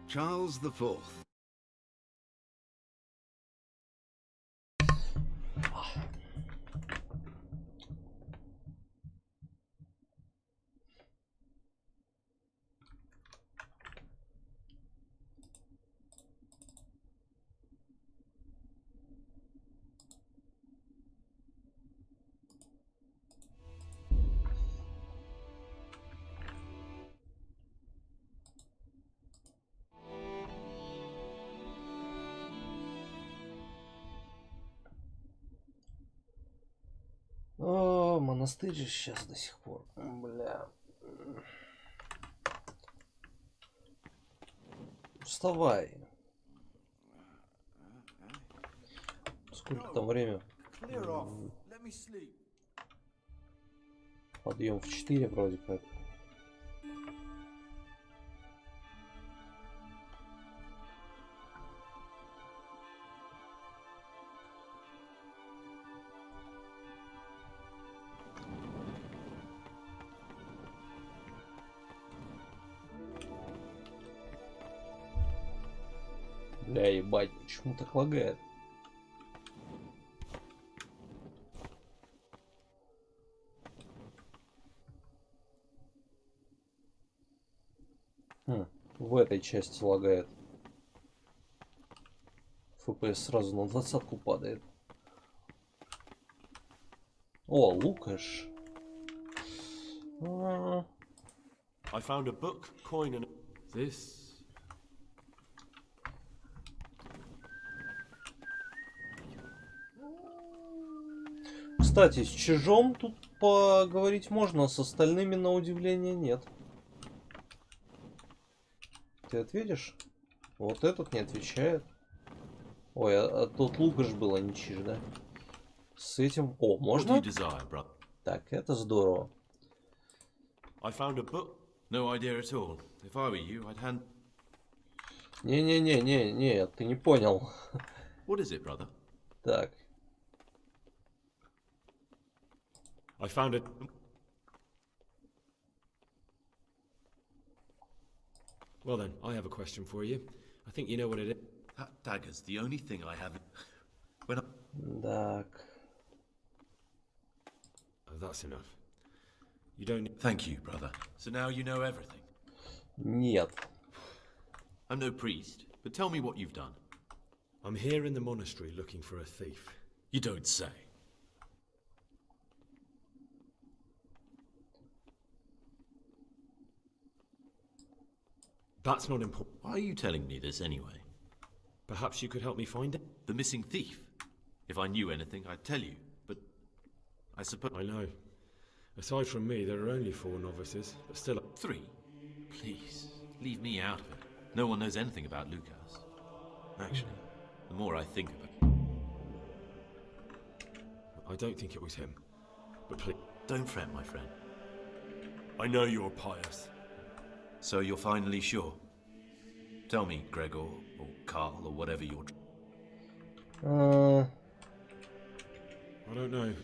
Charles IV. О, монастырь же сейчас до сих пор. Бля. Вставай. Сколько там время? Подъем в 4 вроде как. Бля, ебать, почему так лагает? В этой части лагает. FPS сразу на 20-ку падает. О, Лукаш. I found a book, coin and this. Кстати, с Чижом тут поговорить можно, а с остальными на удивление нет. Ты ответишь? Вот этот не отвечает. Ой, а тот Лукаш был, а не Чиж, да? С этим... О, можно? Так, это здорово. Не-не-не, ты не понял. Так. I found it. Well then, I have a question for you. I think you know what it is. That dagger's the only thing I have. When I... Так. Oh, that's enough. You don't need... Thank you, brother. So now you know everything. Нет. I'm no priest, but tell me what you've done. I'm here in the monastery looking for a thief. You don't say. That's not important. Why are you telling me this anyway? Perhaps you could help me find it? The missing thief. If I knew anything, I'd tell you, but I suppose... I know. Aside from me, there are only 4 novices, but still... 3? Please, leave me out of it. No one knows anything about Lucas. Actually, the more I think of it... I don't think it was him, but please... Don't fret, my friend. I know you're pious. So you're finally sure? Tell me, Gregor, or Carl, or whatever you're... I don't know.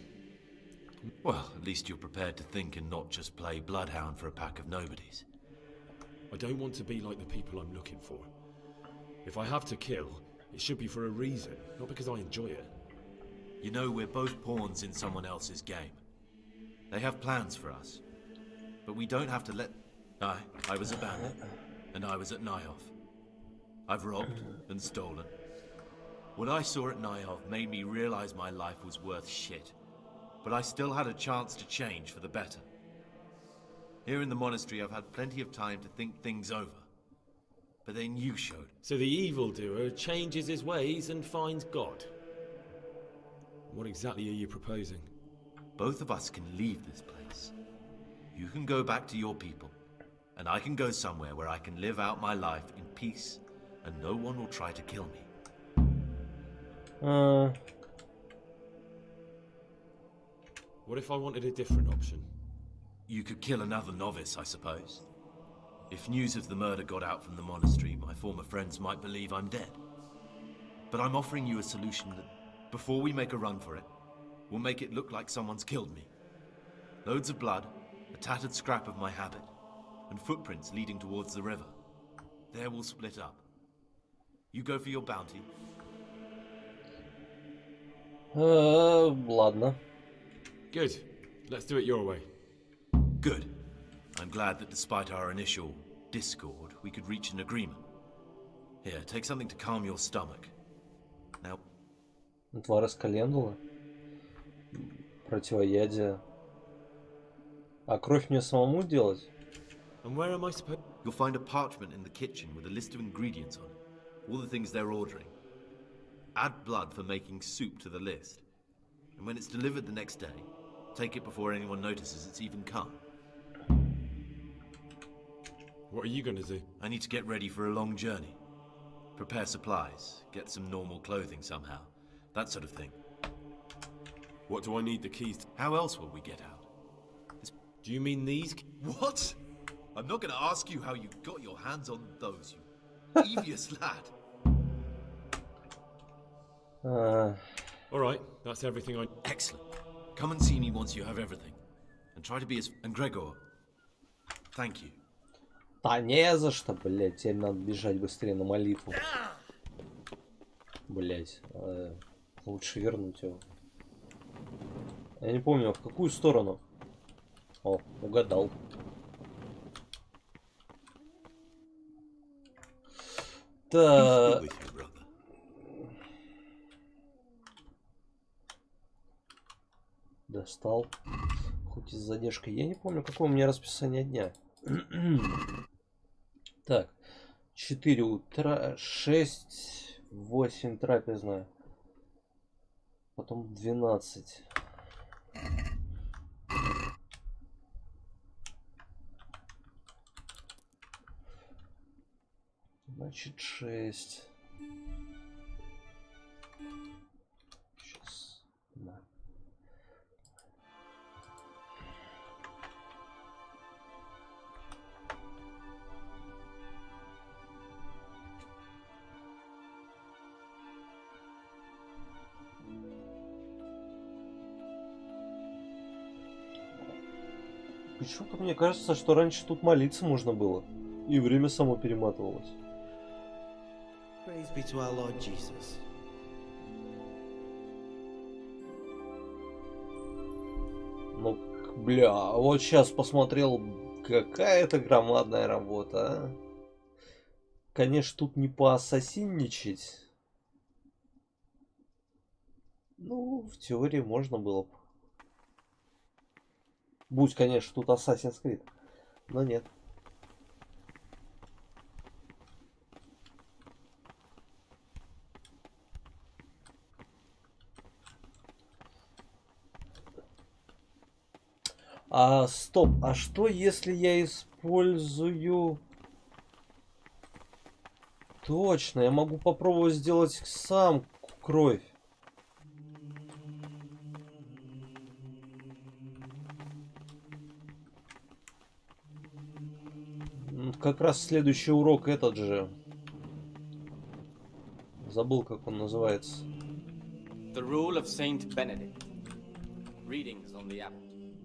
Well, at least you're prepared to think and not just play bloodhound for a pack of nobodies. I don't want to be like the people I'm looking for. If I have to kill, it should be for a reason, not because I enjoy it. You know, we're both pawns in someone else's game. They have plans for us. But we don't have to let... I was a bandit, and I was at Nyhof. I've robbed and stolen. What I saw at Nyhof made me realize my life was worth shit. But I still had a chance to change for the better. Here in the monastery, I've had plenty of time to think things over. But then you showed. So the evildoer changes his ways and finds God. What exactly are you proposing? Both of us can leave this place. You can go back to your people. And I can go somewhere where I can live out my life in peace, and no one will try to kill me. What if I wanted a different option? You could kill another novice, I suppose. If news of the murder got out from the monastery, my former friends might believe I'm dead. But I'm offering you a solution that, before we make a run for it, will make it look like someone's killed me. Loads of blood, a tattered scrap of my habit, and footprints leading towards the river. There we'll split up. You go for your bounty. Ладно. Good. Let's do it your way. Good. I'm glad that despite our initial discord, we could reach an agreement. Here, take something to calm your stomach. Now... Отвар из календулы. Противоядие. А кровь мне самому делать? And where am I supposed... You'll find a parchment in the kitchen with a list of ingredients on it. All the things they're ordering. Add blood for making soup to the list. And when it's delivered the next day, take it before anyone notices it's even come. What are you going to do? I need to get ready for a long journey. Prepare supplies, get some normal clothing somehow. That sort of thing. What do I need the keys to? How else will we get out? Do you mean these? What? I'm not going to ask you how you got your hands on those, you devious lad. Alright, that's everything I... Excellent. Come and see me once you have everything. And try to be as... And Gregor, thank you. Да не за что, блядь. Теперь надо бежать быстрее на молитву. Блядь. Лучше вернуть его. Я не помню, в какую сторону. О, угадал. Да. Достал. Хоть и с задержкой. Я не помню, какое у меня расписание дня. Так. 4 утра, 6, 8 трапезная. Потом 12. Значит, 6. Сейчас. Да. Почему-то мне кажется, что раньше тут молиться можно было. И время само перематывалось. Praise be to our Lord Jesus. Ну, бля, вот сейчас посмотрел, какая-то громадная работа, а? Конечно, тут не поассасинничать. Ну, в теории можно было бы. Будь, конечно, тут Assassin's Creed. Но нет. Стоп. А что, если я использую... Точно, я могу попробовать сделать сам кровь. Как раз следующий урок этот же. Забыл, как он называется. The rule of Saint Benedict. Readings on the abbot.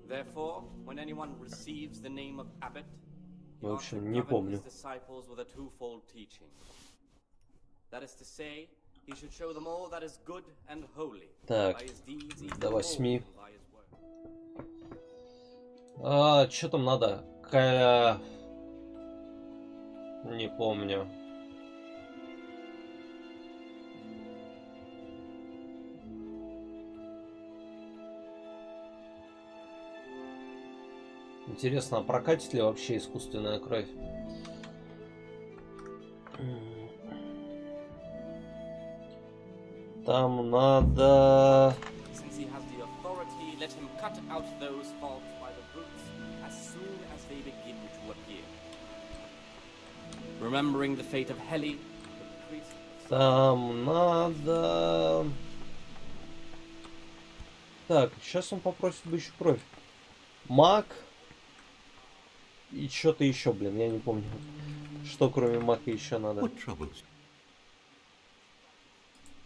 Therefore, when anyone receives the name of abbot, В общем, не помню. disciples with a twofold teaching. That is to say, he should show them all that is good and holy. Так, до 8. Что там надо? Не помню. Интересно, а прокатит ли вообще искусственная кровь? Там надо... Там надо... Так, сейчас он попросит бычью кровь. Маг. И что-то еще, блин, я не помню. Что кроме мака еще надо.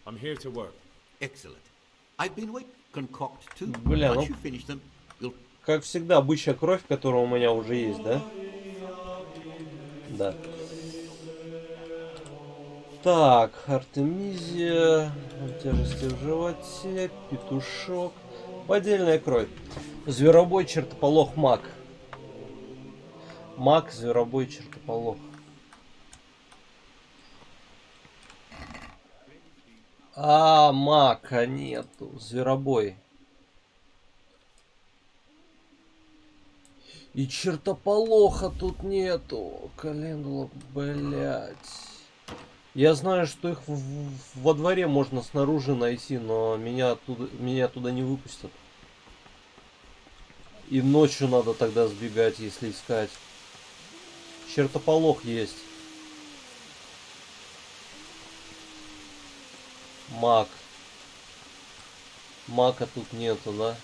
I'm here to work. Excellent. I've been waiting. Concoct two. Бля, ну, Once you finish them, you'll... как всегда, бычья кровь, которая у меня уже есть, да? Да. Так, Артемизия, тяжести в животе, петушок, поддельная кровь, зверобой, чертополох, маг. Маг, зверобой, чертополох. А, мака нету, зверобой. И чертополоха тут нету. Календула, блять. Я знаю, что их во дворе можно снаружи найти, но меня туда не выпустят. И ночью надо тогда сбегать, если искать. Чертополох есть. Маг. Мака тут нету, да?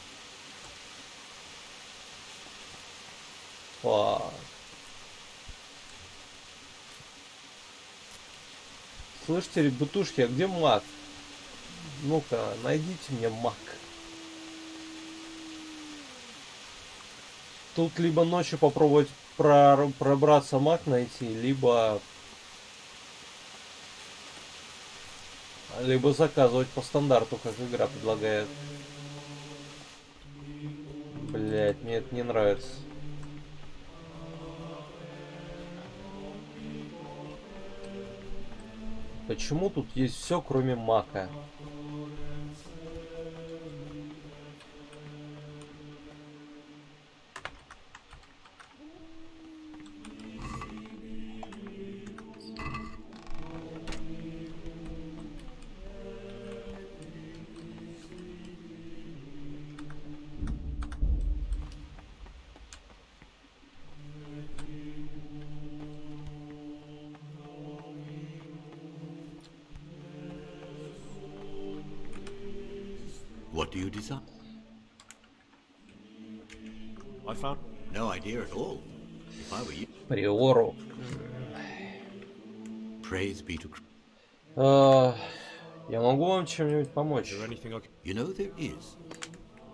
Фак. Слышите, ребятушки, а где маг? Ну-ка, найдите мне маг. Тут либо ночью попробовать пробраться маг найти, либо заказывать по стандарту, как игра предлагает. Блять, мне это не нравится. Почему тут есть все, кроме мака? What do you desire? I found No idea at all. If I were you, Приору. praise be to Christ. Я могу вам чем-нибудь помочь? Is there anything I can... You know there is.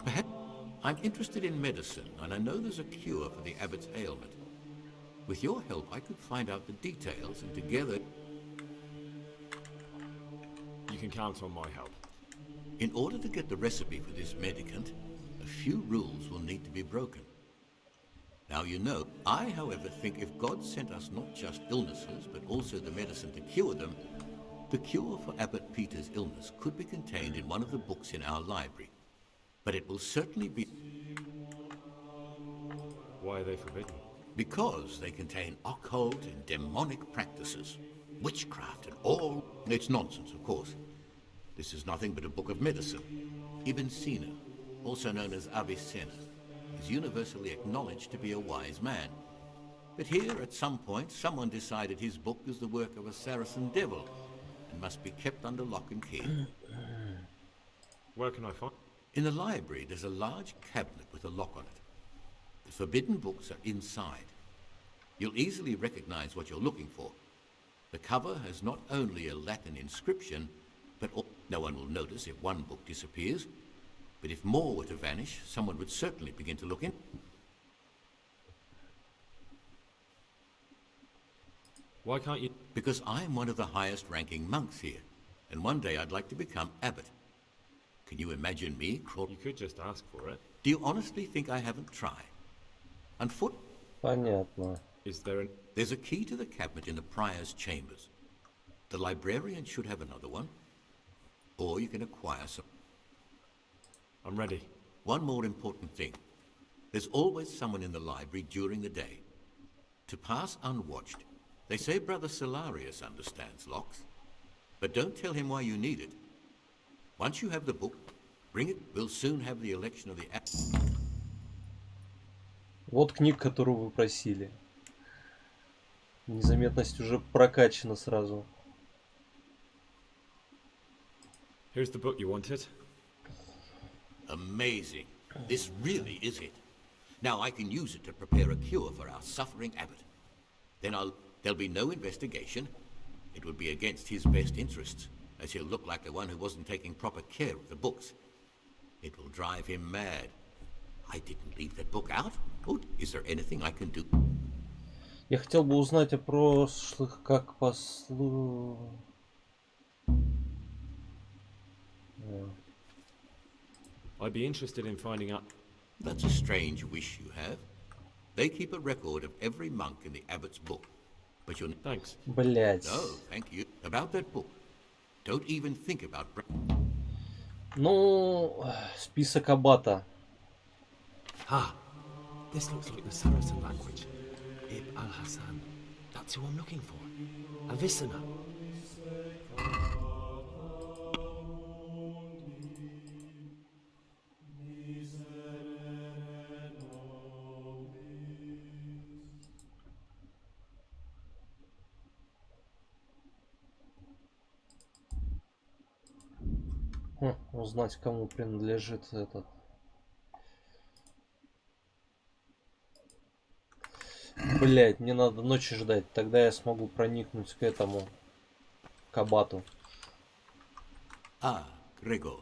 Perhaps I'm interested in medicine, and I know there's a cure for the abbot's ailment. With your help, I could find out the details, and together, You can count on my help. in order to get the recipe for this medicament, a few rules will need to be broken. Now you know, I, however, think if God sent us not just illnesses, but also the medicine to cure them, the cure for Abbot Peter's illness could be contained in one of the books in our library. But it will certainly be Why are they forbidden? because they contain occult and demonic practices, witchcraft and all. It's nonsense, of course. This is nothing but a book of medicine. Ibn Sina, also known as Avicenna, is universally acknowledged to be a wise man. But here, at some point, someone decided his book is the work of a Saracen devil and must be kept under lock and key. Where can I find... In the library, there's a large cabinet with a lock on it. The forbidden books are inside. You'll easily recognize what you're looking for. The cover has not only a Latin inscription, but no one will notice if one book disappears. But if more were to vanish, someone would certainly begin to look in. Why can't you... Because I'm one of the highest ranking monks here, and one day I'd like to become abbot. Can you imagine me crawling? You could just ask for it. Do you honestly think I haven't tried? On foot, Понятно. Is there an... there's a key to the cabinet in the prior's chambers. The librarian should have another one, or you can acquire some. I'm ready. One more important thing. There's always someone in the library during the day. To pass unwatched, they say Brother Solarius understands locks. But don't tell him why you need it. Once you have the book, bring it. We'll soon have the election of the... Вот книга, которую вы просили. Незаметность уже прокачана сразу. Here's the book you wanted. Amazing. This really is it. Now I can use it to prepare a cure for our suffering abbot. Then there'll be no investigation. It would be against his best interests, as he'll look like the one who wasn't taking proper care of the books. It will drive him mad. I didn't leave that book out. Oh, is there anything I can do? Я хотел бы узнать о прошлых, как I'd be interested in finding out. That's a strange wish you have. They keep a record of every monk in the abbot's book. But you're... Thanks. Блять. No, thank you. About that book. Don't even think about... Ну, список аббата. Ah, this looks like the Saracen language. Ib al-Hassan. That's who I'm looking for. Avicenna. Узнать, кому принадлежит этот. Блять, мне надо ночи ждать, тогда я смогу проникнуть к этому, к аббату. Ah, Gregor.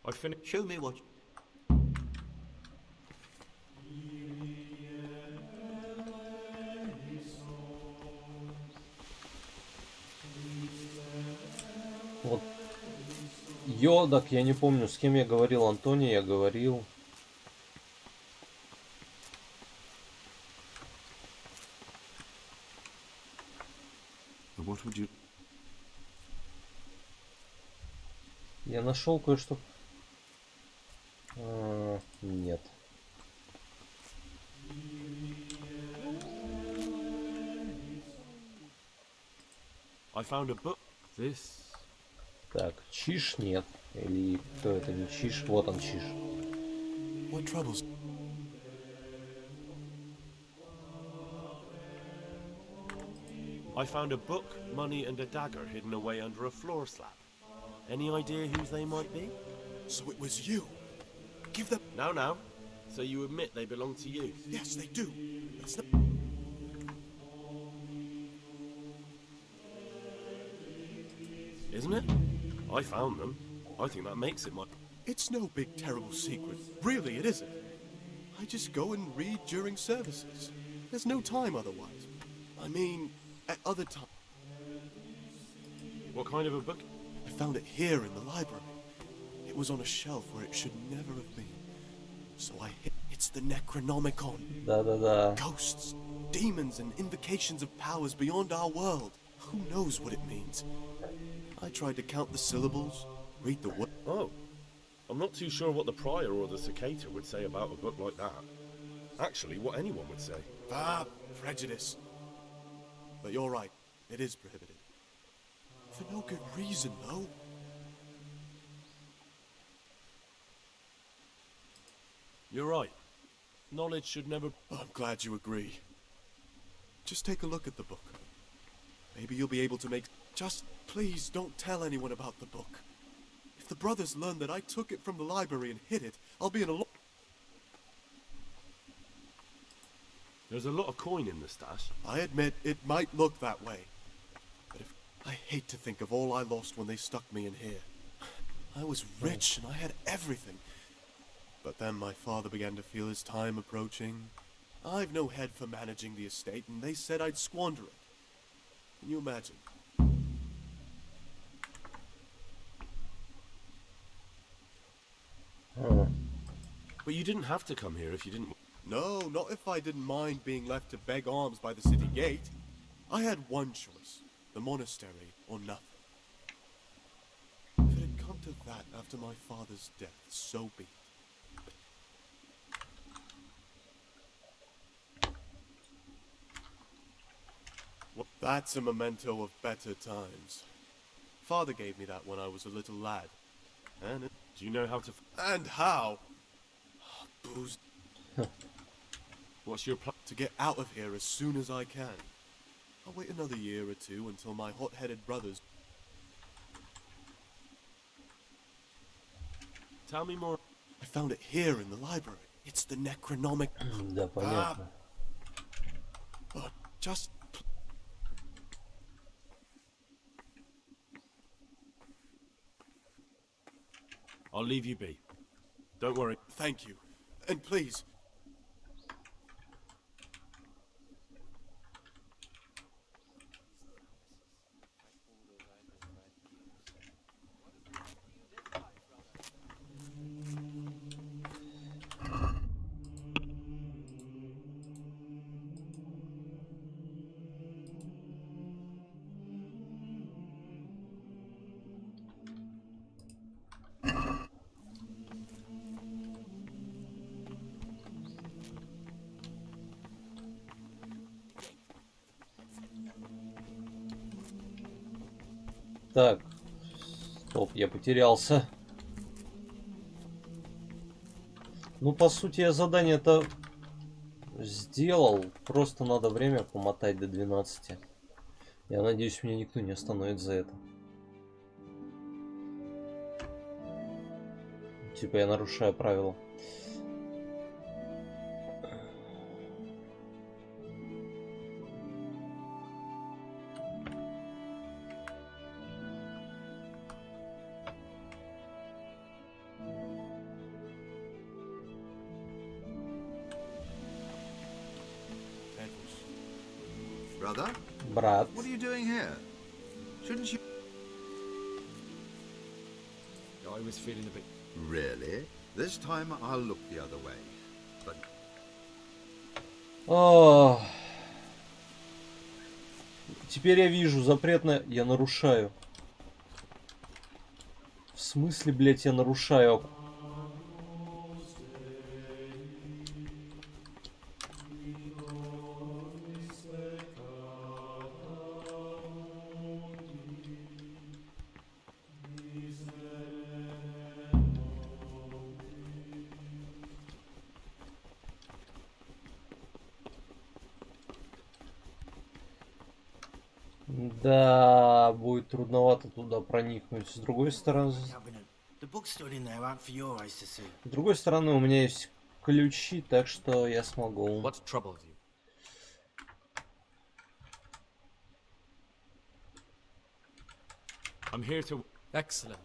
I finished. Show me what... Вот. Йодак, я не помню, с кем я говорил. Антоний я говорил. What would you... Я нашел кое-что. Нет. I found a book. This. Так, Чиш нет. Или кто это не Чиш? Вот он Чиш. What troubles... I found a book, money, and a dagger hidden away under a floor slab. Any idea whose they might be? So it was you. Give them... Now. So you admit they belong to you? Yes, they do. That's not... Isn't it? I found them. I think that makes it my... It's no big, terrible secret. Really, it isn't. I just go and read during services. There's no time otherwise. I mean, at other times. What kind of a book? I found it here in the library. It was on a shelf where it should never have been. So I hit... It's the Necronomicon. Да-да-да. Ghosts, demons, and invocations of powers beyond our world. Who knows what it means? I tried to count the syllables, read the word. Oh. I'm not too sure what the prior or the cicada would say about a book like that. Actually, what anyone would say. Ah, prejudice. But you're right, it is prohibited. For no good reason, though. You're right. Knowledge should never... Oh, I'm glad you agree. Just take a look at the book. Maybe you'll be able to make... Just please don't tell anyone about the book. If the brothers learn that I took it from the library and hid it, I'll be in a lot... There's a lot of coin in the stash. I admit it might look that way. But if... I hate to think of all I lost when they stuck me in here. I was rich and I had everything. But then my father began to feel his time approaching. I've no head for managing the estate, and they said I'd squander it. Can you imagine? But you didn't have to come here if you didn't... No, not if I didn't mind being left to beg alms by the city gate. I had one choice, the monastery or nothing. If it had come to that after my father's death, so be it. That's a memento of better times. Father gave me that when I was a little lad. And it... Do you know how to... And how? Booze. What's your plan? To get out of here as soon as I can. I'll wait another year or two until my hot-headed brothers... Tell me more. I found it here in the library. It's the Necronomic... Да, понятно. Just... I'll leave you be. Don't worry. Thank you. And please... Так. Стоп, я потерялся. Ну, по сути, я задание-то сделал. Просто надо время помотать до 12. Я надеюсь, меня никто не остановит за это. Типа я нарушаю правила. Brother, Брат. what are you doing here? Shouldn't you... I was feeling a bit. Really? This time I'll look the other way. But О, теперь я вижу запретное. Я нарушаю. В смысле, блядь, я нарушаю? Да, будет трудновато туда проникнуть. С другой стороны, The book's stood in there out for your eyes to see. с другой стороны, у меня есть ключи, так что я смогу. What troubled you? I'm here to. Excellent.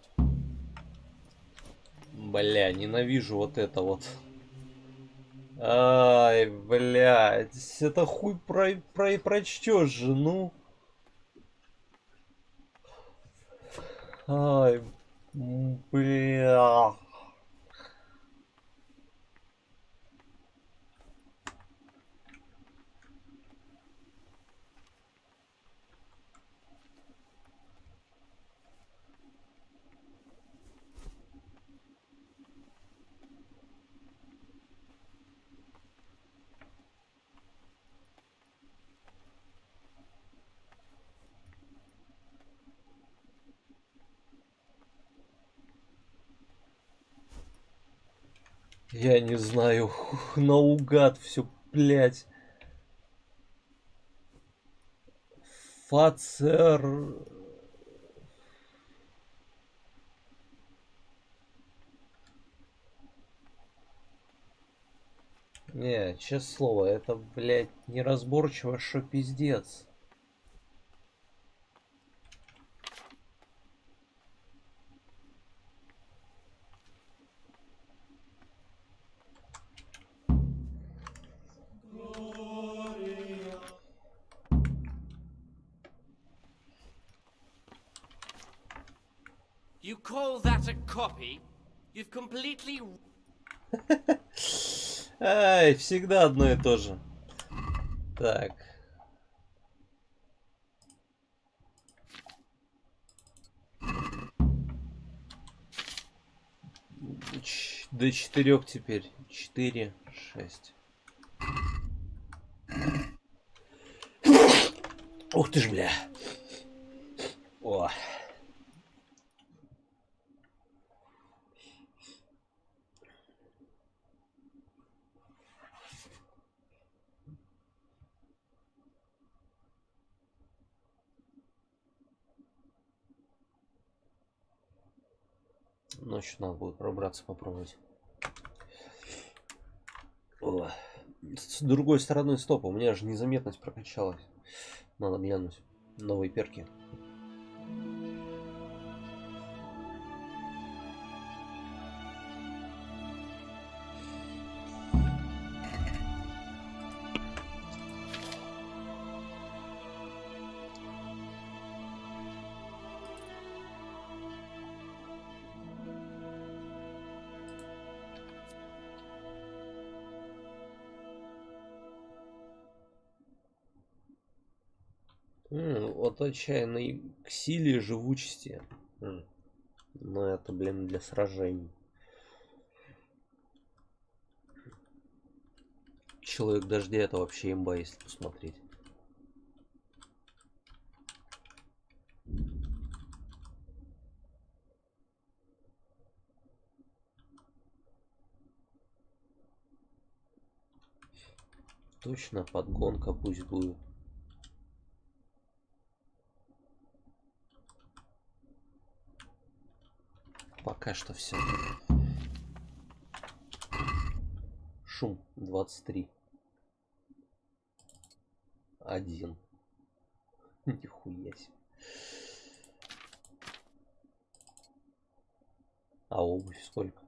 Бля, ненавижу вот это вот. Ай, блядь, это хуй прочтешь же, ну. Ай, бля. Я не знаю, наугад все, блядь. Фацер. Не, честное слово, это, блядь, неразборчиво, что пиздец. You call that a copy? You've completely... Ай, всегда одно и то же. Так. До 4 теперь. 4, 6. Ух ты ж, бля. О. Ночью надо будет пробраться, попробовать. О. С другой стороны, стоп, у меня же незаметность прокачалась. Надо глянуть. Новые перки. Вот отчаянной к силе живучести. Но это, блин, для сражений. Человек дождя — это вообще имба, если посмотреть. Точно, подгонка пусть будет. Пока что все. Шум 23. 1. Нихуя себе. А обувь сколько?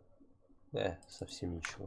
Совсем ничего.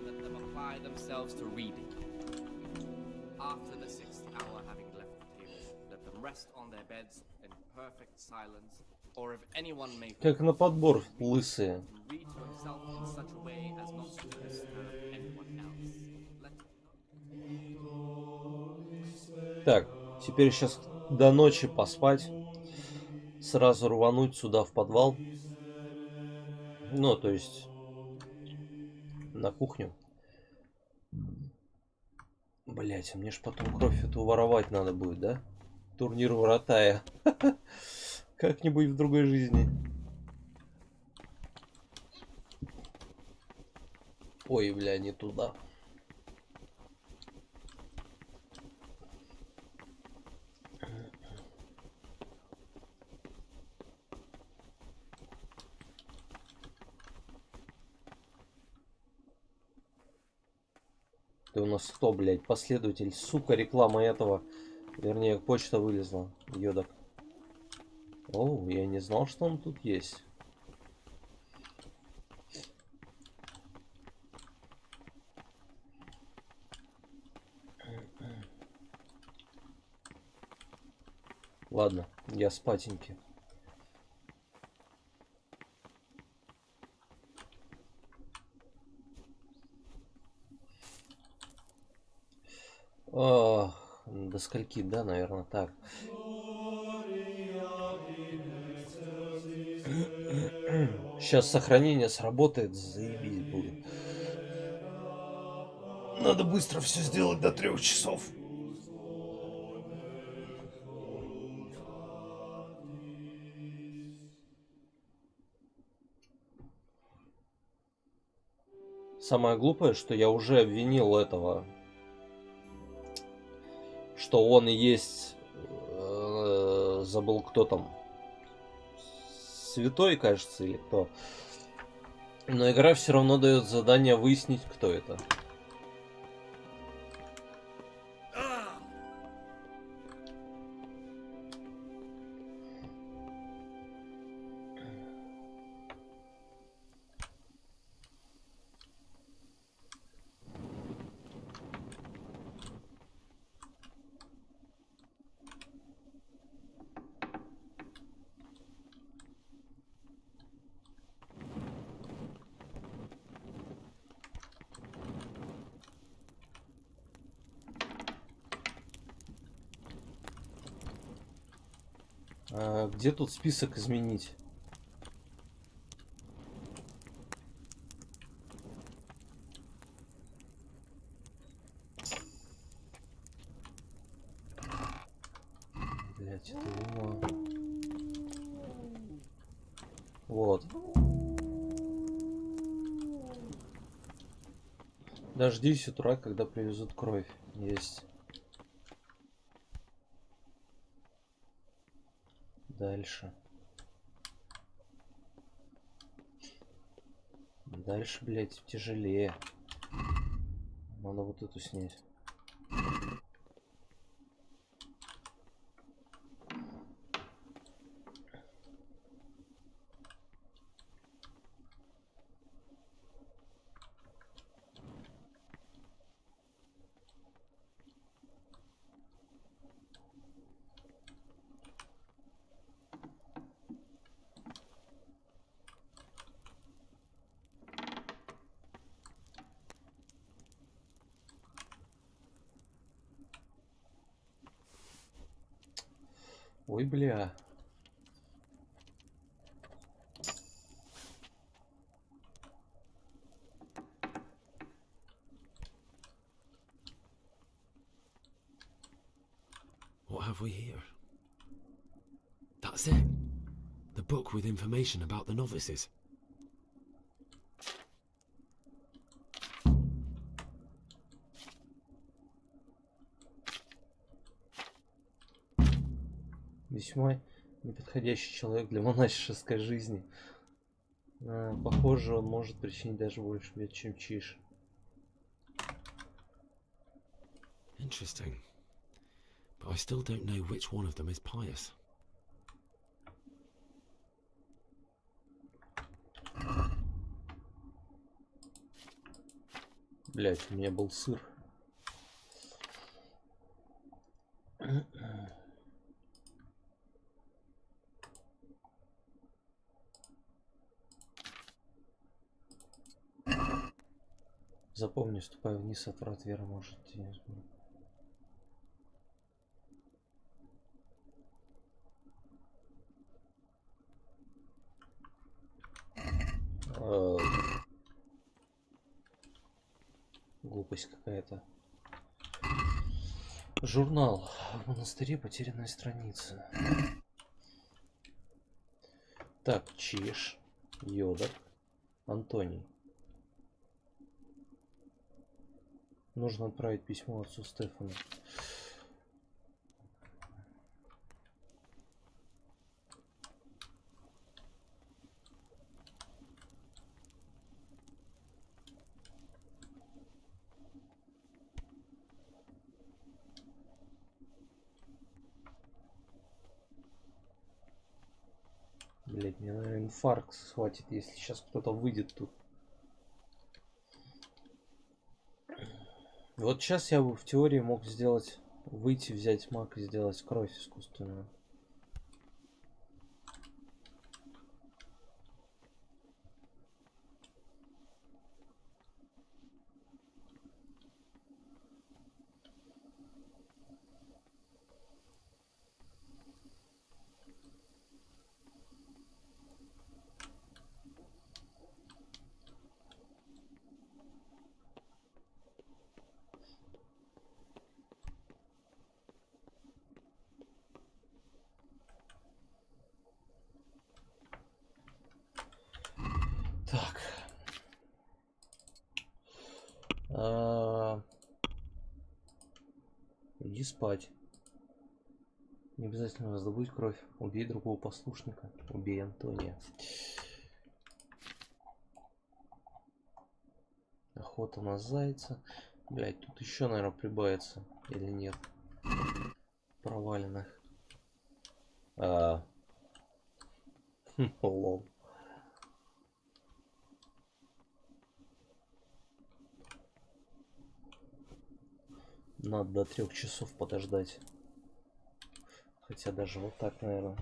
Let them apply themselves to reading. After the 6th hour having left the table, let them rest on their beds in perfect silence, or if anyone may Как на подбор, лысые. read to himself in such a way as not to disturb anyone else. Так, теперь сейчас до ночи поспать. Сразу рвануть сюда в подвал. Ну, то есть на кухню. Блять, а мне ж потом кровь эту воровать надо будет, да? Турнир воротая. Как-нибудь в другой жизни. Ой, бля, не туда. Ты у нас кто, блядь? Последователь, сука, реклама этого. Вернее, почта вылезла. Йодок. О, я не знал, что он тут есть. Ладно, я спатеньки. До скольки, да, наверное, так. Сейчас сохранение сработает, заебись будет. Надо быстро все сделать до 3 часов. Самое глупое, что я уже обвинил этого, что он и есть, забыл, кто там, Святой, кажется, или кто. Но игра все равно дает задание выяснить, кто это. Где тут список изменить? Блять, это его. Вот. Дождись утра, когда привезут кровь. Есть. Дальше. Дальше, блядь, тяжелее. Надо вот эту снять. Ой, бля. What have we here? That's it. The book with information about the novices. Весьма неподходящий человек для монашеской жизни. Похоже, он может причинить даже больше бед, чем Чиш. Interesting. But I still don't know which one of them is pious. Блять, у меня был сыр. Запомни, ступай вниз, от врат веры может тебя. Глупость какая-то. Журнал. В монастыре потерянная страница. Так, Чиш, Йодок, Антоний. Нужно отправить письмо отцу Стефану. Блять, мне, наверное, инфаркт схватит, если сейчас кто-то выйдет тут. Вот сейчас я бы в теории мог сделать, выйти, взять маг и сделать кровь искусственную. Так. Иди спать. Не обязательно раздобыть кровь. Убей другого послушника. Убей Антония. Охота на зайца. Блять, тут еще, наверное, прибавится. Или нет? Проваленных. Лол. Надо до 3 часов подождать. Хотя даже вот так, наверное.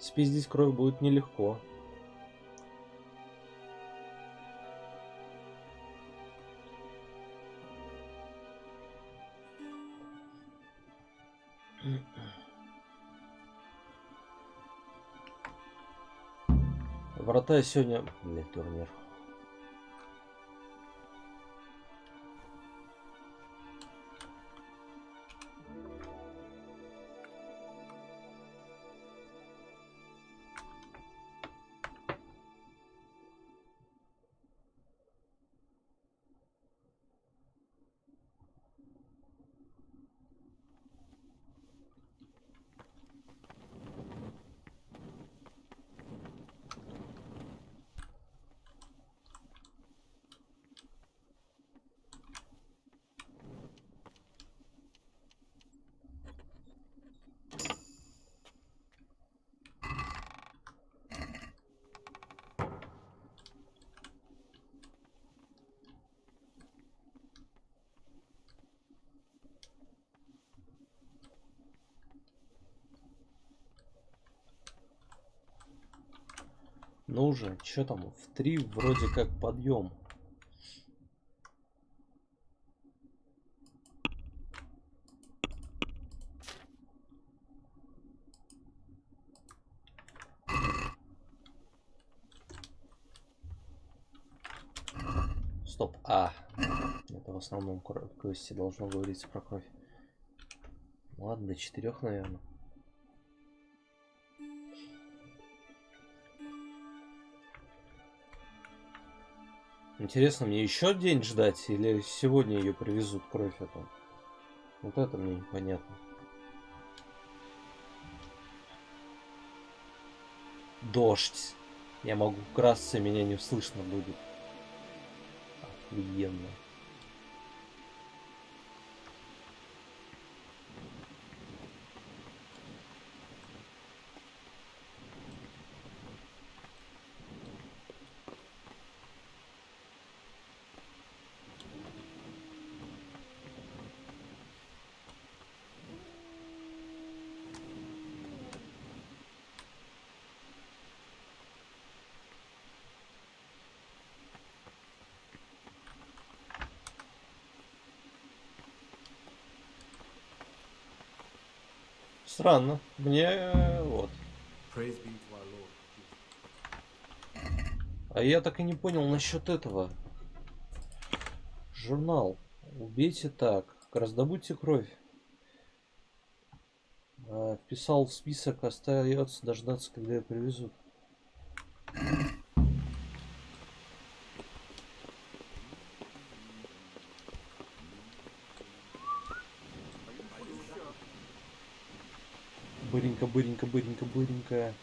Спиздить кровь будет нелегко. Врата сегодня... Блин, турнир. Ну уже, что там? В 3 вроде как подъем. Стоп. Это в основном квесте должно говориться про кровь. Ладно, до 4, наверное. Интересно, мне еще день ждать или сегодня ее привезут, кровь эту? Вот это мне непонятно. Дождь. Я могу красться, меня не слышно будет. Охуенно. Странно. Мне вот. Praise be to our Lord. А я так и не понял насчет этого. Журнал. Убейте так. Раздобудьте кровь. Вписал в список, остается дождаться, когда ее привезут. Быренько, быренько, быренько, быренько.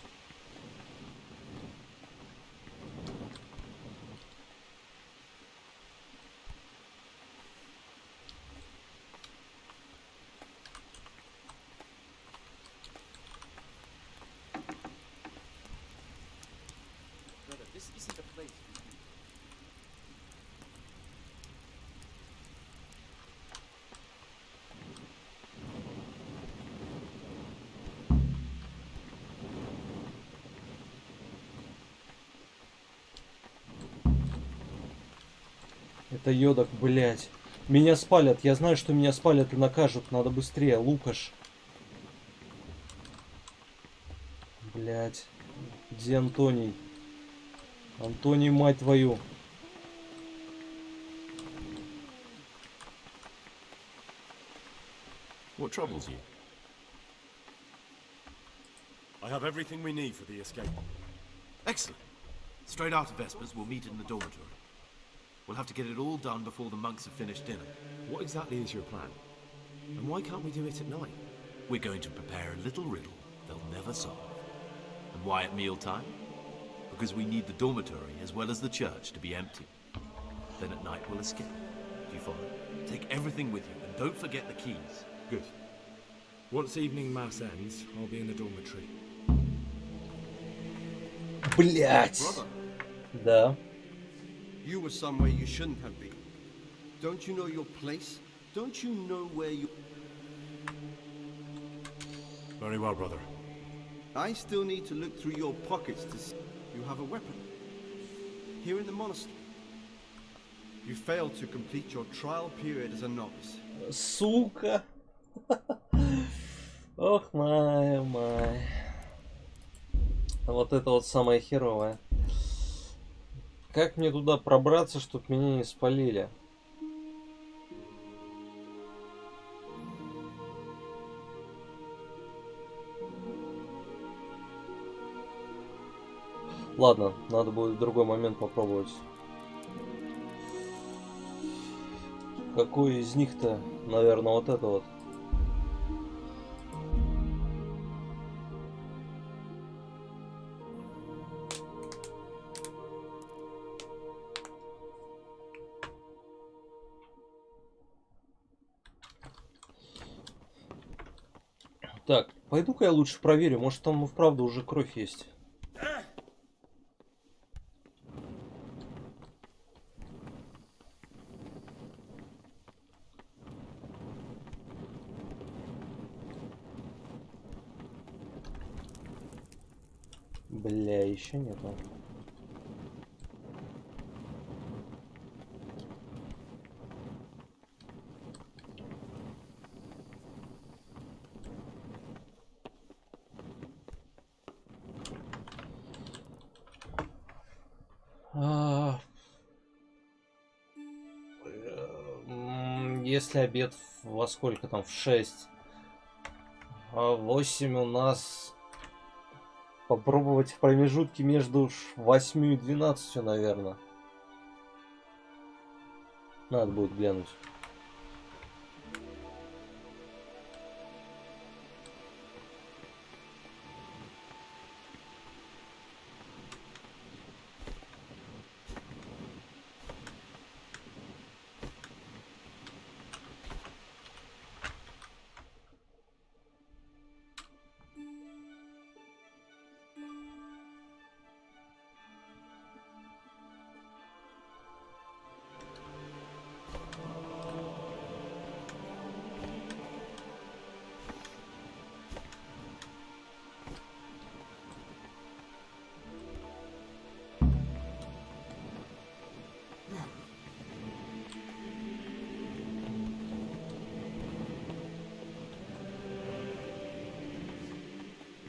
Brother, this isn't the place for you. Это йодок, блять. Меня спалят. Я знаю, что меня спалят и накажут. Надо быстрее. Лукаш. Блять. Где Антоний? Антоний, мать твою. What troubles you? I have everything we need for the escape. Excellent. Straight after Vespers, we'll meet in the dormitory. We'll have to get it all done before the monks have finished dinner. What exactly is your plan? And why can't we do it at night? We're going to prepare a little riddle they'll never solve. And why at mealtime? Because we need the dormitory as well as the church to be empty. Then at night we'll escape. Do you follow? Take everything with you and don't forget the keys. Good. Once evening mass ends, I'll be in the dormitory. Блять. Brother, Да. you were somewhere you shouldn't have been. Don't you know your place? Don't you know where you... Very well, brother. I still need to look through your pockets to see you have a weapon. Here in the monastery. You failed to complete your trial period as a novice. Сука. Ох, май. Вот это вот самое херовое. Как мне туда пробраться, чтобы меня не спалили? Ладно, надо будет в другой момент попробовать. Какой из них-то? Наверное, вот это вот. Так, пойду-ка я лучше проверю, может там вправду уже кровь есть. Бля, еще нету. Если обед во сколько там? В 6. А в 8 у нас... Попробовать в промежутке между 8 и 12, наверное. Надо будет глянуть.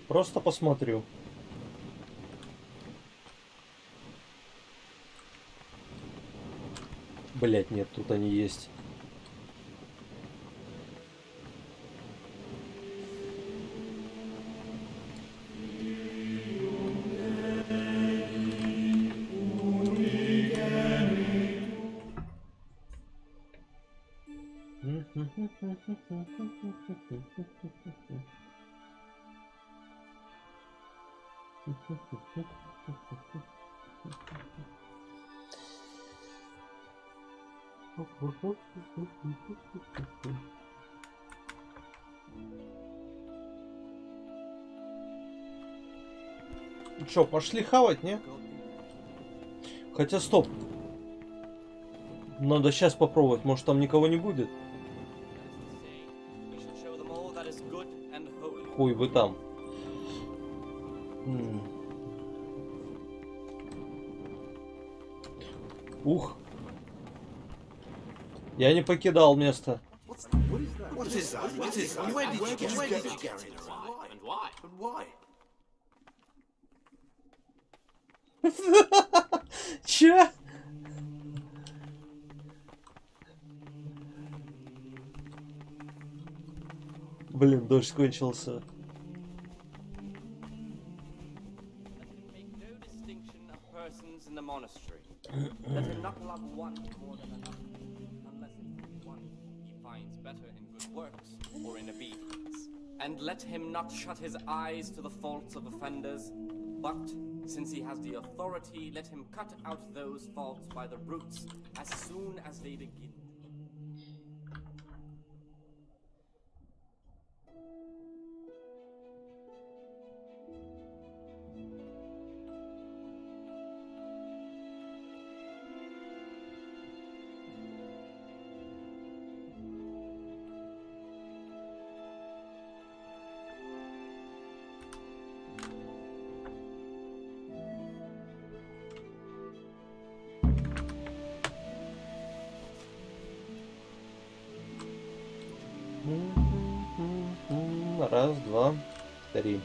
Просто посмотрю. Блять, нет, тут они есть. Чё, пошли хавать, не? Хотя, стоп. Надо сейчас попробовать, может там никого не будет. Хуй вы там. Ух. Я не покидал место. What is that? What is that? Where did you get it? And why? And why? Че? Блин, дождь кончился. Make no distinction of persons in the monastery. Let him not love one more than another, unless it's one he finds better in good works or in obedience. And let him not shut his eyes to the faults of offenders, but, since he has the authority, let him cut out those faults by the roots as soon as they begin. Раз, два, три.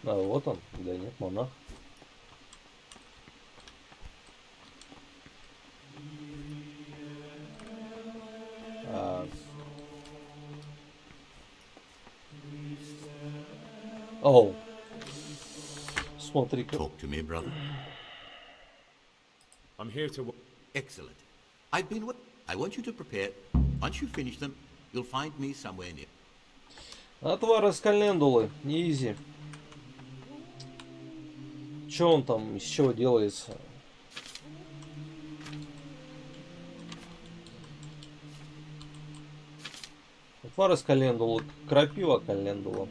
А вот он, да нет, монах. Оу. Смотри-ка. Talk to me, brother. I'm here to... Excellent. I've been... I want you to prepare. Once you finish them, you'll find me somewhere near. Отвар из календулы. Не изи. Че он там, из чего делается? Отвар из календулы. Крапива календула.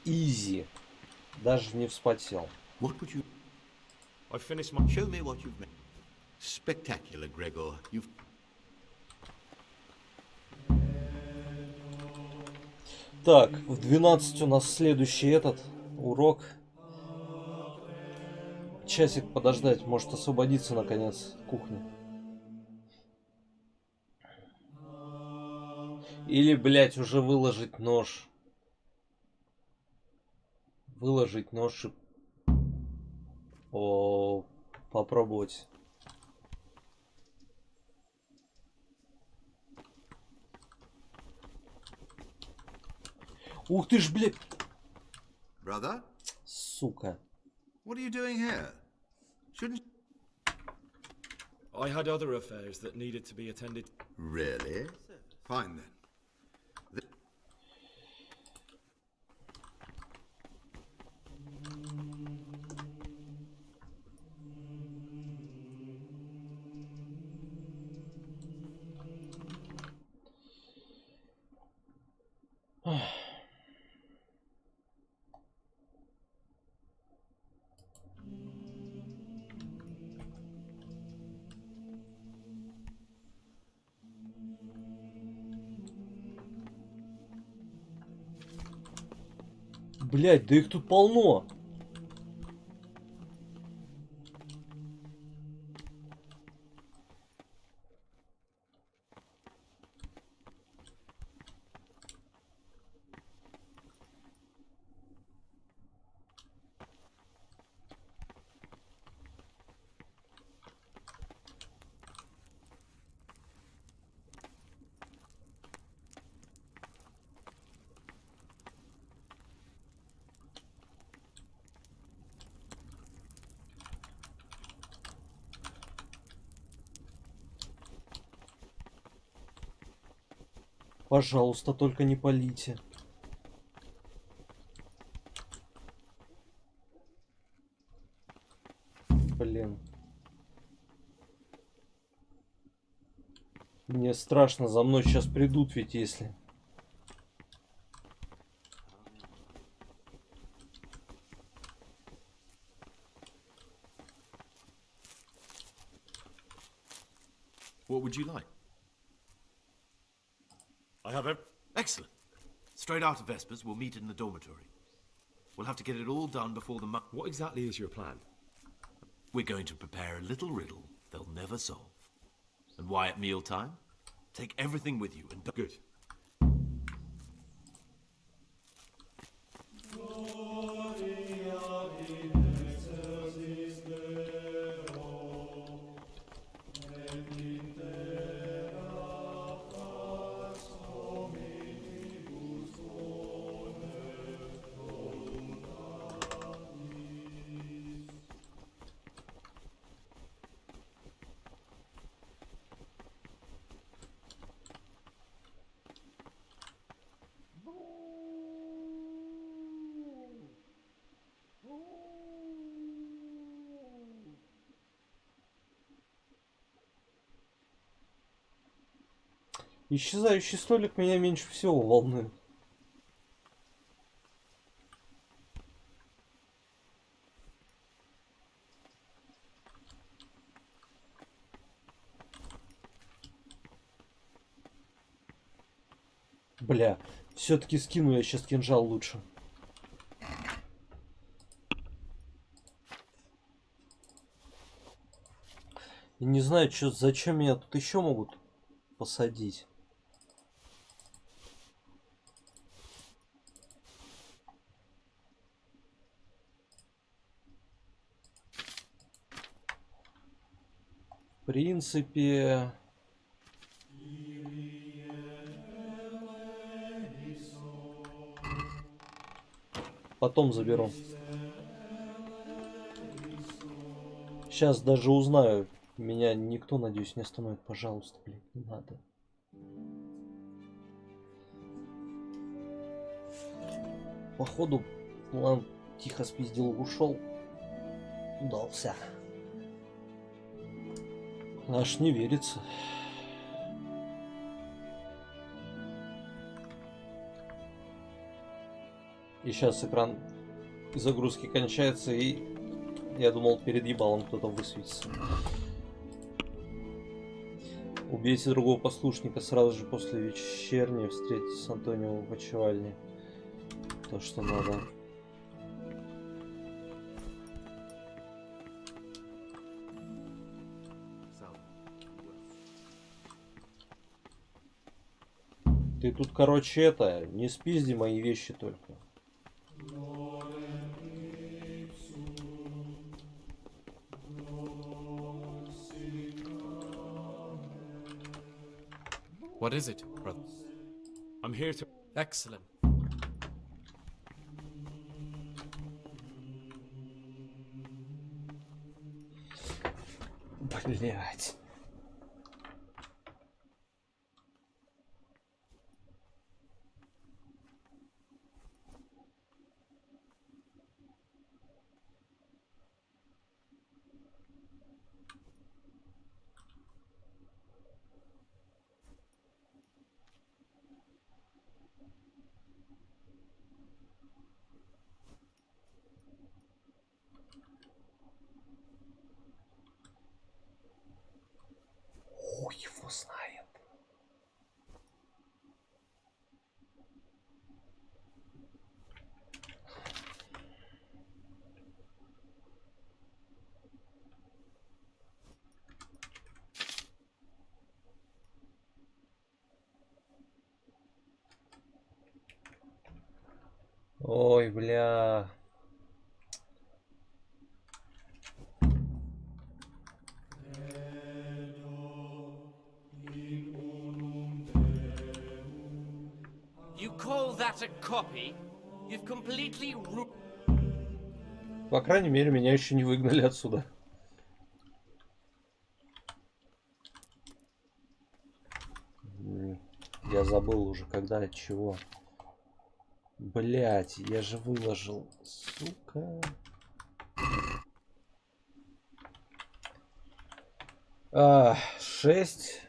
Изи. Даже не вспотел. What would you... I finished my... Show me what you've made. Spectacular, Gregor. You've... Так, в 12 у нас следующий этот урок. Часик подождать, может освободиться наконец кухня. Или, блять, уже выложить нож. Выложить нож и... О, попробовать. Ух ты ж, блядь. Brother, Сука. what are you doing here? Shouldn't... I had other affairs that needed to be attended. Really? Fine then. Блять, да их тут полно. Пожалуйста, только не палите. Блин. Мне страшно, за мной сейчас придут, ведь если... What would you like? I have every... Excellent. Straight after Vespers, we'll meet in the dormitory. We'll have to get it all done before the What exactly is your plan? We're going to prepare a little riddle they'll never solve. And why at mealtime? Take everything with you and... Good. Исчезающий столик меня меньше всего волнует. Бля, все-таки скину я сейчас кинжал лучше. И не знаю, зачем меня тут еще могут посадить. В принципе... Потом заберу. Сейчас даже узнаю. Меня никто, надеюсь, не остановит. Пожалуйста, блин, не надо. Походу, план тихо спиздил, ушел. Удался. Аж не верится. И сейчас экран загрузки кончается, и я думал, перед ебалом кто-то высветится. Убейте другого послушника сразу же после вечерней, встретитесь с Антонио в опочивальне. То, что надо. Ты тут, короче, это, не спизди мои вещи только. What is it, brother? I'm here to. Excellent. Блять. Хуй его знает. Ой, бля. You call that a copy? You've completely По крайней мере, меня еще не выгнали отсюда. Я забыл уже, когда, от чего. Блять, я же выложил, сука. А, 6.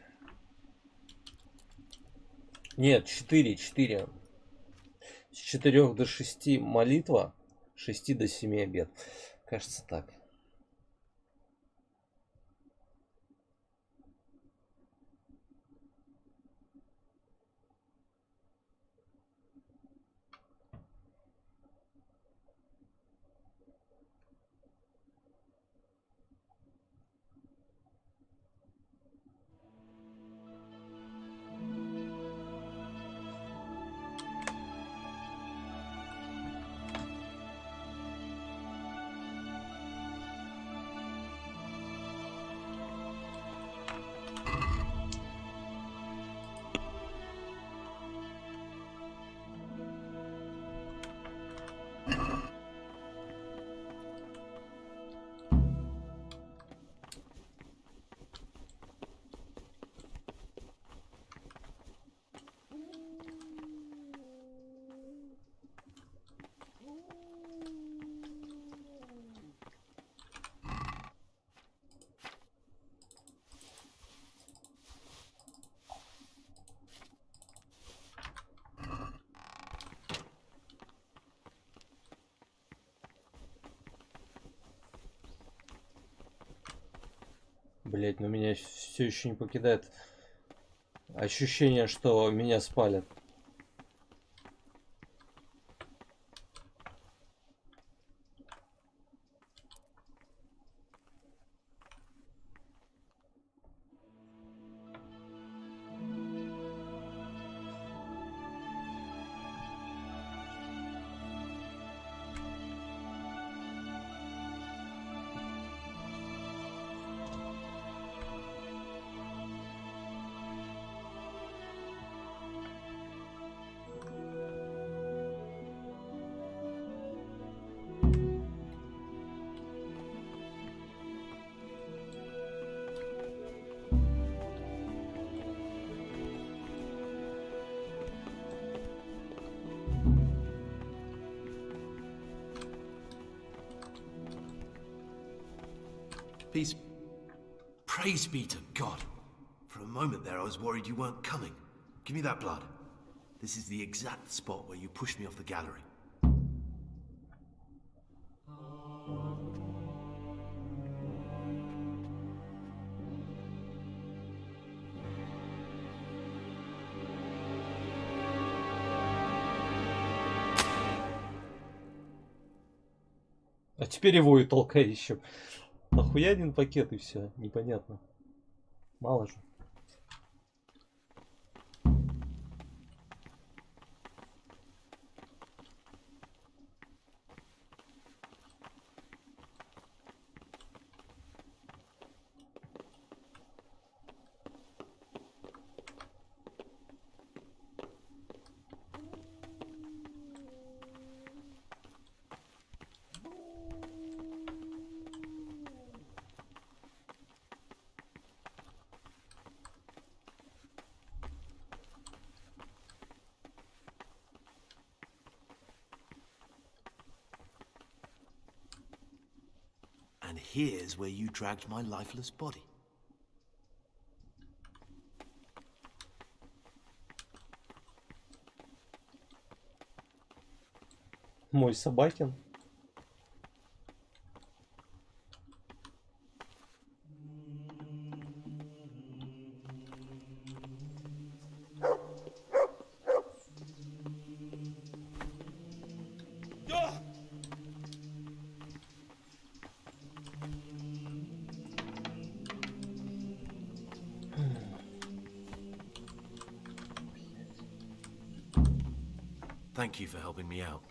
Нет, 4. С 4 до 6 молитва, с 6 до 7 обед. Кажется, так. Блять, но меня все еще не покидает ощущение, что меня спалят. Peace. Praise be to God. For a moment there, I was worried you weren't coming. Give me that blood. This is the exact spot where you pushed me off the gallery. А теперь его и толкай еще. Нахуя один пакет и все, непонятно. Мало же. And here's where you dragged my lifeless body. Мой собакин. Thank you for helping me out.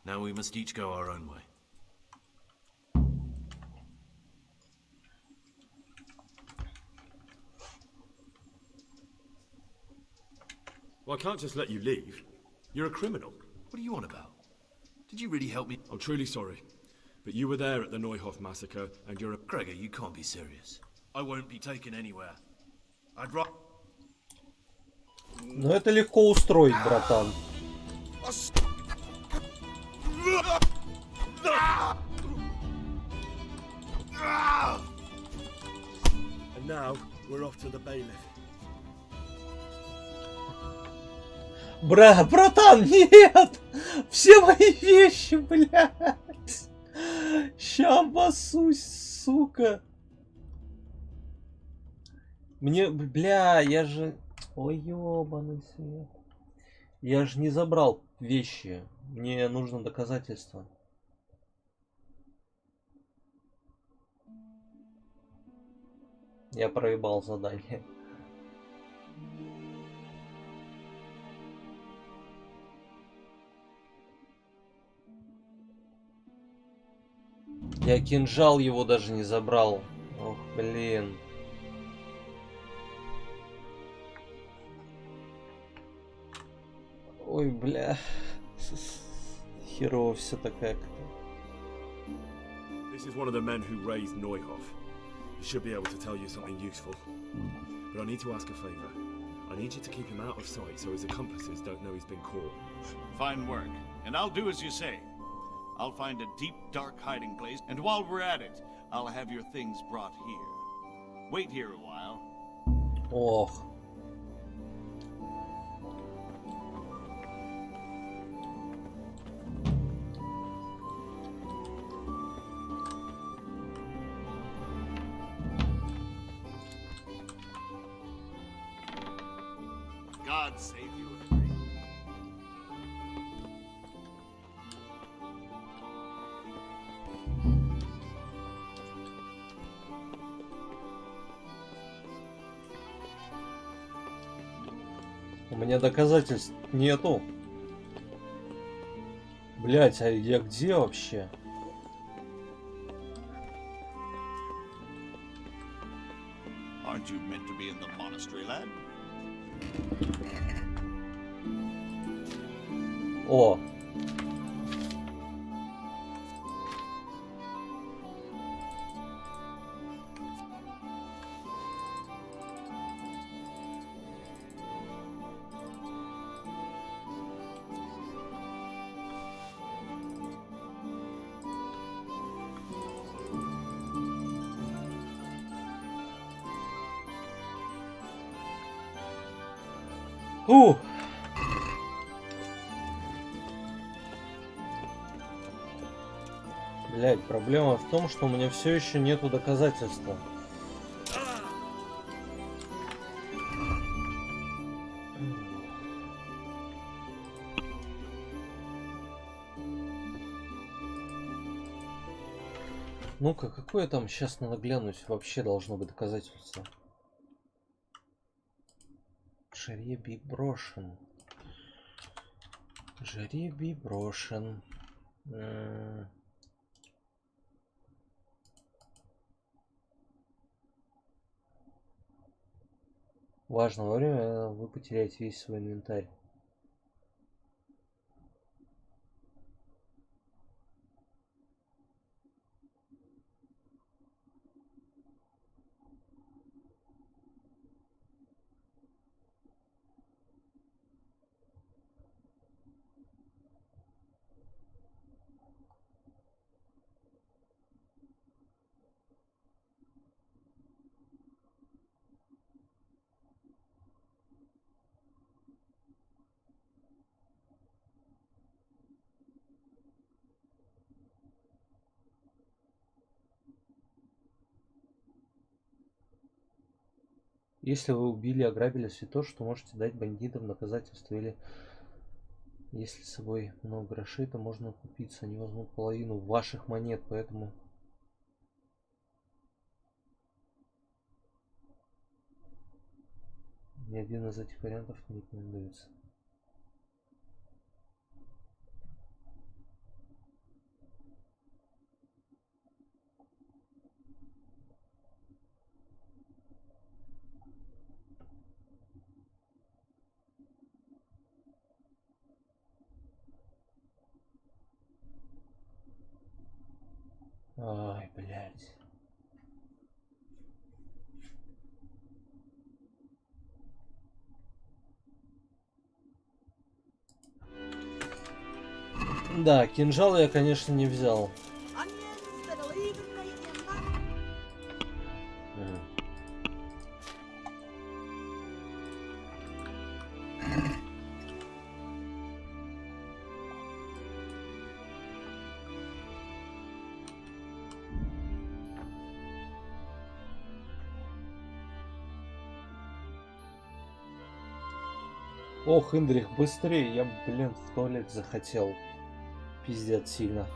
Now we must each go our own way. Well, I can't just let you leave. You're a criminal. What are you on about? Did you really help me? I'm truly sorry. But you were there at the Neuhoff massacre, and you're a... Gregor, you can't be serious. I won't be taken anywhere. I'd rather... Но это легко устроить, братан. And now we're off to the bailiff. Братан, нет! Все мои вещи, блядь! Ща обоссусь, сука! Мне, бля, я же... Ой, ёбаный свет. Я же не забрал вещи. Мне нужно доказательство. Я проебал задание. Я кинжал его даже не забрал. Ох, блин. Ой, бля. Херово все так как-то. This is one of the men who raised Neuhoff. He should be able to tell you something useful. But I need to ask a favor. I need you to keep him out of sight so his accomplices don't know he's been caught. Fine work. And I'll do as you say. I'll find a deep, dark hiding place, and while we're at it, I'll have your things brought here. Wait here a while. Ох. God save you. У меня доказательств нету. Блять, а я где вообще? Aren't you meant to be in the monastery, lad? О. Блять, проблема в том, что у меня все еще нету доказательства. Ну-ка, какое там сейчас надо глянуть? Вообще должно быть доказательство. Жребий брошен. Жребий брошен. Важно, во время вы потеряете весь свой инвентарь. Если вы убили, ограбили святош, то можете дать бандитам доказательства, или если с собой много грошей, то можно купиться. Они возьмут половину ваших монет, поэтому ни один из этих вариантов не рекомендуется. Ай, блядь. Да, кинжал я, конечно, не взял. Ох, Индрих, быстрее, я, блин, в туалет захотел. Пиздец сильно.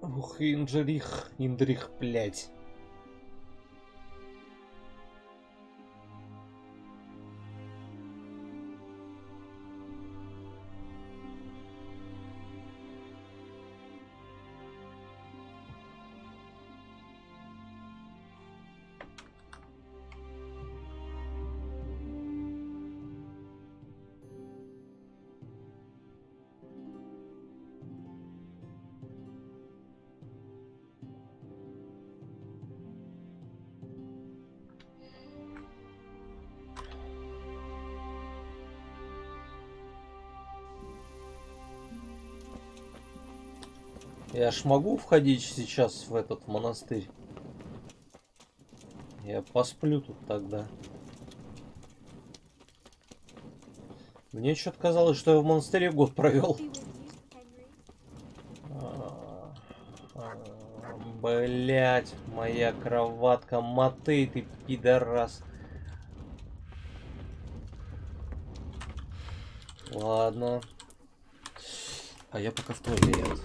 Ух, Индрих, блядь. Я ж могу входить сейчас в этот монастырь? Я посплю тут тогда. Мне что-то казалось, что я в монастыре год провел. Блять, моя кроватка, Матей, ты пидорас. Ладно. А я пока в туалет.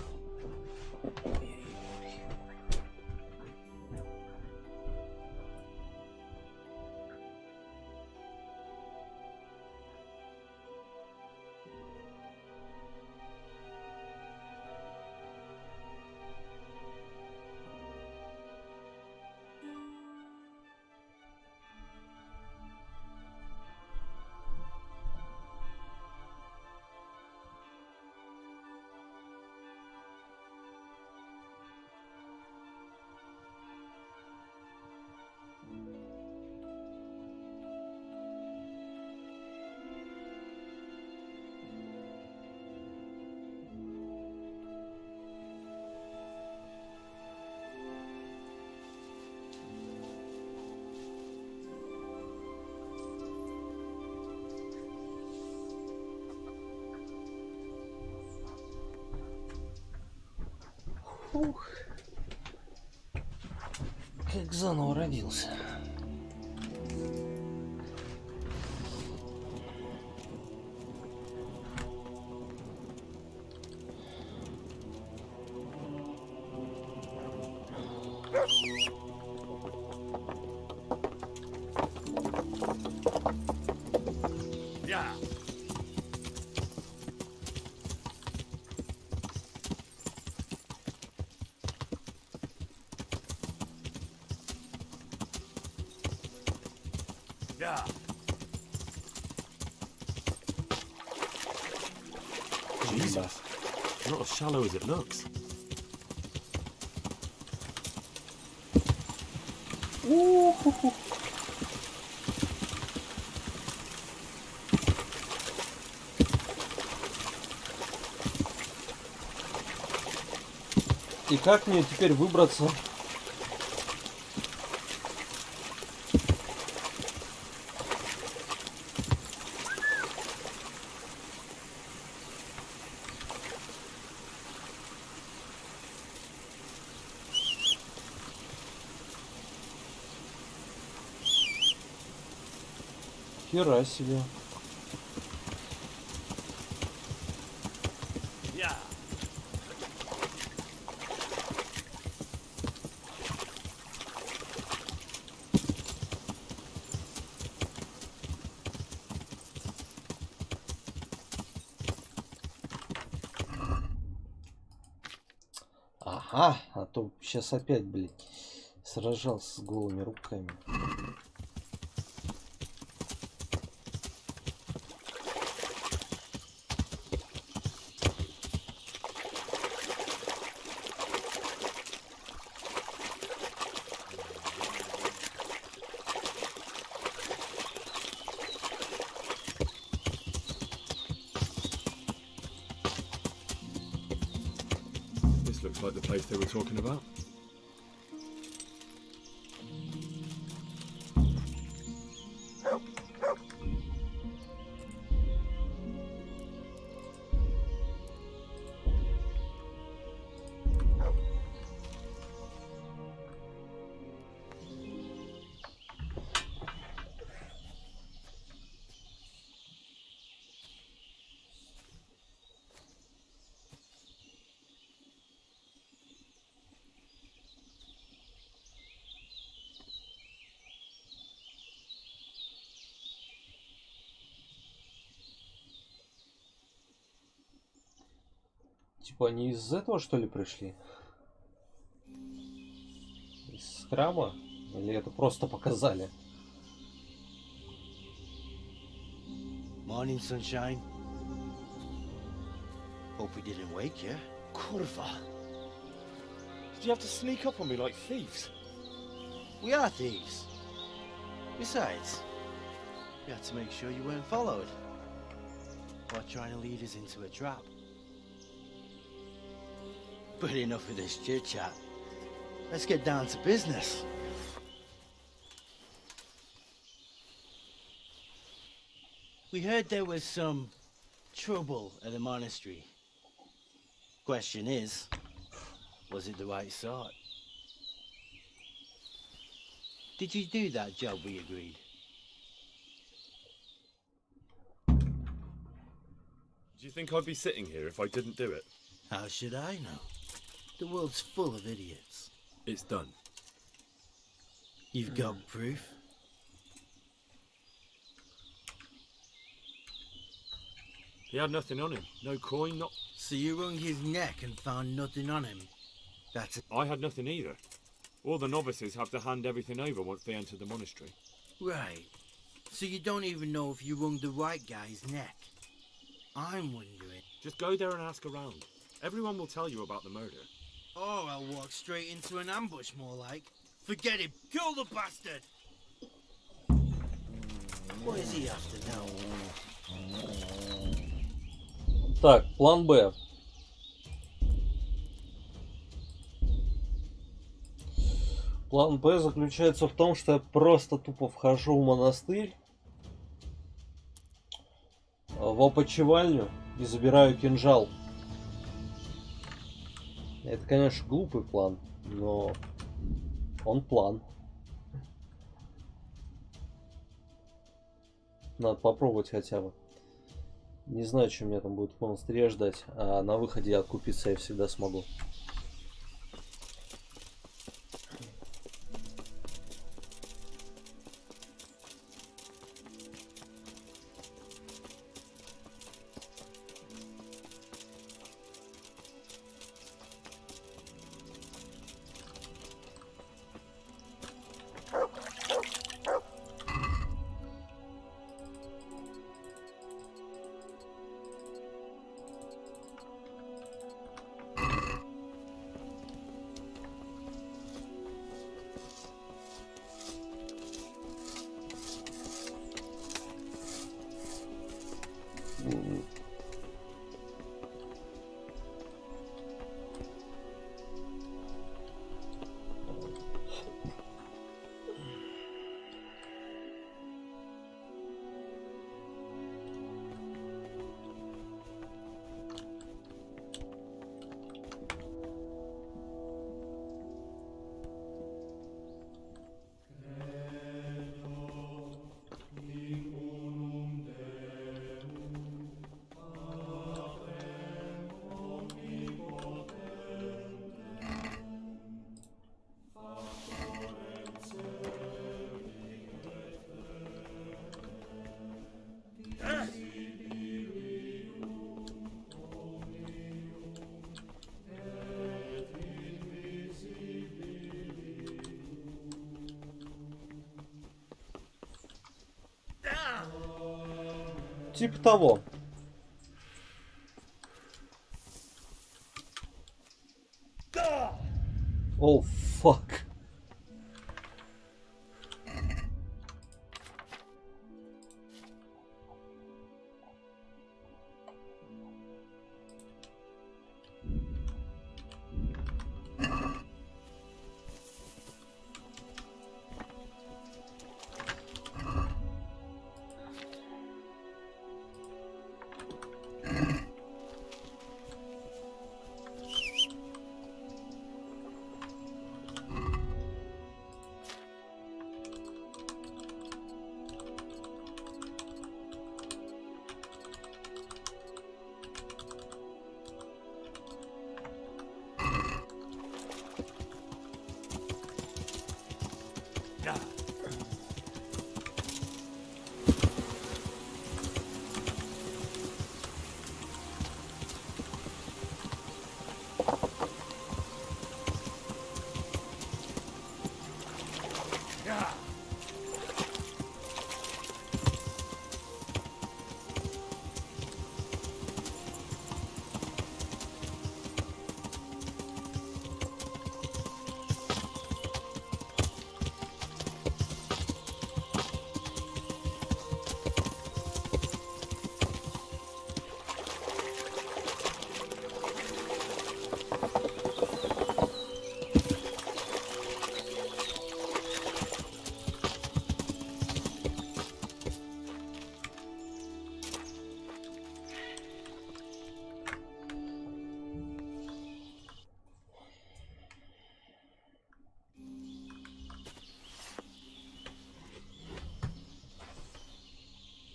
Ух. Как заново родился. Yeah. Yeah. Jesus. It's not as shallow as it looks. У-ху-ху. И как мне теперь выбраться? Хера себе. Yeah. Ага, а то сейчас опять, блин, сражался с голыми руками. This looks like the place they were talking about. Типа они из этого, что ли, пришли? Из храма? Или это просто показали? Morning, sunshine. Hope we didn't wake you. Curva. Did you have to sneak up on me like thieves? We are thieves. Besides, we had to make sure you weren't followed. Or trying to lead us into a trap. But enough of this chit-chat. Let's get down to business. We heard there was some trouble at the monastery. Question is, was it the right sort? Did you do that job we agreed? Do you think I'd be sitting here if I didn't do it? How should I know? The world's full of idiots. It's done. You've got proof? He had nothing on him. No coin, not... So you wrung his neck and found nothing on him? That's it. I had nothing either. All the novices have to hand everything over once they enter the monastery. Right. So you don't even know if you wrung the right guy's neck? I'm wondering... Just go there and ask around. Everyone will tell you about the murder. Or I'll walk straight into an ambush, more like. Forget him. Kill the bastard! What is he after now? Так, план Б. План Б заключается в том, что я просто тупо вхожу в монастырь, в опочивальню и забираю кинжал. Это, конечно, глупый план, но он план. Надо попробовать хотя бы. Не знаю, что меня там будет в монастыре ждать, а на выходе откупиться я всегда смогу. типа того. О, фак.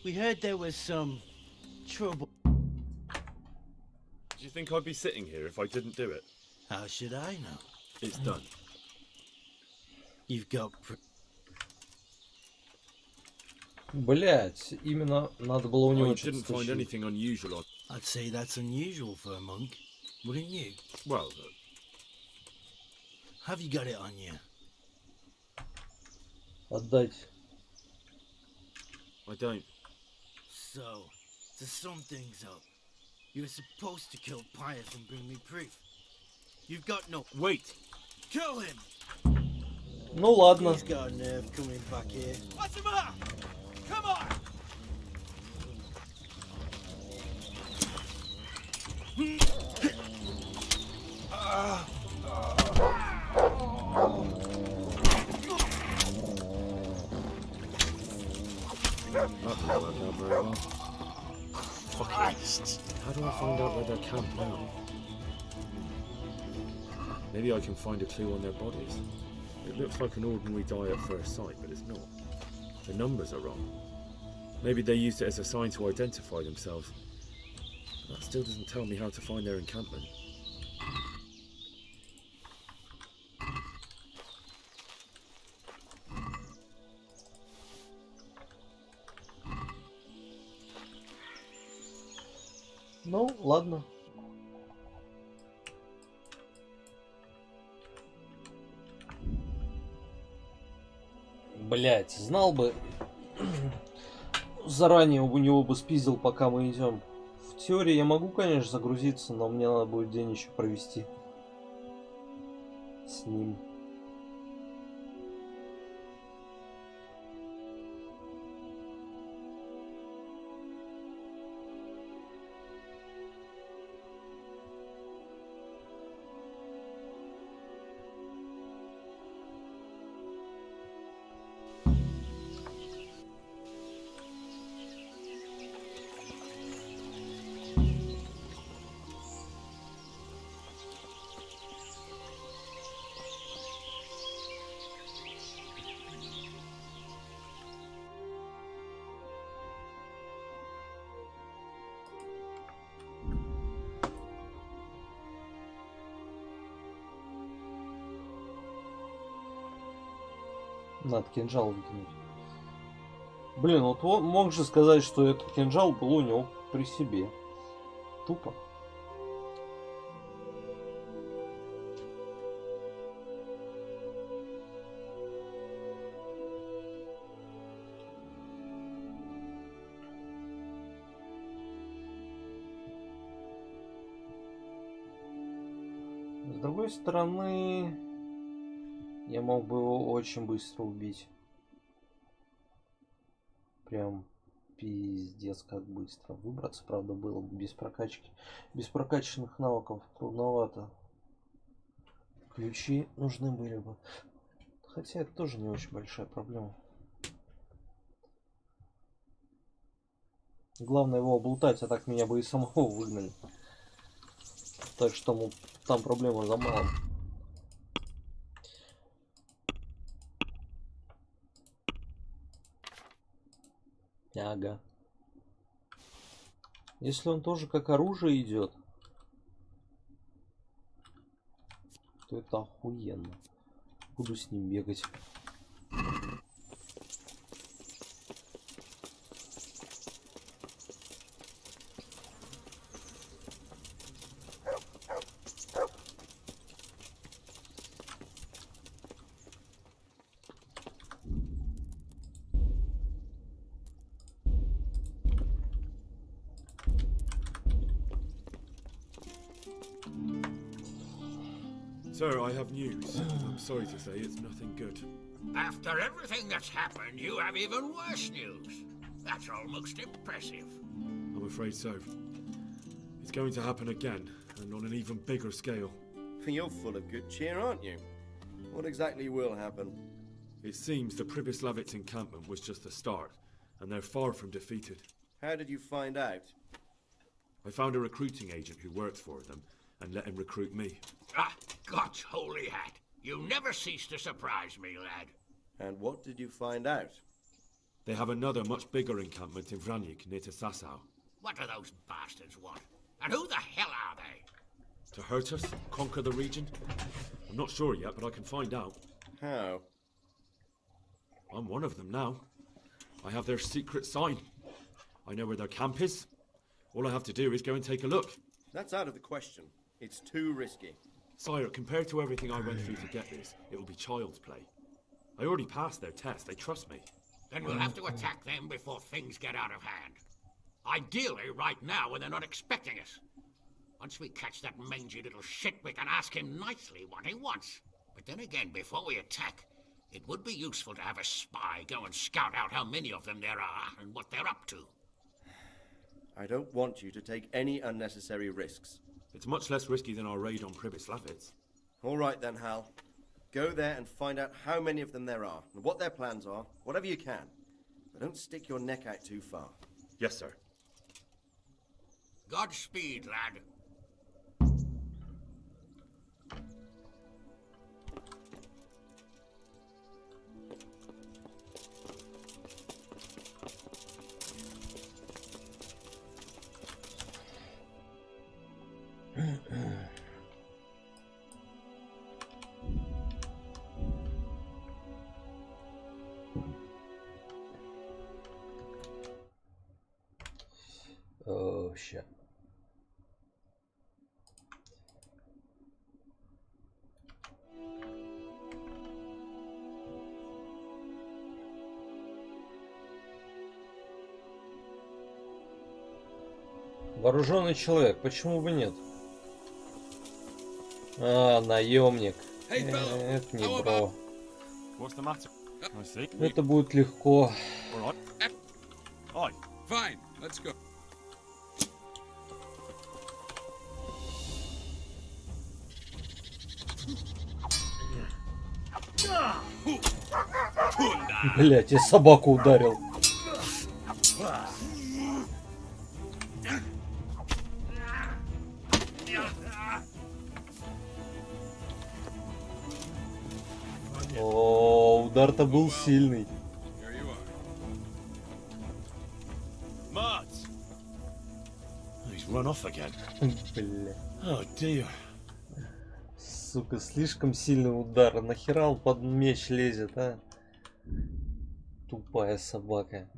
We heard there was some trouble. Do you think I'd be sitting here if I didn't do it? How should I know? It's done. You've got Блять, именно надо было у Oh, него you что-то didn't find стащить. anything unusual on... I'd say that's unusual for a monk, wouldn't you? Well, Have you got it on you? Отдать. I don't. So, to sum things up, you were supposed to kill Pius and bring me proof. You've got no... Wait! Kill him! Ну ладно. He's got a nerve coming back here. What's him up? Come on! That didn't work out very well. Christ! How do I find out where they're camped now? Maybe I can find a clue on their bodies. It looks like an ordinary die at first sight, but it's not. The numbers are wrong. Maybe they used it as a sign to identify themselves. But that still doesn't tell me how to find their encampment. Ну, ладно. Блять, знал бы. Заранее у него бы спиздил, пока мы идем. В теории я могу, конечно, загрузиться, но мне надо будет день еще провести с ним. Надо кинжал выкинуть. Блин, вот он мог же сказать, что этот кинжал был у него при себе. Тупо. другой стороны, я мог бы его очень быстро убить. Прям пиздец как быстро. Выбраться, правда, было бы без прокачки. Без прокачанных навыков трудновато. Ключи нужны были бы. Хотя это тоже не очень большая проблема. Главное его облутать, а так меня бы и самого выгнали. Так что там проблема за малым. Ага. Если он тоже как оружие идет, то это охуенно. Буду с ним бегать. Sir, I have news. I'm sorry to say it's nothing good. After everything that's happened, you have even worse news. That's almost impressive. I'm afraid so. It's going to happen again, and on an even bigger scale. You're full of good cheer, aren't you? What exactly will happen? It seems the Pribyslavitz encampment was just the start, and they're far from defeated. How did you find out? I found a recruiting agent who works for them, and let him recruit me. Ah, God's holy hat. You never cease to surprise me, lad. And what did you find out? They have another much bigger encampment in Vranyk near to Sasau. What do those bastards want? And who the hell are they? To hurt us? Conquer the region? I'm not sure yet, but I can find out. How? I'm one of them now. I have their secret sign. I know where their camp is. All I have to do is go and take a look. That's out of the question. It's too risky. Sire, compared to everything I went through to get this, it will be child's play. I already passed their test. They trust me. Then we'll have to attack them before things get out of hand. Ideally, right now, when they're not expecting us. Once we catch that mangy little shit, we can ask him nicely what he wants. But then again, before we attack, it would be useful to have a spy go and scout out how many of them there are and what they're up to. I don't want you to take any unnecessary risks. It's much less risky than our raid on Pribyslavitz. All right then, Hal. Go there and find out how many of them there are, and what their plans are, whatever you can. But don't stick your neck out too far. Yes, sir. Godspeed, lad. Oh shit. Вооруженный человек, почему бы нет? А, наемник. Это не бро. Это будет легко. Fine, let's go. Блять, я собаку ударил. О, удар-то был сильный. Run off again. Бля. Oh dear. Сука, слишком сильный удар. Нахера он под меч лезет, а? Тупая собака.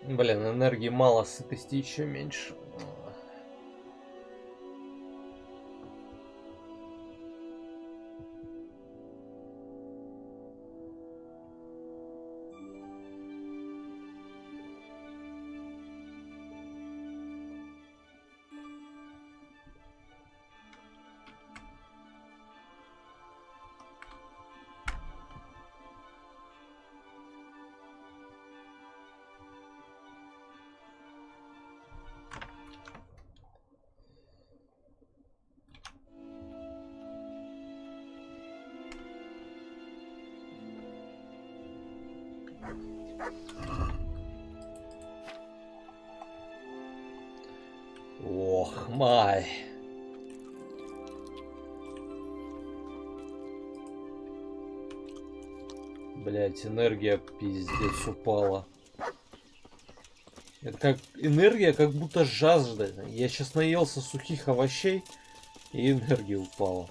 Блин, энергии мало, сытости еще меньше. Ох, май. Блять, энергия пиздец упала. Это как энергия, как будто жажда. Я сейчас наелся сухих овощей, и энергия упала.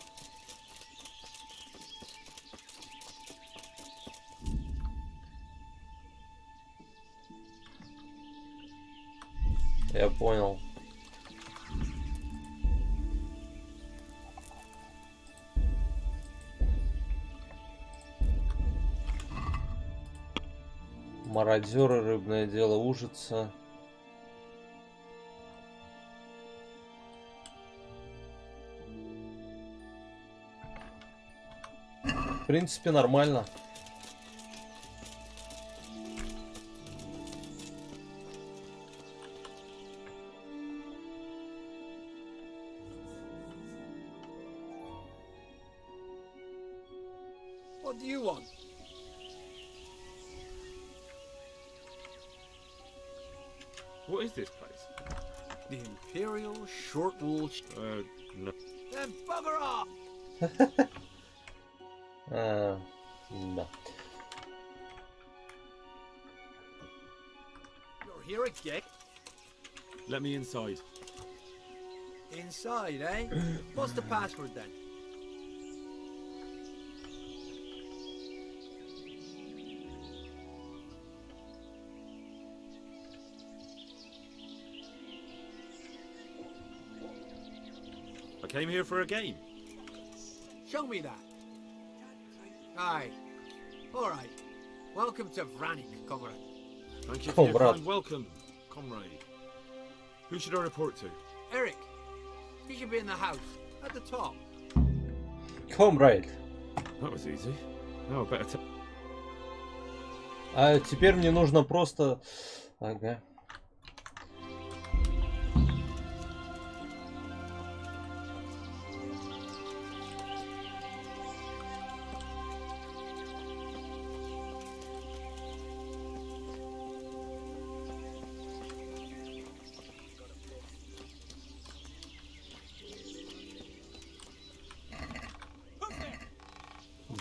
Я понял. Мародеры, рыбное дело, ужица. В принципе, нормально. What do you want? What is this place? The Imperial Short Wool. No. Then bugger off! Да. You're here again? Let me inside. Inside, eh? What's the password then? I came here for a game. Show me that. Aye. Alright. Welcome to Vranik, comrade. Thank you for your Comrade. kind welcome, comrade. Who should I report to? Eric, he should be in the house, at the top. Comrade. That was easy. Now I better А теперь мне нужно просто... Ага.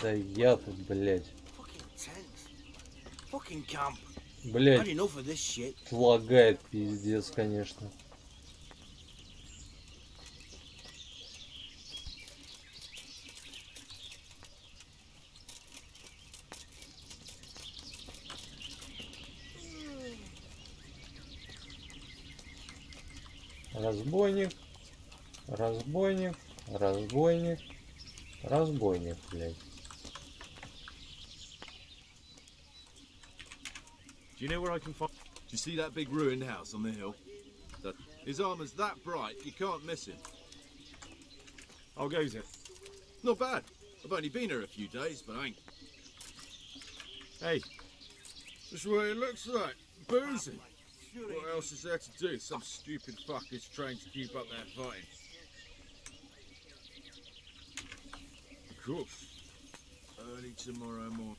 Да я тут, блядь. Fucking camp. Блядь. Had enough of this shit. Лагает пиздец, конечно. Разбойник. Разбойник. Разбойник. Разбойник, блядь. Do you know where I can find... Do you see that big ruined house on the hill? His armor's that bright, you can't miss him. How goes it? Not bad. I've only been here a few days, but I ain't... Hey. That's what it looks like. Boozing. What else is there to do? Some stupid fuckers trying to keep up their fighting. Of course. Early tomorrow morning.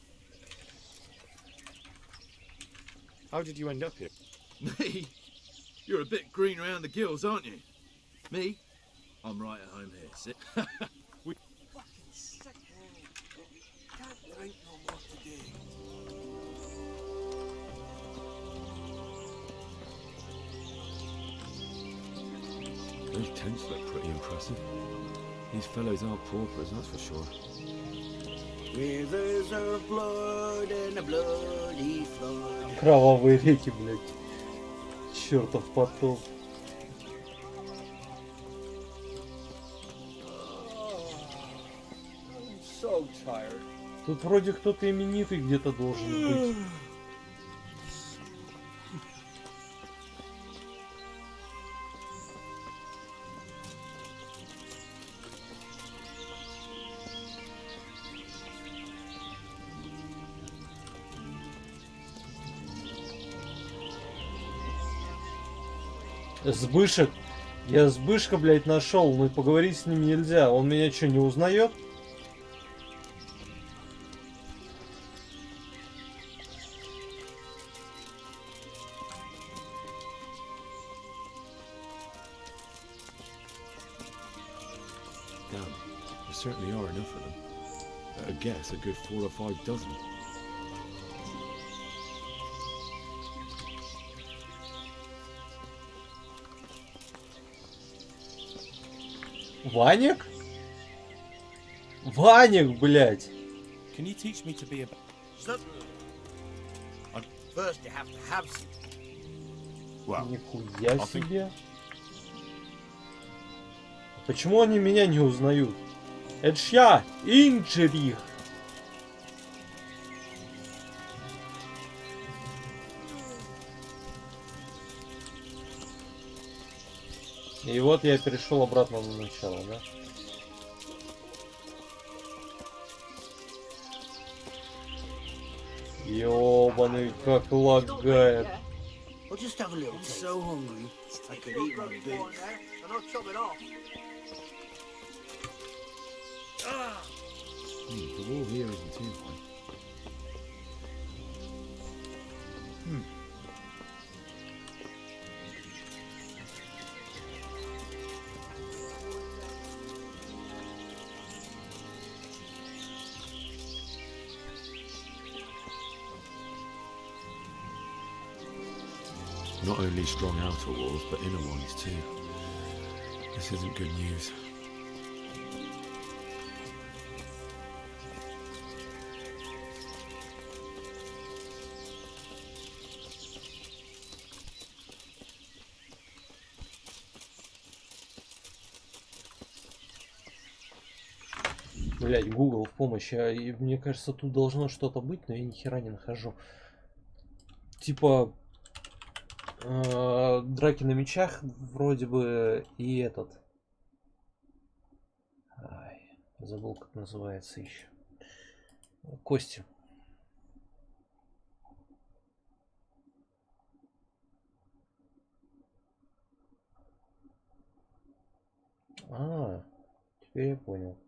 How did you end up here? Me? You're a bit green around the gills, aren't you? Me? I'm right at home here. Sit. Fucking sick. Can't drink no more today. Those tents look pretty impressive. These fellows aren't paupers, that's for sure. Rivers of blood and a bloody flood. Кровавые реки, блядь. Чертов потоп. So tired. Тут вроде кто-то именитый где-то должен быть. Сбышек. Я Сбышка, блядь, нашел, но поговорить с ним нельзя. Он меня что, не узнает? Damn, there certainly are enough of them. At a guess, a good 4 or 5 dozen. Ваник? Ваник, блядь. Can you teach me to be a... First, you have to have some. Well, Нихуя себе. Почему они меня не узнают? Это ж я, Инджерих. И вот я перешел обратно на начало, да? Ёбаный, как лагает. Well, just have a little. I'm so hungry. I could eat my boots. And I'll chop it off. The wall here isn't too high. Not only strong outer walls, but inner ones too. This isn't good news. Блять, Google в помощь. И мне кажется, тут должно что-то быть, но я ни хера не нахожу. Типа драки на мечах вроде бы и этот. Ай, забыл, как называется еще. Кости. Теперь я понял.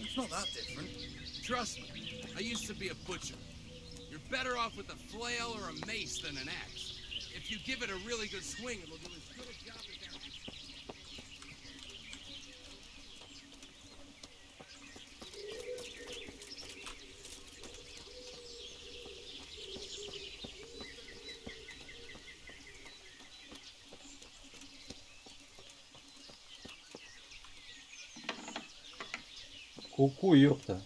It's not that different. Trust me, I used to be a butcher. You're better off with a flail or a mace than an axe. If you give it a really good swing, it'll do as good a job as that. Ку-ку, ёпта.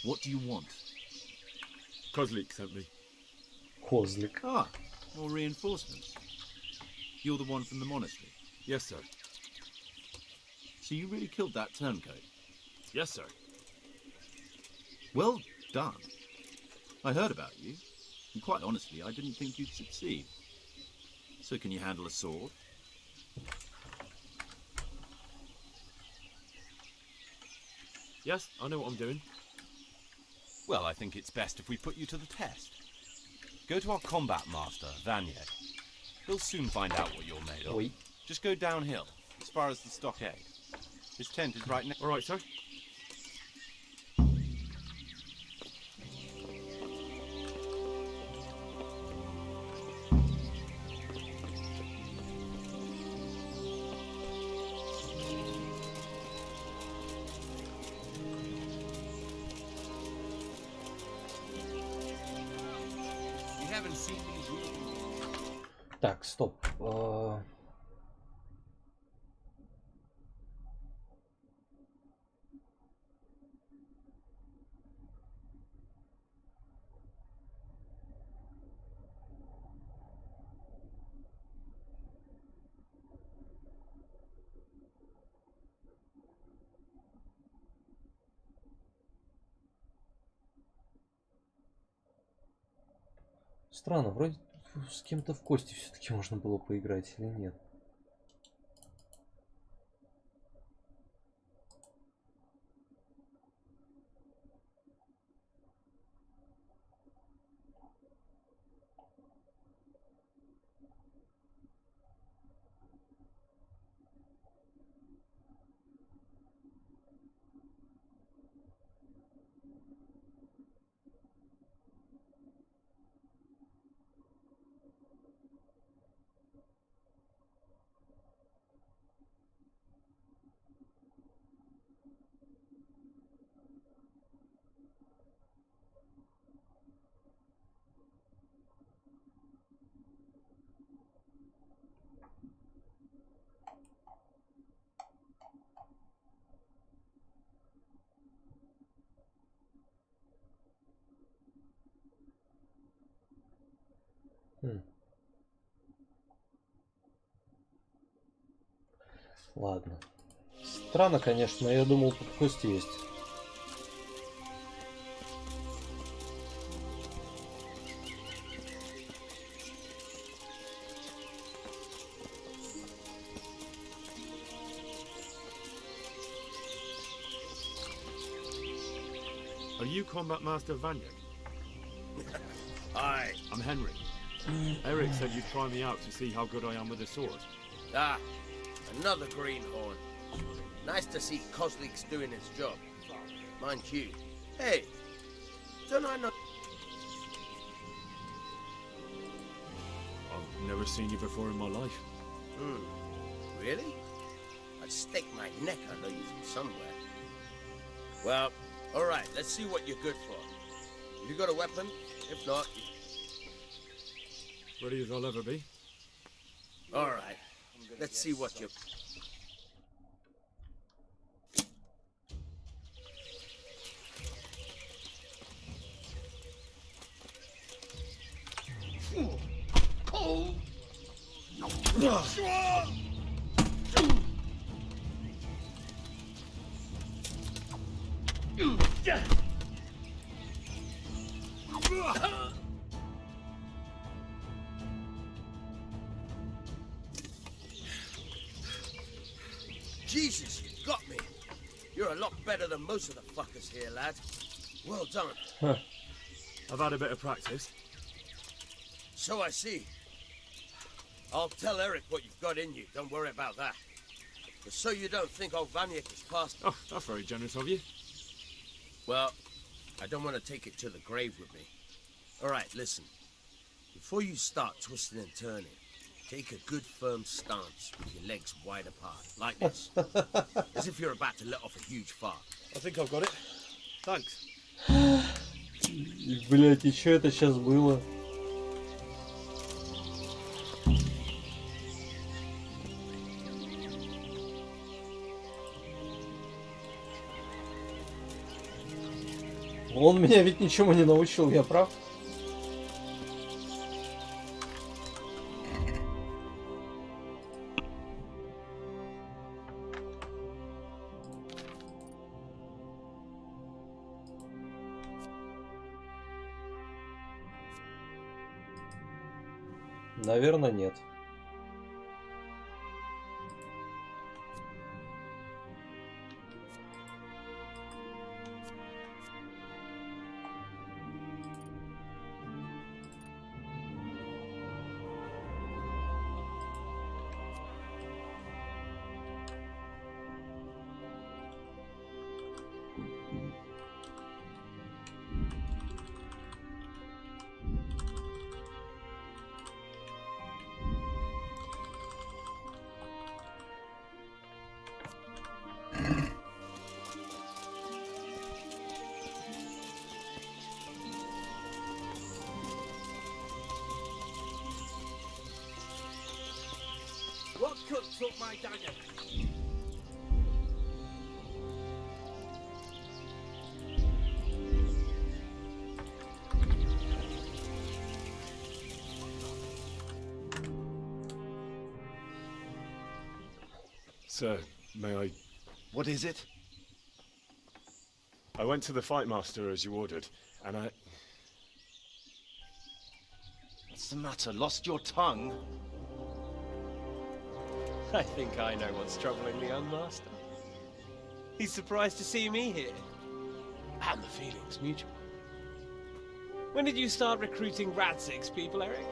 What do you want? Kozlik sent me. Козлик. Ah, more reinforcements. You're the one from the monastery? Yes, sir. So you really killed that turncoat? Yes, sir. Well done. I heard about you, and quite honestly, I didn't think you'd succeed. So can you handle a sword? Yes, I know what I'm doing. Well, I think it's best if we put you to the test. Go to our combat master, Vanyek. He'll soon find out what you're made of. Oui. Just go downhill, as far as the stockade. His tent is right next. All right, sir. You haven't seen these yet. Так, стоп. Странно, вроде с кем-то в кости все-таки можно было поиграть или нет? Ладно. Странно, конечно, я думал, тут кости есть. Are you Combat Master Vanyek? Aye. I'm Henry. Eric said you'd try me out to see how good I am with a sword. Ah, another greenhorn. Nice to see Kozlik's doing his job. Mind you. Hey, don't I know... I've never seen you before in my life. Really? I'd stake my neck I know you from somewhere. Well, alright, let's see what you're good for. You got a weapon? If not, Ready as I'll ever be. alright. Let's see what you... Jesus, you got me. You're a lot better than most of the fuckers here, lad. Well done. I've had a bit of practice. So I see. I'll tell Eric what you've got in you. Don't worry about that. But so you don't think old Vanyek has passed... Oh, that's very generous of you. Well, I don't want to take it to the grave with me. All right, listen. Before you start twisting and turning, take a good firm stance with your legs wide apart, like this. As if you're about to let off a huge fart. I think I've got it. Thanks. Блять, и что это сейчас было? Он меня ведь ничему не научил, я прав? Наверное, нет. took my dagger. Sir, may I... What is it? I went to the fight master as you ordered, and I... What's the matter? Lost your tongue? I think I know what's troubling the young master. He's surprised to see me here. And the feeling's mutual. When did you start recruiting Radzig's people, Eric?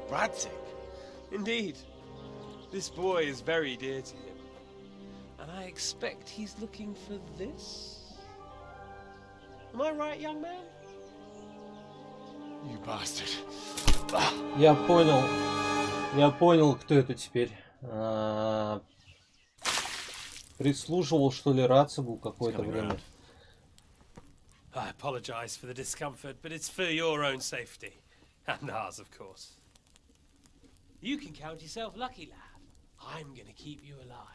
Radzig? Indeed. This boy is very dear to him. And I expect he's looking for this? Am I right, young man? You bastard. Я понял, кто это теперь. Прислуживал, что ли, Рацигу какое-то время. I apologize for the discomfort, but it's for your own safety. And ours, of course. You can count yourself lucky, lad. I'm gonna keep you alive.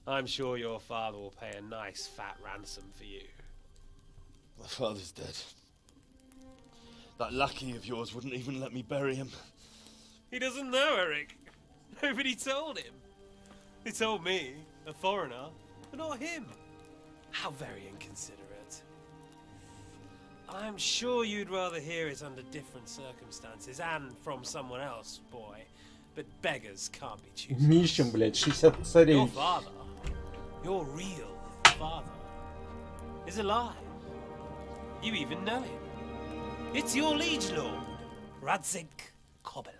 I'm sure your father will pay a nice fat ransom for you. My father's dead. That lackey of yours wouldn't even let me bury him. He doesn't know, Eric. Nobody told him. He told me, a foreigner, but not him. How very inconsiderate. I'm sure you'd rather hear it under different circumstances and from someone else, boy. But beggars can't be choosers. Мищем, блядь, 60 царей. Your father, your real father, is alive. You even know him. It's your liege lord, Radzig Kobyla.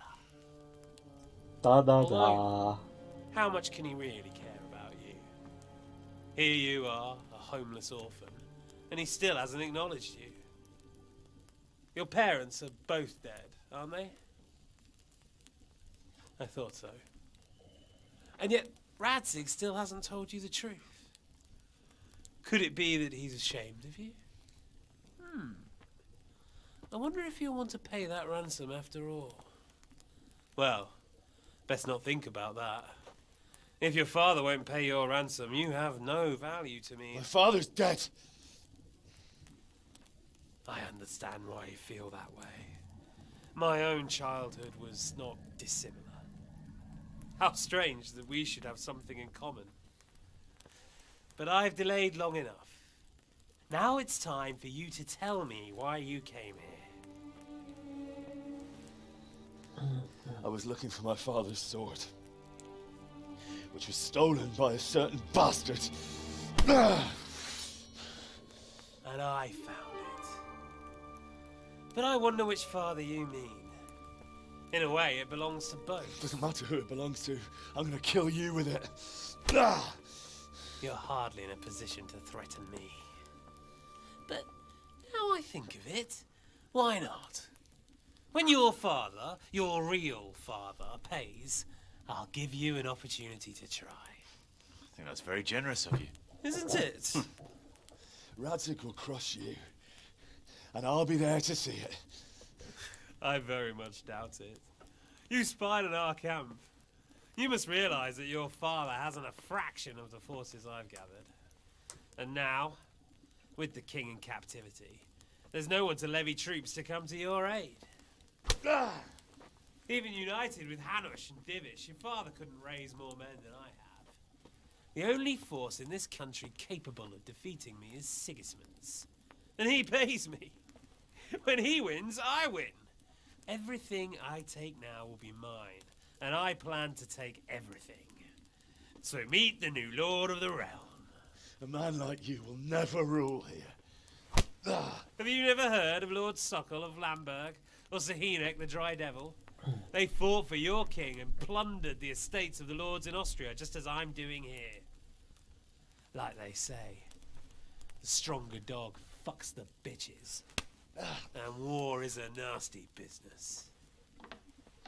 Да-да-да. How much can he really care about you? Here you are, a homeless orphan, and he still hasn't acknowledged you. Your parents are both dead, aren't they? I thought so. And yet, Radzig still hasn't told you the truth. Could it be that he's ashamed of you? I wonder if you'll want to pay that ransom after all. Well, best not think about that. If your father won't pay your ransom, you have no value to me. My father's dead. I understand why you feel that way. My own childhood was not dissimilar. How strange that we should have something in common. But I've delayed long enough. Now it's time for you to tell me why you came here. I was looking for my father's sword, which was stolen by a certain bastard. And I found it. But I wonder which father you mean. In a way, it belongs to both. Doesn't matter who it belongs to. I'm gonna kill you with it. You're hardly in a position to threaten me. But now I think of it, why not? When your father, your real father, pays, I'll give you an opportunity to try. I think that's very generous of you. Isn't it? Radzig will crush you, and I'll be there to see it. I very much doubt it. You spied on our camp. You must realize that your father hasn't a fraction of the forces I've gathered. And now, with the king in captivity, there's no one to levy troops to come to your aid. Even united with Hanush and Divish, your father couldn't raise more men than I have. The only force in this country capable of defeating me is Sigismund's. And he pays me. When he wins, I win. Everything I take now will be mine, and I plan to take everything. So meet the new lord of the realm. A man like you will never rule here. Have you never heard of Lord Sokol of Lamberg, or Sahinek the Dry Devil? They fought for your king and plundered the estates of the lords in Austria, just as I'm doing here. Like they say, the stronger dog fucks the bitches. And war is a nasty business.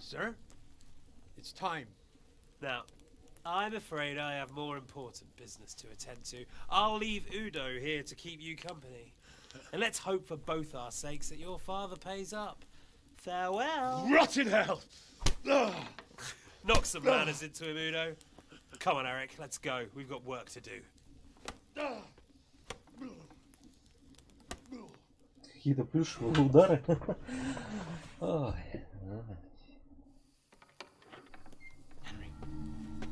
Sir, it's time. Now, I'm afraid I have more important business to attend to. I'll leave Udo here to keep you company. And let's hope for both our sakes that your father pays up. Farewell. Rot in hell! Knock some manners into him, Udo. Come on, Eric, let's go. We've got work to do. Какие-то плюшевые удары. Ой.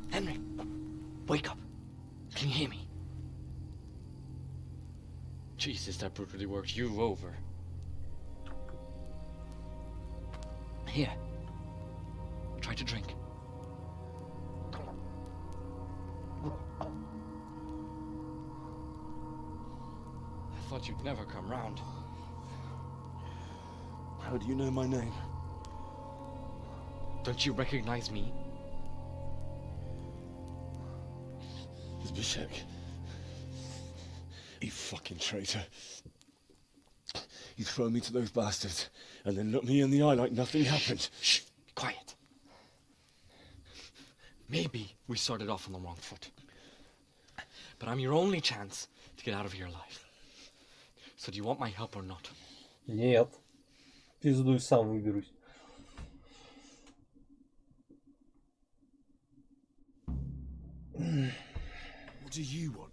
Henry, wake up. Can you hear me? Jesus, that brutally worked you over. Here. Try to drink. I thought you'd never come round. How do you know my name? Don't you recognize me? Zbyszek. You fucking traitor. You throw me to those bastards and then look me in the eye like nothing happened. Shh, quiet. Maybe we started off on the wrong foot. But I'm your only chance to get out of here alive. So do you want my help or not? Нет. Пиздуй, сам выберусь. What do you want?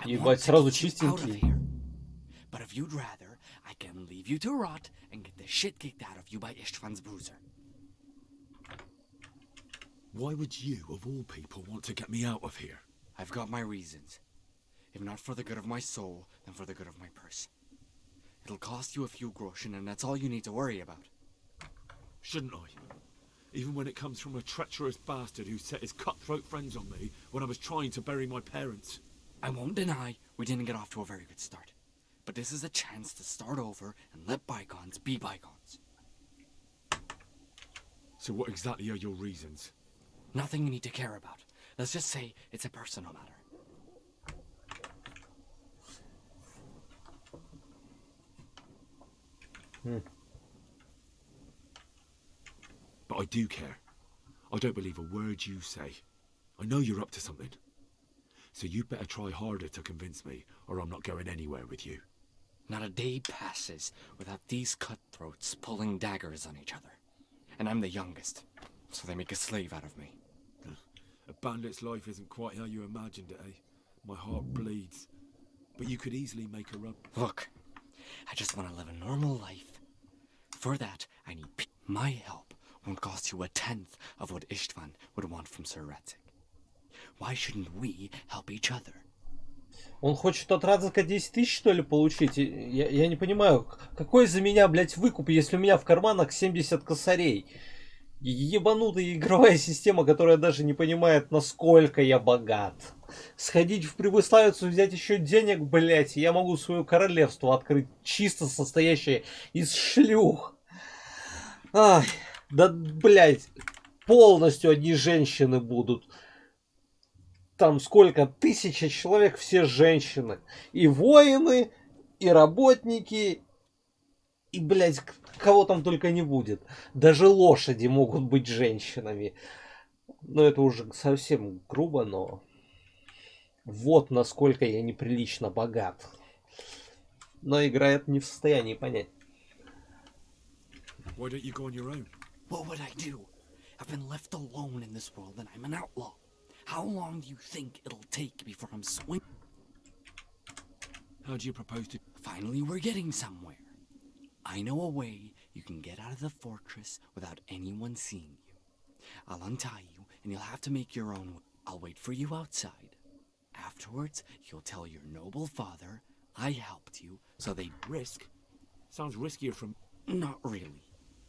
Ебать, сразу чистенький. But if you'd rather, I can leave you to rot and get the shit kicked out of you by Istvan's bruiser. Why would you, of all people, want to get me out of here? I've got my reasons. If not for the good of my soul, then for the good of my purse. It'll cost you a few groschen, and that's all you need to worry about. Shouldn't I? Even when it comes from a treacherous bastard who set his cutthroat friends on me when I was trying to bury my parents. I won't deny we didn't get off to a very good start. But this is a chance to start over and let bygones be bygones. So what exactly are your reasons? Nothing you need to care about. Let's just say it's a personal matter. But I do care. I don't believe a word you say. I know you're up to something. So you better try harder to convince me, or I'm not going anywhere with you. Not a day passes without these cutthroats pulling daggers on each other. And I'm the youngest, so they make a slave out of me. A bandit's life isn't quite how you imagined it, eh? My heart bleeds. But you could easily make a rub. Look, I just want to live a normal life. For that, I need my help won't cost you a tenth of what Istvan would want from Sir Radzik. Why shouldn't we help each other? Он хочет от Радзика 10 тысяч, что ли, получить? Я не понимаю, какой за меня, блядь, выкуп, если у меня в карманах 70 косарей? Ебанутая игровая система, которая даже не понимает, насколько я богат. Сходить в Прибыславицу, взять еще денег, блядь, я могу свое королевство открыть, чисто состоящее из шлюх. Ай, да, блядь, полностью одни женщины будут. Там сколько? 1000 человек, все женщины. И воины, и работники, и, блядь, кого там только не будет. Даже лошади могут быть женщинами. Ну, это уже совсем грубо, но... Вот насколько я неприлично богат. Но игра это не в состоянии понять. Why don't you go on your own? What would I do? I've been left alone in this world and I'm an outlaw. How long do you think it'll take before I'm swing? How do you propose to... Finally, we're getting somewhere. I know a way you can get out of the fortress without anyone seeing you. I'll untie you and you'll have to make your own way. I'll wait for you outside. Afterwards, you'll tell your noble father I helped you, so they... Risk? Sounds riskier from... Not really.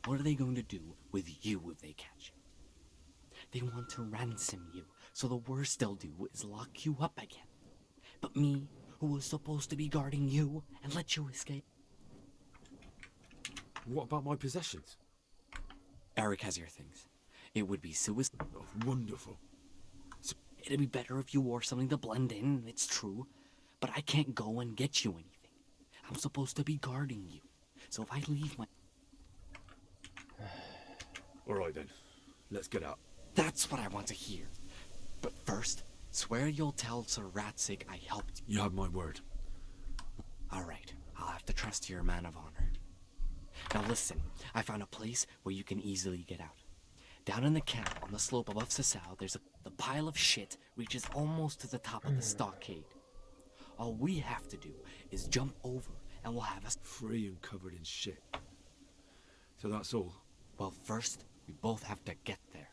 What are they going to do with you if they catch you? They want to ransom you, so the worst they'll do is lock you up again. But me, who was supposed to be guarding you, and let you escape... What about my possessions? Eric has your things. It would be suicide. Oh, wonderful. It'd be better if you wore something to blend in, it's true. But I can't go and get you anything. I'm supposed to be guarding you. So if I leave my... Alright then. Let's get out. That's what I want to hear. But first, swear you'll tell Sir Radzik I helped you. You have my word. Alright, I'll have to trust you're a man of honor. Now listen, I found a place where you can easily get out. Down in the camp on the slope above Sasau, there's a... The pile of shit reaches almost to the top of the stockade. All we have to do is jump over and we'll have us free and covered in shit. So that's all? Well, first, we both have to get there.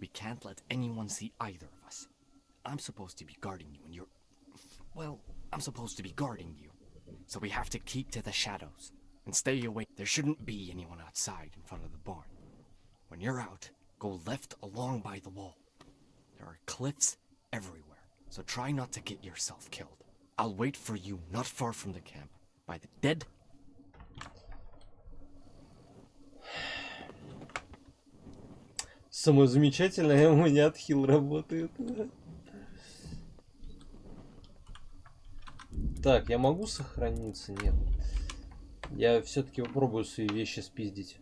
We can't let anyone see either of us. I'm supposed to be guarding you and you're... Well, I'm supposed to be guarding you. So we have to keep to the shadows and stay away. There shouldn't be anyone outside in front of the barn. When you're out, go left along by the wall. There are cliffs everywhere, so try not to get yourself killed. I'll wait for you not far from the camp, by the dead. Самое замечательное, у меня отхил работает. Так, я могу сохраниться? Нет. Я все-таки попробую свои вещи спиздить.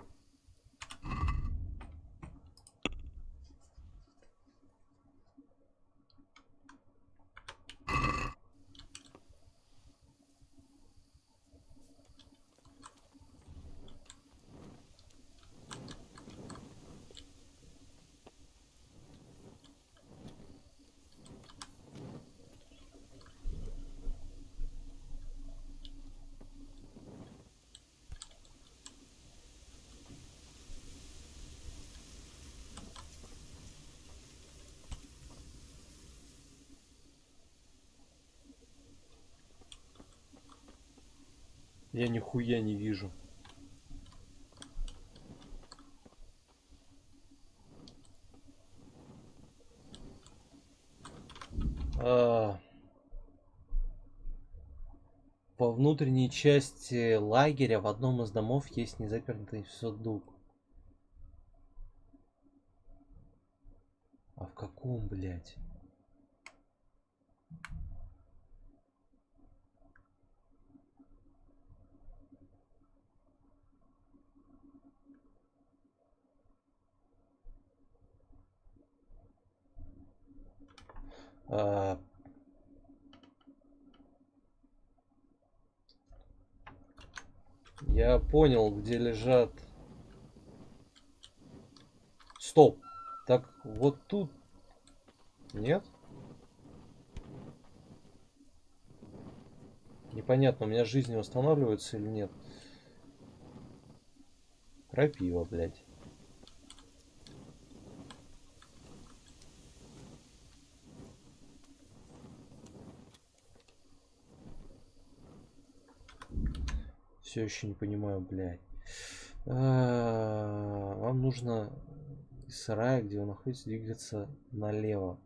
Я нихуя не вижу. По внутренней части лагеря в одном из домов есть незапертый сундук. А в каком, блядь? Я понял, где лежат. Стоп. Так вот тут. Нет? Непонятно, у меня жизнь восстанавливается или нет. Крапива, блядь. Все еще не понимаю, блядь. Вам нужно из сарая, где вы находитесь, двигаться налево.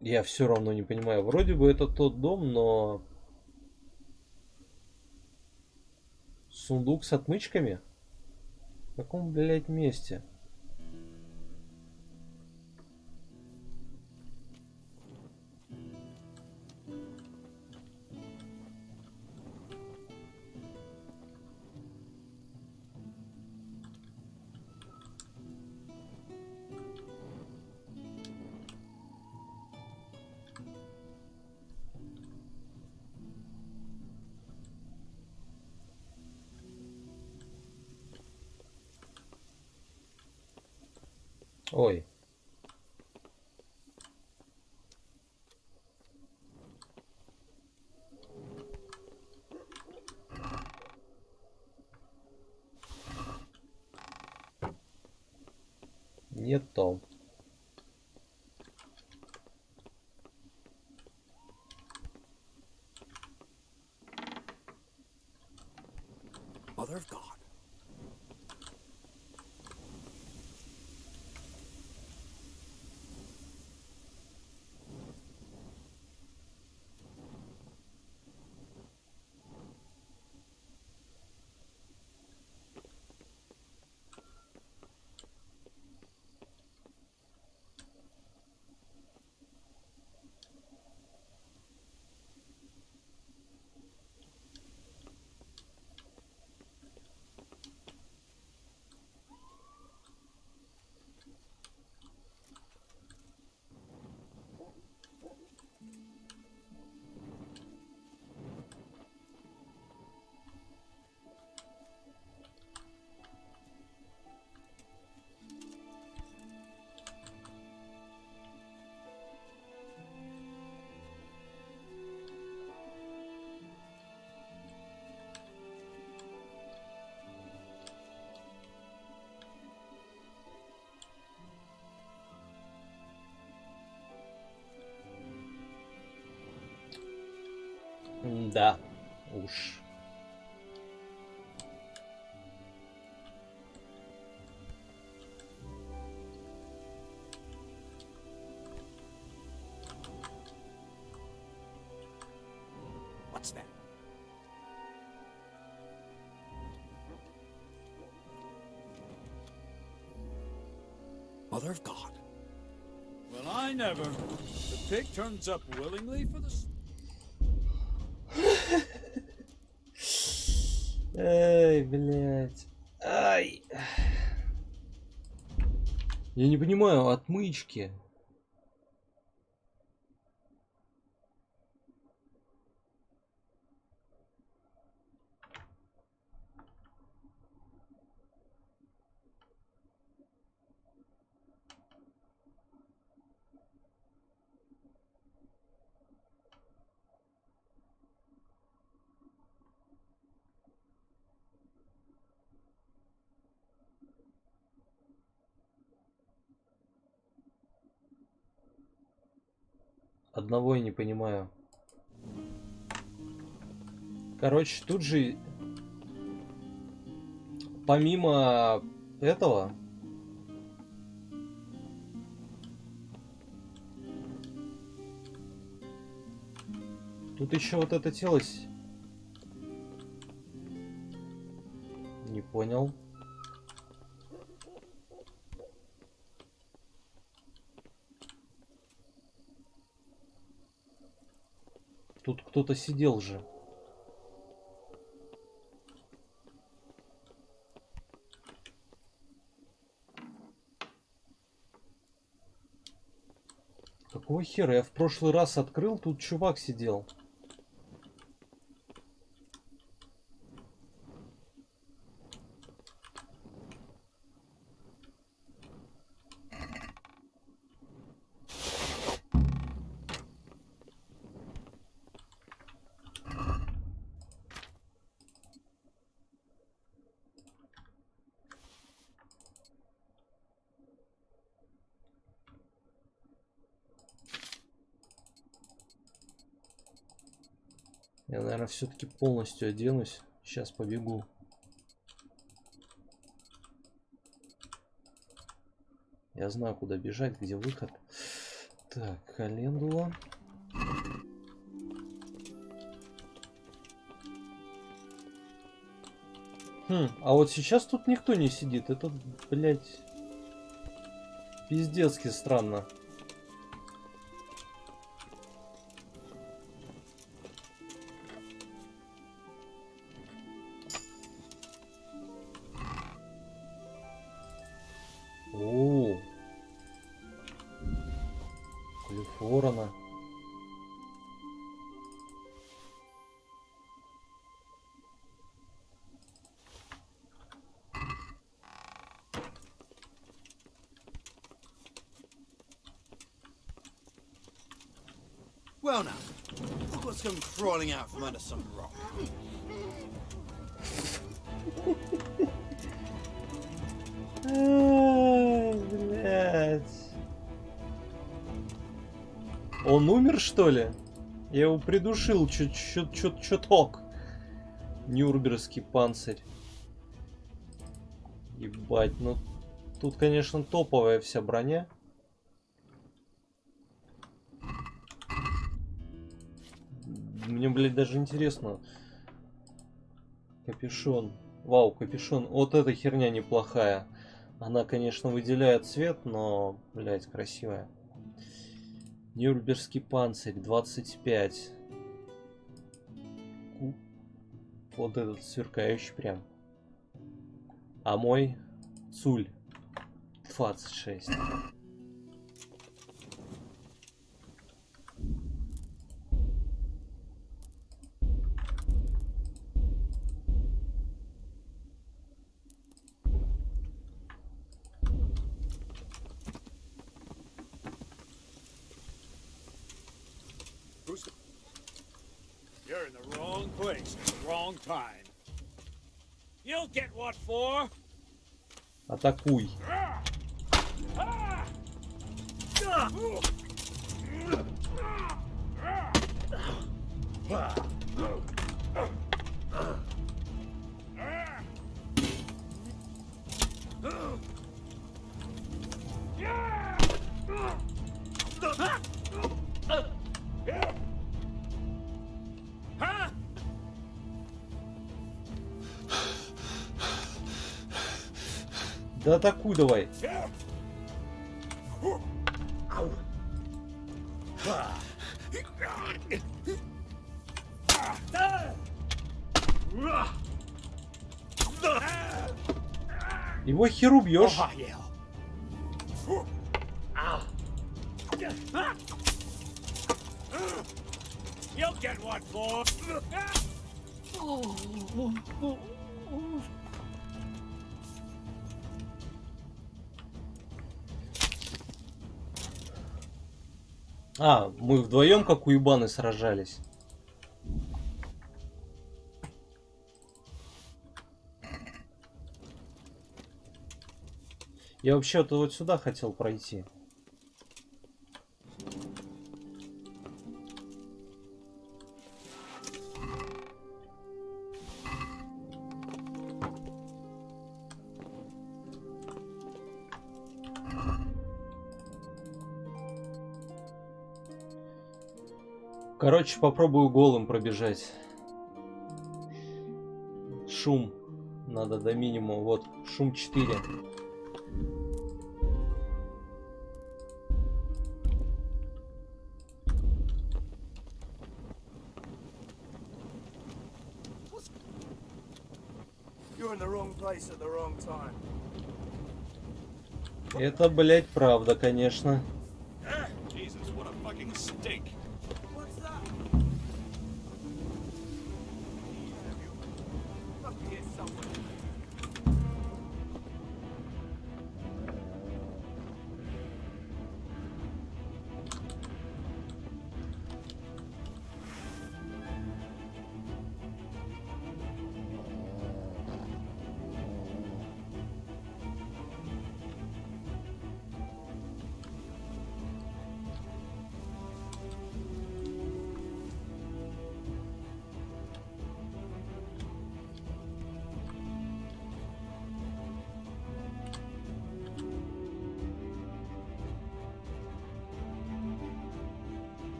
Я все равно не понимаю. Вроде бы это тот дом, но... Сундук с отмычками? В каком, блядь, месте? Ой. Не то. Mother of God. Да, уж. What's that? Mother of God. Well, I never. The pig turns up willingly for the... Эй, блядь. Ай. Я не понимаю, отмычки. Одного я не понимаю. Короче, тут же помимо этого тут еще вот это тело. Не понял. Тут кто-то сидел же. Какого хера? Я в прошлый раз открыл, тут чувак сидел. Я, наверное, все-таки полностью оденусь. Сейчас побегу. Я знаю, куда бежать, где выход. Так, календула. А вот сейчас тут никто не сидит. Это, блядь, пиздецки странно. О, Калифорна. Well now, look what's come crawling out from under some rock. Блять. Он умер, что ли? Я его придушил чуток. Нюрнбергский панцирь. Ебать, ну тут, конечно, топовая вся броня. Мне, блядь, даже интересно. Капюшон. Вау, капюшон. Вот эта херня неплохая. Она, конечно, выделяет цвет, но, блядь, красивая. Нюрнбергский панцирь, 25. Вот этот сверкающий прям. А мой Цуль, 26. You're in the wrong place at the wrong time. You'll get what for. Атакуй. Да атакуй давай. Его хер убьешь. You'll get one for. А, мы вдвоем как уебаны сражались. Я вообще-то вот сюда хотел пройти. Короче, попробую голым пробежать. Шум надо до минимума. Вот, шум 4. You're in the wrong place at the wrong time. Это, блять, правда, конечно. Jesus, what a fucking stink. What's that? Up here somewhere.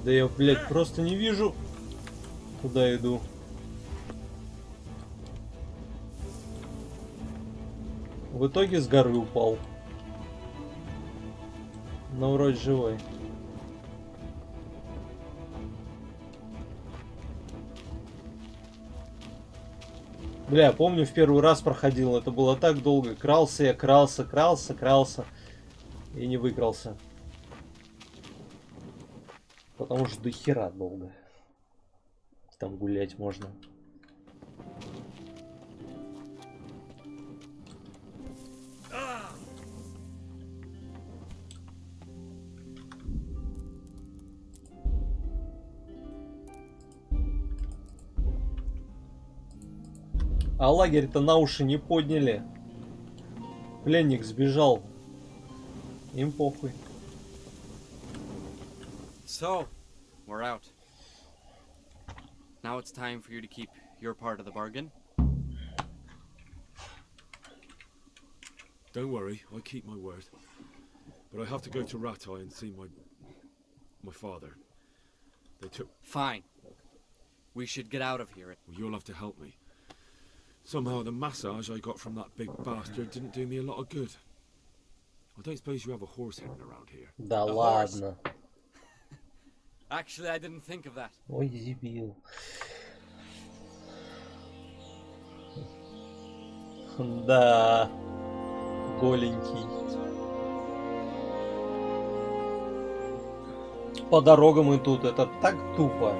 Да я, блядь, просто не вижу, куда иду. В итоге с горы упал. Но вроде живой. Бля, помню, в первый раз проходил, это было так долго. Крался я, крался. И не выкрался. Потому что до хера долго. Там гулять можно. А лагерь-то на уши не подняли. Пленник сбежал. Им похуй. So, we're out. Now it's time for you to keep your part of the bargain. Don't worry, I keep my word. But I have to go to Ratai and see my father. They took... Fine. We should get out of here. Well, you'll have to help me. Somehow the massage I got from that big bastard didn't do me a lot of good. I don't suppose you have a horse hidden around here. Да ладно. Actually, I didn't think of that. Ой, дебил. Да. Голенький. По дорогам и тут. Это так тупо.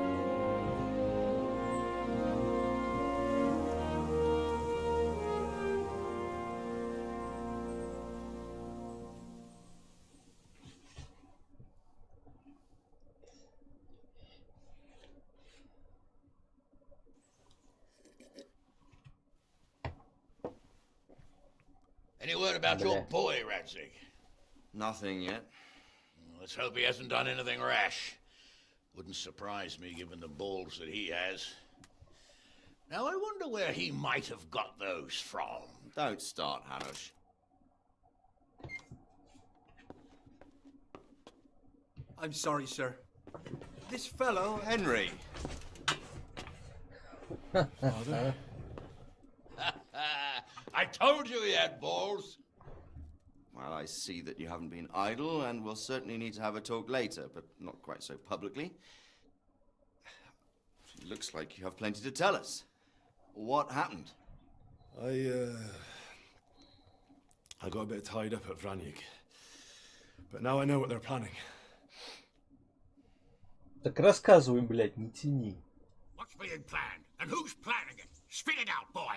Any word about your boy, Radzig? Nothing yet. Let's hope he hasn't done anything rash. Wouldn't surprise me given the balls that he has. Now I wonder where he might have got those from. Don't start, Hanush. I'm sorry, sir. This fellow... Henry! Father? I told you he had balls. Well, I see that you haven't been idle, and we'll certainly need to have a talk later, but not quite so publicly. It looks like you have plenty to tell us. What happened? I got a bit tied up at Vranyik. But now I know what they're planning. Так рассказывай, блядь, не тяни. What's being planned? And who's planning it? Spit it out, boy!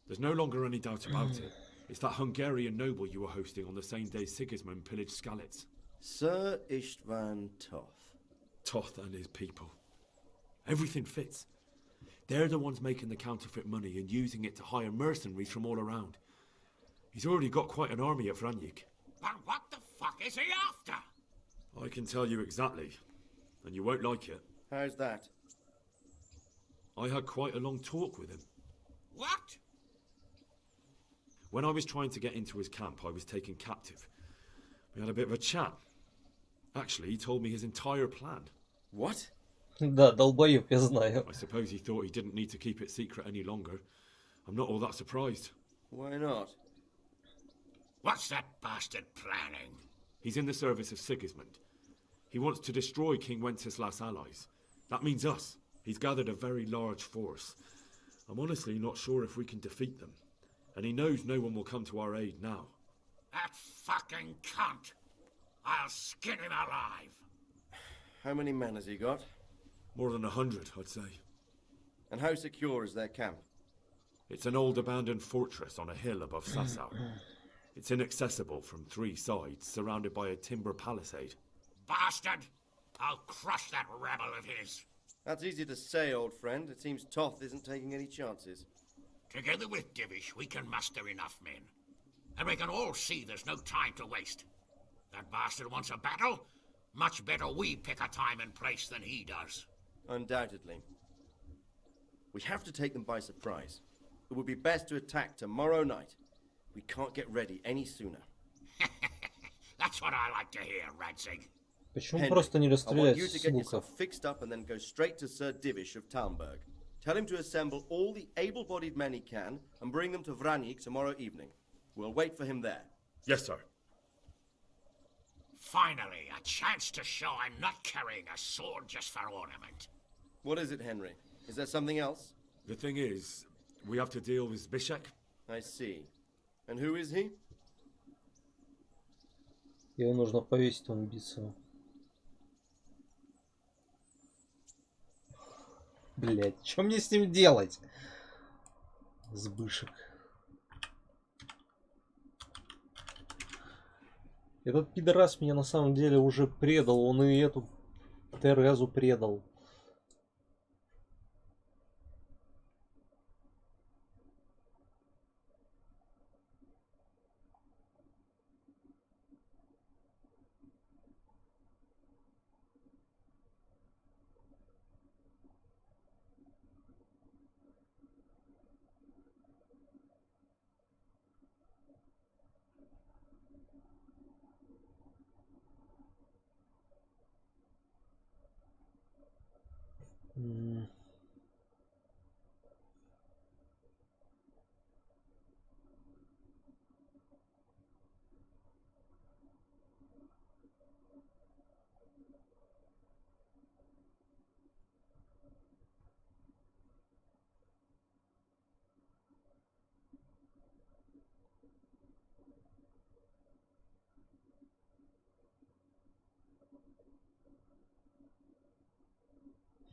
There's no longer any doubt about it. It's that Hungarian noble you were hosting on the same day Sigismund pillaged Skalitz. Sir Istvan Toth. Toth and his people. Everything fits. They're the ones making the counterfeit money and using it to hire mercenaries from all around. He's already got quite an army at Vranyik. But what the fuck is he after? I can tell you exactly, and you won't like it. How's that? I had quite a long talk with him. What? When I was trying to get into his camp, I was taken captive. We had a bit of a chat. Actually, he told me his entire plan. What? Да, долбоёб, я знаю. I suppose he thought he didn't need to keep it secret any longer. I'm not all that surprised. Why not? What's that bastard planning? He's in the service of Sigismund. He wants to destroy King Wenceslas' allies. That means us. He's gathered a very large force. I'm honestly not sure if we can defeat them. And he knows no one will come to our aid now. That fucking cunt! I'll skin him alive! How many men has he got? More than 100, I'd say. And how secure is their camp? It's an old abandoned fortress on a hill above Sasau. It's inaccessible from 3 sides, surrounded by a timber palisade. Bastard! I'll crush that rebel of his! That's easy to say, old friend. It seems Toth isn't taking any chances. Together with Divish, we can muster enough men. And we can all see there's no time to waste. That bastard wants a battle. Much better we pick a time and place than he does. Undoubtedly. We have to take them by surprise. It would be best to attack tomorrow night. We can't get ready any sooner. That's what I like to hear, Radzig. Почему просто не I want расстрелять you to с get лука? yourself fixed up and then go straight to Sir Divish of Talmberg. Tell him to assemble all the able-bodied men he can and bring them to Vranyik tomorrow evening. We'll wait for him there. Yes, sir. Finally, a chance to show I'm not carrying a sword just for ornament. What is it, Henry? Is there something else? The thing is, we have to deal with Zbyszek. I see. And who is he? Его нужно повесить, он убийца. Блять, что мне с ним делать? Сбышек. Этот пидорас меня на самом деле уже предал. Он и эту Терезу предал.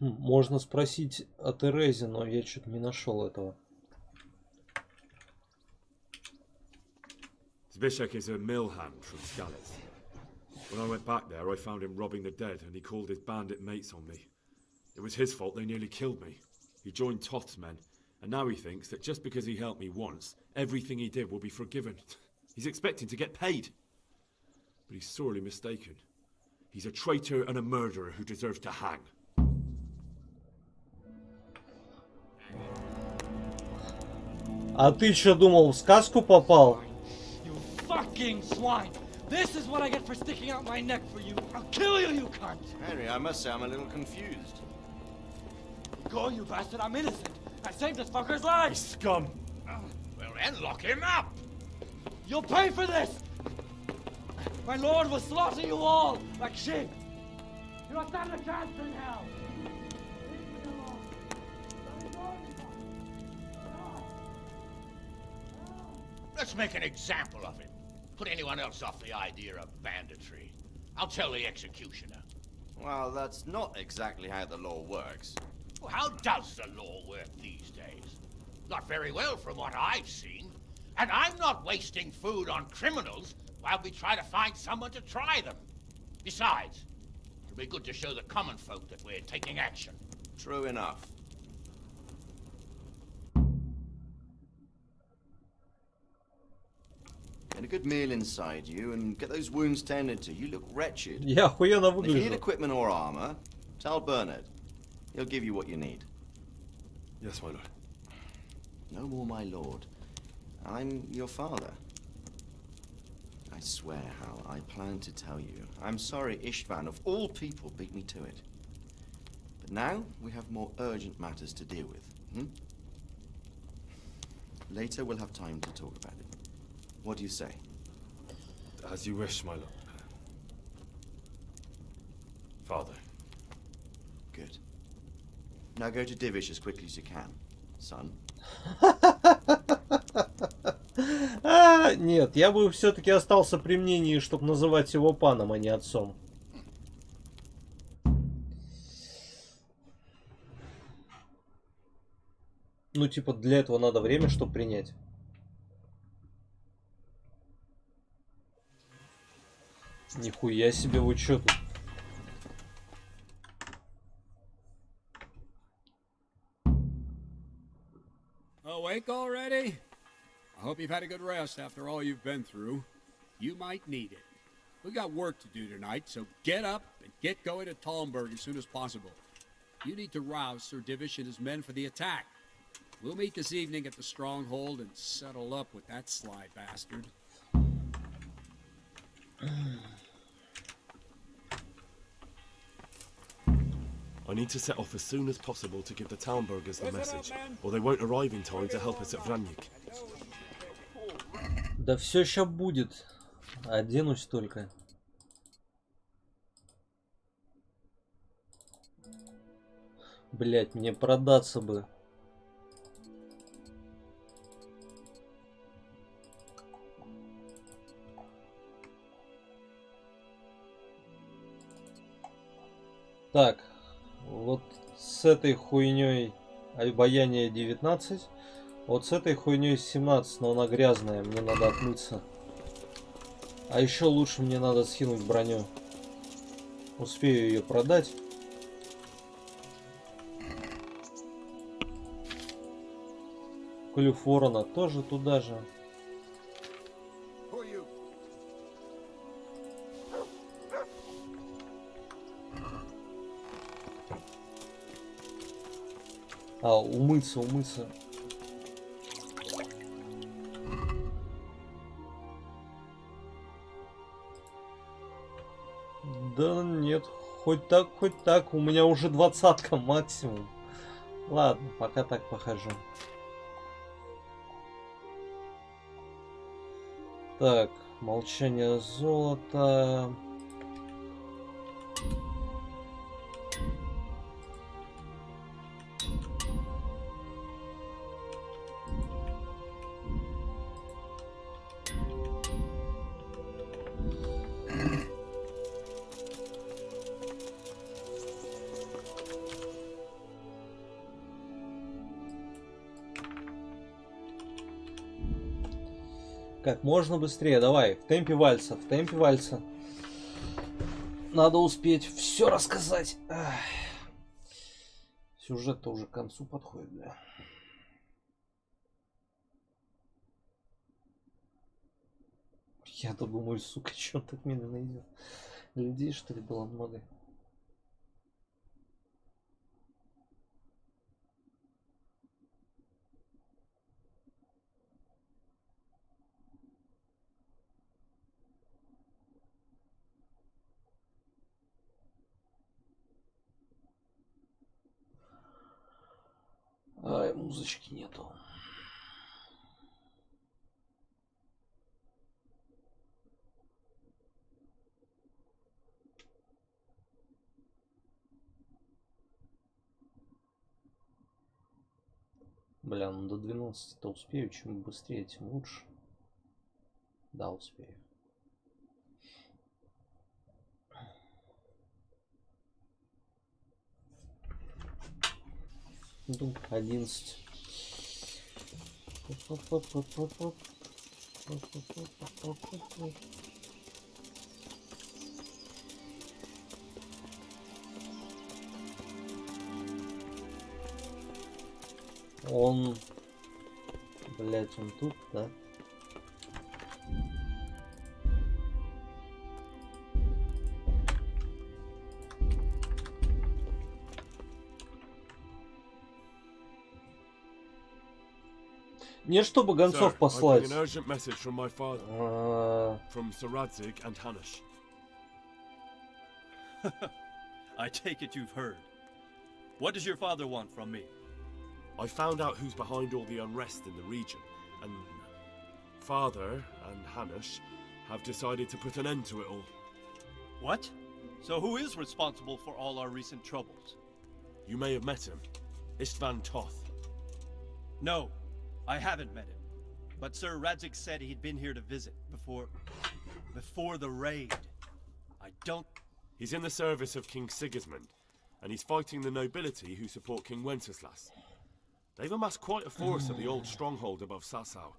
Можно спросить о Терезе, но я что-то не нашел этого. Zbyszek is a mill hand from Skalitz. When I went back there, I found him robbing the dead, and he called his bandit mates on me. It was his fault they nearly killed me. He joined Toth's men, and now he thinks that just because he helped me once, everything he did will be forgiven. He's expecting to get paid. But he's sorely mistaken. He's a traitor and a murderer who deserves to hang. А ты что думал, в сказку попал? You fucking swine! This is what I get for sticking out my neck for you. I'll kill you, you cunt! Henry, I must say I'm a little confused. Go, you bastard! I'm innocent. I saved this fucker's life. Scum! Well, then lock him up. You'll pay for this. My lord will slaughter you all like sheep. You don't stand a chance in hell. Let's make an example of him. Put anyone else off the idea of banditry. I'll tell the executioner. Well, that's not exactly how the law works. Well, how does the law work these days? Not very well from what I've seen. And I'm not wasting food on criminals while we try to find someone to try them. Besides, it'll be good to show the common folk that we're taking action. True enough. Get a good meal inside you and get those wounds tended to. You look wretched. Я охуенно If you need выгляжу. equipment or armor, tell Bernard. He'll give you what you need. Yes, my lord. No more, my lord. I'm your father. I swear, Hal, I plan to tell you. I'm sorry Istvan, of all people, beat me to it. But now, we have more urgent matters to deal with. Later, we'll have time to talk about it. What do you say? As you wish, my lord. Father. Good. Now go to Divish as quickly as you can, son. Нет, я бы все-таки остался при мнении, чтобы называть его паном, а не отцом. Ну, типа, для этого надо время, чтобы принять. Нихуя себе, вы чё тут? Awake already? I hope you've had a good rest after all you've been through. You might need it. We got work to do tonight, so get up and get going to Talmberg as soon as possible. You need to rouse Sir Divish and his men for the attack. We'll meet this evening at the stronghold and settle up with that sly bastard. I need to set off as soon as possible to give the Townburgers the message, or they won't arrive in time to help us at Vranyuk. Да все ща будет. Оденусь только. Блять, мне продаться бы. Так, вот с этой хуйней обаяние 19. Вот с этой хуйней 17, но она грязная, мне надо отмыться. А еще лучше мне надо скинуть броню. Успею ее продать. Клюв ворона тоже туда же. А, умыться. Да нет, хоть так. У меня уже 20-ка максимум. Ладно, пока так похожу. Так, молчание золота. Как можно быстрее, давай, в темпе вальса, Надо успеть все рассказать. Сюжет-то уже к концу подходит, бля. Я-то думаю, сука, что он так медленно идет. Людей, что ли, было много? Ай, музычки нету. Бля, ну до 12-то успею, чем быстрее, тем лучше. Да, успею. Ну, 11. Он, блять, он тут, да? Не чтобы гонцов послать. An urgent message from my father, from Sir Radzig and Hanush. I take it you've heard. What does your father want from me? I found out who's behind all the unrest in the region, and Father and Hanush have decided to put an end to it all. What? So who is responsible for all our recent troubles? You may have met him, Istvan Toth. No, I haven't met him. But Sir Radzig said he'd been here to visit before the raid. I don't... He's in the service of King Sigismund, and he's fighting the nobility who support King Wenceslas. They've amassed quite a force at the old stronghold above Sasau.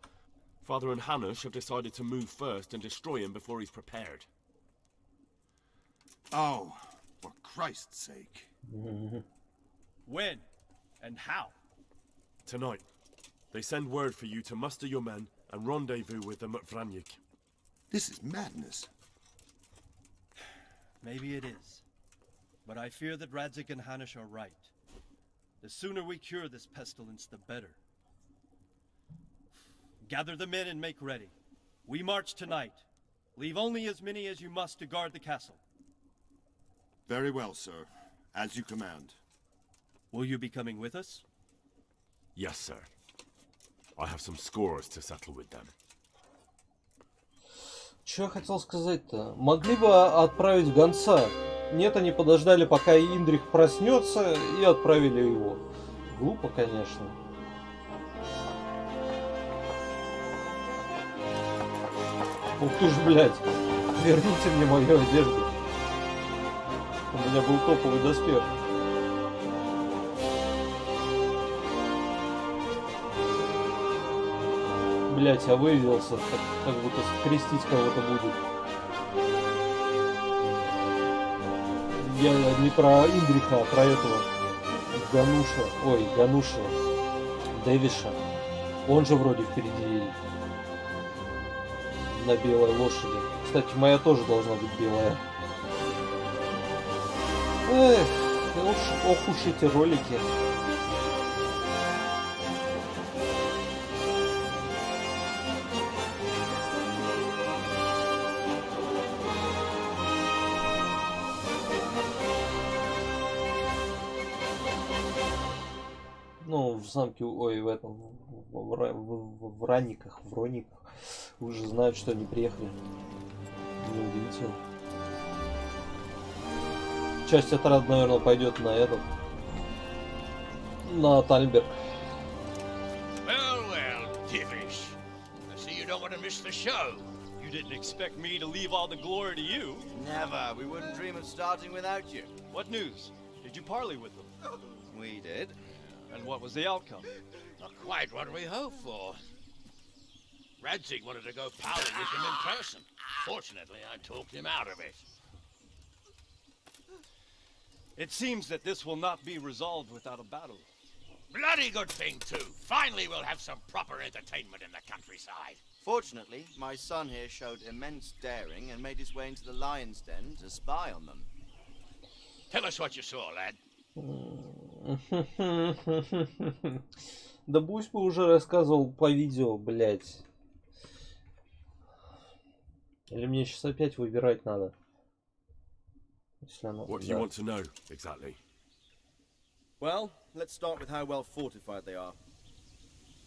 Father and Hanush have decided to move first and destroy him before he's prepared. Oh, for Christ's sake. When? And how? Tonight. They send word for you to muster your men and rendezvous with them at Vranyik. This is madness. Maybe it is. But I fear that Radzig and Hanush are right. The sooner we cure this pestilence, the better. Gather the men and make ready. We march tonight. Leave only as many as you must to guard the castle. Very well, sir. As you command. Will you be coming with us? Yes, sir. I have some scores to settle with them. Что я хотел сказать-то? Могли бы отправить гонца. Нет, они подождали, пока Индрих проснется, и отправили его. Глупо, конечно. Ух ты ж, блядь. Верните мне мою одежду. У меня был топовый доспех. Блять, а вывелся, как будто крестить кого-то будет. Я не про Индриха, а про этого Гануша, Дэвиша. Он же вроде впереди на белой лошади. Кстати, моя тоже должна быть белая. Эх, ох уж эти ролики. Ну, в замке, ой, в этом, в Ранниках, в Рониках, уже знают, что они приехали. Неудивительно. Часть отряда, наверное, пойдет на этот, на Тальберг. Well, Divish. I see you don't want to miss the show. You didn't expect me to leave all the glory to you. Never. We wouldn't dream of starting without you. What news? Did you parley with them? We did. And what was the outcome? Not quite what we hoped for. Radzig wanted to go powder with him in person. Fortunately, I talked him out of it. It seems that this will not be resolved without a battle. Bloody good thing, too. Finally, we'll have some proper entertainment in the countryside. Fortunately, my son here showed immense daring and made his way into the lion's den to spy on them. Tell us what you saw, lad. Да пусть бы уже рассказывал по видео, блять. Или мне сейчас опять выбирать надо? Если оно... What do you want to know, exactly? Well, let's start with how well fortified they are.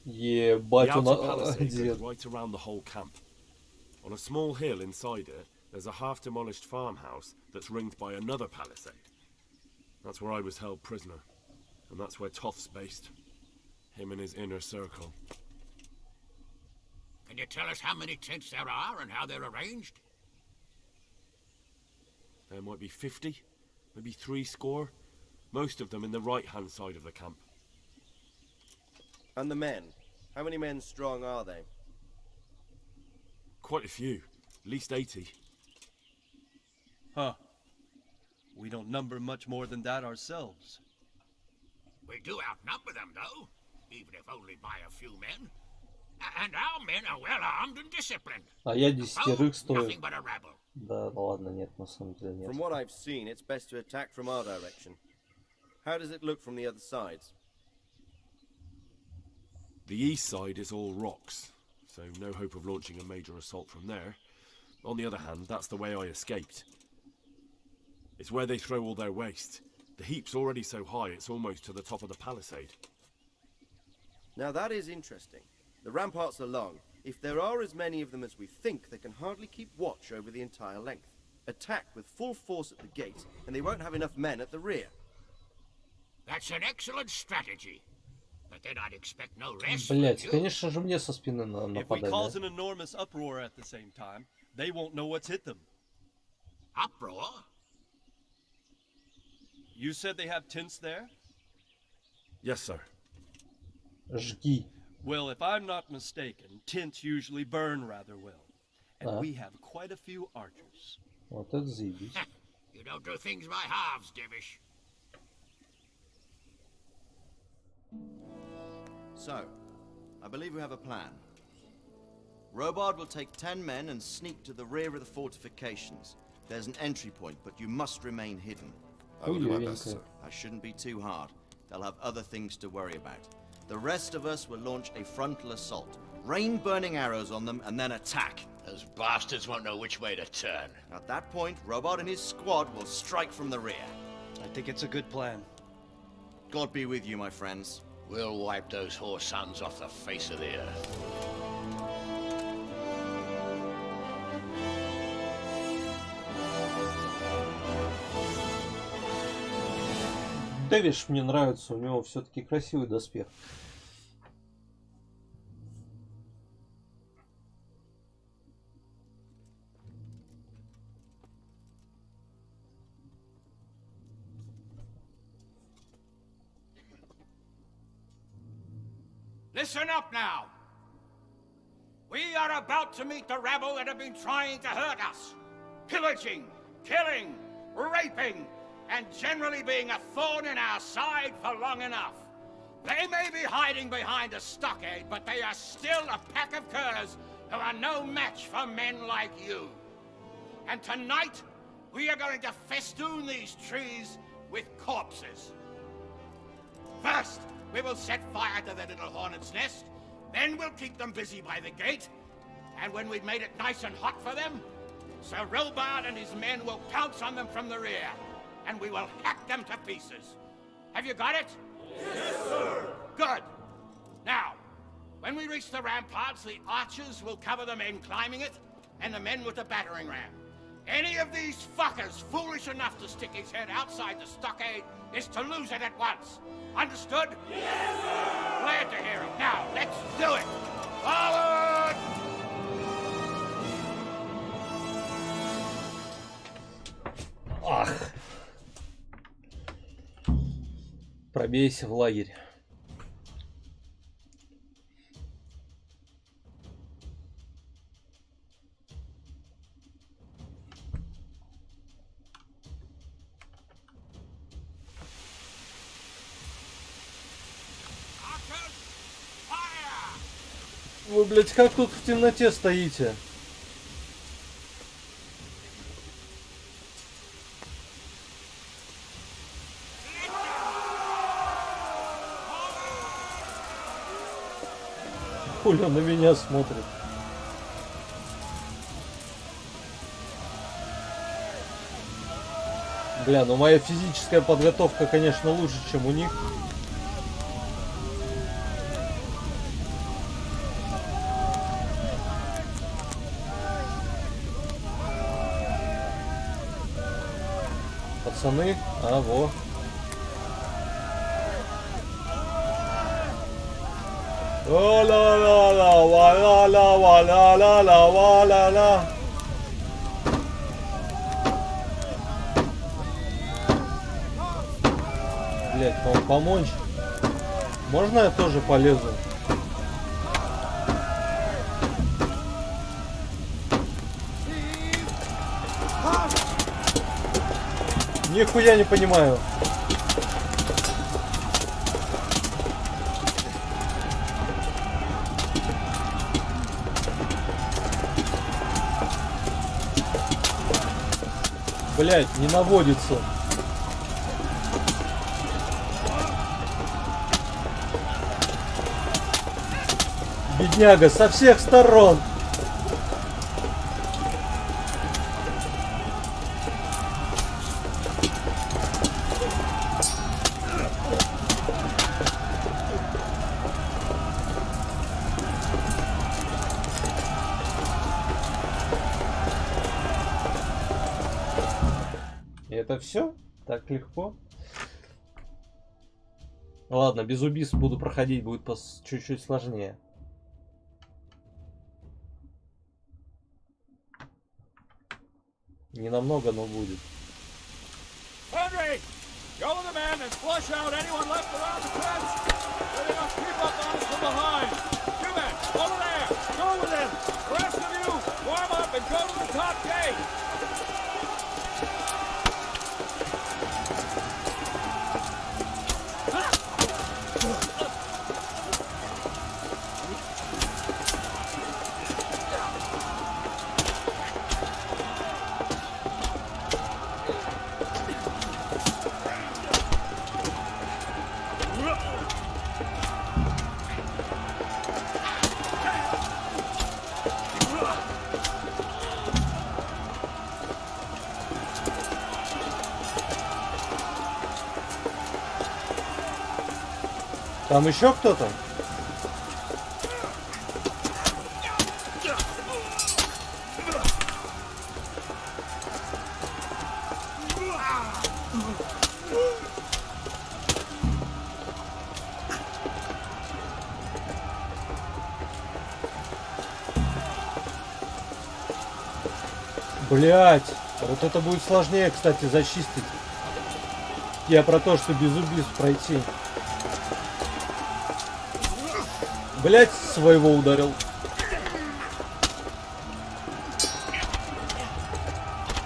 Ебать, The он outer palisade одет. goes right around the whole camp. On a small hill inside it, there's a half-demolished farmhouse that's ringed by another palisade. That's where I was held prisoner, and that's where Toth's based. Him and his inner circle. Can you tell us how many tents there are and how they're arranged? There might be 50, maybe 70. Most of them in the right-hand side of the camp. And the men? How many men strong are they? Quite a few, at least 80. Huh. We don't number much more than that ourselves. We do outnumber them, though, even if only by a few men. And our men are well armed and disciplined. А я 10 стою. Nothing but a rabble. Да, ладно, нет, на самом деле нет. From what I've seen, it's best to attack from our direction. How does it look from the other sides? The east side is all rocks, so no hope of launching a major assault from there. On the other hand, that's the way I escaped. It's where they throw all their waste. The heap's already so high it's almost to the top of the palisade. Now that is interesting. The ramparts are long. If there are as many of them as we think, they can hardly keep watch over the entire length. Attack with full force at the gate, and they won't have enough men at the rear. That's an excellent strategy. But then I'd expect no rest. Блять, конечно же мне со спины If we нападали. cause an enormous uproar at the same time, they won't know what's hit them. Uproar? You said they have tents there? Yes, sir. Жги. Well, if I'm not mistaken, tents usually burn rather well. And we have quite a few archers. Вот это заебись. You don't do things by halves, Divish. So, I believe we have a plan. Robard will take 10 men and sneak to the rear of the fortifications. There's an entry point, but you must remain hidden. I will do my best, sir. That shouldn't be too hard. They'll have other things to worry about. The rest of us will launch a frontal assault. Rain burning arrows on them and then attack. Those bastards won't know which way to turn. At that point, Robard and his squad will strike from the rear. I think it's a good plan. God be with you, my friends. We'll wipe those whore sons off the face of the earth. Дэвиш мне нравится, у него все-таки красивый доспех. Listen up now. We are about to meet the rabble that have been trying to hurt us. Pillaging, killing, raping, and generally being a thorn in our side for long enough. They may be hiding behind a stockade, but they are still a pack of curs who are no match for men like you. And tonight, we are going to festoon these trees with corpses. First, we will set fire to their little hornet's nest. Then we'll keep them busy by the gate. And when we've made it nice and hot for them, Sir Robard and his men will pounce on them from the rear. And we will hack them to pieces. Have you got it? Yes, sir! Good. Now, when we reach the ramparts, the archers will cover the men climbing it, and the men with the battering ram. Any of these fuckers foolish enough to stick his head outside the stockade is to lose it at once. Understood? Yes, sir! Glad to hear it. Now, let's do it! Forward! Ах! Пробейся в лагерь. Вы, блядь, как тут в темноте стоите? Хули он на меня смотрит? Бля, ну моя физическая подготовка, конечно, лучше, чем у них. Пацаны, а во. Ла-ла-ла-ла, ла-ла-ла, ла-ла-ла, ла-ла-ла. Блять, вам помочь? Можно я тоже полезу? Нихуя не понимаю. Блять, не наводится. Бедняга со всех сторон. И это все? Так легко? Ладно, без убийств буду проходить, будет чуть-чуть сложнее. Не намного, но будет. Henry, go with the men and flush out anyone left around the fence. Let enough creep up on us from behind. You men, over there, go with them. The rest of you, warm up and go to the top gate. Там еще кто-то? Блять, вот это будет сложнее, кстати, зачистить. Я про то, что без убийств пройти. Блять, своего ударил.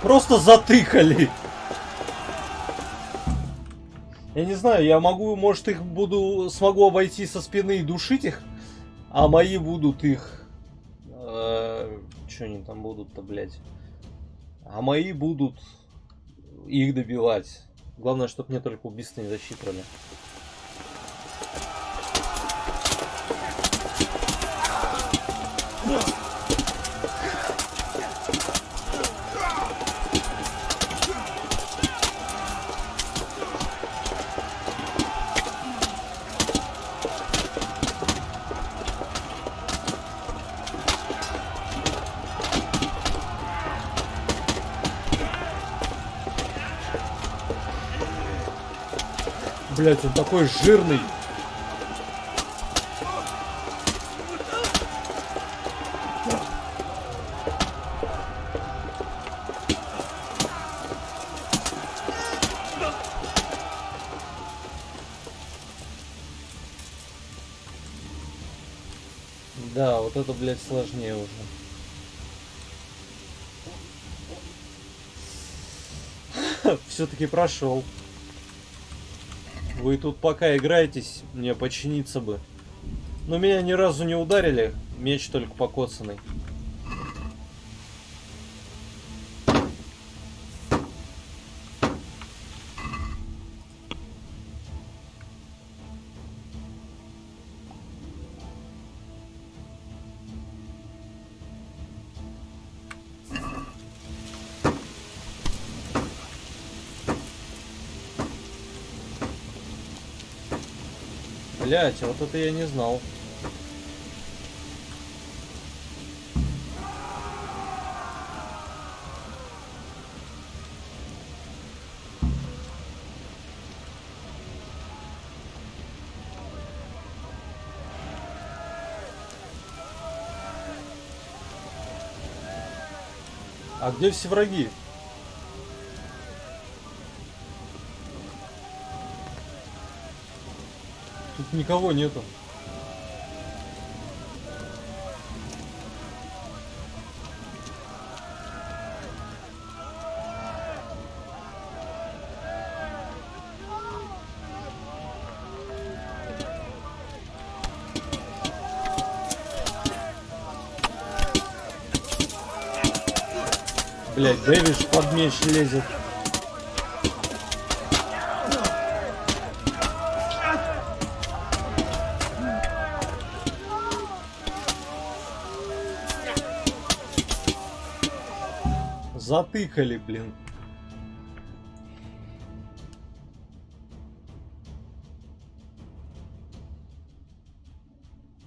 Просто затыкали. Я не знаю, я могу, может, их смогу обойти со спины и душить их, а мои будут их... Что они там будут-то, блять? А мои будут их добивать. Главное, чтобы мне только убийство не засчитывали. Блять, он такой жирный. Да, вот это, блядь, сложнее уже. Все-таки прошел. Вы тут пока играетесь, мне починиться бы. Но меня ни разу не ударили, меч только покоцанный. Блять, вот это я не знал. А где все враги? Тут никого нету. Блять, Дэвиш под меч лезет. Затыкали, блин.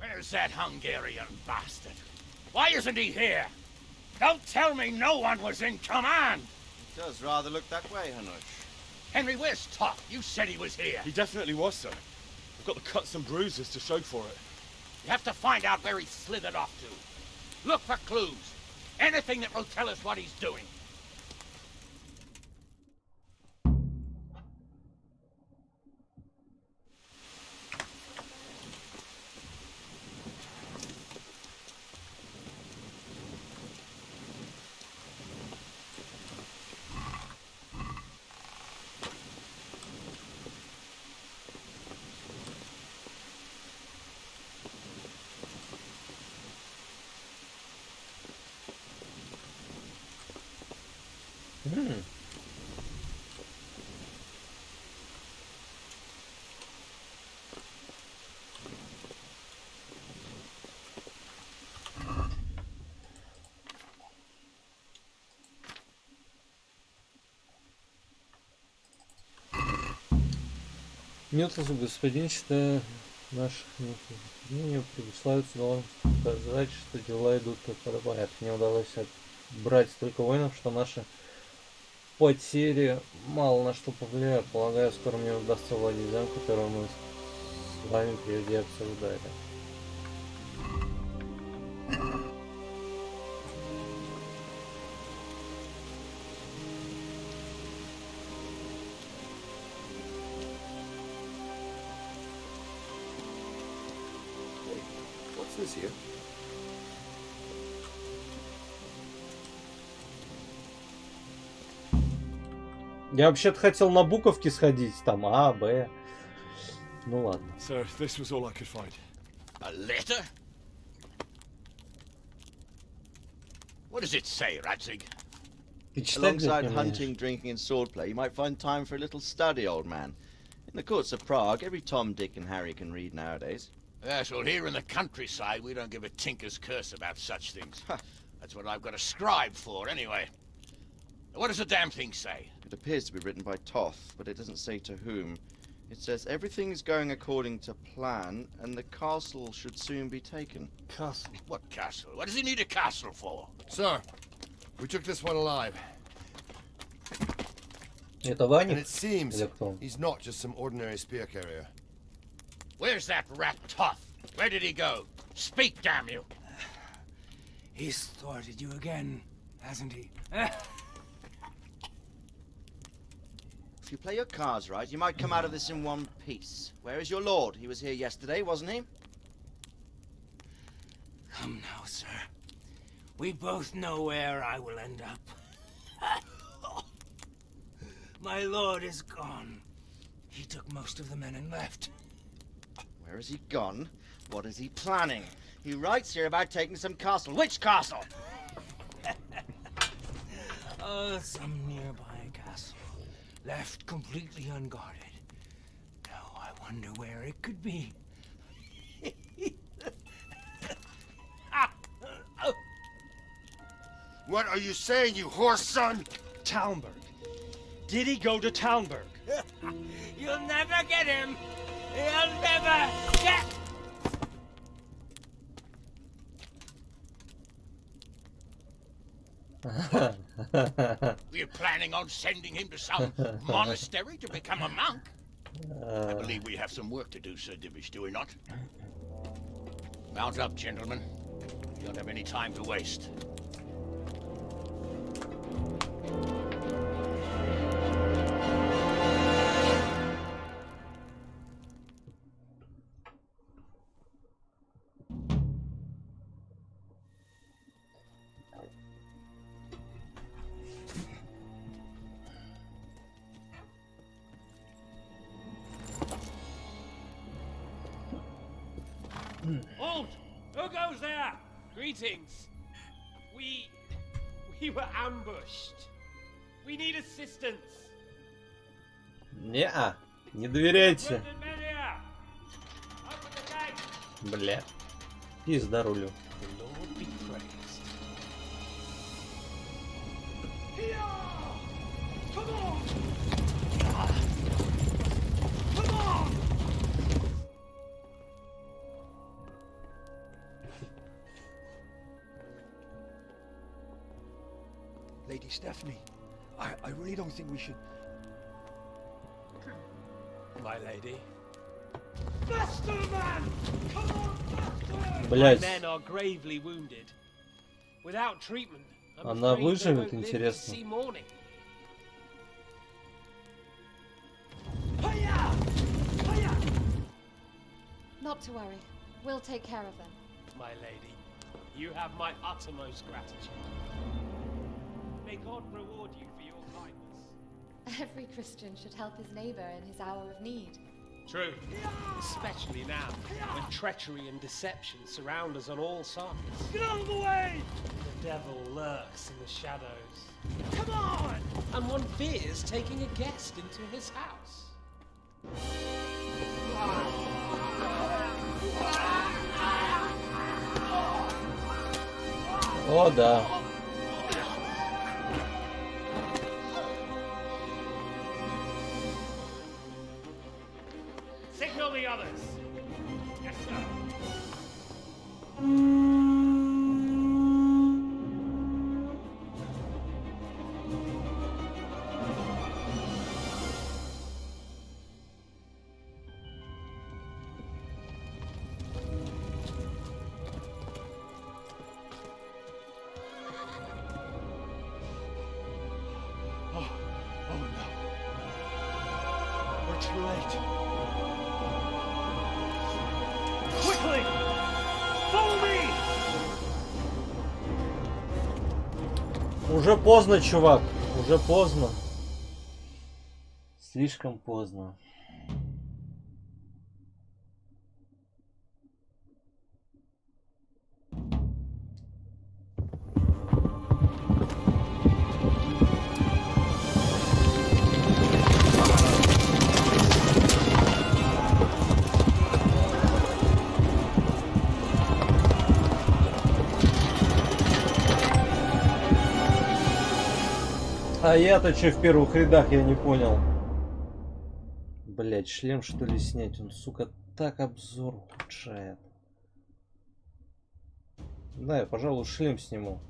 Where's that Hungarian bastard? Why isn't he here? Don't tell me no one was in command! It does rather look that way, Hanush. Henry, where's Top? You said he was here. He definitely was, sir. I've got the cuts and bruises to show for it. You have to find out where he slithered off to. Look for clues. Anything that will tell us what he's doing. Милтус, господин, считая наших мнений, предусловится должен сказать, что дела идут как подобает. Мне удалось отбрать столько воинов, что наши потери мало на что повлияют. Полагаю, скоро мне удастся владеть замком, который мы с вами прежде обсуждали. What's this here? Я вообще-то хотел на буковки сходить, там А, Б. Ну ладно. Sir, this was all I could find. A letter? What does it say, Radzig? Alongside hunting, drinking, and swordplay, you might find time for a little study, old man. In the courts of Prague, every Tom, Dick, and Harry can read nowadays. Yes, well, here in the countryside, we don't give a tinker's curse about such things. That's what I've got a scribe for, anyway. What does the damn thing say? It appears to be written by Toth, but it doesn't say to whom. It says everything's going according to plan, and the castle should soon be taken. Castle? What castle? What does he need a castle for? Sir, we took this one alive. Это Ваня? And it seems he's not just some ordinary spear carrier. Where's that rat Toth? Where did he go? Speak, damn you! He's thwarted you again, hasn't he? If you play your cards right, you might come out of this in one piece. Where is your lord? He was here yesterday, wasn't he? Come now, sir. We both know where I will end up. My lord is gone. He took most of the men and left. Where has he gone? What is he planning? He writes here about taking some castle. Which castle? Some nearby castle. Left completely unguarded. Now I wonder where it could be. What are you saying, you horse son? Talmberg. Did he go to Talmberg? You'll never get him. You'll never get... We're planning on sending him to some monastery to become a monk. I believe we have some work to do, Sir Divish, do we not? Mount up, gentlemen. We don't have any time to waste. Halt! Who goes there? Greetings. We were ambushed. We need assistance. Не-а, не доверяйте. Бля. Пизда рулю. Lady Stephanie, I really don't think we should... My lady. Faster, man! Come on, faster! Блять. My men are gravely wounded. Without treatment, I'm Она afraid they выживет, won't live to интересно. see morning. Not to worry. We'll take care of them. My lady, you have my uttermost gratitude. May God reward you for your kindness. Every Christian should help his neighbor in his hour of need. True. Especially now, when treachery and deception surround us on all sides. Get out of the way! The devil lurks in the shadows. Come on! And one fears taking a guest into his house. О, да. Signal the others. Yes, sir. Oh no. We're too late. Quickly! Follow me! Уже поздно, чувак. Уже поздно. Слишком поздно. А я-то че в первых рядах, я не понял. Блять, шлем что ли снять? Он, сука, так обзор ухудшает. Да, я, пожалуй, шлем сниму.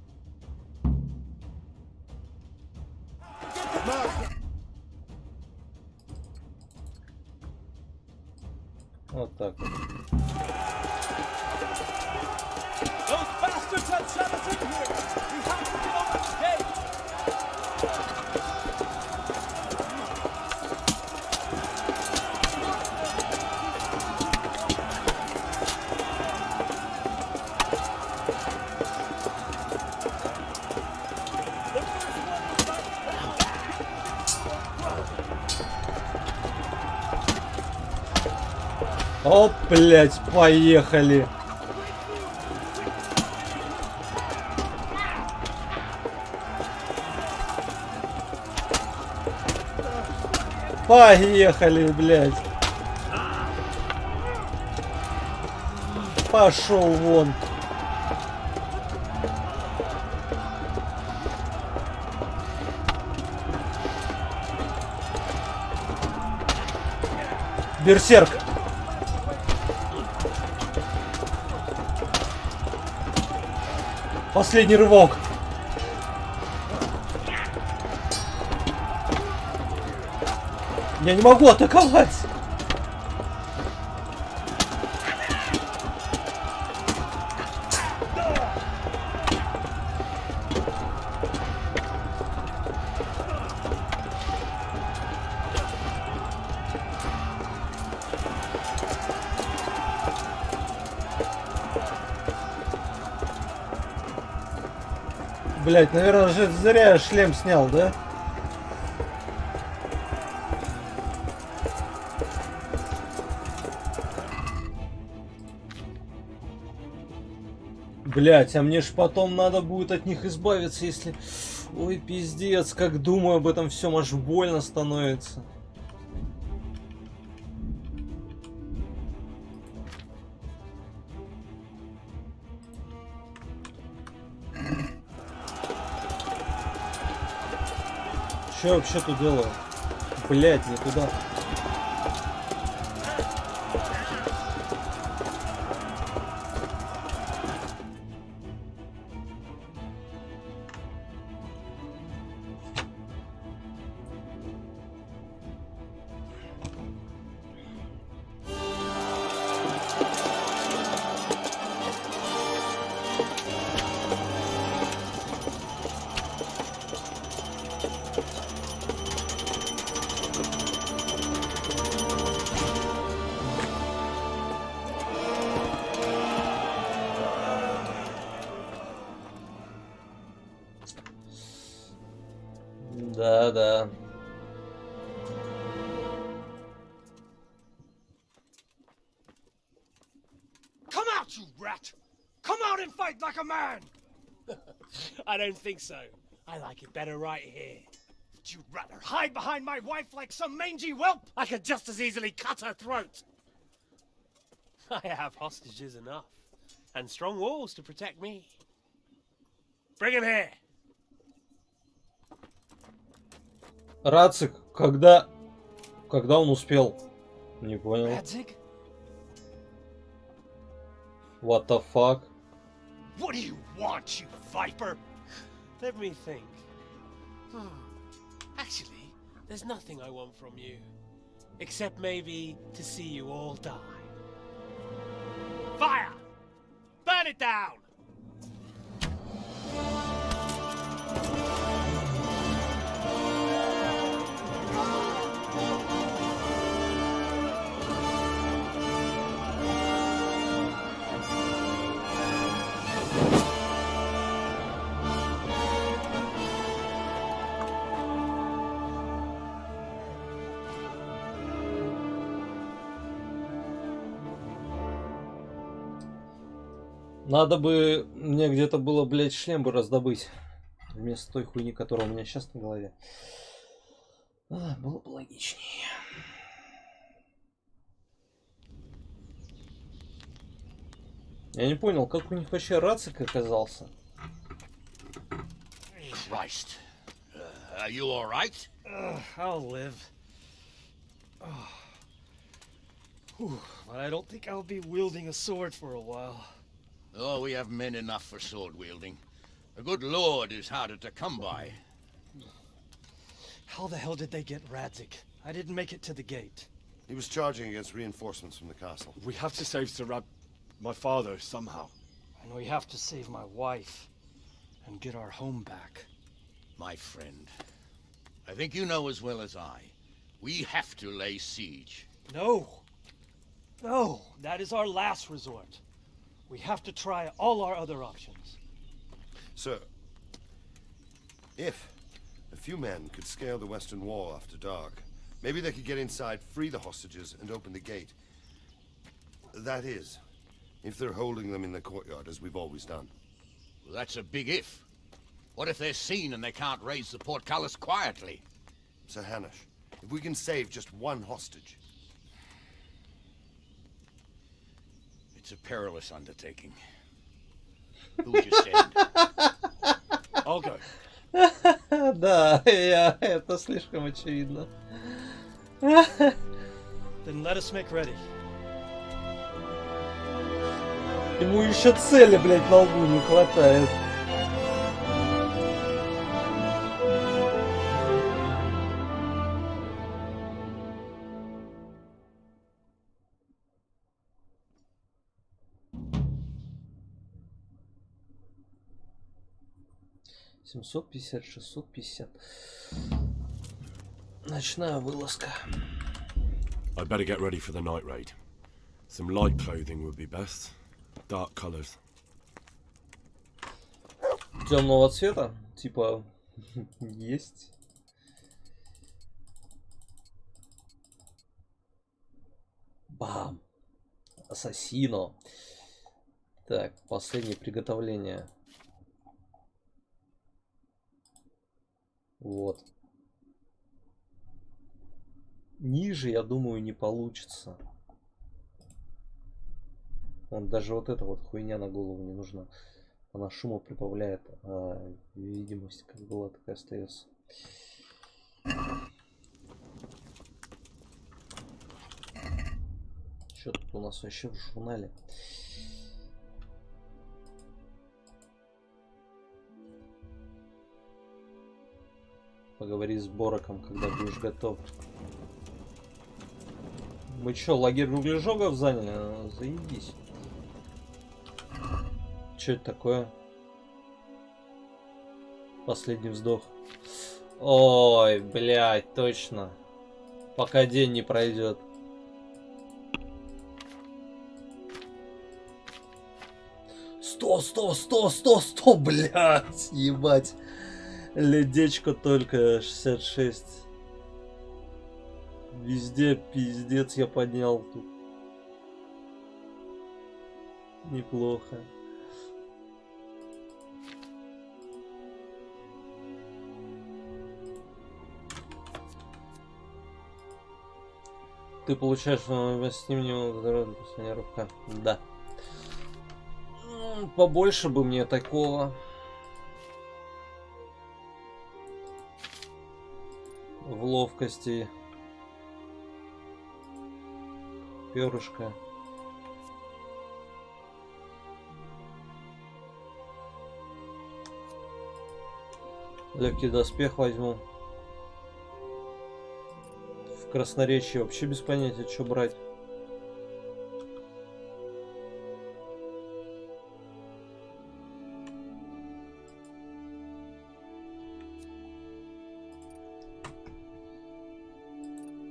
Вот так вот. Those bastards had shut us in here! We have to get over the gate! Оп, блять, поехали. Поехали, блять. Пошел вон. Берсерк. Последний рывок. Я не могу атаковать. Блять, наверное, же зря шлем снял, да? Блять, а мне ж потом надо будет от них избавиться, если... Ой, пиздец, как думаю об этом всем, аж больно становится. Что я вообще тут делаю? Блять, не туда. Да. Come out, you rat! Come out and fight like a man! I don't think so. I like it better right here. Would you rather hide behind my wife like some mangy whelp? I could just as easily cut her throat. I have hostages enough. And strong walls to protect me. Bring him here. Рацик, когда он успел? Не понял. Radzig? What the fuck? What do you want, you viper? Let me think. Actually, there's nothing I want from you. Except maybe to see you all die. Fire! Burn it down! Надо бы мне где-то было, блядь, шлем бы раздобыть. Вместо той хуйни, которая у меня сейчас на голове. Было бы логичнее. Я не понял, как у них вообще Рацик оказался. Christ. Are you all right? I'll live. But I don't think I'll be wielding a sword for a while. Oh, we have men enough for sword wielding. A good lord is harder to come by. How the hell did they get Radzig? I didn't make it to the gate. He was charging against reinforcements from the castle. We have to save my father somehow. And we have to save my wife and get our home back. My friend, I think you know as well as I. We have to lay siege. No, that is our last resort. We have to try all our other options. Sir, if a few men could scale the western wall after dark, maybe they could get inside, free the hostages, and open the gate. That is, if they're holding them in the courtyard as we've always done. Well, that's a big if. What if they're seen and they can't raise the portcullis quietly? Sir Hanush, if we can save just one hostage. It's a perilous undertaking. Who's your stand? I'll go. Да, это слишком очевидно. Then let us make ready. Ему еще цели, блядь, на лбу не хватает. $750, $650. Ночная вылазка. I'd better get ready for the night raid. Some light clothing would be best. Dark colors. Темного цвета? Типа, есть. Бам. Ассасино. Так, последнее приготовление. Вот. Ниже, я думаю, не получится. Он даже вот эта вот хуйня на голову не нужна. Она шума прибавляет, а видимость как была, так и остается. Что тут у нас вообще в журнале? Поговори с Бороком, когда будешь готов. Мы чё, лагерь углежогов заняли? Заебись. Чё это такое? Последний вздох. Ой, блядь, точно. Пока день не пройдет. Сто, блядь, ебать. Ледечко только 66. Везде пиздец я поднял тут. Неплохо. Ты получаешь с ним не рука. Да. Побольше бы мне такого. В ловкости. Перышко. Легкий доспех возьму. В красноречии вообще без понятия, что брать.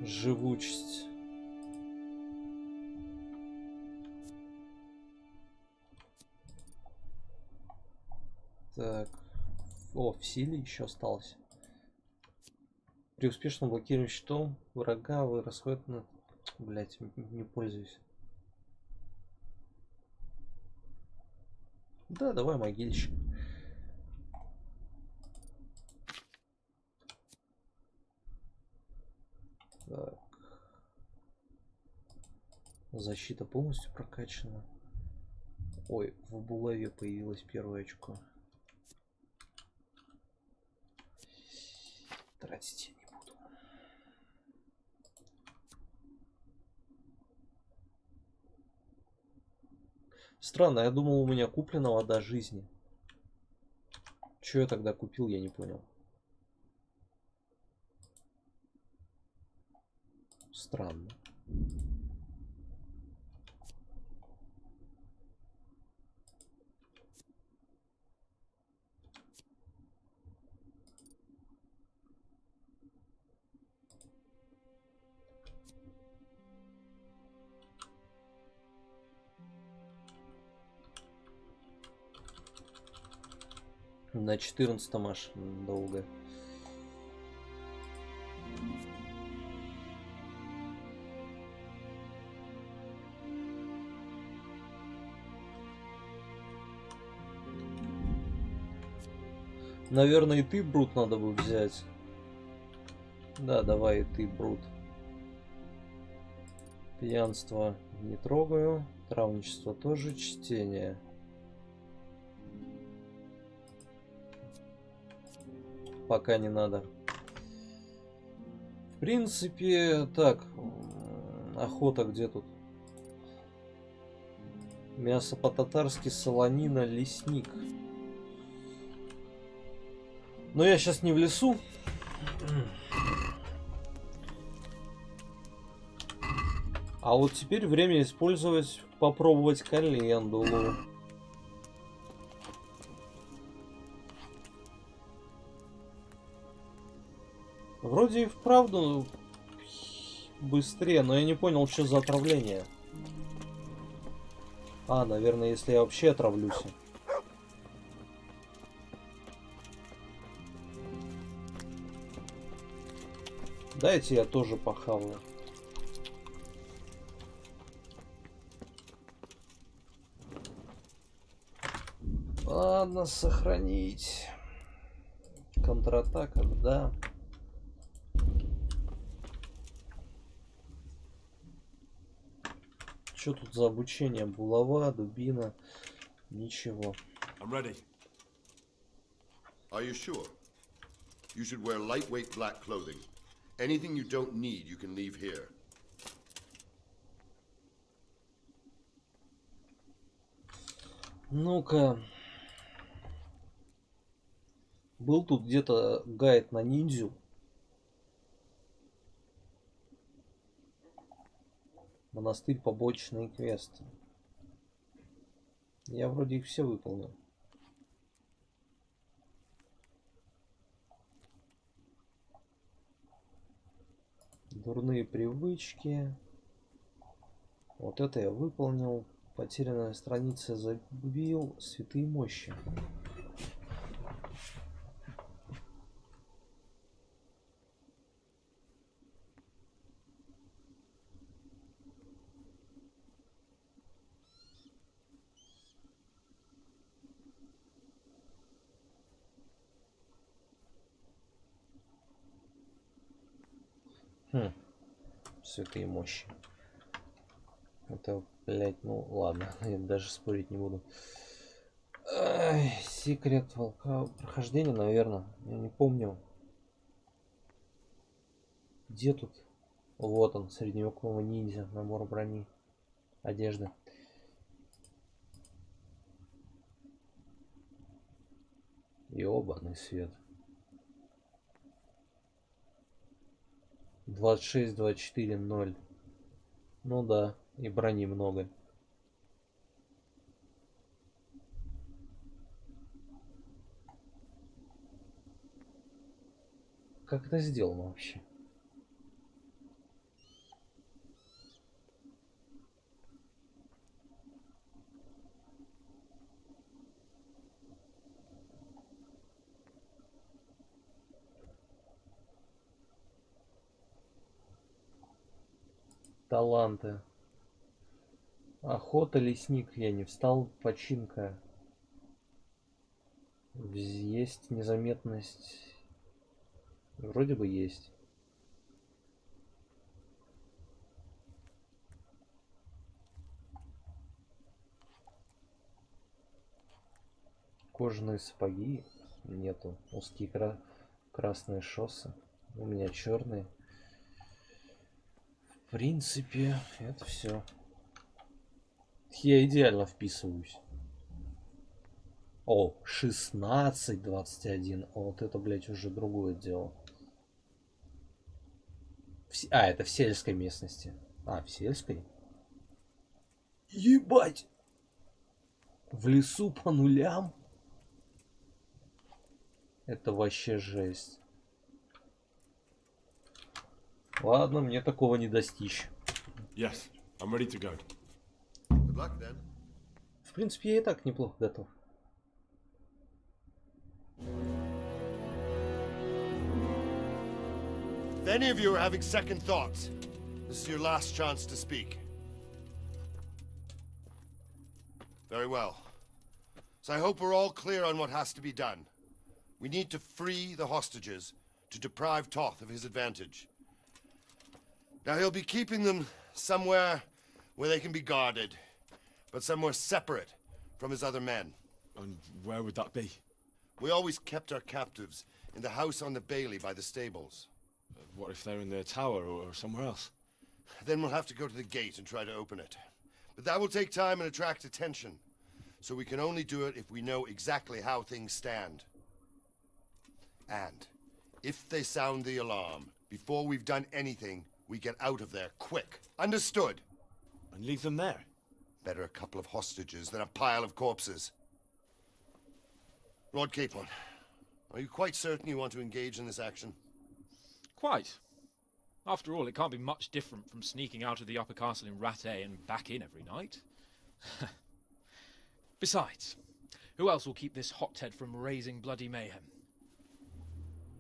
Живучесть. Так. О, в силе еще осталось. При успешном блокировании щитом врага вы расходят на... Блять, не пользуюсь. Да, давай могильщик. Так. Защита полностью прокачана. Ой, в булаве появилось первое очко. Тратить я не буду. Странно, я думал, у меня куплена вода жизни. Че я тогда купил, я не понял. Странно. На 14 аж долго. Наверное, и ты, Брут, надо бы взять. Да, давай и ты, Брут. Пьянство не трогаю. Травничество тоже. Чтение. Пока не надо. В принципе, так. Охота где тут? Мясо по-татарски, солонина, лесник. Но я сейчас не в лесу. А вот теперь время использовать, попробовать календулу. Вроде и вправду быстрее, но я не понял, что за отравление. А, наверное, если я вообще отравлюсь. Дайте я тоже похаваю. Ладно, сохранить. Контратака, да. Что тут за обучение? Булава, дубина. Ничего. I'm ready. Are you sure? You should wear lightweight black clothing. Anything you don't need, you can leave here. Ну-ка. Был тут где-то гайд на ниндзю. Монастырь, побочные квесты. Я вроде их все выполнил. Дурные привычки. Вот это я выполнил. Потерянная страница забил. Святые мощи. Святые мощи. Это, блять, ну ладно, я даже спорить не буду. Секрет волка. Прохождение, наверное. Я не помню. Где тут? Вот он, средневекового ниндзя. Набор брони. Одежды. Ёбаный свет. 26, 24, 0. Ну да, и брони много. Как это сделано вообще? Таланты. Охота, лесник. Я не встал. Починка. Есть незаметность. Вроде бы есть. Кожаные сапоги. Нету. Узкие красные шоссы. У меня черные. В принципе, это все. Я идеально вписываюсь. О, 16-21. Вот это, блядь, уже другое дело. Это в сельской местности. В сельской? Ебать! В лесу по нулям? Это вообще жесть. Ладно, мне такого не достичь. Yes, I'm ready to go. Good luck, then. В принципе, я и так неплохо готов. If any of you are having second thoughts, this is your last chance to speak. Very well. So I hope we're all clear on what has to be done. We need to free the hostages to deprive Toth of his advantage. Now he'll be keeping them somewhere where they can be guarded, but somewhere separate from his other men. And where would that be? We always kept our captives in the house on the Bailey by the stables. What if they're in the tower or somewhere else? Then we'll have to go to the gate and try to open it. But that will take time and attract attention. So we can only do it if we know exactly how things stand. And if they sound the alarm, before we've done anything, we get out of there quick. Understood? And leave them there? Better a couple of hostages than a pile of corpses. Lord Capon, are you quite certain you want to engage in this action? Quite. After all, it can't be much different from sneaking out of the upper castle in Rattay and back in every night. Besides, who else will keep this hothead from raising bloody mayhem?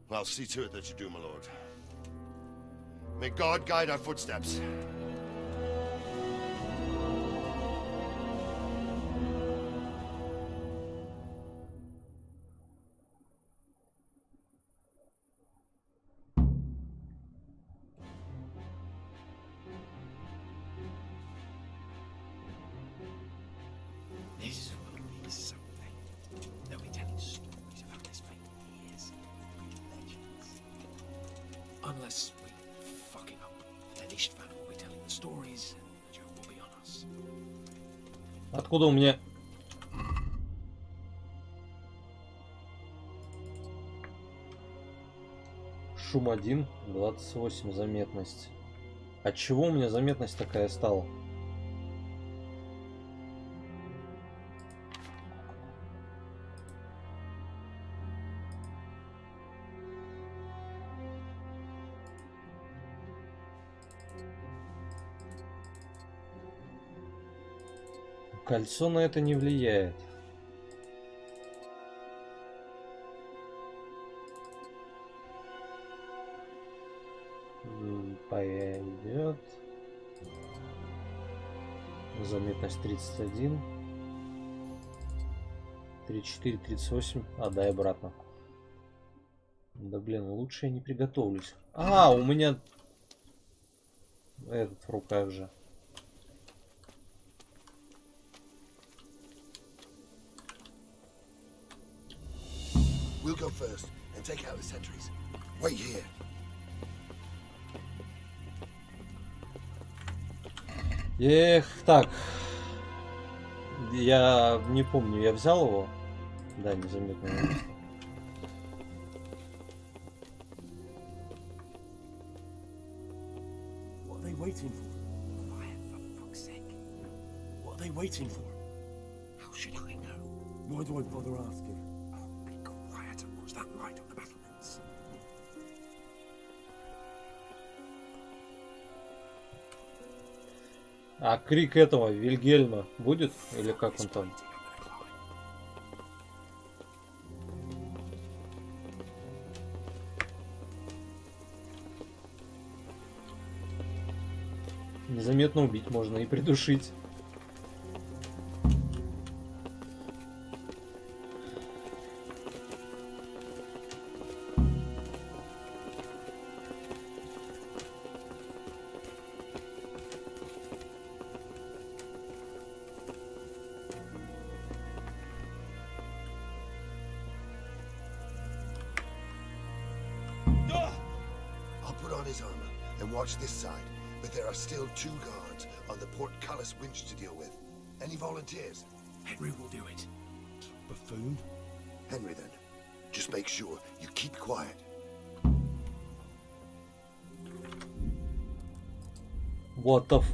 I'll see to it that you do, my lord. May God guide our footsteps. This will be something. They'll be telling stories about this fate for years. Legends. Unless we fuck it up, then Istvan will be telling the stories, and the joke will be on us. Откуда у меня? Шум 1, 28 заметность. От чего у меня заметность такая стала? Кольцо на это не влияет. Пойдет. Заметность 31. 34, 38. А, дай обратно. Да блин, лучше я не приготовлюсь. А, у меня этот в руках же. We'll go first and take out the sentries. Wait here. Эх, так. Я не помню, я взял его? Да, незаметно. What are they waiting for? Quiet, for fuck's sake. What are they waiting for? How should I know? Why do I bother asking? Be quiet and watch that light on the battlements. А крик этого Вильгельма будет? Или как он там? Незаметно убить можно и придушить. I'll put on his armor and watch this side, but there are still 2 guards on the portcullis winch to deal with. Any volunteers? Henry will do it. Buffoon? Henry then. Just make sure you keep quiet. What the f...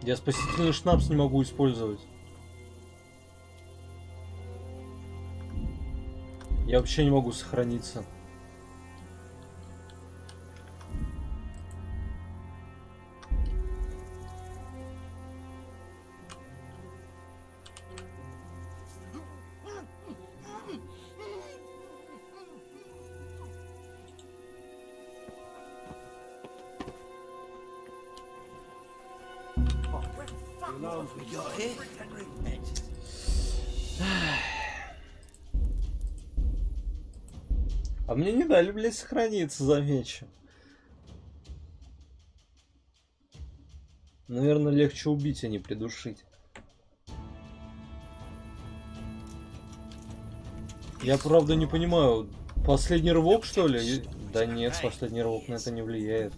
Я спасительный шнапс не могу использовать. Я вообще не могу сохраниться. А мне не дали, блядь, сохраниться, замечу. Наверное, легче убить, а не придушить. Я правда не понимаю, последний рывок, что ли? Да нет, последний рывок на это не влияет.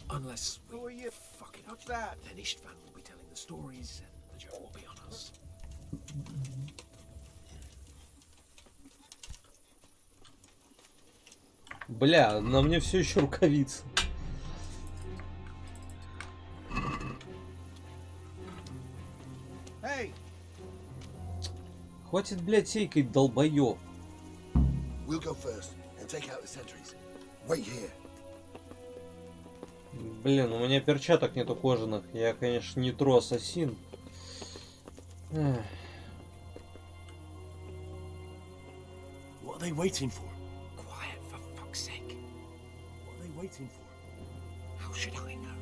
Unless we fuck it up, then Istvan will be telling the stories and the joke will be on us. Бля, на мне все еще рукавицы. Hey. Хватит, блядь, сейкать, долбоёб. We'll go first and take out the sentries. Wait here. Блин, у меня перчаток нету кожаных. Я, конечно, не тру ассасин. What are they waiting for? Quiet, for fuck's sake. What are they waiting for? How should I know?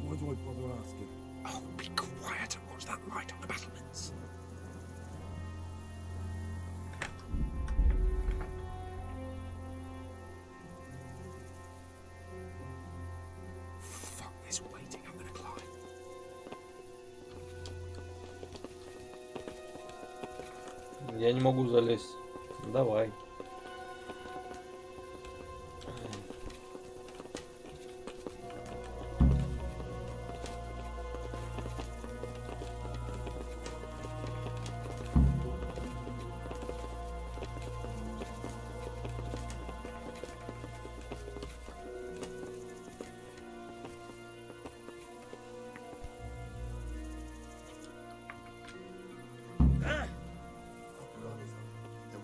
Why do I bother asking? Oh, be quiet and watch that light on the battlements. Fuck this waiting, I'm gonna climb. Я не могу залезть. Давай.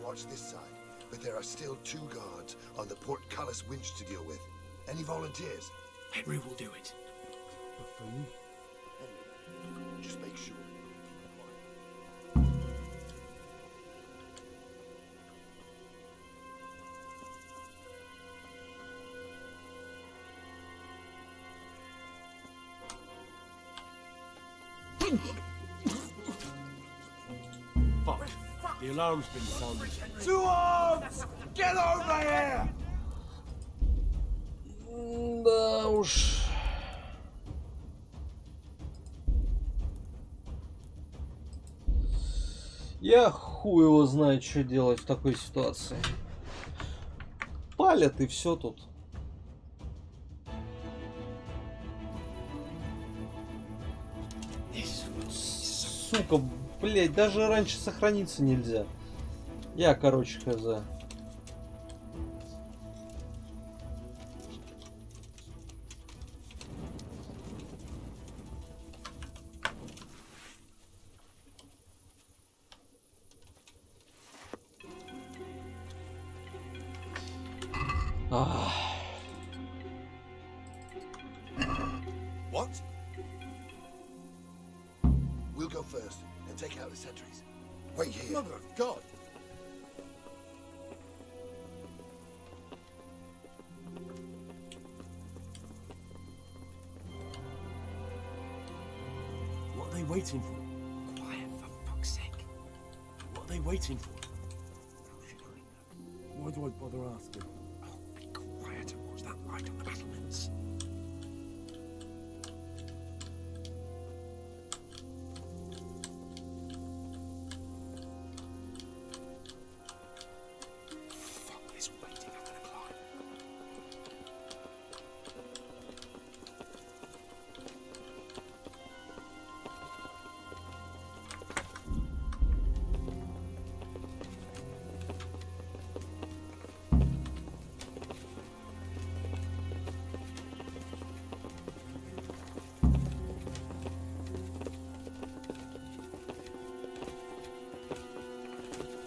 Watch this side, but there are still 2 guards on the portcullis winch to deal with. Any volunteers? Henry will do it. But for you? Just make sure. Fuck. The alarm's been sounded. 2 arms! Get over here! Да уж. Я хуй его знает, что делать в такой ситуации. Палят и все тут. Сука, блять, даже раньше сохраниться нельзя. Я, короче, хз. What? We'll go first and take out the sentries. Wait here. Mother of God! What are they waiting for? Quiet, for fuck's sake. What are they waiting for? How should I know? Why do I bother asking? Oh, be quiet and watch that light on the battlements. Fuck this waiting, I'm gonna climb.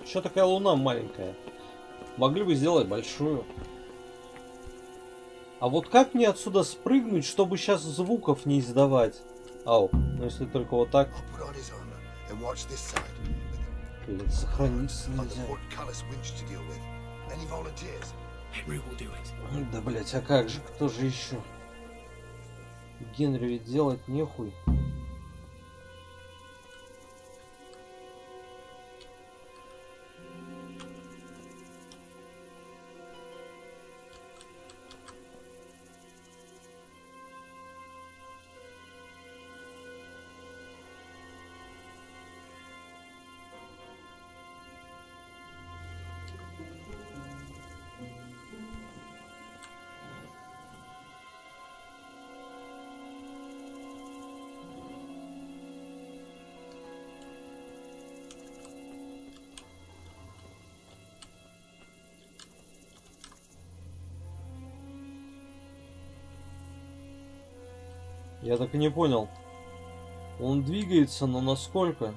Что такая луна маленькая? Могли бы сделать большую. А вот как мне отсюда спрыгнуть, чтобы сейчас звуков не издавать? Ау, ну если только вот так. Блин, сохраниться нельзя. Да, блять, а как же, кто же еще? Генри ведь делать нехуй. Я так и не понял. Он двигается, но насколько?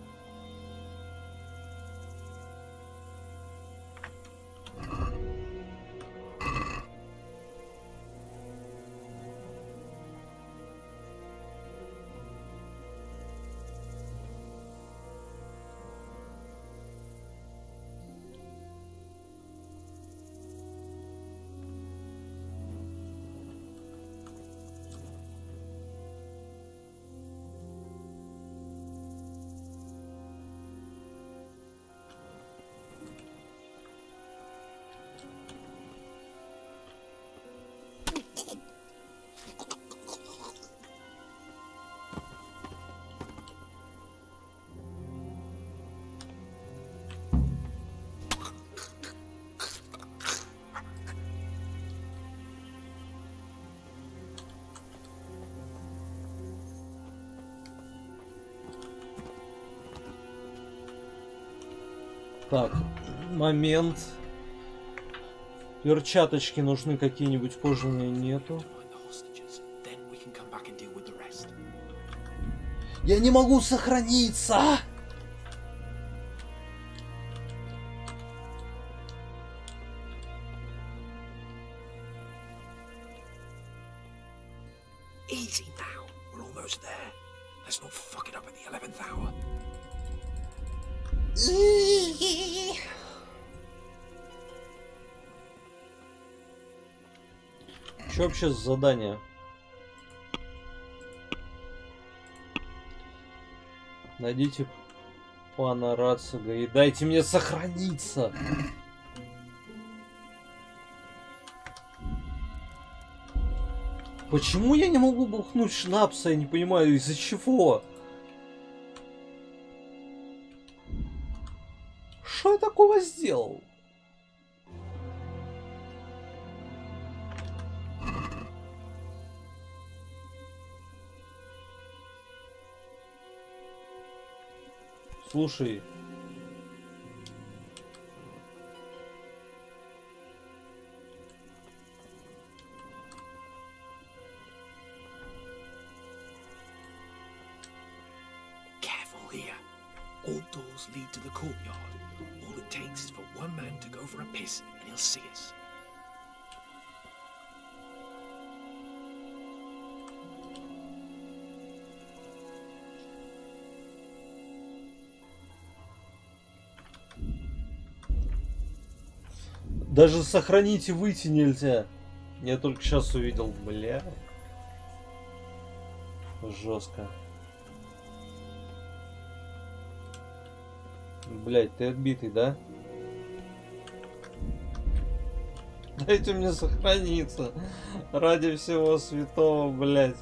Так, момент. Перчаточки нужны какие-нибудь, кожаные нету. Я не могу сохраниться! Easy now. We're almost there. Let's not fuck it up at the 11th hour. Что вообще за задание? Найдите пана Рацига и дайте мне сохраниться. Почему я не могу бухнуть шнапса? Я не понимаю, из-за чего? Что я такого сделал? Слушай. Careful here. All doors lead to the courtyard. All it takes is for one man to go for a piss and he'll see us. Даже сохранить и выйти нельзя. Я только сейчас увидел, бля. Жестко. Блять, ты отбитый, да? Дайте мне сохраниться. Ради всего святого, блять.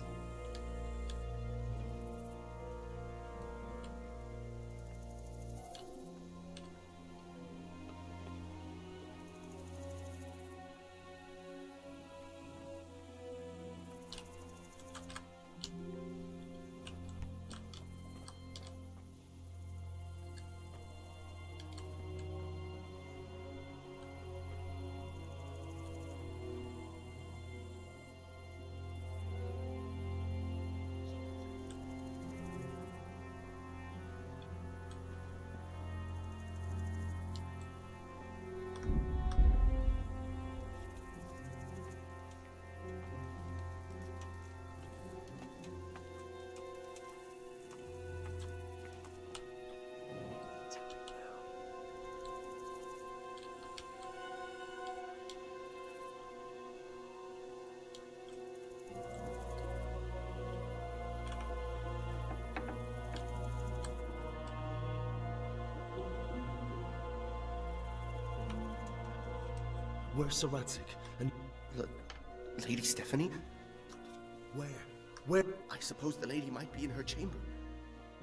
Where's Sir Radzik? And Lady Stephanie? Where? I suppose the lady might be in her chamber.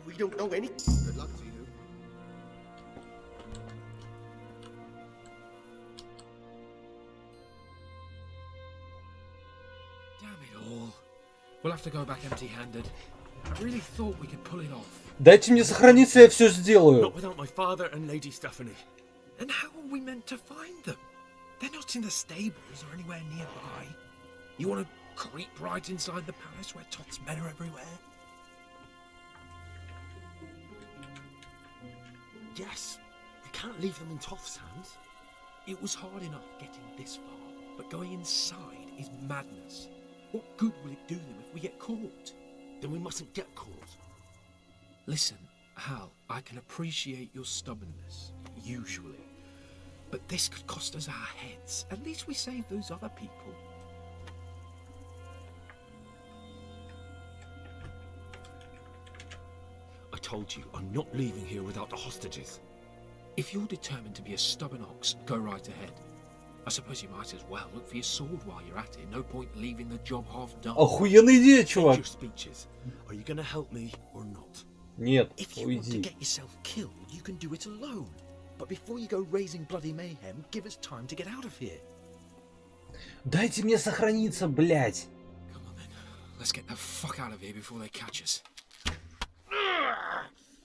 We don't know any. Good luck to you. Damn it all. We'll have to go back empty-handed. I really thought we could pull it off. Дайте мне сохраниться, я все сделаю. Not without my father and Lady Stephanie. And how are we meant to find them? They're not in the stables or anywhere nearby. You want to creep right inside the palace where Toth's men are everywhere? Yes, you can't leave them in Toth's hands. It was hard enough getting this far, but going inside is madness. What good will it do them if we get caught? Then we mustn't get caught. Listen, Hal, I can appreciate your stubbornness, usually. But this could cost us our heads. At least we saved those other people. I told you, I'm not leaving here without the hostages. If you're determined to be a stubborn ox, go right ahead. I suppose you might as well look for your sword while you're at it. No point leaving the job half done. Охуенная идея, чувак. Your speeches. Are you going to help me or not? Нет, If you want to уйди. get yourself killed, you can do it alone. But before you go raising bloody mayhem, give us time to get out of here. Дайте мне сохраниться, блядь. Let's get the fuck out of here before they catch us.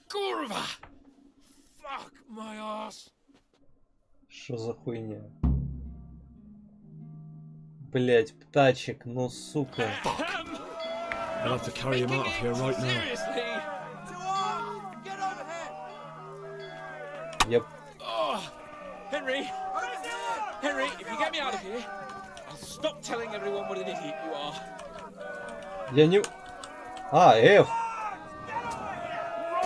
Kurva! Fuck my ass! Что за хуйня? Блять, птачек, ну сука. I'll have to carry him out of here right now. Yep. Oh, Henry! Henry, if you get me out of here, I'll stop telling everyone what an idiot you are. Я не... А, F.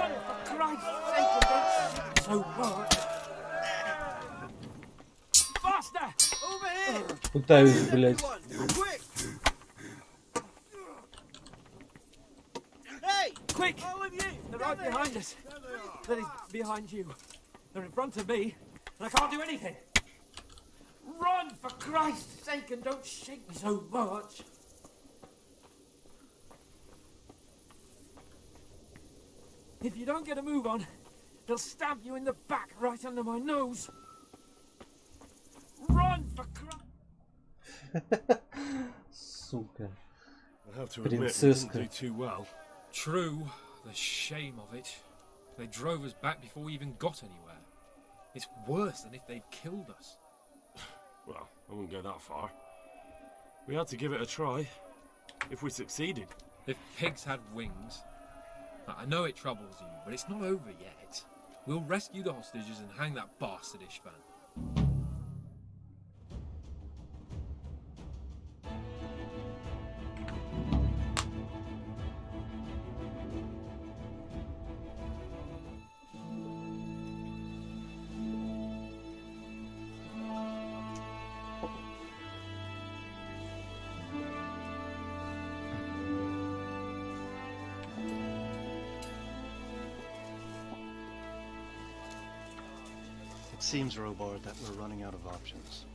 Run, for Christ's sake, and don't shoot so much. Faster! Over here! Пытаюсь, блядь. Quick! Hey! Quick! All of you! They're right behind us. Then he's behind you. They're in front of me, and I can't do anything. Run, for Christ's sake, and don't shake me so much. If you don't get a move on, they'll stab you in the back right under my nose. Run, for Christ! Сука. I have to admit, we didn't Принцесска. do too well. True, the shame of it. They drove us back before we even got anywhere. It's worse than if they'd killed us. Well, I wouldn't go that far. We had to give it a try. If we succeeded. If pigs had wings... I know it troubles you, but it's not over yet. We'll rescue the hostages and hang that bastard Ishvan. It seems, Robard, that we're running out of options.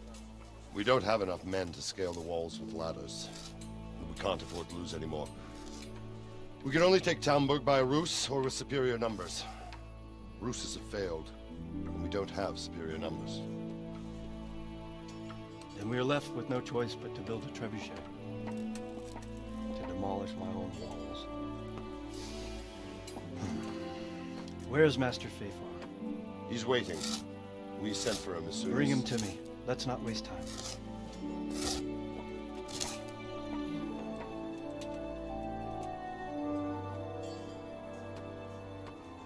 We don't have enough men to scale the walls with ladders. We can't afford to lose any more. We can only take Talmberg by a ruse or with superior numbers. Ruses have failed, and we don't have superior numbers. Then we're left with no choice but to build a trebuchet. To demolish my own walls. Where's Master Fafar? He's waiting. We sent for him as soon as... Bring him to me. Let's not waste time.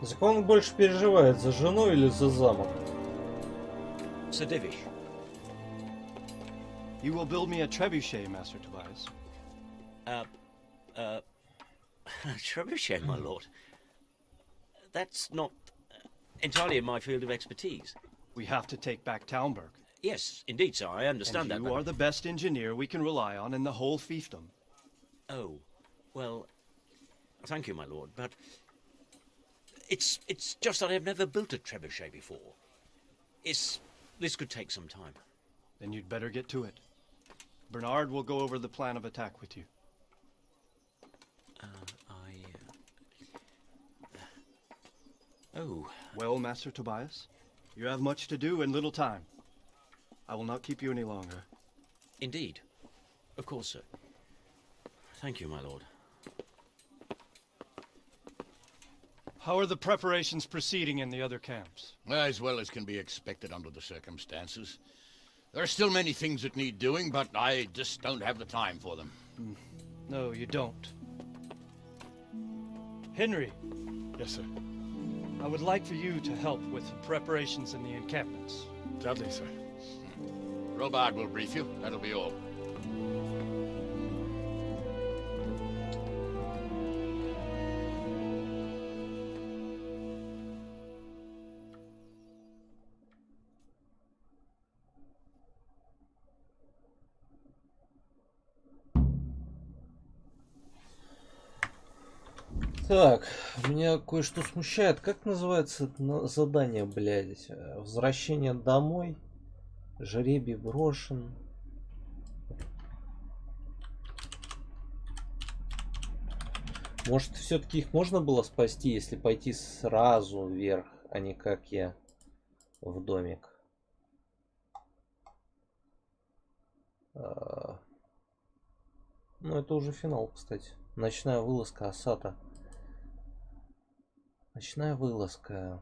За кого он больше переживает, за жену или за замок? Sir Divish. You will build me a trebuchet, Master Tobias. Trebuchet, my lord. That's not entirely in my field of expertise. We have to take back Talmberg. Yes, indeed, sir, I understand that. You are the best engineer we can rely on in the whole fiefdom. Oh, well, thank you, my lord, but it's just that I've never built a trebuchet before. This could take some time. Then you'd better get to it. Bernard will go over the plan of attack with you. Oh. Well, Master Tobias, you have much to do and little time. I will not keep you any longer. Indeed. Of course, sir. Thank you, my lord. How are the preparations proceeding in the other camps? As well as can be expected under the circumstances. There are still many things that need doing, but I just don't have the time for them. No, you don't. Henry. Yes, sir. I would like for you to help with the preparations in the encampments. Gladly, sir. Robard will brief you. That'll be all. Так, меня кое-что смущает. Как называется задание, блядь? Возвращение домой. Жребий брошен. Может, все-таки их можно было спасти, если пойти сразу вверх, а не как я в домик. Ну, это уже финал, кстати. Ночная вылазка Асата. Ночная вылазка.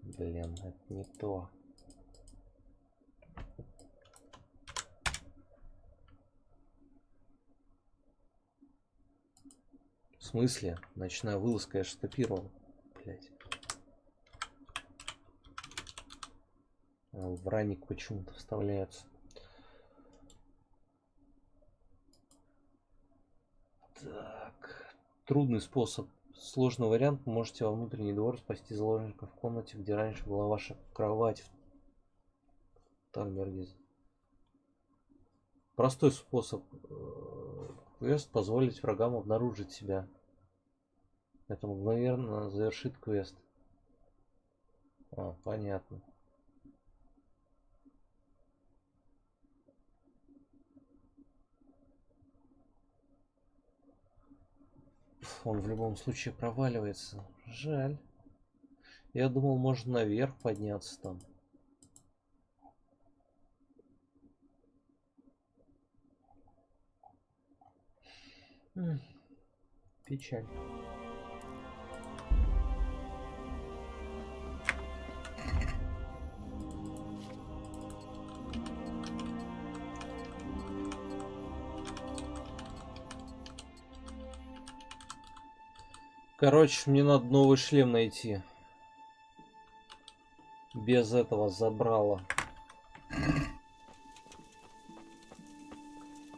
Блин, это не то. В смысле? Ночная вылазка, я же скопировал. Блять. В ранник почему-то вставляется. Так. Трудный способ. Сложный вариант. Можете во внутренний двор спасти заложников в комнате, где раньше была ваша кровать. Танберге. Простой способ. Квест позволить врагам обнаружить себя. Это мгновенно завершит квест. А, понятно. Он в любом случае проваливается. Жаль. Я думал, можно наверх подняться там. Печаль. Короче, мне надо новый шлем найти. Без этого забрала.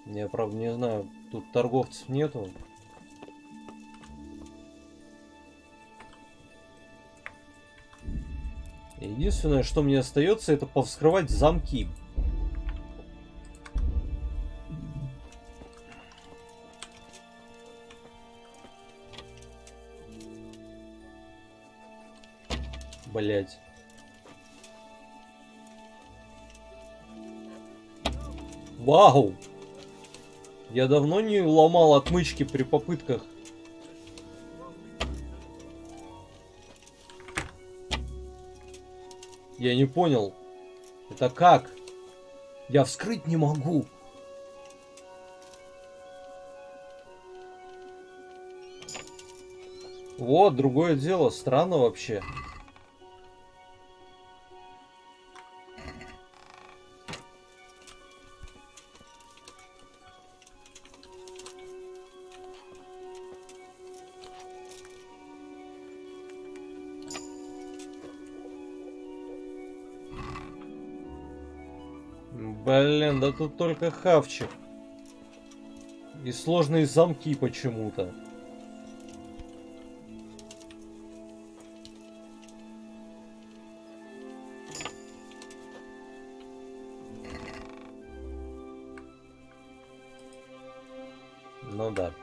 Я, правда, не знаю, тут торговцев нету. Единственное, что мне остается, это повскрывать замки. Блять. Вау! Я давно не ломал отмычки при попытках. Я не понял. Это как? Я вскрыть не могу. Вот, другое дело. Странно вообще. Блин, да тут только хавчик. И сложные замки почему-то. Ну да.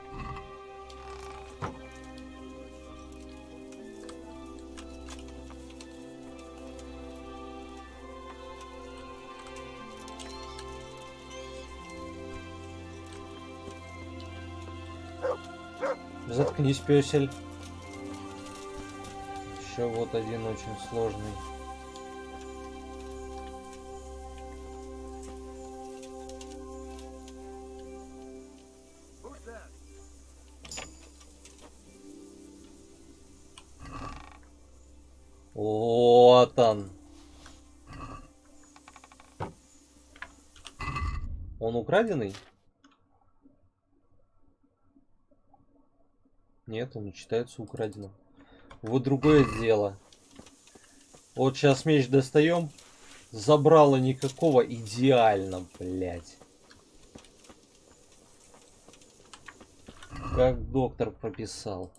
Заткнись, пёсель. Еще вот один очень сложный. Вот он. Он украденный? Нет, он считается украденным. Вот другое дело. Вот сейчас меч достаем. Забрала никакого, идеально, блядь. Как доктор прописал.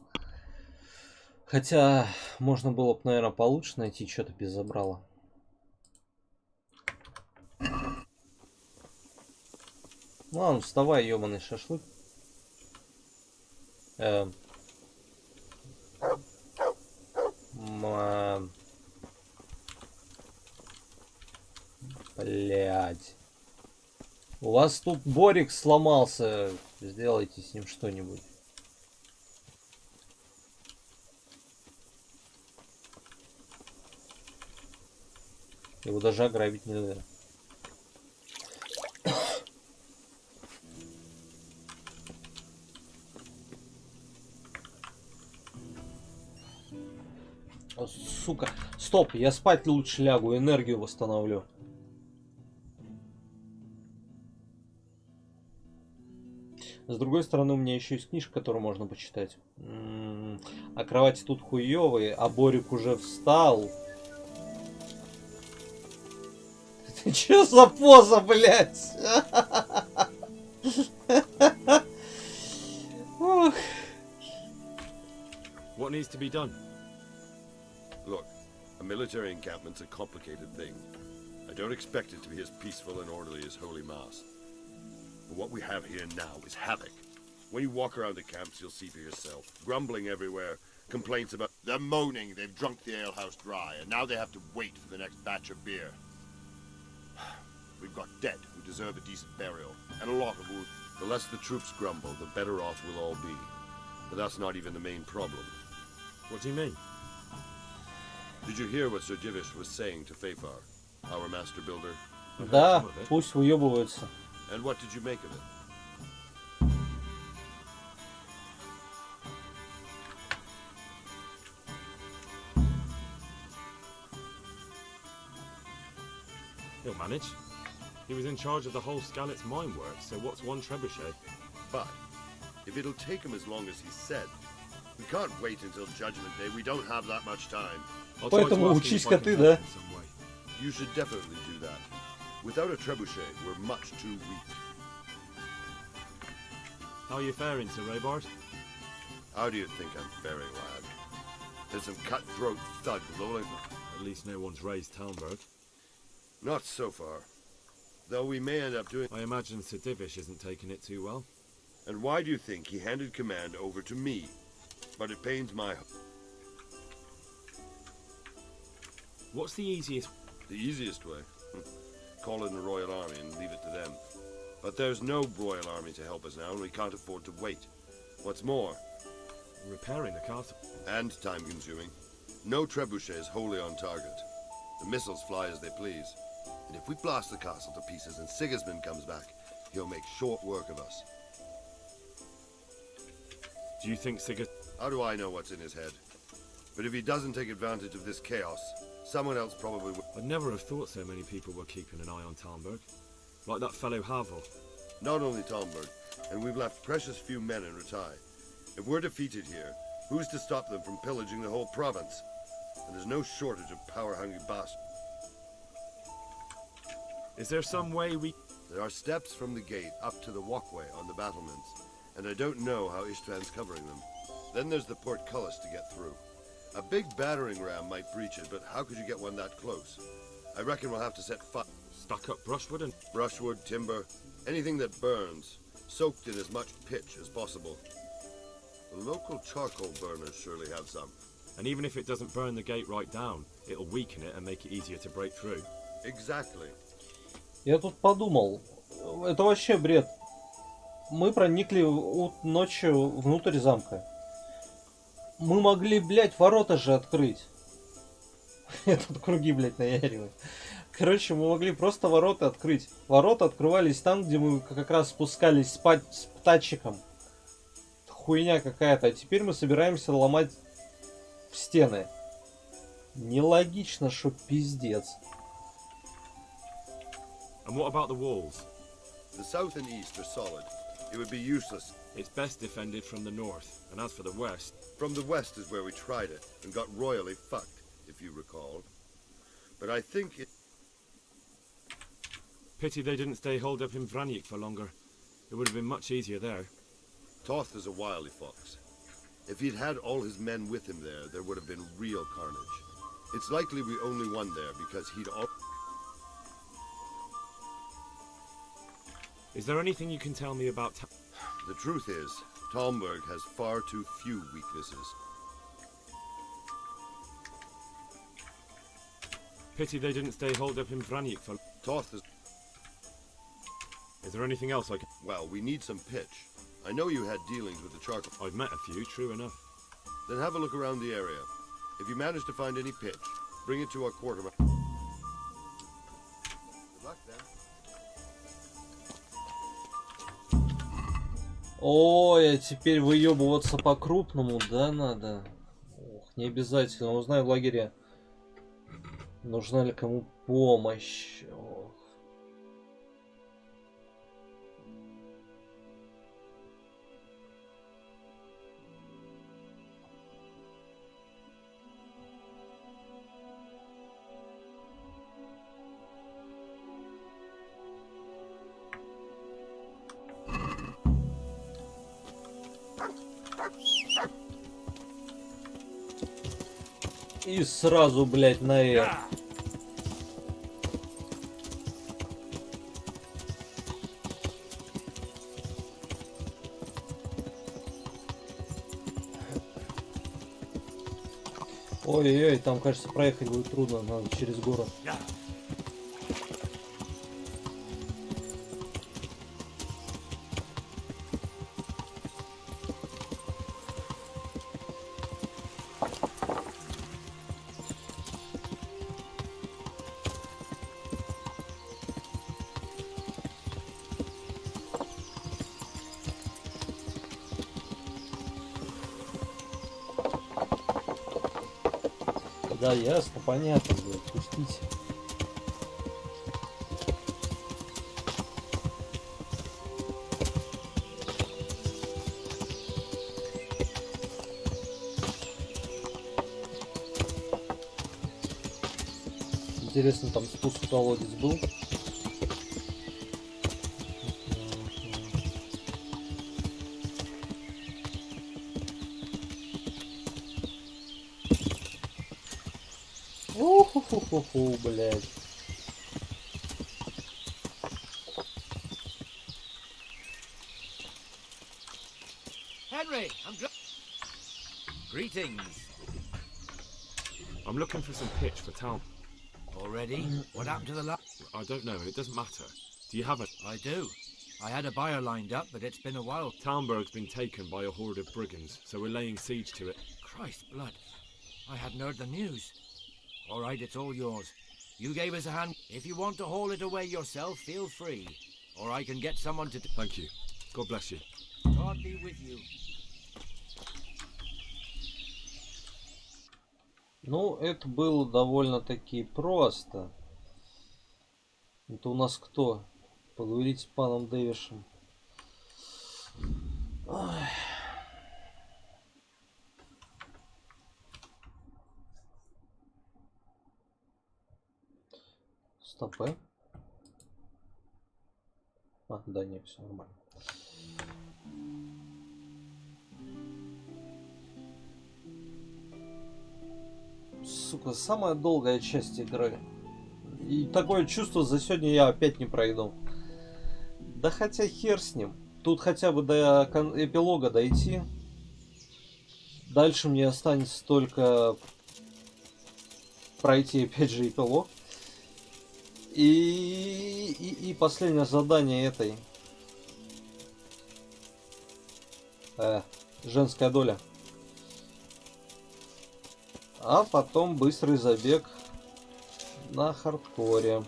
Хотя, можно было бы, наверное, получше найти что-то без забрала. Ладно, вставай, ёбаный шашлык. Блядь. У вас тут Борик сломался. Сделайте с ним что-нибудь. Его даже ограбить нельзя. О, сука. Стоп, я спать лучше лягу, энергию восстановлю. С другой стороны, у меня еще есть книжка, которую можно почитать. А кровати тут хуёвые, а Борик уже встал. Это что за поза, блядь? What needs to be done? Look, a military encampment's a complicated thing. I don't expect it to be as peaceful and orderly as Holy Mass. But what we have here now is havoc. When you walk around the camps, you'll see for yourself. Grumbling everywhere, complaints about... They're moaning they've drunk the alehouse dry, and now they have to wait for the next batch of beer. We've got dead who deserve a decent burial, and a lot of wood. The less the troops grumble, the better off we'll all be. But that's not even the main problem. What do you mean? Did you hear what Sir Divish was saying to Fafar, our master builder? Да, пусть выебываются. And what did you make of it? He'll manage. He was in charge of the whole Skalitz mine work, so what's one trebuchet? But if it'll take him as long as he said, we can't wait until Judgment Day. We don't have that much time. Поэтому учись-ка ты, да? You should definitely do that. Without a trebuchet, we're much too weak. How are you faring, Sir Raybard? How do you think I'm faring, lad? There's some cutthroat thugs lolling. At least no one's raised Talmberg. Not so far. Though we may end up doing... I imagine Sir Divish isn't taking it too well. And why do you think he handed command over to me? But it pains my... What's the easiest... The easiest way? Call in the Royal Army and leave it to them. But there's no Royal Army to help us now, and we can't afford to wait. What's more... Repairing the castle. And time-consuming. No trebuchet is wholly on target. The missiles fly as they please. And if we blast the castle to pieces and Sigismund comes back, he'll make short work of us. Do you think Sigismund... How do I know what's in his head? But if he doesn't take advantage of this chaos, someone else probably will. I'd never have thought so many people were keeping an eye on Talmberg. Like that fellow Havel. Not only Talmberg, and we've left precious few men in Ratai. If we're defeated here, who's to stop them from pillaging the whole province? And there's no shortage of power-hungry bastards. Is there some way we... There are steps from the gate up to the walkway on the battlements, and I don't know how Ishtvan's covering them. Then there's the portcullis to get through. A big battering ram might breach it, but how could you get one that close? I reckon we'll have to set fire. Stack up brushwood and... Brushwood, timber, anything that burns, soaked in as much pitch as possible. The local charcoal burners surely have some. And even if it doesn't burn the gate right down, it'll weaken it and make it easier to break through. Exactly. Я тут подумал, это вообще бред. Мы проникли ночью внутрь замка. Мы могли, блядь, ворота же открыть. Я тут круги, блядь, наяриваю. Короче, мы могли просто ворота открыть. Ворота открывались там, где мы как раз спускались спать с птачиком. Хуйня какая-то. А теперь мы собираемся ломать стены. Нелогично, что пиздец. And what about the walls? The south and east are solid. It would be useless. It's best defended from the north, and as for the west... From the west is where we tried it, and got royally fucked, if you recall. But I think it... Pity they didn't stay holed up in Vranic for longer. It would have been much easier there. Toth is a wily fox. If he'd had all his men with him there, there would have been real carnage. It's likely we only won there because he'd all... Is there anything you can tell me about... The truth is, Talmberg has far too few weaknesses. Pity they didn't stay holed up in Vranic for... Toth is... Is there anything else I can... Well, we need some pitch. I know you had dealings with the charcoal. I've met a few, true enough. Then have a look around the area. If you manage to find any pitch, bring it to our quartermaster. Good luck then. Ой, а теперь выебываться по-крупному, да, надо? Ох, не обязательно. Узнай в лагере, нужна ли кому помощь. Ох. И сразу, блядь, на «Р». Ой-ой-ой, там, кажется, проехать будет трудно, надо через город. Да, ясно, понятно, блядь, пустите. Интересно, там спуск в колодец был? Уху-ху-ху-ху, блядь. Henry, Greetings. I'm looking for some pitch for town. Already? What happened to the last? I don't know, it doesn't matter. Do you have it? I do. I had a buyer lined up, but it's been a while. Talmberg's been taken by a horde of brigands, so we're laying siege to it. Christ blood. I hadn't heard the news. All right, it's all yours. You gave us a hand. If you want to haul it away yourself, feel free. Or I can get someone to... Thank you. God bless you. God be with you. Ну, это было довольно-таки просто. Это у нас кто? Поговорить с паном Дэвишем. Ой. Стопэ. А, да, не, все нормально. Сука, самая долгая часть игры. И такое чувство, за сегодня я опять не пройду. Да хотя хер с ним. Тут хотя бы до эпилога дойти. Дальше мне останется только пройти опять же эпилог. И последнее задание этой. Женская доля. А потом быстрый забег на хардкоре.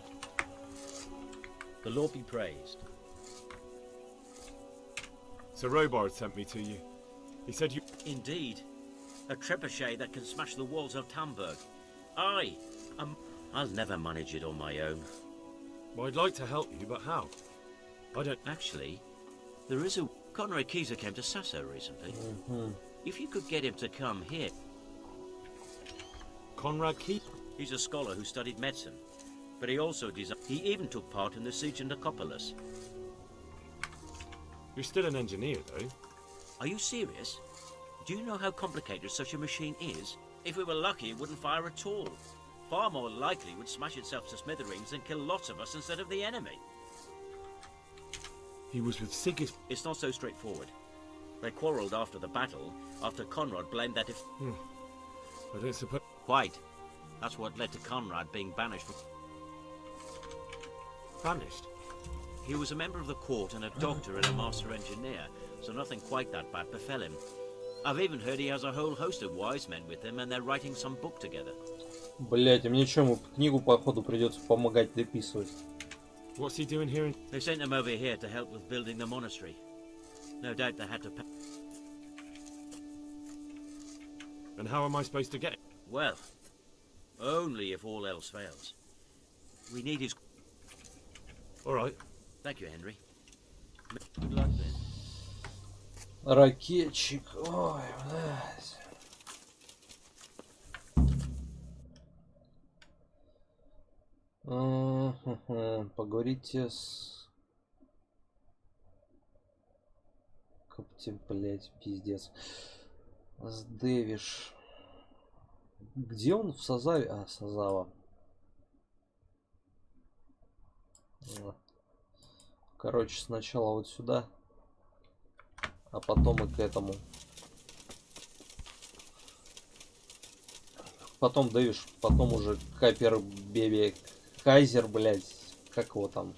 The Lord be praised. Sir Robard sent me to you. He said you... Indeed. A trebuchet that can smash the walls of Talmberg. I'll never manage it on my own. Well, I'd like to help you, but how? I don't... Actually, there is a... Conrad Keyser came to Sasso recently. If you could get him to come here... Conrad Keyser? He's a scholar who studied medicine, but he also he even took part in the siege of Nicopolis. You're still an engineer, though. Are you serious? Do you know how complicated such a machine is? If we were lucky, it wouldn't fire at all. Far more likely, it would smash itself to smithereens and kill lots of us instead of the enemy. He was with Sigis. It's not so straightforward. They quarrelled after the battle, after Conrad blamed that if... I don't suppose... Quite. That's what led to Conrad being banished from... Banished? He was a member of the court and a doctor and a master engineer, so nothing quite that bad befell him. I've even heard he has a whole host of wise men with him and they're writing some book together. Блять, а мне что, ему книгу походу придется помогать дописывать. What's he doing here? They sent him over here to help with building the monastery. No doubt they had to pay. And how am I supposed to get it? Well, only if all else fails. We need his... All right. Thank you, Henry. Good luck then. Ракетчик. Ой, блядь. Поговорите с... Блять, пиздец. С Дэвиш. Где он? В Сазаве? А, Сазава. Короче, сначала вот сюда, а потом и к этому. Потом Дэвиш, потом уже Капер Беби Кайзер, блять. Как его там?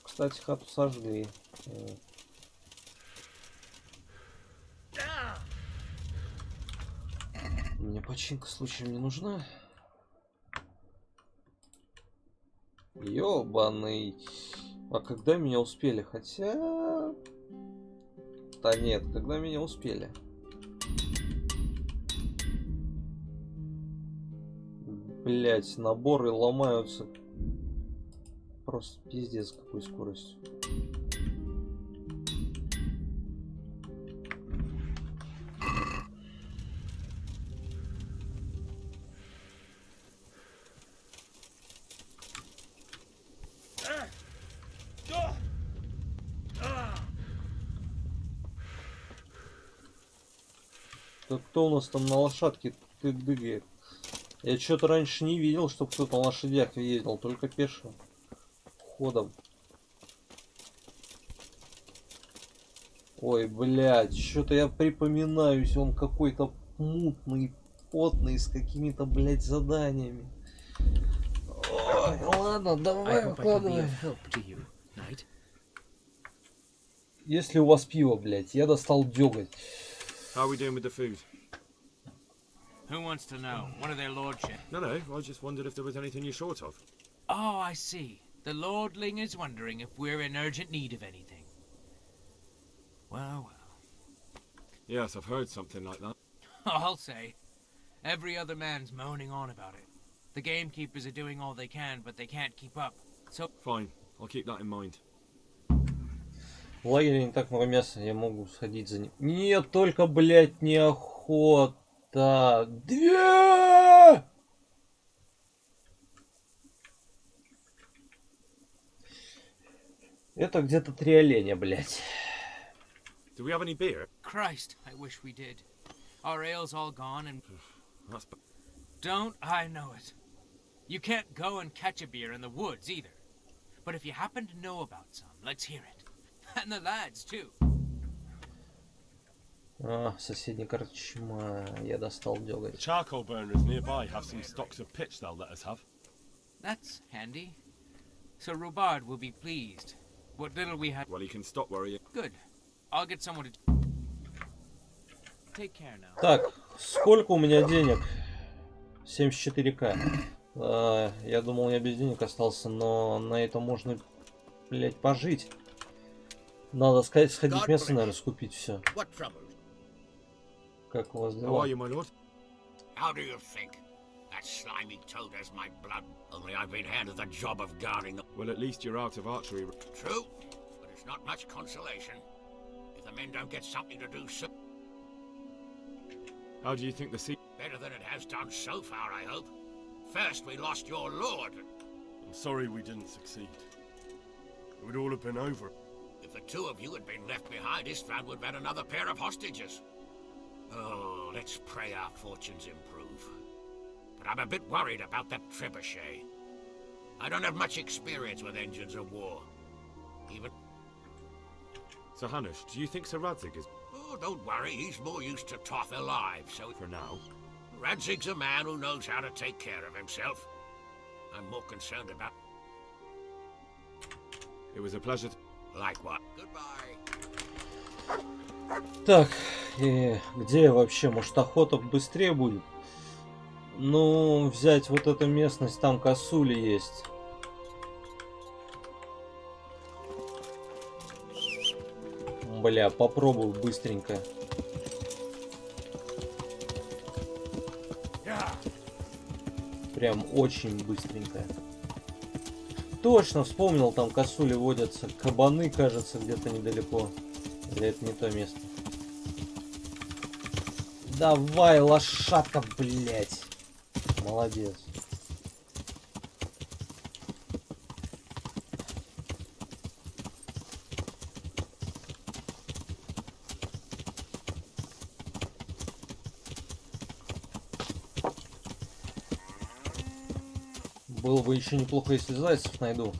Кстати, хату сожгли. Мне починка случаем не нужна. Ёбаный. А когда меня успели? Хотя... Да нет, когда меня успели. Блять, наборы ломаются. Просто пиздец какой скоростью. Так кто у нас там на лошадке бегает? Я что-то раньше не видел, чтобы кто-то на лошадях ездил, только пешим ходом. Ой, блядь, что-то я припоминаюсь, он какой-то мутный, потный, с какими-то, блядь, заданиями. Ой, ладно, давай укладывай. Если у вас пиво, блядь, я достал дёготь. How are we doing with the food? Who wants to know? One of their lordship. No, I just wondered if there was anything you're short of. Oh, I see. The lordling is wondering if we're in urgent need of anything. Well. Yes, I've heard something like that. I'll say. Every other man's moaning on about it. The gamekeepers are doing all they can, but they can't keep up. So... Fine, I'll keep that in mind. В лагере не так много мяса, я могу сходить за ним. Нет, только, блядь, неохота. Две! Это где-то 3 оленя, блядь. Do we have any beer? Christ, I wish we did. Our ale's all gone and... Don't I know it. You can't go and catch a beer in the woods either. But if you happen to know about some, let's hear it. And the lads, too. А, соседняя корчма. Я достал дёготь. The charcoal burners nearby have some stocks of pitch they'll let us have. That's handy. So Robard will be pleased. What little we have... Well, he can stop worrying. Good. I'll get someone to... Take care now. Так, сколько у меня денег? 74к. Я думал, я без денег остался, но на это можно, блядь, пожить. Надо сказать, сходить в место, наверное, скупить все. Как у вас How дела? are you, my lord? How do you think? That slimy toad has my blood. Only I've been handed the job of guarding the... Well, at least you're out of archery. True, but it's not much consolation. If the men don't get something to do soon... How do you think the sea... Better than it has done so far, I hope. First, we lost your lord. I'm sorry we didn't succeed. It would all have been over. If the two of you had been left behind, Istvan would have had another pair of hostages. Oh, let's pray our fortunes improve. But I'm a bit worried about that trebuchet. I don't have much experience with engines of war. Even... Sir Hanush, do you think Sir Radzig is... Oh, don't worry, he's more used to tough alive, so... For now. Radzig's a man who knows how to take care of himself. I'm more concerned about... It was a pleasure. Like what? Goodbye. Так, где вообще? Может, охота быстрее будет? Ну, взять вот эту местность, там косули есть. Бля, попробую быстренько. Прям очень быстренько. Точно вспомнил, там косули водятся. Кабаны, кажется, где-то недалеко. Или это не то место? Давай, лошадка, блять. Молодец. Было бы еще неплохо, если зайцев найду.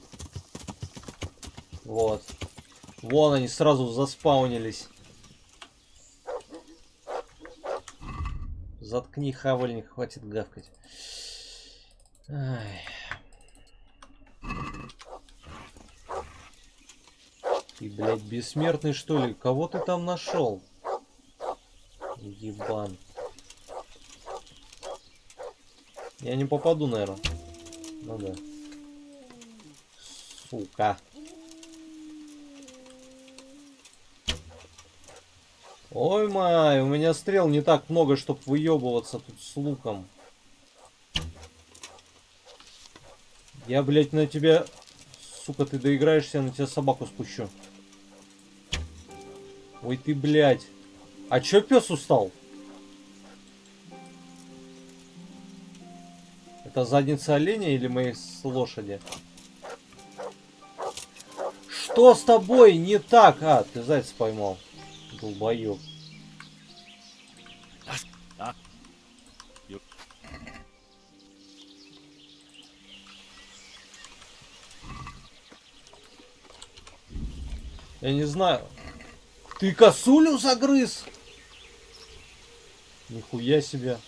Вот. Вон они сразу заспаунились. Заткни, хавальник, хватит гавкать. Ай. Ты, блядь, бессмертный, что ли? Кого ты там нашел? Ебан. Я не попаду, наверное. Ну да. Сука. Ой май, у меня стрел не так много, чтобы выебываться тут с луком. Я, блядь, на тебя... Сука, ты доиграешься, я на тебя собаку спущу. Ой ты, блядь. А чё пес устал? Это задница оленя или моей лошади? Что с тобой не так? А, ты зайца поймал. Долбоёб. Я не знаю. Ты косулю загрыз? Нихуя себе.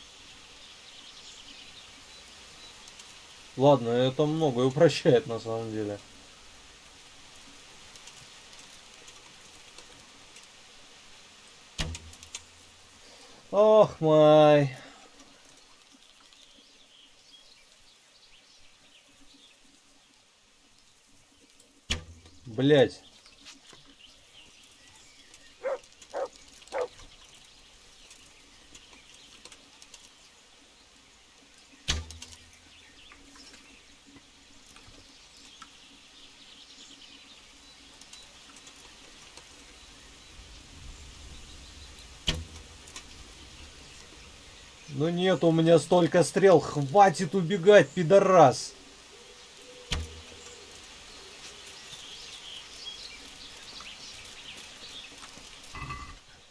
Ладно, это многое упрощает на самом деле. Ох, май. Блять. Ну нет у меня столько стрел, хватит убегать, пидорас.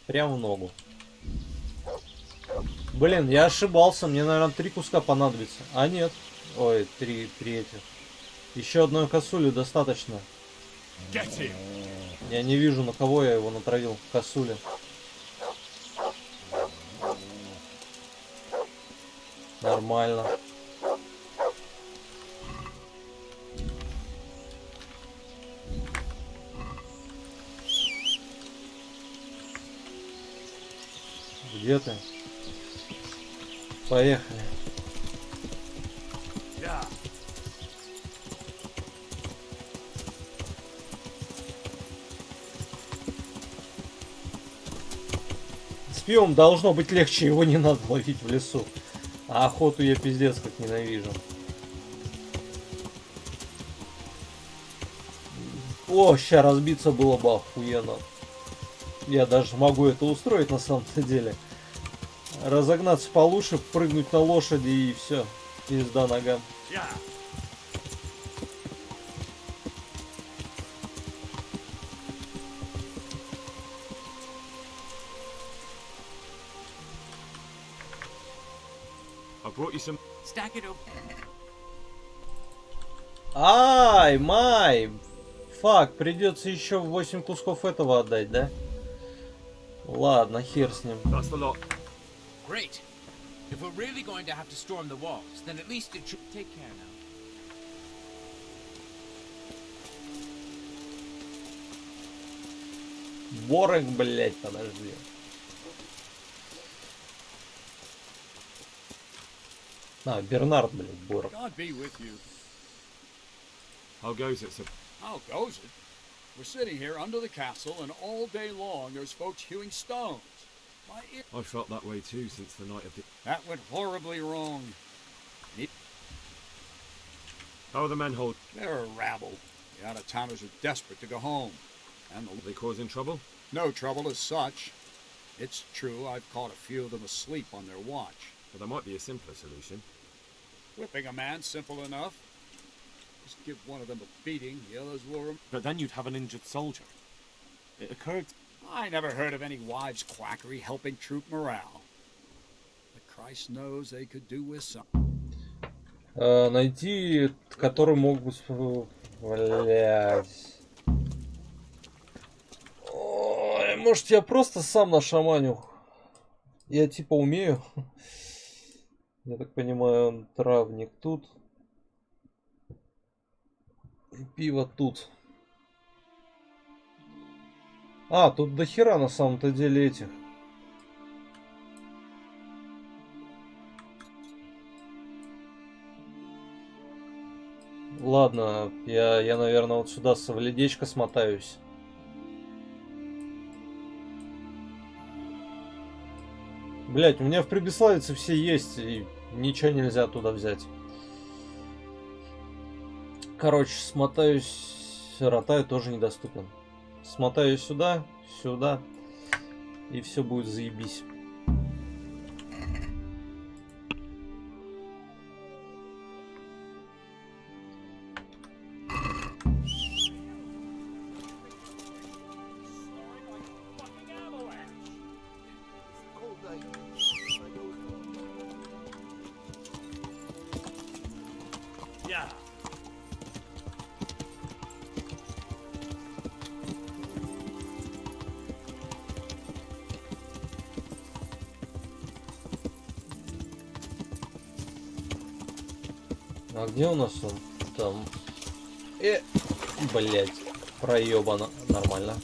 Прям в ногу. Блин, я ошибался, мне, наверное, 3 куска понадобится. А нет. Ой, 3 этих. Еще одной косули достаточно. Я не вижу, на кого я его натравил. Косули. Нормально. Где ты? Поехали. С пивом должно быть легче, его не надо ловить в лесу. А охоту я пиздец как ненавижу. О, ща разбиться было бы охуенно. Я даже могу это устроить на самом-то деле. Разогнаться получше, прыгнуть на лошади и все. Пизда ногам. Stack it up. Ай, май! Фак, придется еще 8 кусков этого отдать, да? Ладно, хер с ним. Great. If we're really going to have to storm the walls, then at least it should take care now. Борек, блять, подожди. А, Бернард, блядь, Борек. God be with you. How goes it, sir? How goes it? We're sitting here under the castle, and all day long there's folks hewing stones. My ear. I felt that way too since the night of the... That went horribly wrong. How are the men hold? They're a rabble. The out-of-towners are desperate to go home. And Are they causing trouble? No trouble as such. It's true, I've caught a few of them asleep on their watch. Well, there might be a simpler solution. Whipping a man, simple enough. Just give one of them a beating, the others will... But then you'd have an injured soldier. It occurred... I never heard of any wives' quackery helping troop morale. But Christ knows they could do with some. Найти, который могут... Блять. Ой, может, я просто сам нашаманю. Я типа умею. Я так понимаю, травник тут. И пиво тут. А, тут до хера на самом-то деле этих. Ладно, я наверное, вот сюда с Совледечка смотаюсь. Блять, у меня в Прибиславице все есть, и ничего нельзя туда взять. Короче, смотаюсь... Ратаю тоже недоступен. Смотаюсь сюда, сюда, и все будет заебись. А где у нас он? Там. Блять, проебано. Нормально.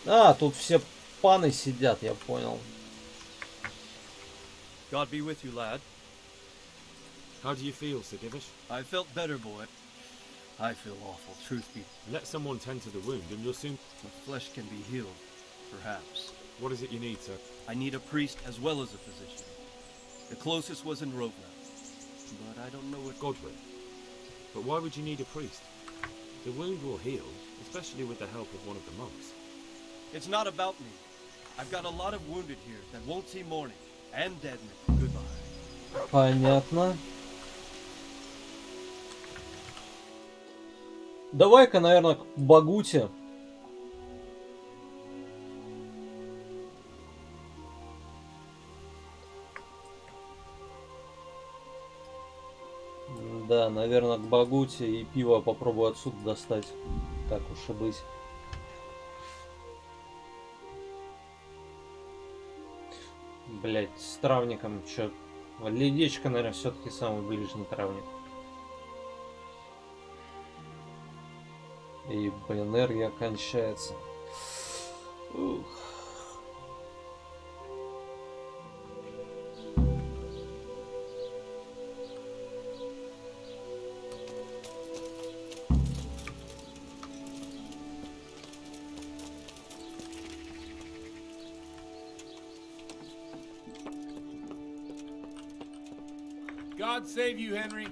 А, тут все паны сидят, я понял. God be with you, lad. How do you feel, Sir Divish? I felt better, boy. I feel awful, truth be. Let someone tend to the wound and you'll soon... The flesh can be healed, perhaps. What is it you need, sir? I need a priest as well as a physician. The closest was in Rovna, but I don't know what... Godwin. But why would you need a priest? The wound will heal, especially with the help of one of the monks. It's not about me. I've got a lot of wounded here that won't see morning, and dead men. Goodbye. Понятно. Давай-ка, наверное, к Багуте. Да, наверное, к Багуте и пиво попробую отсюда достать. Так уж и быть. Блять, с травником чё? Ледечка, наверное, все-таки самый ближний травник. И энергия кончается. Ух. God save you, Henry.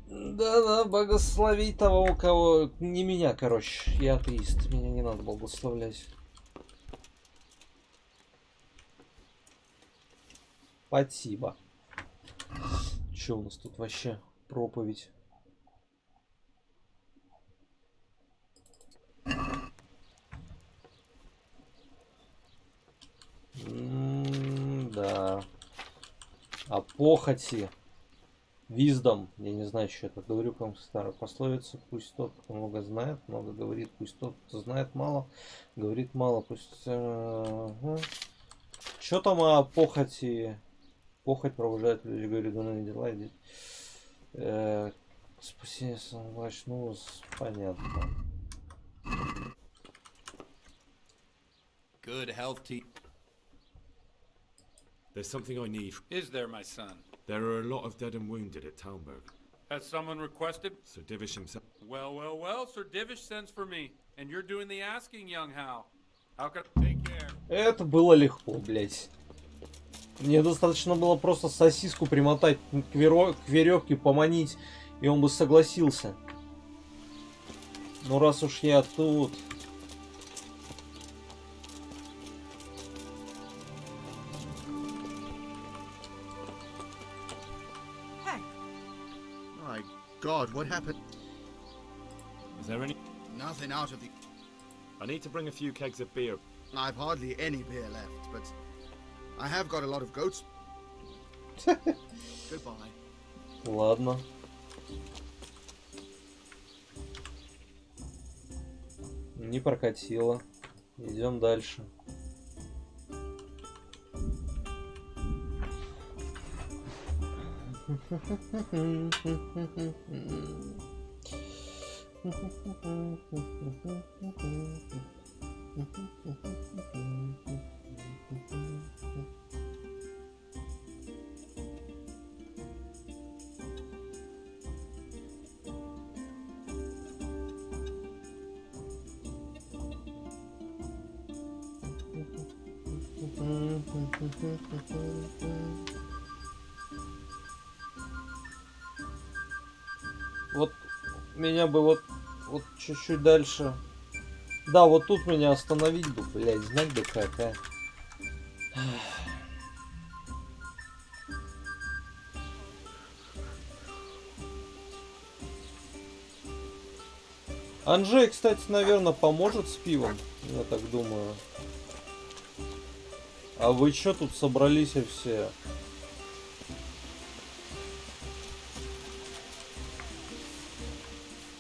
Да-да, благослови того, у кого... Не меня, короче. Я атеист. Меня не надо благословлять. Спасибо. Че у нас тут вообще? Проповедь. Да. О похоти. Виздом. Я не знаю, что это. Говорю, как старая пословица. Пусть тот, кто много знает, много говорит. Пусть тот, кто знает мало, говорит мало. Пусть... Что там о похоти? Похоть пробуждает люди, говорит, дурные дела. Спасение очнулось. Понятно. Good health to you. There's something I need. Is there, my son? There are a lot of dead and wounded at Talmberg. Has someone requested? Sir Divish himself. Well, well, well, Sir Divish sends for me. And you're doing the asking, young Hal. How can I take care? Это было легко, блять. Мне достаточно было просто сосиску примотать к веревке, поманить, и он бы согласился. Ну раз уж я тут... My God, what happened? Is there any... Nothing out of the... I need to bring a few kegs of beer. I've hardly any beer left, but I have got a lot of goats. Goodbye. Ладно. Не прокатило. Идем дальше. Вот меня бы вот чуть-чуть дальше. Да, вот тут меня остановить бы, блядь, знать бы как, а. Анжей, кстати, наверное, поможет с пивом, я так думаю. А вы чё тут собрались все?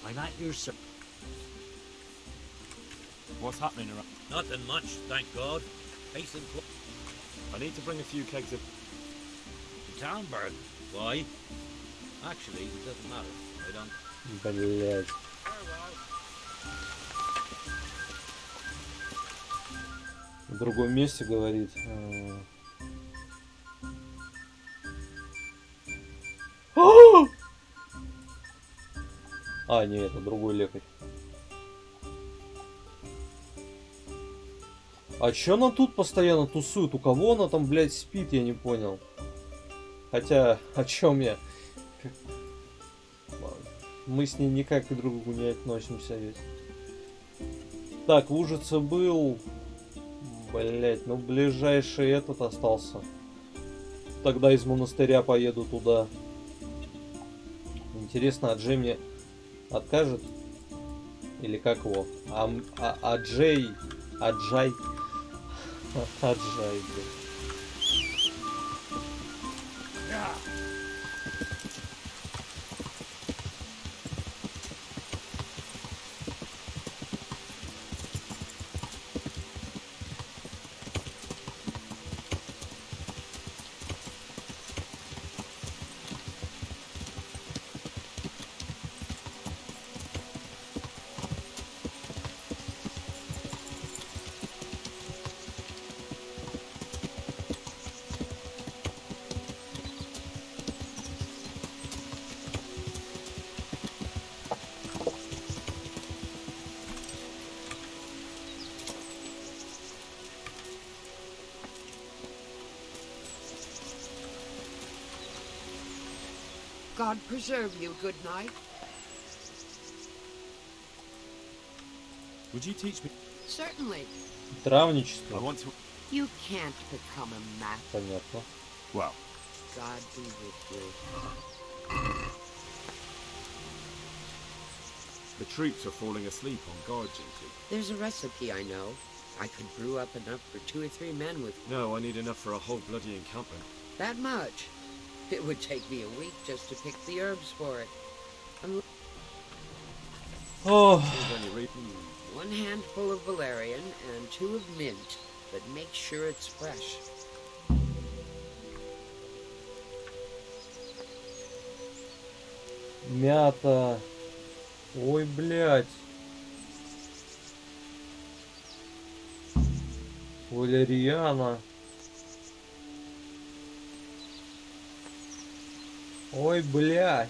I'm at your service. What's happening around? Nothing much, thank God. Peace and I need to bring a few kegs of... Talmberg. Why? Actually, it doesn't matter. I don't... Блять. В другом месте говорит. А, не, это другой лекарь. А чё она тут постоянно тусует? У кого она там, блядь, спит, я не понял. Хотя, о чем я? Мы с ней никак друг к другу не относимся ведь. Так, Лужица был... Блять, ну ближайший этот остался. Тогда из монастыря поеду туда. Интересно, Аджей мне откажет? Или как его? Аджай. Аджай, блядь. God preserve you. Good night. Would you teach me? Certainly. Травничество. I want to. You can't become a map. Понятно. Well. God be with you. The troops are falling asleep on guard duty. There's a recipe I know. I could brew up enough for 2 or 3 men with... No, I need enough for a whole bloody encampment. That much? It would take me a week just to pick the herbs for it. Oh. 1 handful of valerian and 2 of mint, but make sure it's fresh. Мята. Ой, блядь. Валериана. Ой, блядь.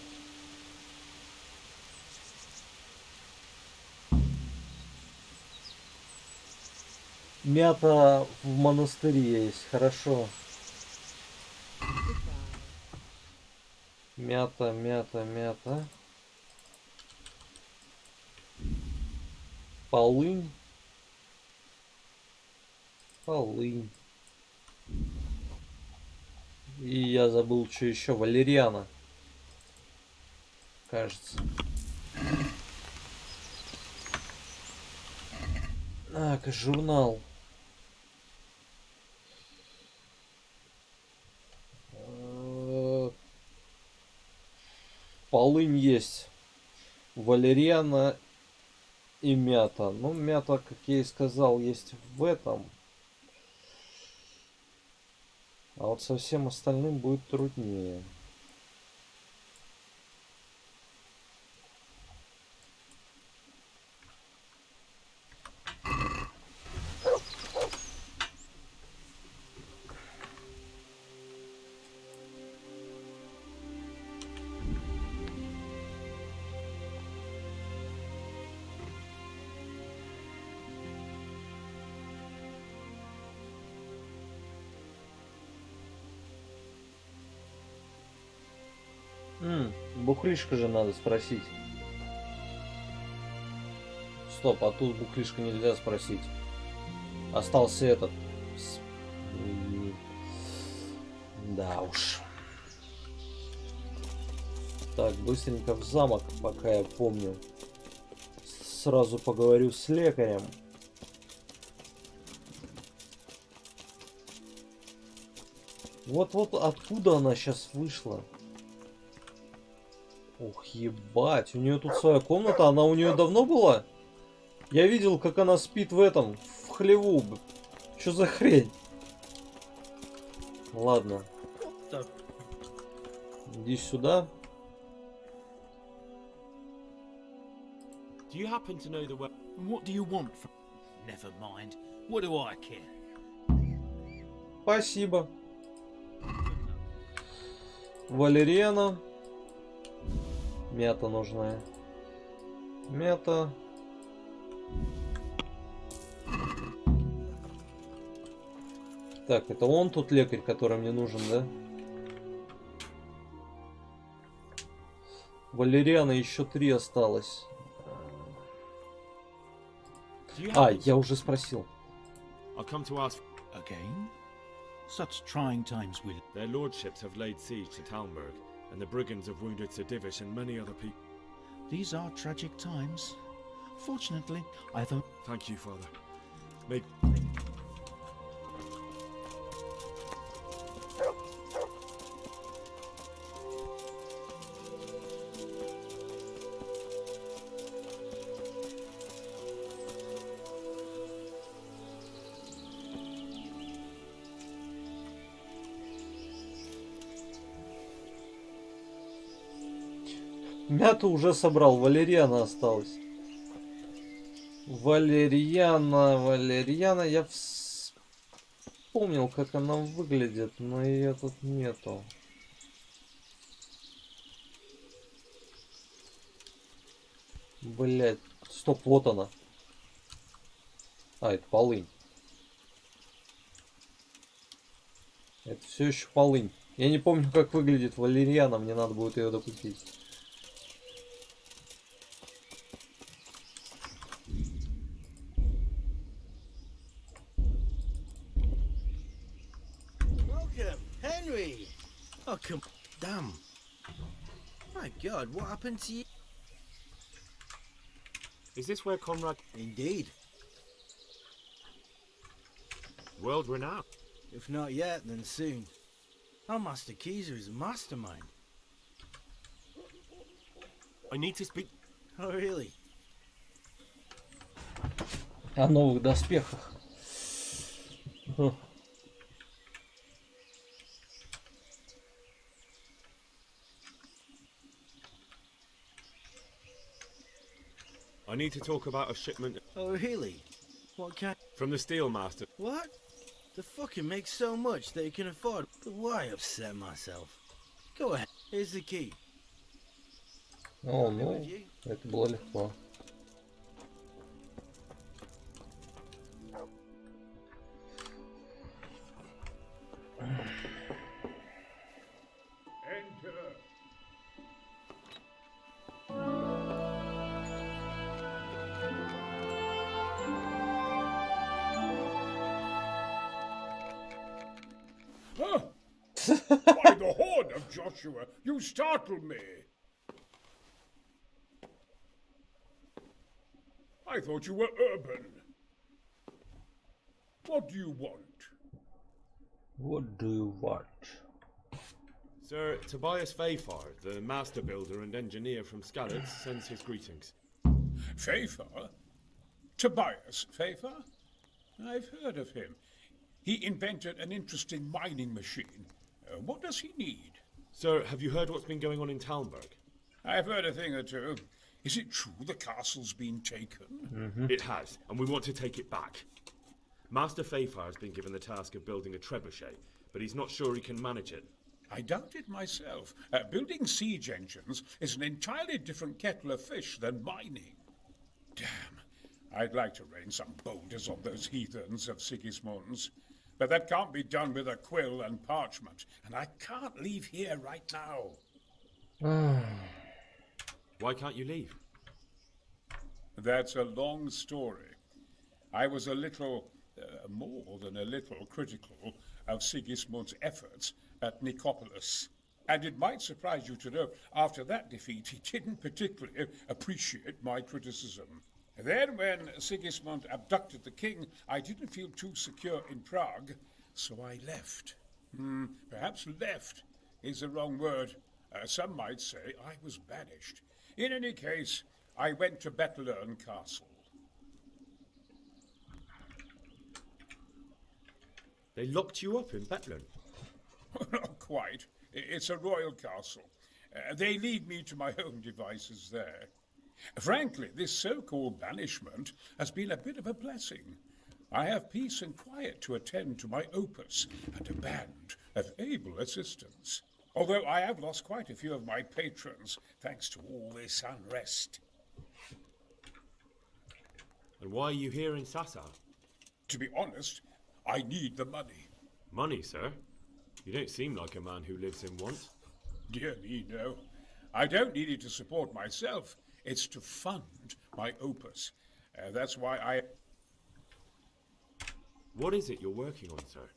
Мята в монастыре есть, хорошо. Мята, мята, мята. Полынь. Полынь. И я забыл, что еще. Валериана. Кажется. Так, журнал. Полынь есть. Валериана и мята. Ну, мята, как я и сказал, есть в этом. А вот со всем остальным будет труднее. Бухлишка же надо спросить. Стоп, а тут бухлишка нельзя спросить. Остался этот. Да уж. Так, быстренько в замок, пока я помню. Сразу поговорю с лекарем. Вот-вот откуда она сейчас вышла? Ух, ебать, у нее тут своя комната, она у нее давно была? Я видел, как она спит в этом, в хлеву. Что за хрень? Ладно. Иди сюда. Do you happen to know the way? What do you want from? Never mind. What do I care? Спасибо. Валериана. Мята нужная. Мята. Так, это он тут лекарь, который мне нужен, да? Валериана еще 3 осталось. А, я уже спросил. Again? Such trying times will. Their lordships have laid siege to Talmberg, and the brigands have wounded Sir Divish and many other people. These are tragic times. Fortunately, I thought. Thank you, Father. May... Мяту уже собрал, валериана осталась. Валериана, я вспомнил, как она выглядит, но ее тут нету. Блять, стоп, вот она. А, это полынь. Это все еще полынь. Я не помню, как выглядит валерьяна, мне надо будет ее докупить. Welcome, Henry. Oh, come, damn. My God, what happened to you? Is this where Conrad... Indeed. World renowned? If not yet, then soon. Our Master Keyser is a mastermind. I need to speak... Oh, really? О новых доспехах. I need to talk about a shipment... Oh, really? What kind? From the Steel Master. What? The fucking makes so much that you can afford. But why upset myself? Go ahead. Here's the key. О, ну, это было легко. By the horn of Joshua, you startled me. I thought you were urban. What do you want? What do you want? Sir Tobias Fayfar, the master builder and engineer from Skalitz, sends his greetings. Fayfar? Tobias Fayfar? I've heard of him. He invented an interesting mining machine. What does he need? Sir, have you heard what's been going on in Talmberg? I've heard a thing or two. Is it true the castle's been taken? It has, and we want to take it back. Master Fayfar has been given the task of building a trebuchet, but he's not sure he can manage it. I doubt it myself. Building siege engines is an entirely different kettle of fish than mining. Damn, I'd like to rain some boulders on those heathens of Sigismund's. But that can't be done with a quill and parchment, and I can't leave here right now. Why can't you leave? That's a long story. I was a little, more than a little, critical of Sigismund's efforts at Nicopolis. And it might surprise you to know, after that defeat, he didn't particularly appreciate my criticism. Then, when Sigismund abducted the king, I didn't feel too secure in Prague, so I left. Perhaps left is the wrong word. Some might say I was banished. In any case, I went to Bettelern Castle. They locked you up in Bettelern? Not quite. It's a royal castle. They leave me to my own devices there. Frankly, this so-called banishment has been a bit of a blessing. I have peace and quiet to attend to my opus and a band of able assistants. Although I have lost quite a few of my patrons thanks to all this unrest. And why are you here in Sasa? To be honest, I need the money. Money, sir? You don't seem like a man who lives in want. Dear me, no. I don't need it to support myself. It's to fund my opus. That's why I... What is it you're working on, sir?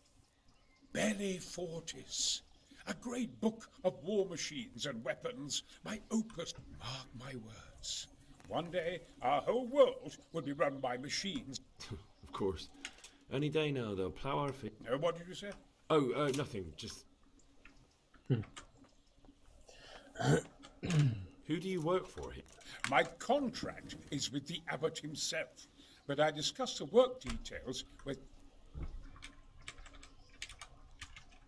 Belli Fortis. A great book of war machines and weapons. My opus. Mark my words. One day, our whole world will be run by machines. Of course. Any day now, they'll plough our feet. What did you say? Oh, nothing. Just... Who do you work for here? My contract is with the abbot himself, but I discussed the work details with...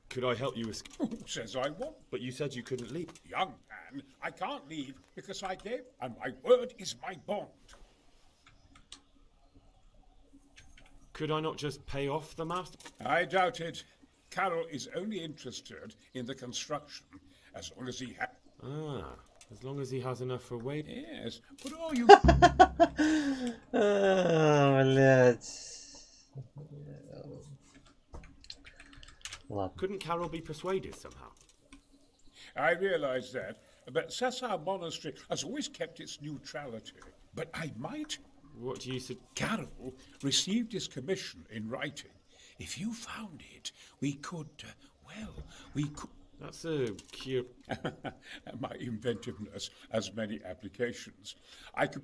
Could I help you with... Who says I won't? But you said you couldn't leave. Young man, I can't leave because I gave, and my word is my bond. Could I not just pay off the master? I doubt it. Carol is only interested in the construction, as long as he has... Ah, as long as he has enough for wage. Yes, but all you... Блять. Ладно. Couldn't Carol be persuaded somehow? I realize that, but Sessar Monastery has always kept its neutrality. But I might... What do you say? Carol received his commission in writing. If you found it, we could, we could... That's a cure. My inventiveness has many applications. I could...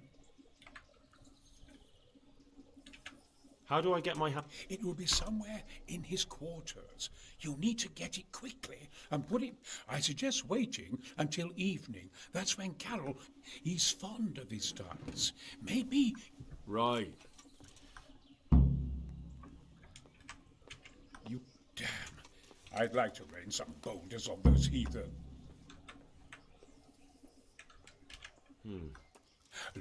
How do I get my It will be somewhere in his quarters. You'll need to get it quickly and put it... I suggest waiting until evening. That's when Carol... He's fond of his dice. Maybe... Right. You damn. I'd like to rain some boulders on those heathen.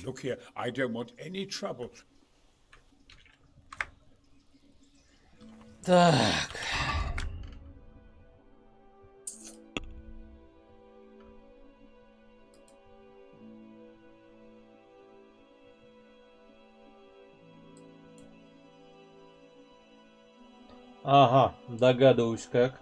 Look here, I don't want any trouble. Так. Ага, догадываюсь как.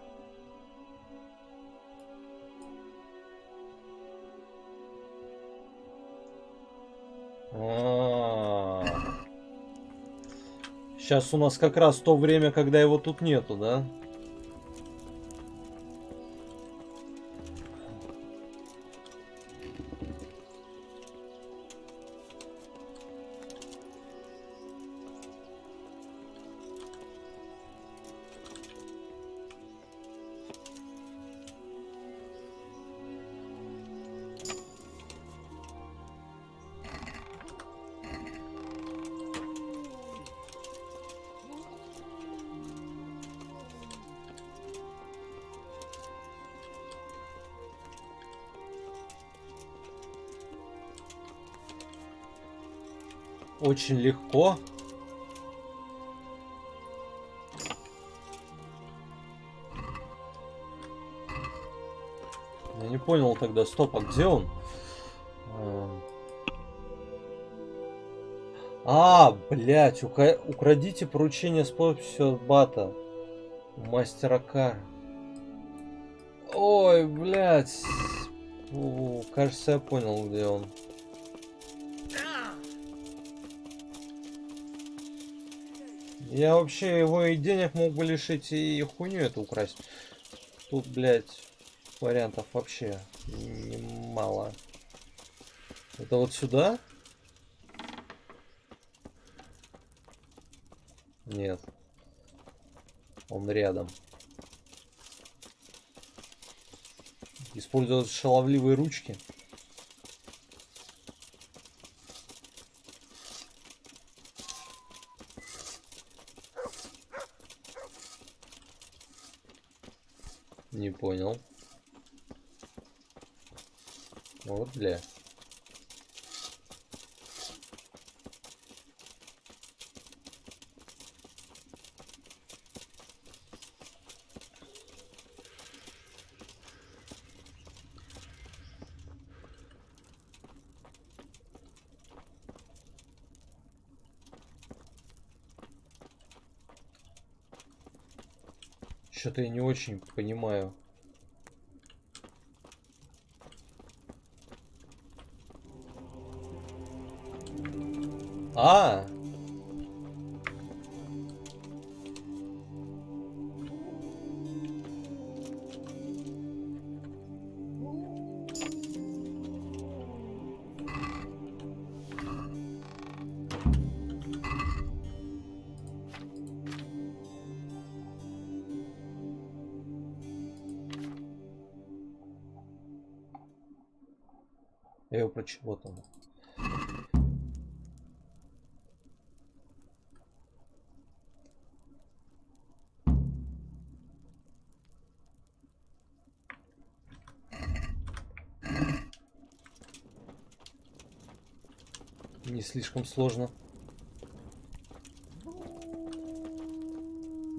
Сейчас у нас как раз то время, когда его тут нету, да? Очень легко. Я не понял тогда, стоп, а где он? Блять, украдите поручение с подписью от Бата. Мастера К. Ой, блять. Кажется, я понял, где он. Я вообще его и денег мог бы лишить, и хуйню эту украсть. Тут, блядь, вариантов вообще мало. Это вот сюда? Нет. Он рядом. Использовать шаловливые ручки. Не понял. Вот, бля. Что-то я не очень понимаю. Я его прочитал. Вот он. Не слишком сложно.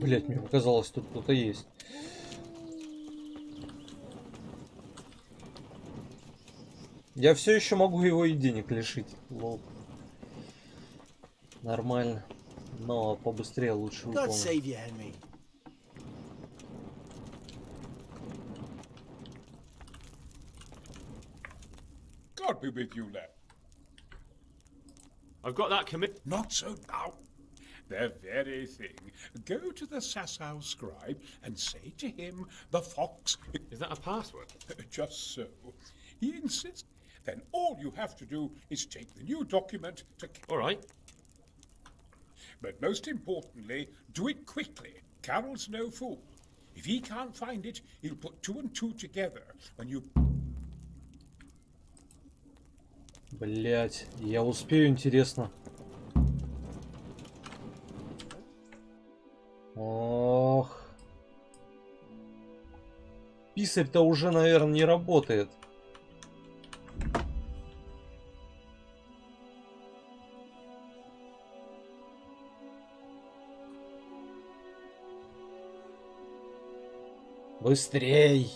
Блять, мне показалось, тут кто-то есть. Я все еще могу его и денег лишить. Лол. Нормально. Но побыстрее лучше выполнить. not be with you, lad. I've got that commit. Not so now. The very thing. Go to the Sasau scribe and say to him, the fox... Is that a password? Just so. He insists. Then all you have to do is take the new document to... All right. But most importantly, do it quickly. Carol's no fool. If he can't find it, he'll put 2 and 2 together when you... Блять, я успею, интересно. Ох. Писарь-то уже, наверное, не работает. Быстрей!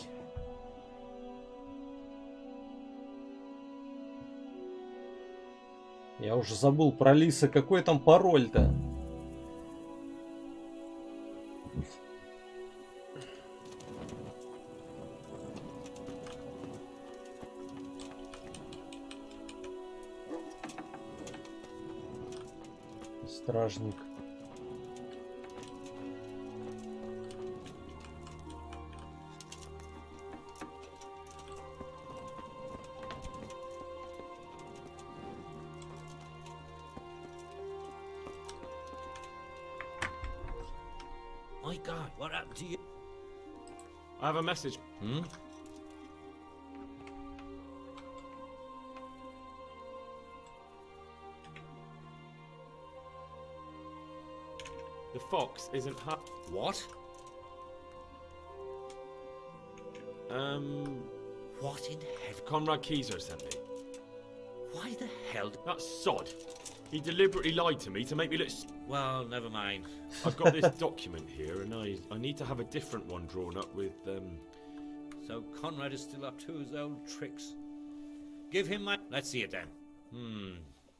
Я уже забыл про Лиса. Какой там пароль-то? Стражник. My God, what happened to you? I have a message. Hmm? The fox isn't What? What in hell? Conrad Keyser sent me. Why the hell? That sod. He deliberately lied to me to make me look... Well, never mind. I've got this document here, and I need to have a different one drawn up with, So Conrad is still up to his old tricks. Give him my... Let's see it then.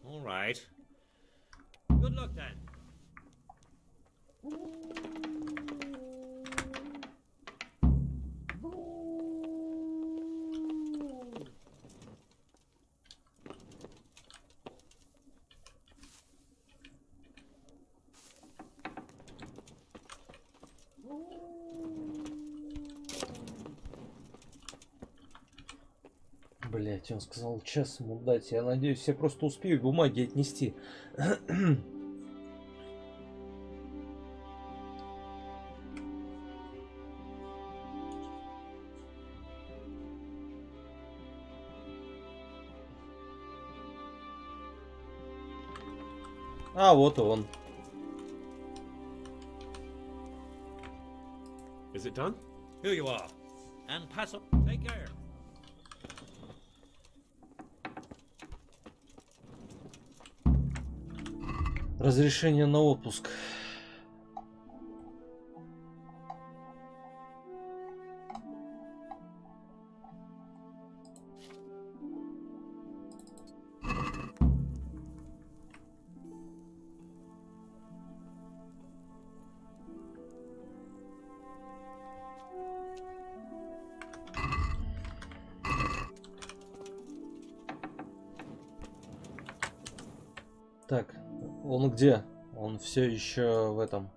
All right. Good luck then. Блять, он сказал час ему дать. Я надеюсь, я просто успею бумаги отнести. А, вот и он. Is it done? Here you are. And pass up. Take care. Разрешение на отпуск. Так, он где? Он все еще в этом.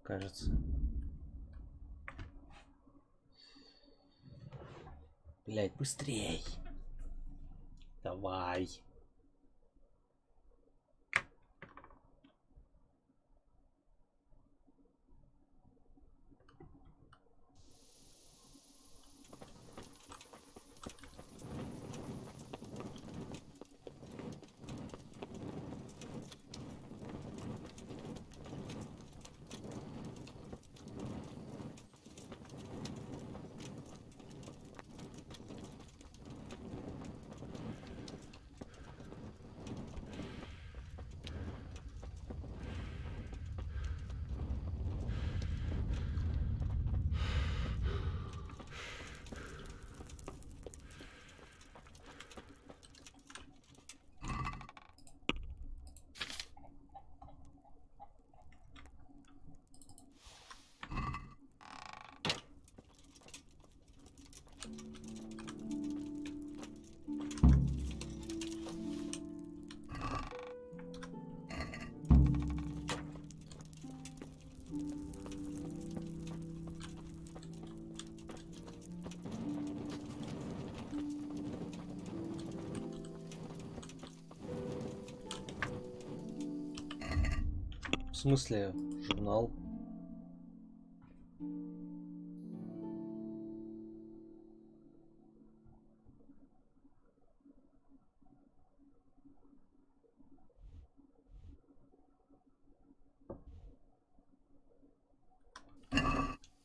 Кажется. Блять, быстрей. Давай. В смысле, журнал?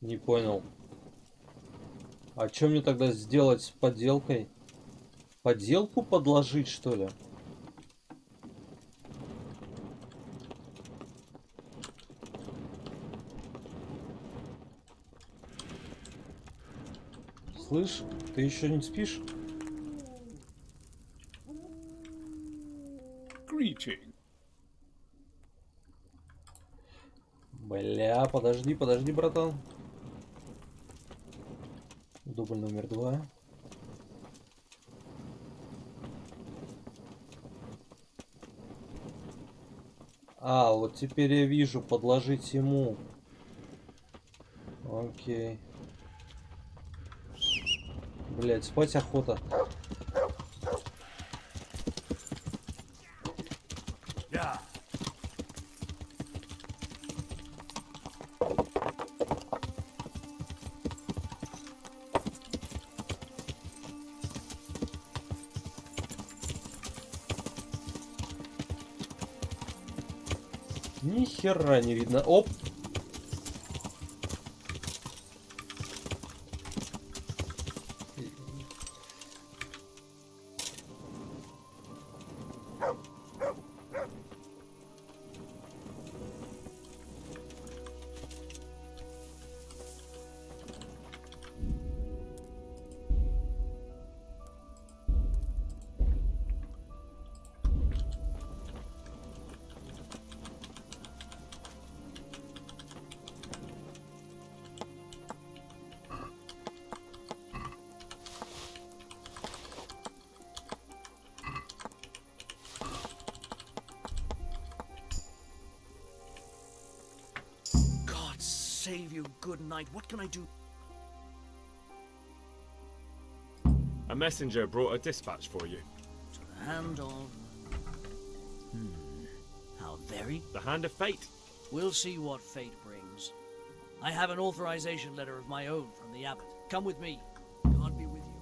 Не понял. А что мне тогда сделать с подделкой? Подделку подложить, что ли? Слышь, ты еще не спишь? Greeting. Бля, подожди, братан. Дубль номер 2. А, вот теперь я вижу, подложить ему. Окей. Блять, спать охота. Yeah. Ни хера не видно. Оп. Save you, good night. What can I do? A messenger brought a dispatch for you. To the hand of... How very... The hand of fate. We'll see what fate brings. I have an authorization letter of my own from the abbot. Come with me. God be with you.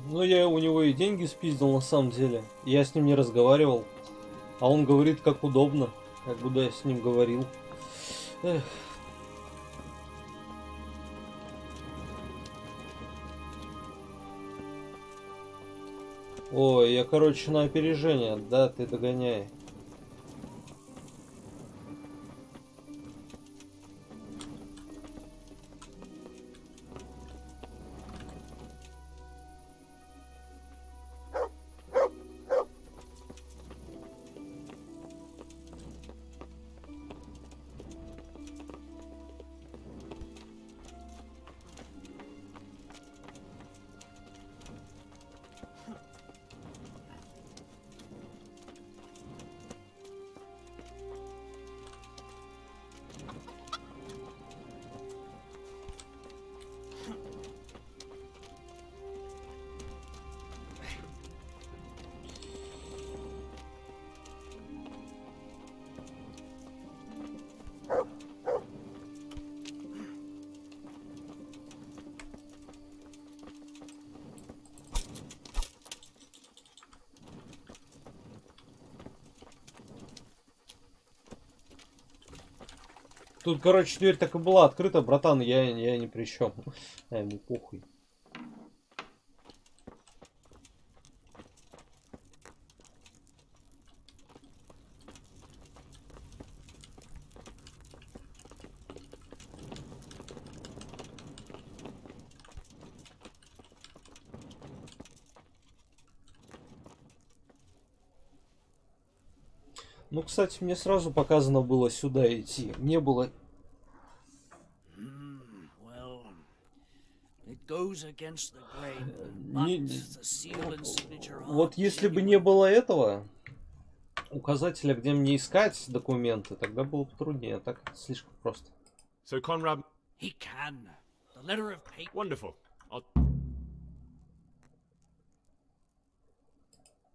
Ну, я у него и деньги спиздил на самом деле. Я с ним не разговаривал. А он говорит, как удобно. Как будто я с ним говорил. Эх. Ой, я, короче, на опережение. Да, ты догоняй. Тут, короче, дверь так и была открыта, братан, я ни при чем. А ему похуй. Ну, кстати, мне сразу показано было сюда идти. Не было... Well, it goes goes against the grain, but the seal and signature are Вот если бы не было этого указателя, где мне искать документы, тогда было бы труднее. Так это слишком просто. So Conrad... He can. The letter of paper. Wonderful.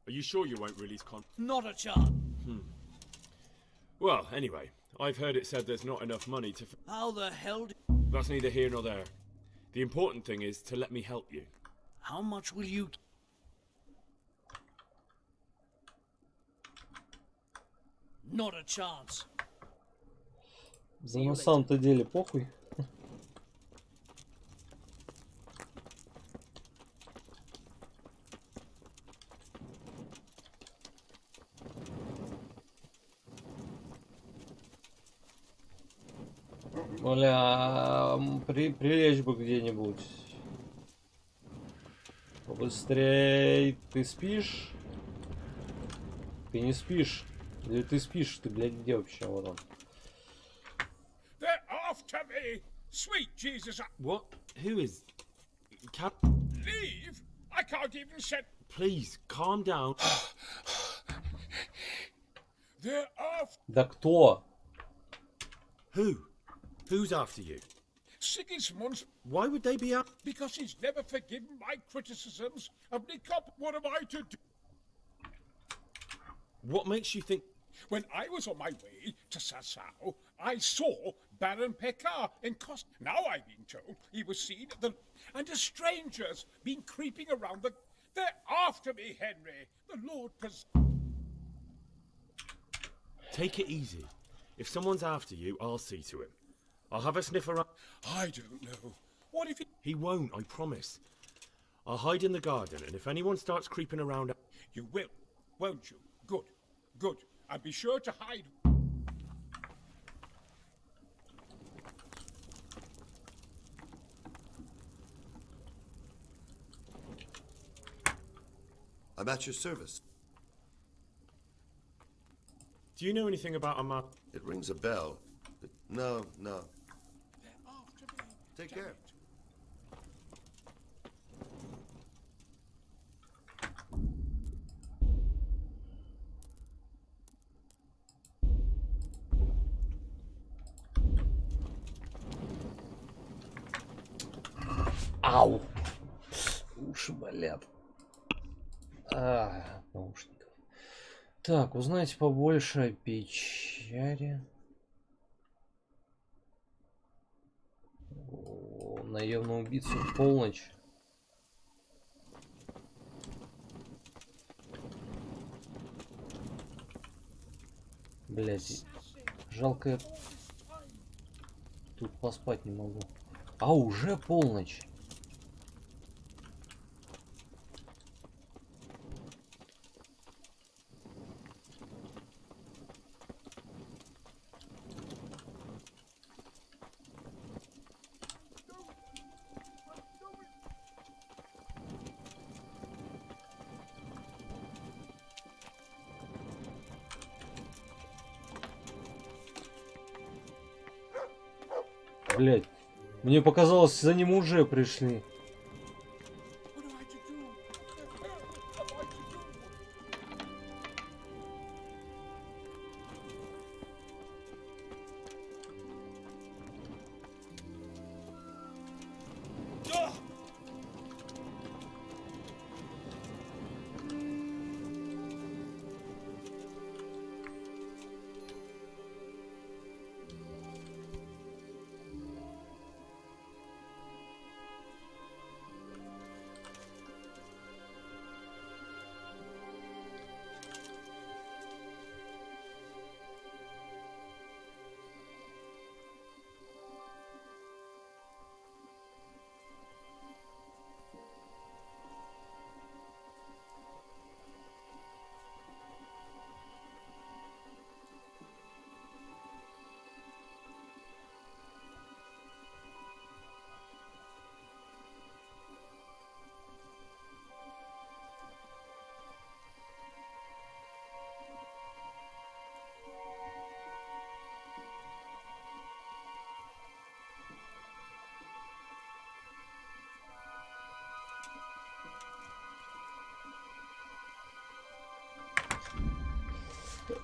Are you sure you won't release Not a chance. Well, anyway, I've heard it said there's not enough money to... How the hell That's neither here nor there. The important thing is to let me help you. How much will you... Not a chance. Да на самом-то деле похуй. Бля, прилечь бы где-нибудь. Побыстрей. Ты спишь? Ты не спишь? Или ты спишь? Ты, блядь, где вообще? Вот он. They're after me! Sweet Jesus! What? Who is... Cap... Leave? I can't even set... Please, calm down. They're after... Да кто? Who? Who's after you? Sigismund's... Why would they be out? Because he's never forgiven my criticisms of Nikop. What am I to do? What makes you think... When I was on my way to Sassau, I saw Baron Pekar in Kost. Now I've been told he was seen at the... And a stranger's been creeping around the... They're after me, Henry. The Lord Take it easy. If someone's after you, I'll see to him. I'll have a sniff around... I don't know. What if he... He won't, I promise. I'll hide in the garden, and if anyone starts creeping around... You will, won't you? Good, good. And be sure to hide... I'm at your service. Do you know anything about a map? It rings a bell. But no. Take care. Ау! Уши болят. Наушников. Так, узнайте побольше о печаре. Наемный убийца в полночь. Блять, жалко я тут поспать не могу. А уже полночь. Блять, мне показалось, за ним уже пришли.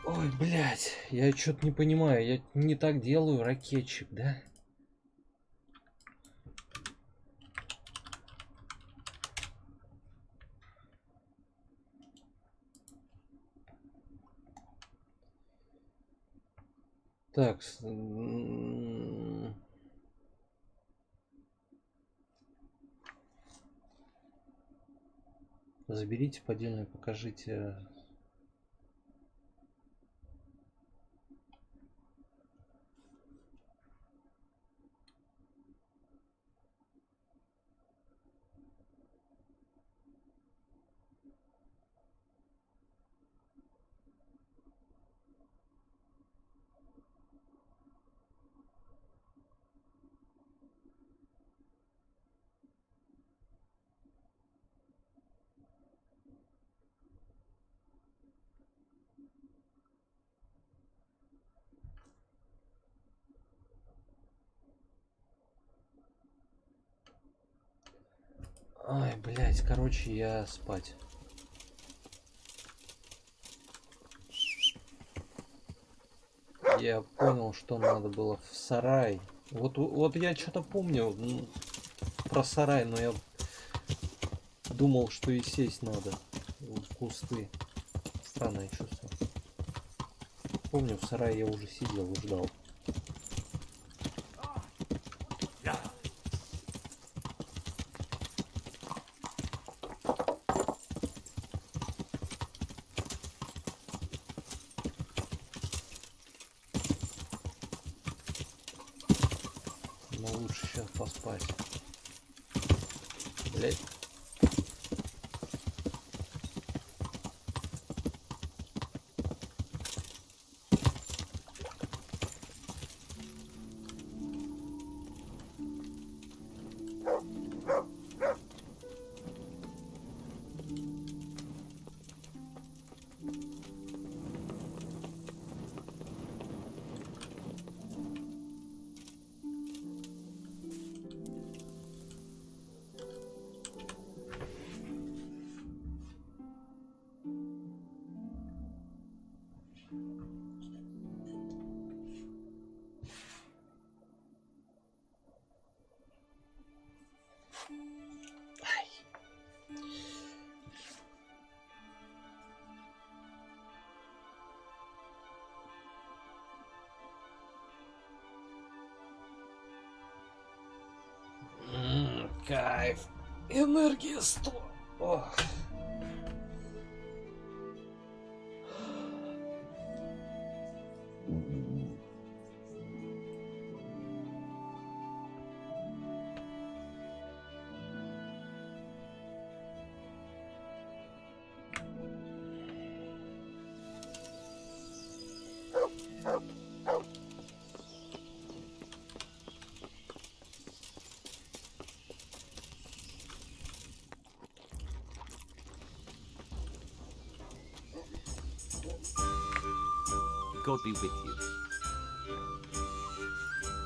Ой, блядь, я что-то не понимаю, я не так делаю, ракетчик, да? Так, заберите поддельно, покажите. Ай, блядь, короче, я спать. Я понял, что надо было в сарай. Вот я что-то помню про сарай, но я думал, что и сесть надо в кусты. Странное чувство. Помню, в сарае я уже сидел и ждал. Но лучше сейчас поспать. Блять. Кайф. Энергия 100. Ох. God be with you.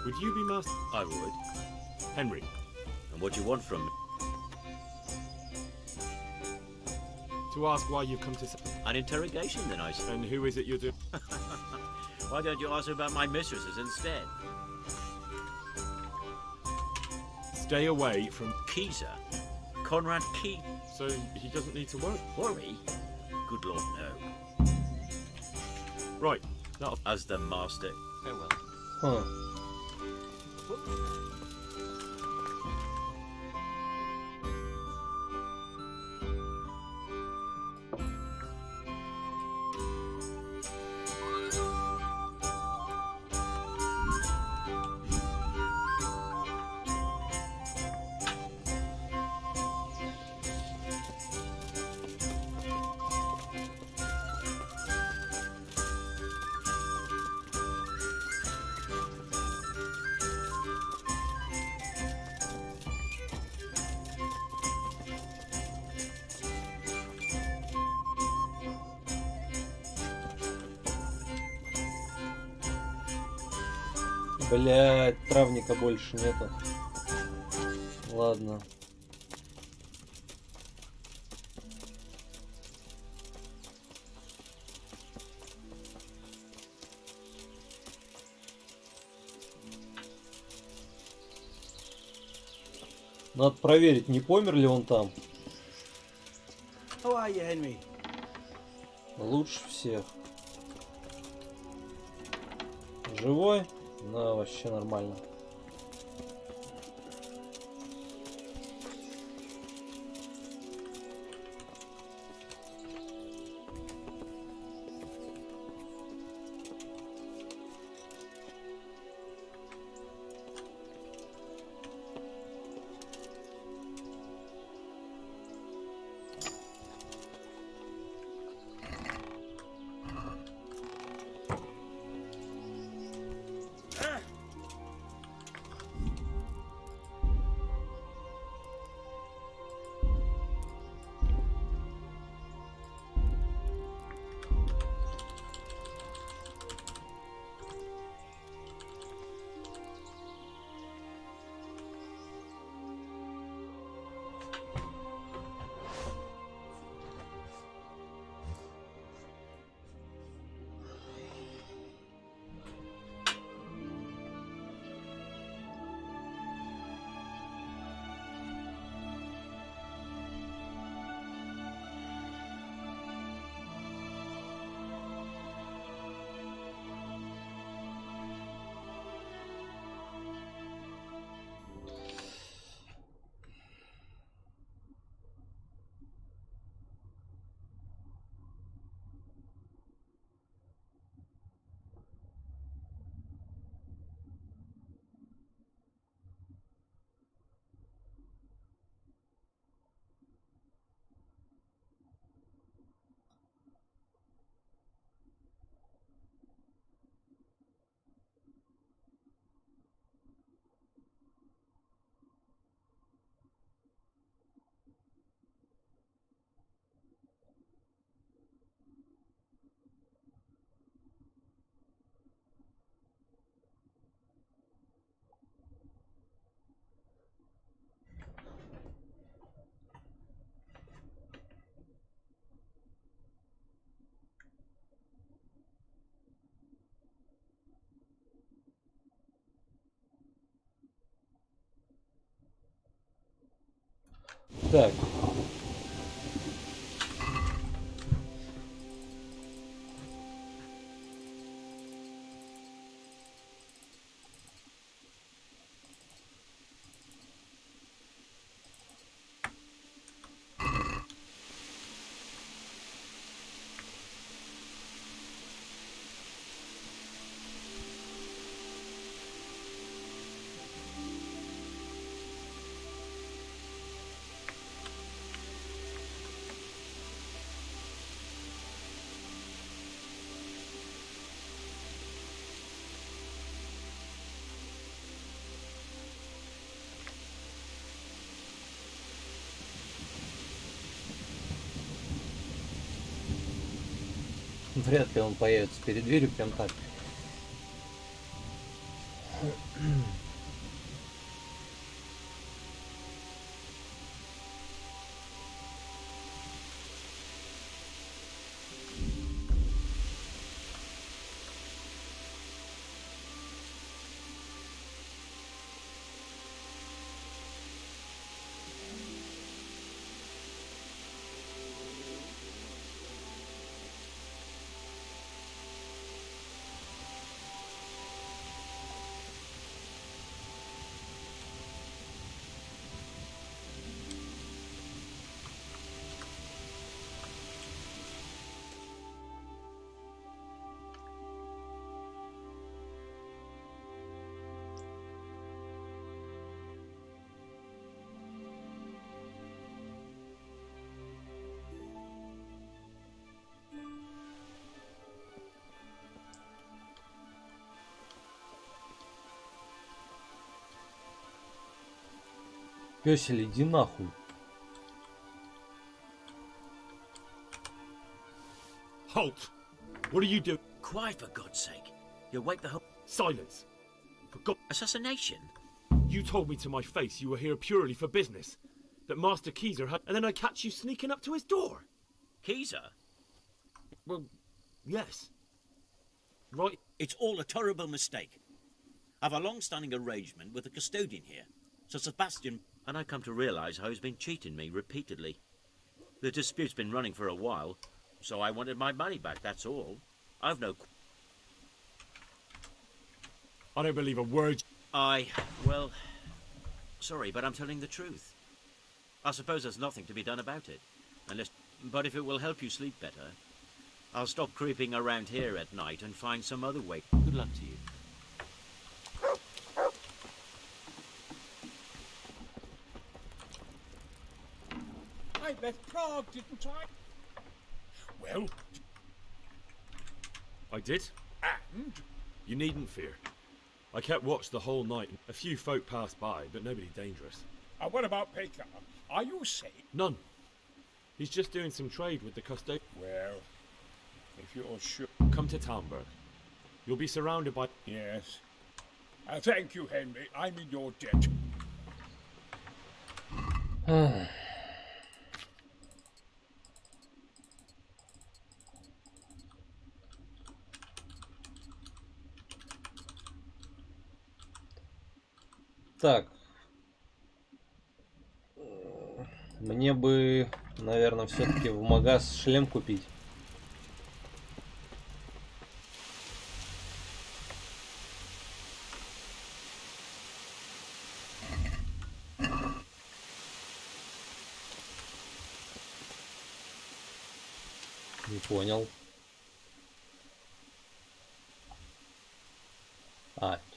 Would you be master? I would. Henry. And what do you want from me? To ask why you've come to... An interrogation, then, I suppose. And who is it you're doing? Why don't you ask about my mistresses instead? Stay away from... Keezer? Conrad Key? So he doesn't need to work? Worry? Good Lord, no. Right. As the master. Farewell. Huh. Блять, травника больше нету. Ладно. Надо проверить, не помер ли он там. How are you, Henry? Лучше всех. Живой? Да, вообще нормально. Так. Вряд ли он появится перед дверью прям так. Пёсель, иди нахуй. Halt! What are you doing? Quiet, for God's sake. You'll wake the whole... Silence! For God... Assassination? You told me to my face you were here purely for business. That Master Keezer had... And then I catch you sneaking up to his door. Keezer? Well, yes. Right. It's all a terrible mistake. I've a long-standing arrangement with the custodian here. So Sebastian... and I've come to realize how he's been cheating me repeatedly. The dispute's been running for a while, so I wanted my money back, that's all. I've no... I don't believe a word. Well, sorry, but I'm telling the truth. I suppose there's nothing to be done about it. But if it will help you sleep better, I'll stop creeping around here at night and find some other way. Good luck to you. I left Prague, didn't I? Well... I did? And? You needn't fear. I kept watch the whole night. A few folk passed by, but nobody dangerous. What about Pekka? Are you safe? None. He's just doing some trade with the custodian. Well, if you're sure... Come to Talmberg. You'll be surrounded by... Yes. Thank you, Henry. I'm in your debt. Так. Мне бы, наверное, все-таки в магаз шлем купить. Не понял.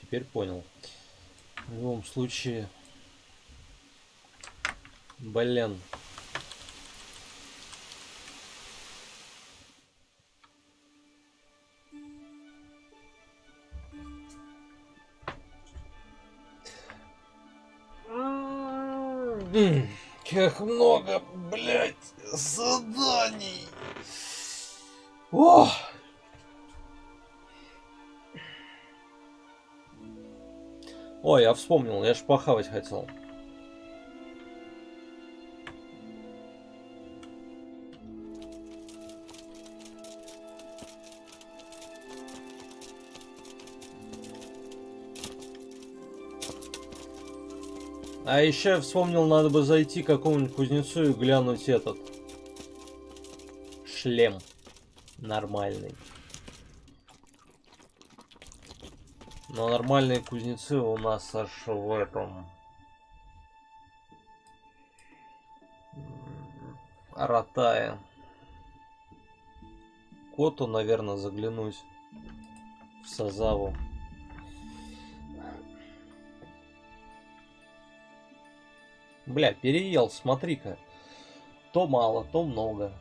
Теперь понял. В любом случае... Блин. Как много, блядь, заданий. Ох. Ой, я вспомнил, я ж похавать хотел. А еще я вспомнил, надо бы зайти к какому-нибудь кузнецу и глянуть этот шлем нормальный. Но нормальные кузнецы у нас аж в этом Аратае. Коту, наверное, заглянуть в Сазаву. Бля, переел, смотри-ка. То мало, то много.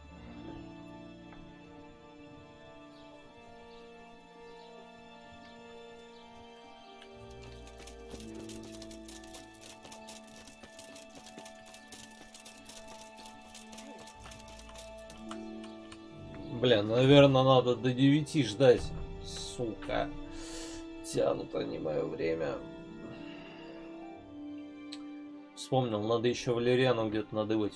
Бля, наверное, надо до 9 ждать. Сука. Тянут они мое время. Вспомнил, надо еще валериану где-то надыбать.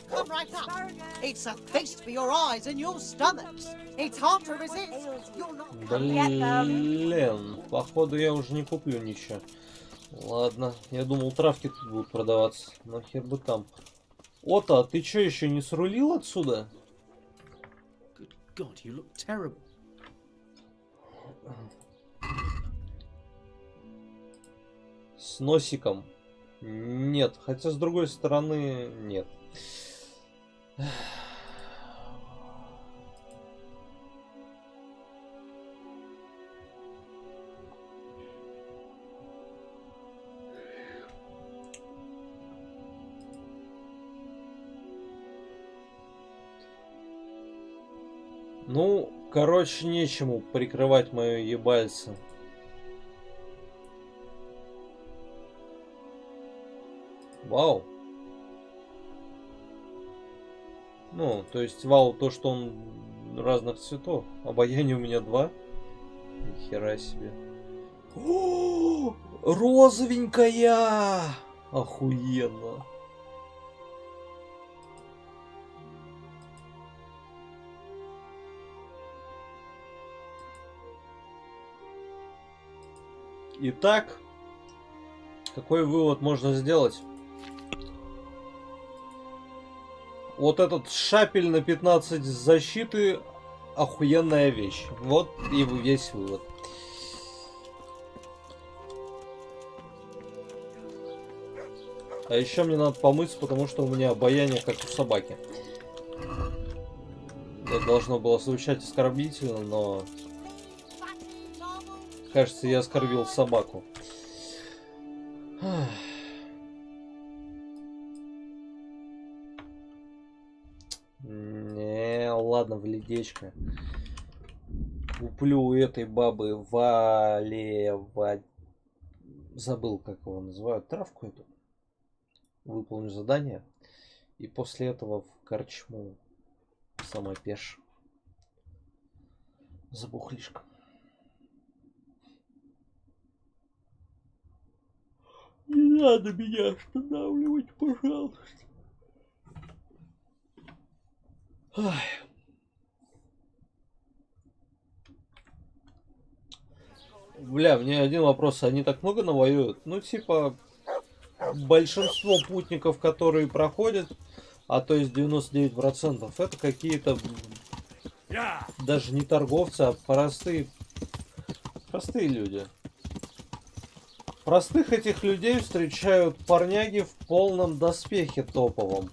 Come right up. It's a feast for your eyes and your stomachs. It's hard to resist. You're not... Блин, походу я уже не куплю ничего. Ладно, я думал, травки тут будут продаваться. Нахер бы там. Ота, а ты чё, еще не срулил отсюда? Good God, you look terrible. С носиком? Нет, хотя с другой стороны нет. Ну, короче, нечему прикрывать мое ебальце. Вау. Ну, то есть вау то, что он разных цветов. Обаяние у меня 2. Нихера себе. О, розовенькая! Охуенно. Итак, какой вывод можно сделать? Вот этот шапель на 15 защиты охуенная вещь. Вот и весь вывод. А еще мне надо помыться, потому что у меня обаяние как у собаки. Это должно было звучать оскорбительно, но... Кажется, я оскорбил собаку. Не, ладно, в ледечко. Куплю у этой бабы забыл, как его называют, травку эту. Выполню задание. И после этого в корчму сама пеш. За бухлишком. Не надо меня останавливать, пожалуйста. Ой. Бля, мне один вопрос. Они так много навоюют? Ну, типа, большинство путников, которые проходят, а то есть 99%, это какие-то даже не торговцы, а простые люди. Простых этих людей встречают парняги в полном доспехе топовом.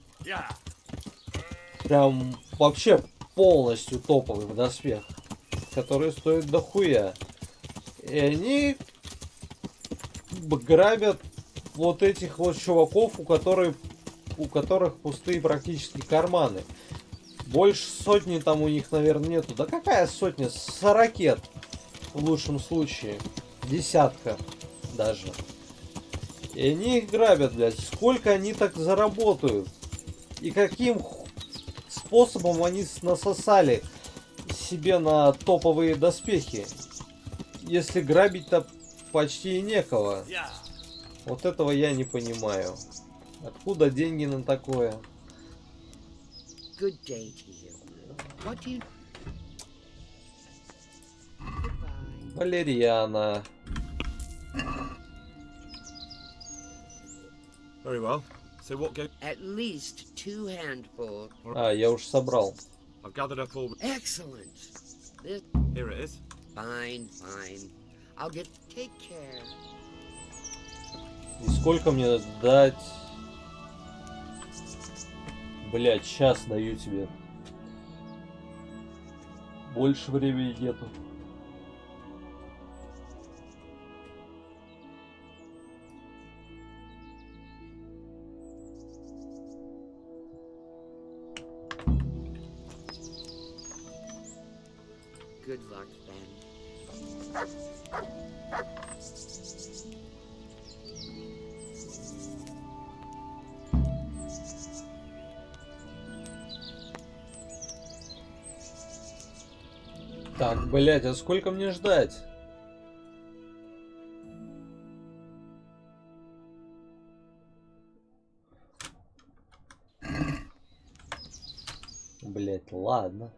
Прям вообще полностью топовый доспех, который стоит дохуя. И они грабят вот этих вот чуваков, у которых пустые практически карманы. Больше сотни там у них, наверное, нету. Да какая сотня? 40 в лучшем случае. Десятка даже. И они их грабят, блядь. Сколько они так заработают? И каким способом они насосали себе на топовые доспехи? Если грабить-то почти и некого. Вот этого я не понимаю. Откуда деньги на такое? Good day to you. What do you... Валерьяна. Very well. So what go? At least 2 handfuls. А, я уж собрал. I've gathered up all. Excellent. This... Here it is. Fine, fine. I'll get... Take care. И сколько мне дать? Блять, сейчас даю тебе. Больше времени нету. Good luck, then. Так, блять, а сколько мне ждать? Блять, ладно.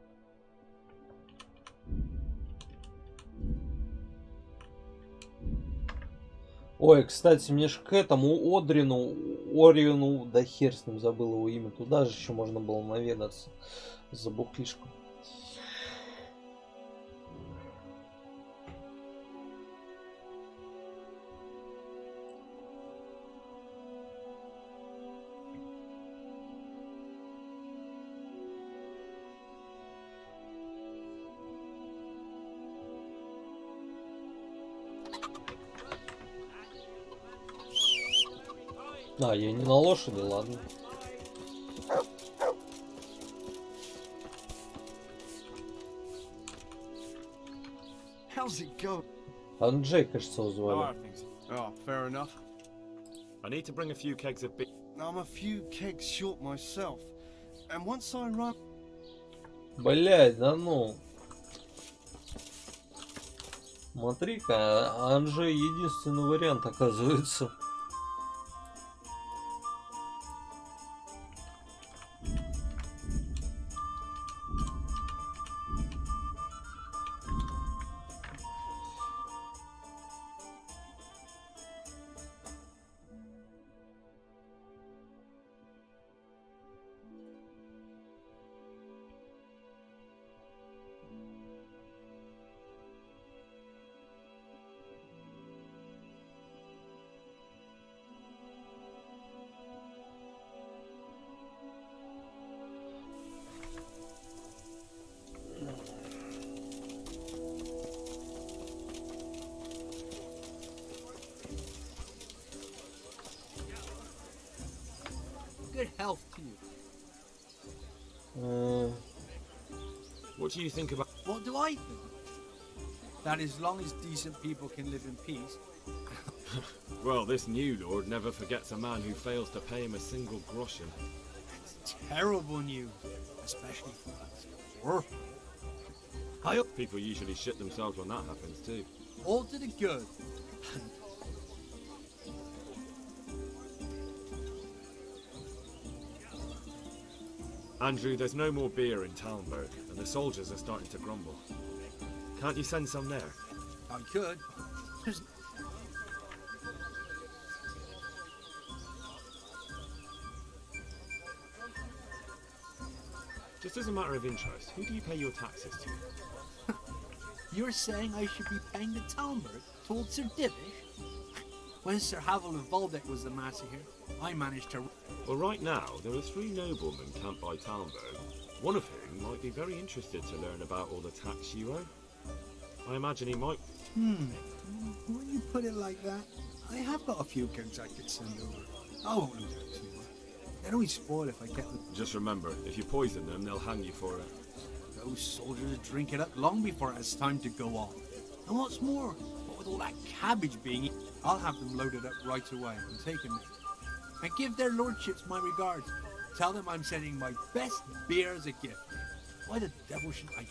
Ой, кстати, мне ж к этому Ориону, да хер с ним, забыл его имя, туда же еще можно было наведаться за бухлишком. А, я не на лошади, ладно. How's it go? Анджей, кажется, его How звали. are things? Oh, fair enough. I need to bring a few kegs of beer. I'm a few kegs short myself. And once I run... Блять, да ну. Смотри-ка, Анджей единственный вариант, оказывается. Good health to you. What do you think about... What do I think? That as long as decent people can live in peace. Well, this new lord never forgets a man who fails to pay him a single groschen. It's terrible news, especially for us. People usually shit themselves when that happens too. All to the good. Andrew, there's no more beer in Talmberg, and the soldiers are starting to grumble. Can't you send some there? I could. There's... Just as a matter of interest, who do you pay your taxes to? You're saying I should be paying the Talmberg told Sir Divish? When Sir Havel of Waldeck was the master here, I managed to... Well, right now, there are 3 noblemen camped by Talmberg, one of whom might be very interested to learn about all the tax you owe. I imagine he might... When you put it like that, I have got a few kegs I could send over. I won't lose out too much. They'd always spoil if I kept them. Just remember, if you poison them, they'll hang you for it. Those soldiers drink it up long before it has time to go on. And what's more, what with all that cabbage being eaten, I'll have them loaded up right away and taken there. And give their lordships my regards. Tell them I'm sending my best beer as a gift. Why the devil should I...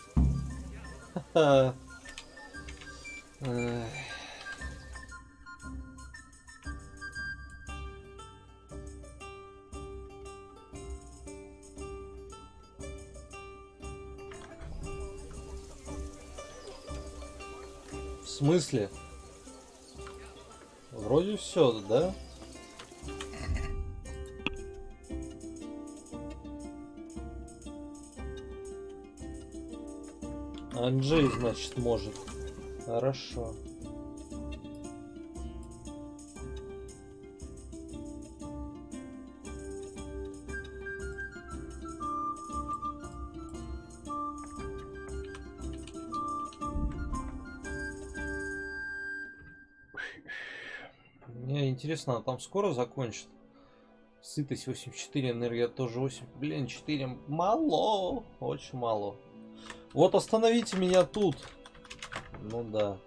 В смысле? Вроде все, да? Анджей, значит, может. Хорошо. Мне интересно, а там скоро закончит? Сытость 84, энергия тоже 8. Блин, 4 мало. Очень мало. Вот остановите меня тут. Ну да.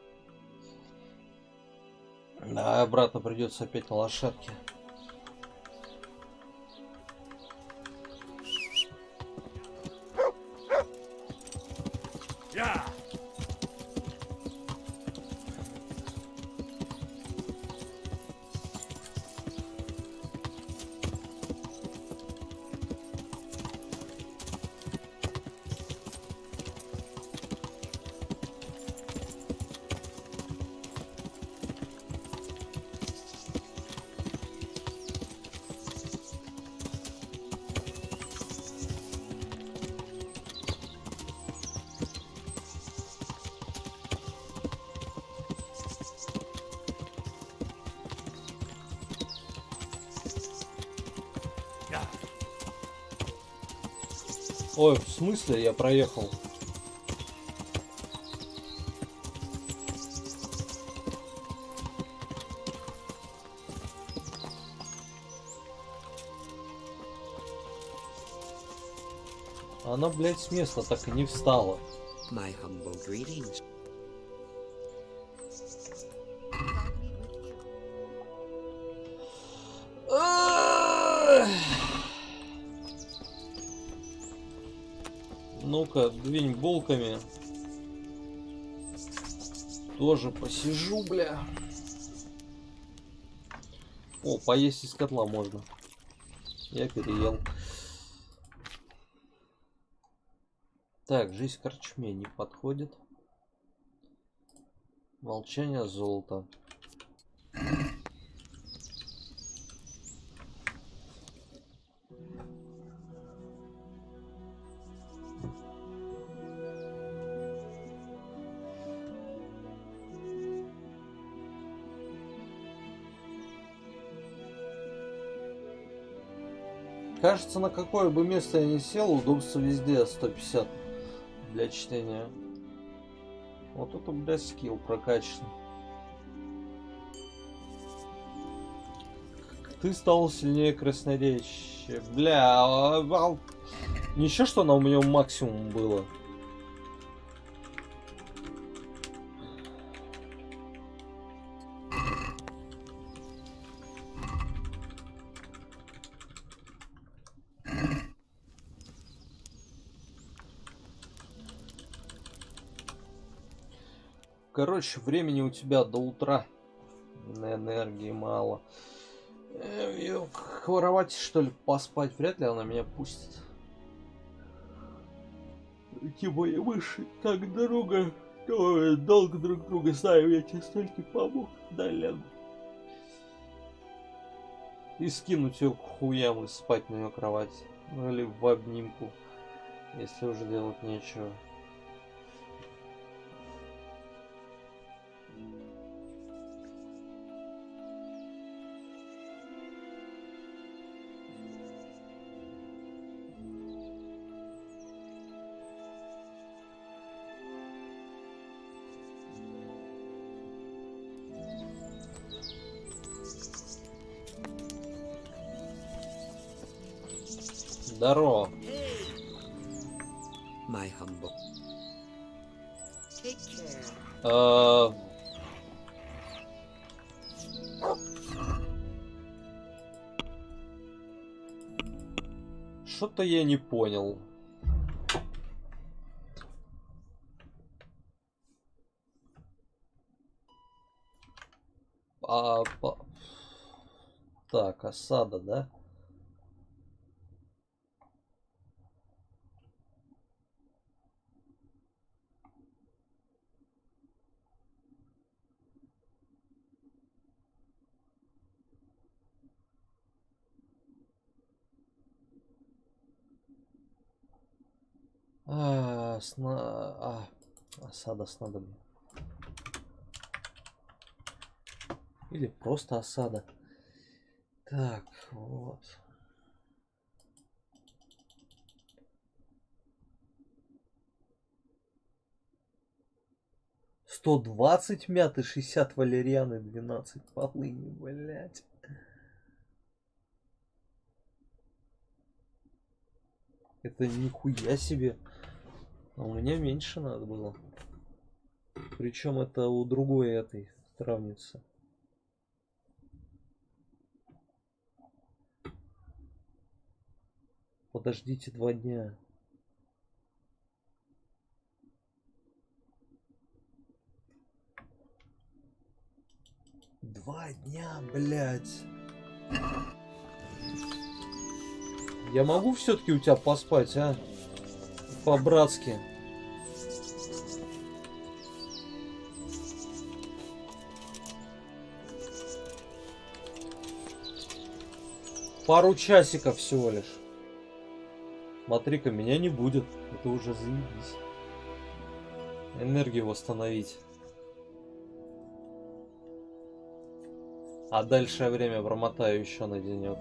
Да, обратно придется опять на лошадке. Ой, в смысле я проехал? Она, блядь, с места так и не встала. My humble greetings. Ну-ка, двинь булками. Тоже посижу, бля. О, поесть из котла можно. Я переел. Так, жизнь в корчме не подходит. Молчание золота. Кажется, на какое бы место я ни сел, удобство везде 150 для чтения. Вот это, блядь, скилл прокачан. Ты стал сильнее красноречия. Бля, ничего, что она у меня максимум было. Короче, времени у тебя до утра. На энергии мало. Ее к кровати, что ли, поспать? Вряд ли она меня пустит. Эти мои мыши так долго друг друга знаю. Я тебе столько помог. Да, Лен. И скинуть ее к хуям и спать на ее кровати. Ну или в обнимку. Если уже делать нечего. Здорово. My humble. Take care. Что-то я не понял. Так, осада, да? Осада снадобья. Или просто осада. Так, вот. $120 мяты, 60 валерианы, 12 полыни, блять. Это нихуя себе. А у меня меньше надо было. Причем это у другой этой травницы. Подождите 2 дня. Два дня, блядь. Я могу все-таки у тебя поспать, а? По-братски. Пару часиков всего лишь. Смотри-ка, меня не будет. Это уже заебись. Энергию восстановить. А дальше время промотаю еще на денек.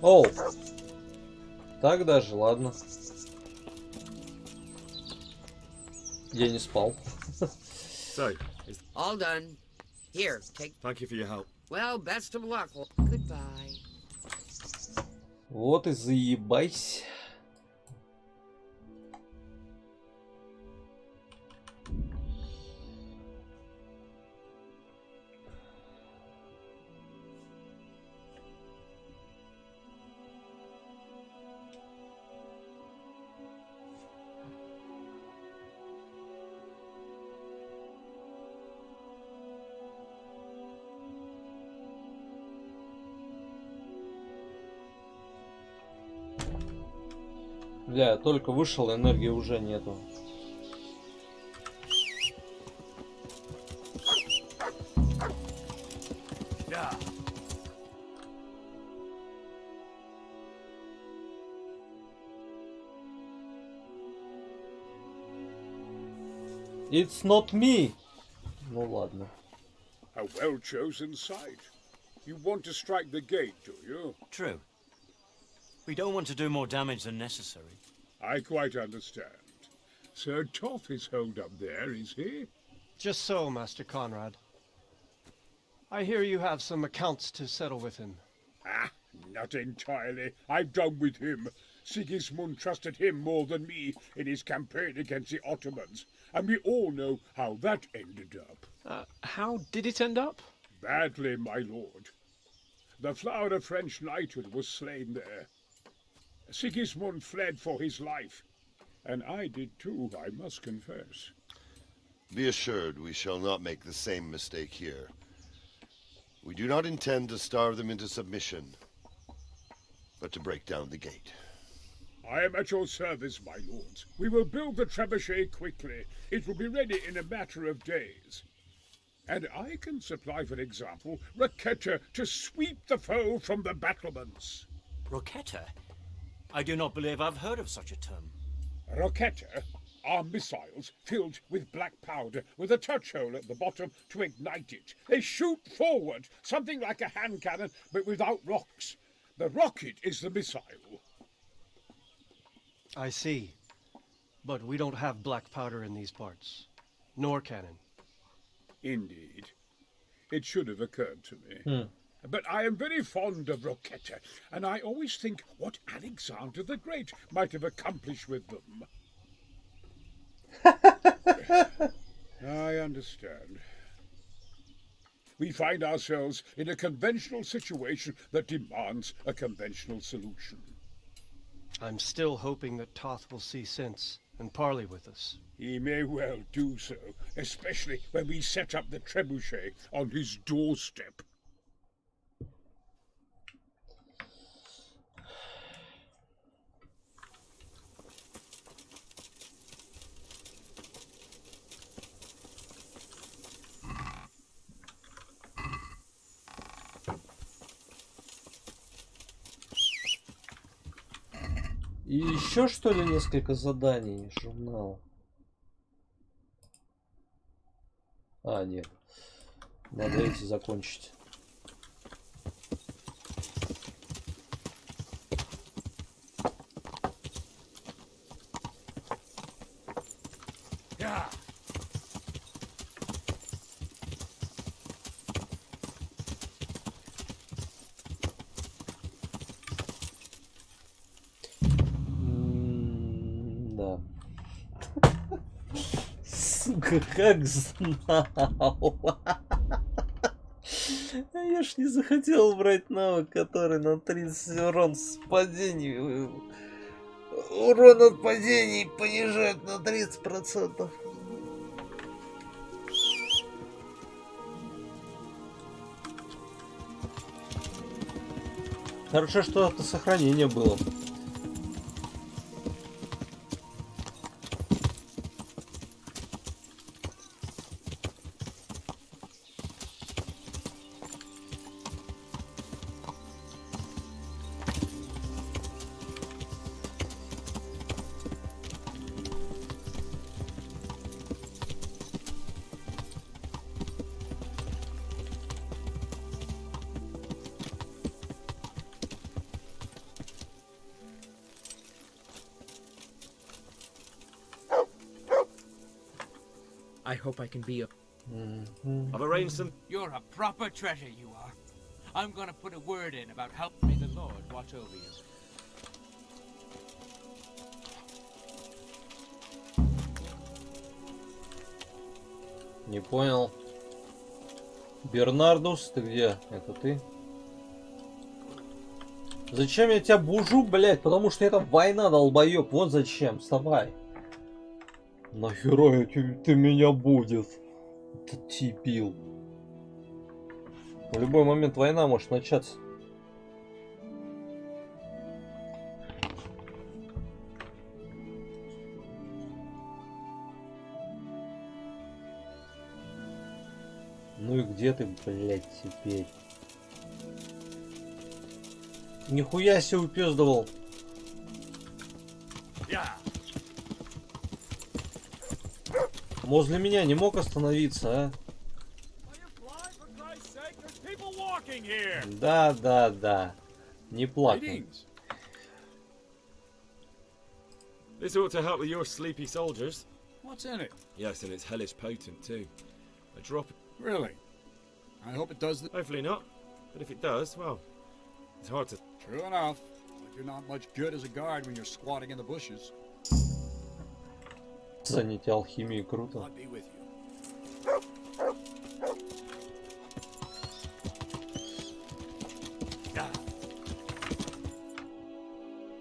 Оу. Так даже, ладно. Я не спал. So, all done. Here, take. Thank you for your help. Well, best of luck. Goodbye. Вот и заебайся. Бля, только вышел, энергии уже нету. It's not me. Ну ладно. A well-chosen site. You want to strike the gate, do you? True. We don't want to do more damage than necessary. I quite understand. Sir Toth is holed up there, is he? Just so, Master Conrad. I hear you have some accounts to settle with him. Ah, not entirely. I've done with him. Sigismund trusted him more than me in his campaign against the Ottomans, and we all know how that ended up. How did it end up? Badly, my lord. The flower of French knighthood was slain there. Sigismund fled for his life, and I did too, I must confess. Be assured we shall not make the same mistake here. We do not intend to starve them into submission, but to break down the gate. I am at your service, my lords. We will build the trebuchet quickly. It will be ready in a matter of days. And I can supply, for example, Roquetta to sweep the foe from the battlements. Roquetta? I do not believe I've heard of such a term. Roquetta are missiles filled with black powder with a touch hole at the bottom to ignite it. They shoot forward, something like a hand cannon, but without rocks. The rocket is the missile. I see. But we don't have black powder in these parts. Nor cannon. Indeed. It should have occurred to me. But I am very fond of Roquetta, and I always think what Alexander the Great might have accomplished with them. I understand. We find ourselves in a conventional situation that demands a conventional solution. I'm still hoping that Toth will see sense and parley with us. He may well do so, especially when we set up the trebuchet on his doorstep. И еще что ли несколько заданий журнала? А, нет. Надо эти закончить. Сука, как знал. Я ж не захотел брать навык, который на 30 урон с падений. Урон от падений понижает на 30%. Хорошо, что это сохранение было. I hope I can be a... I've arranged some... You're a proper treasure, you are. I'm gonna put a word in about helping the Lord watch over you. Не понял. Бернардус, ты где? Это ты? Зачем я тебя бужу, блядь? Потому что это война, долбоёб. Вот зачем. Вставай. Нахера ты меня будет? Ты дебил. В любой момент война может начаться. Ну и где ты, блядь, теперь? Нихуя себе упёздывал. Возле меня не мог остановиться, а? Да. Не плакай. This ought to help with your sleepy soldiers. What's in it? Yes, and it's hellish potent too. A drop. Really? I hope it does the... Hopefully not. But if it does, well, it's hard to... True enough. But you're not much good as a guard when you're squatting in the bushes. Занятие алхимией круто. I'll be with you.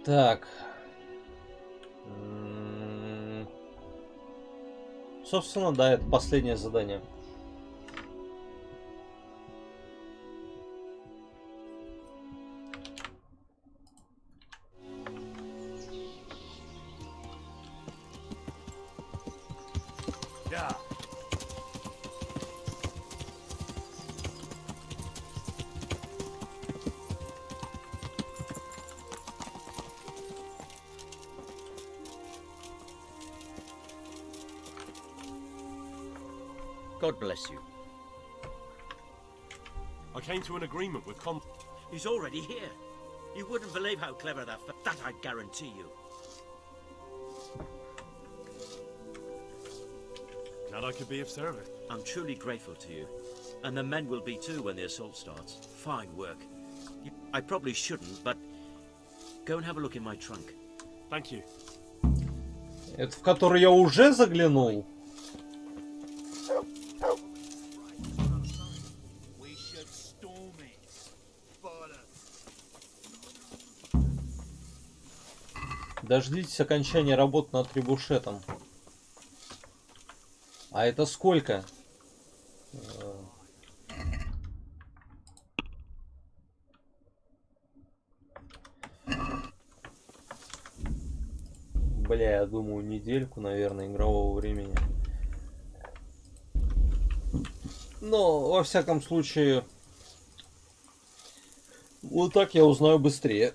Так. Собственно, да, это последнее задание. God bless you. I came to an agreement with He's already here. You wouldn't believe how clever that I guarantee you. Glad I could be of service. I'm truly grateful to you. And the men will be too when the assault starts. Fine work. I probably shouldn't, but go and have a look in my trunk. Thank you. Это в который я уже заглянул? Дождитесь окончания работ над трибушетом. А это сколько? Бля, я думаю, недельку, наверное, игрового времени. Но, во всяком случае, вот так я узнаю быстрее.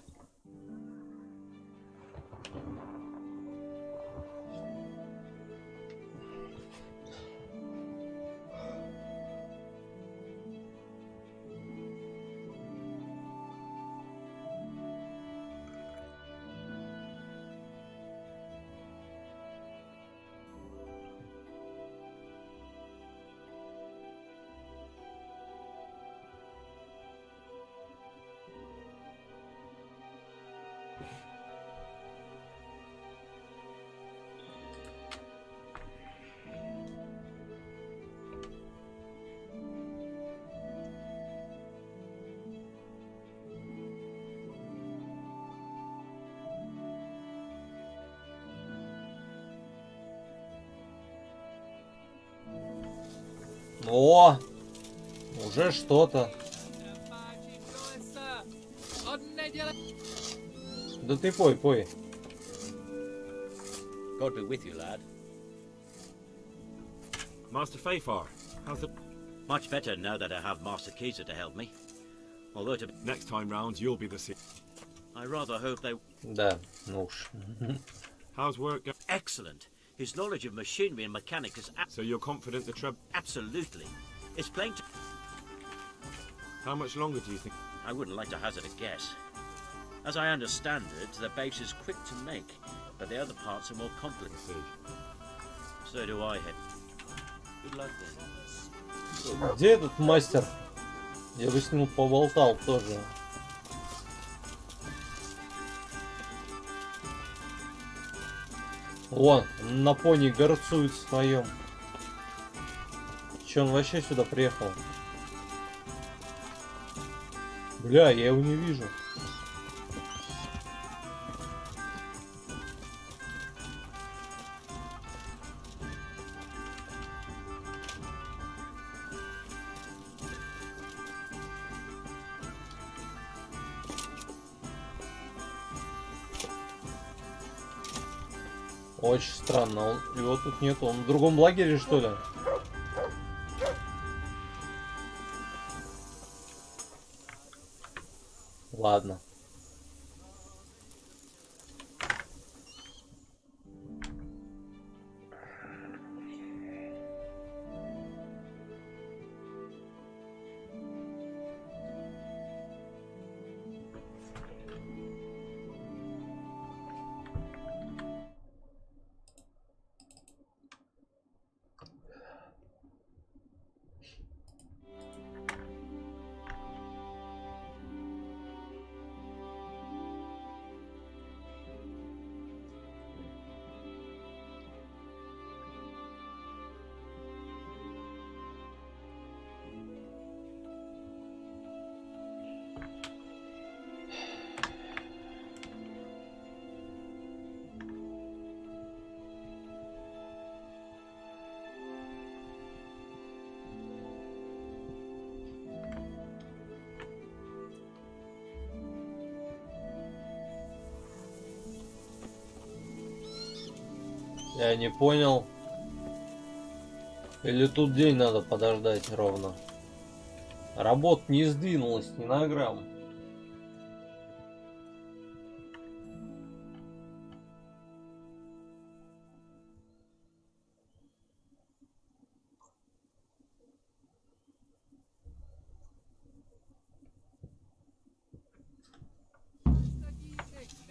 О, уже что-то. Да ты пой. God be with you, lad. Master Fafar, how's it? Much better now that I have Master Keezer to help me. Although to... Next time round, you'll be the... I rather hope they... Да, ну уж. How's work going? Excellent. His knowledge of machinery and mechanics is... So you're confident the trouble... Absolutely. It's plain to... How much longer do you think? I wouldn't like to hazard a guess. As I understand it, the base is quick to make, but the other parts are more complicated. So do I, Head. Good luck then. Где этот мастер? Я бы с ним поболтал тоже. О, на пони горцует в своем. Че он вообще сюда приехал? Бля, я его не вижу. Очень странно, его тут нету. Он в другом лагере, что ли? Ладно. Я не понял. Или тут день надо подождать ровно? Работа не сдвинулась ни на грамм.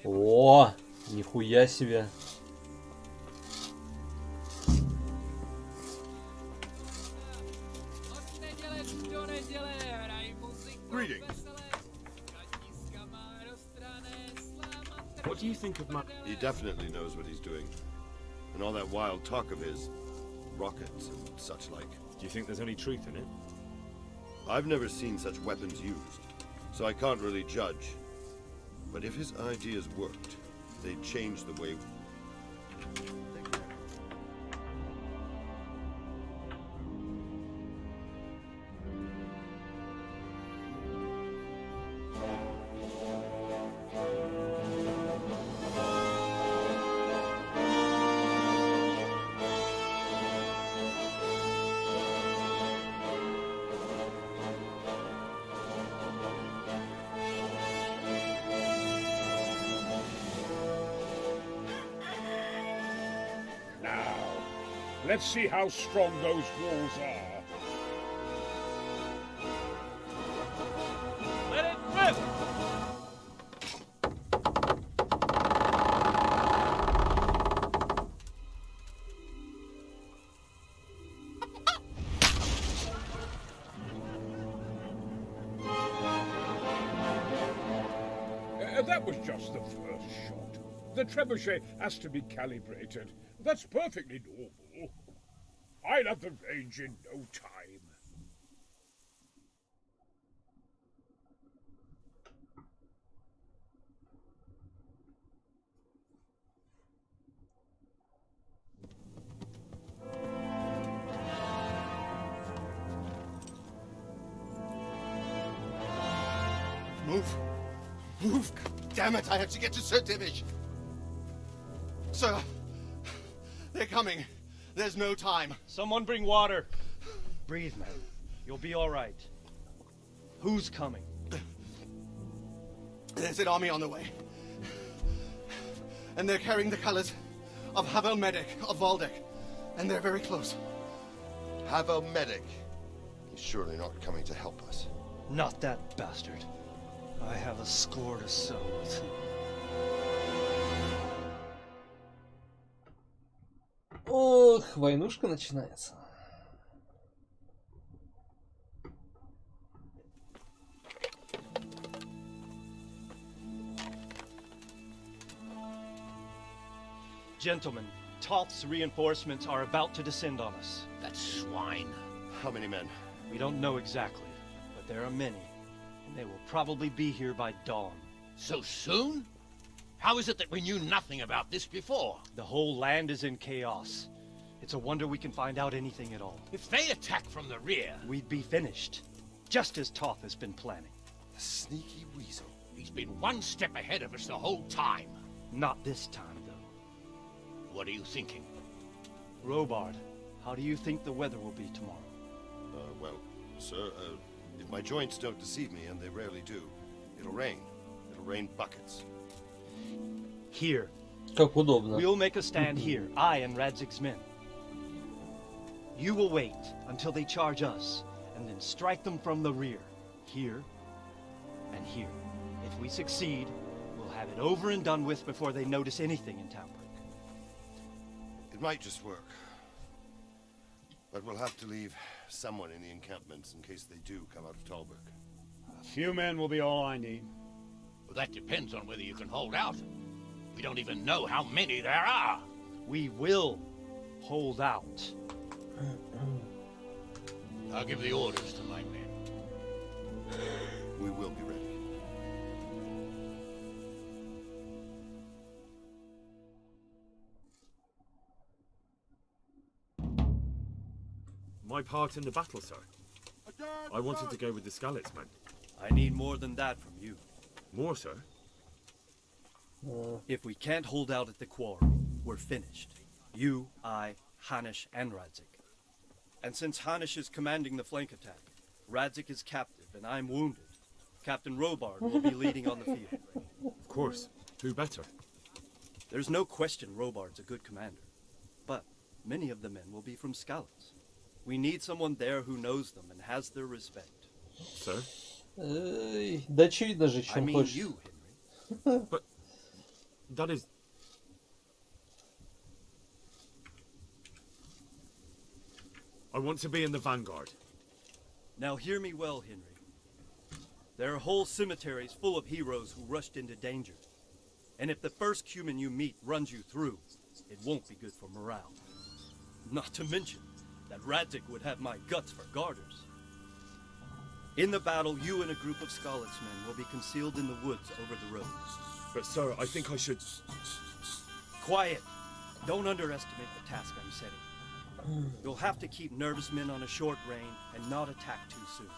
О, нихуя себе. What do you think of my... He definitely knows what he's doing. And all that wild talk of his, rockets and such like. Do you think there's any truth in it? I've never seen such weapons used, so I can't really judge. But if his ideas worked, they'd change the way... Let's see how strong those walls are. Let it rip! That was just the first shot. The trebuchet has to be calibrated. That's perfectly normal. I'll have the range in no time. Move! Move! Damn it, I have to get to Sir Divish! Sir! They're coming! There's no time! Someone bring water! Breathe, man. You'll be alright. Who's coming? There's an army on the way. And they're carrying the colors of Havel Medic of Valdek. And they're very close. Havel Medic? He's surely not coming to help us. Not that bastard. I have a score to settle with. Ох, войнушка начинается. Gentlemen, Toth's reinforcements are about to descend on us. That swine. How many men? We don't know exactly, but there are many, and they will probably be here by dawn. So soon? How is it that we knew nothing about this before? The whole land is in chaos. It's a wonder we can find out anything at all. If they attack from the rear... We'd be finished, just as Toth has been planning. The sneaky weasel. He's been one step ahead of us the whole time. Not this time, though. What are you thinking? Robard, how do you think the weather will be tomorrow? Well, sir, if my joints don't deceive me, and they rarely do, it'll rain. It'll rain buckets. Here. Как удобно. We'll make a stand here, I and Radzig's men. You will wait until they charge us, and then strike them from the rear. Here, and here. If we succeed, we'll have it over and done with before they notice anything in Townbrook. It might just work. But we'll have to leave someone in the encampments in case they do come out of Talbrook. A few men will be all I need. Well, that depends on whether you can hold out. We don't even know how many there are. We will hold out. I'll give the orders to my men. We will be ready. My part in the battle, sir. I wanted to go with the Skalitz men. I need more than that from you. More, sir? If we can't hold out at the quarry, we're finished. You, I, Hanish, and Radzik. And since Hanish is commanding the flank attack, Radzik is captive and I'm wounded, Captain Robard will be leading on the field. Of course. Who better? There's no question Robard's a good commander. But many of the men will be from Skalitz. We need someone there who knows them and has their respect. Sir? Да очевидно же, I чем mean хочешь. you, Henry. But that is... I want to be in the vanguard. Now hear me well, Henry. There are whole cemeteries full of heroes who rushed into danger. And if the first human you meet runs you through, it won't be good for morale. Not to mention that Radzik would have my guts for garters. In the battle, you and a group of Skalitz men will be concealed in the woods over the road. But sir, I think I should... Quiet! Don't underestimate the task I'm setting. You'll have to keep nervous men on a short rein and not attack too soon.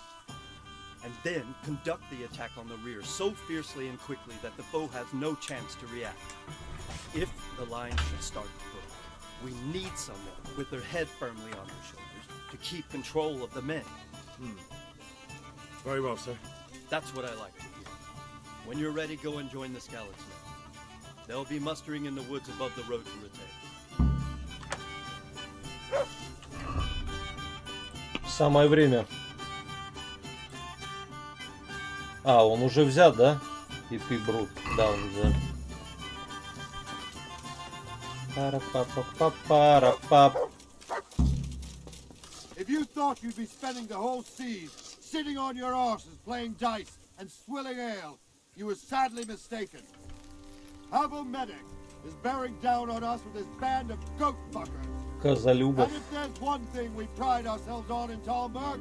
And then conduct the attack on the rear so fiercely and quickly that the foe has no chance to react. If the line should start to break, we need someone with their head firmly on their shoulders to keep control of the men. Very well, sir. That's what I like to hear. When you're ready, go and join the Skalitz men. They'll be mustering in the woods above the road to Rete. Самое время. А, он уже взят, да? И ты, Брут. Да, он взят. Пара-па-па-па-пара-пап. If you thought you'd be spending the whole seas sitting on your arses playing dice and swilling ale, you were sadly mistaken. Havel Medic is bearing down on us with his band of goat fuckers. Козолюбов. And if there's one thing we pride ourselves on in Talmberg,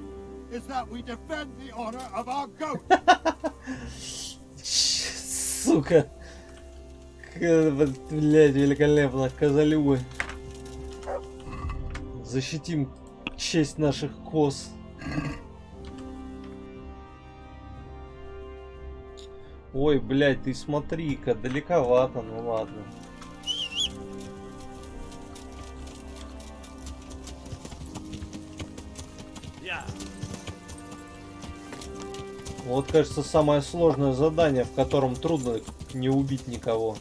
is that we defend the honor of our goat. Сука. Блядь, великолепно. Козолюбы. Защитим честь наших коз. Ой, блядь, ты смотри-ка, далековато, ну ладно. Вот, кажется, самое сложное задание, в котором трудно не убить никого.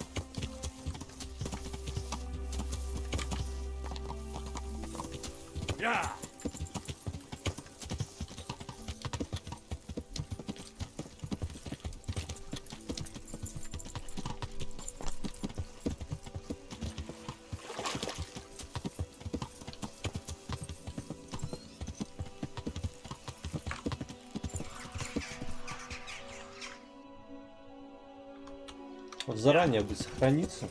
Заранее бы сохраниться.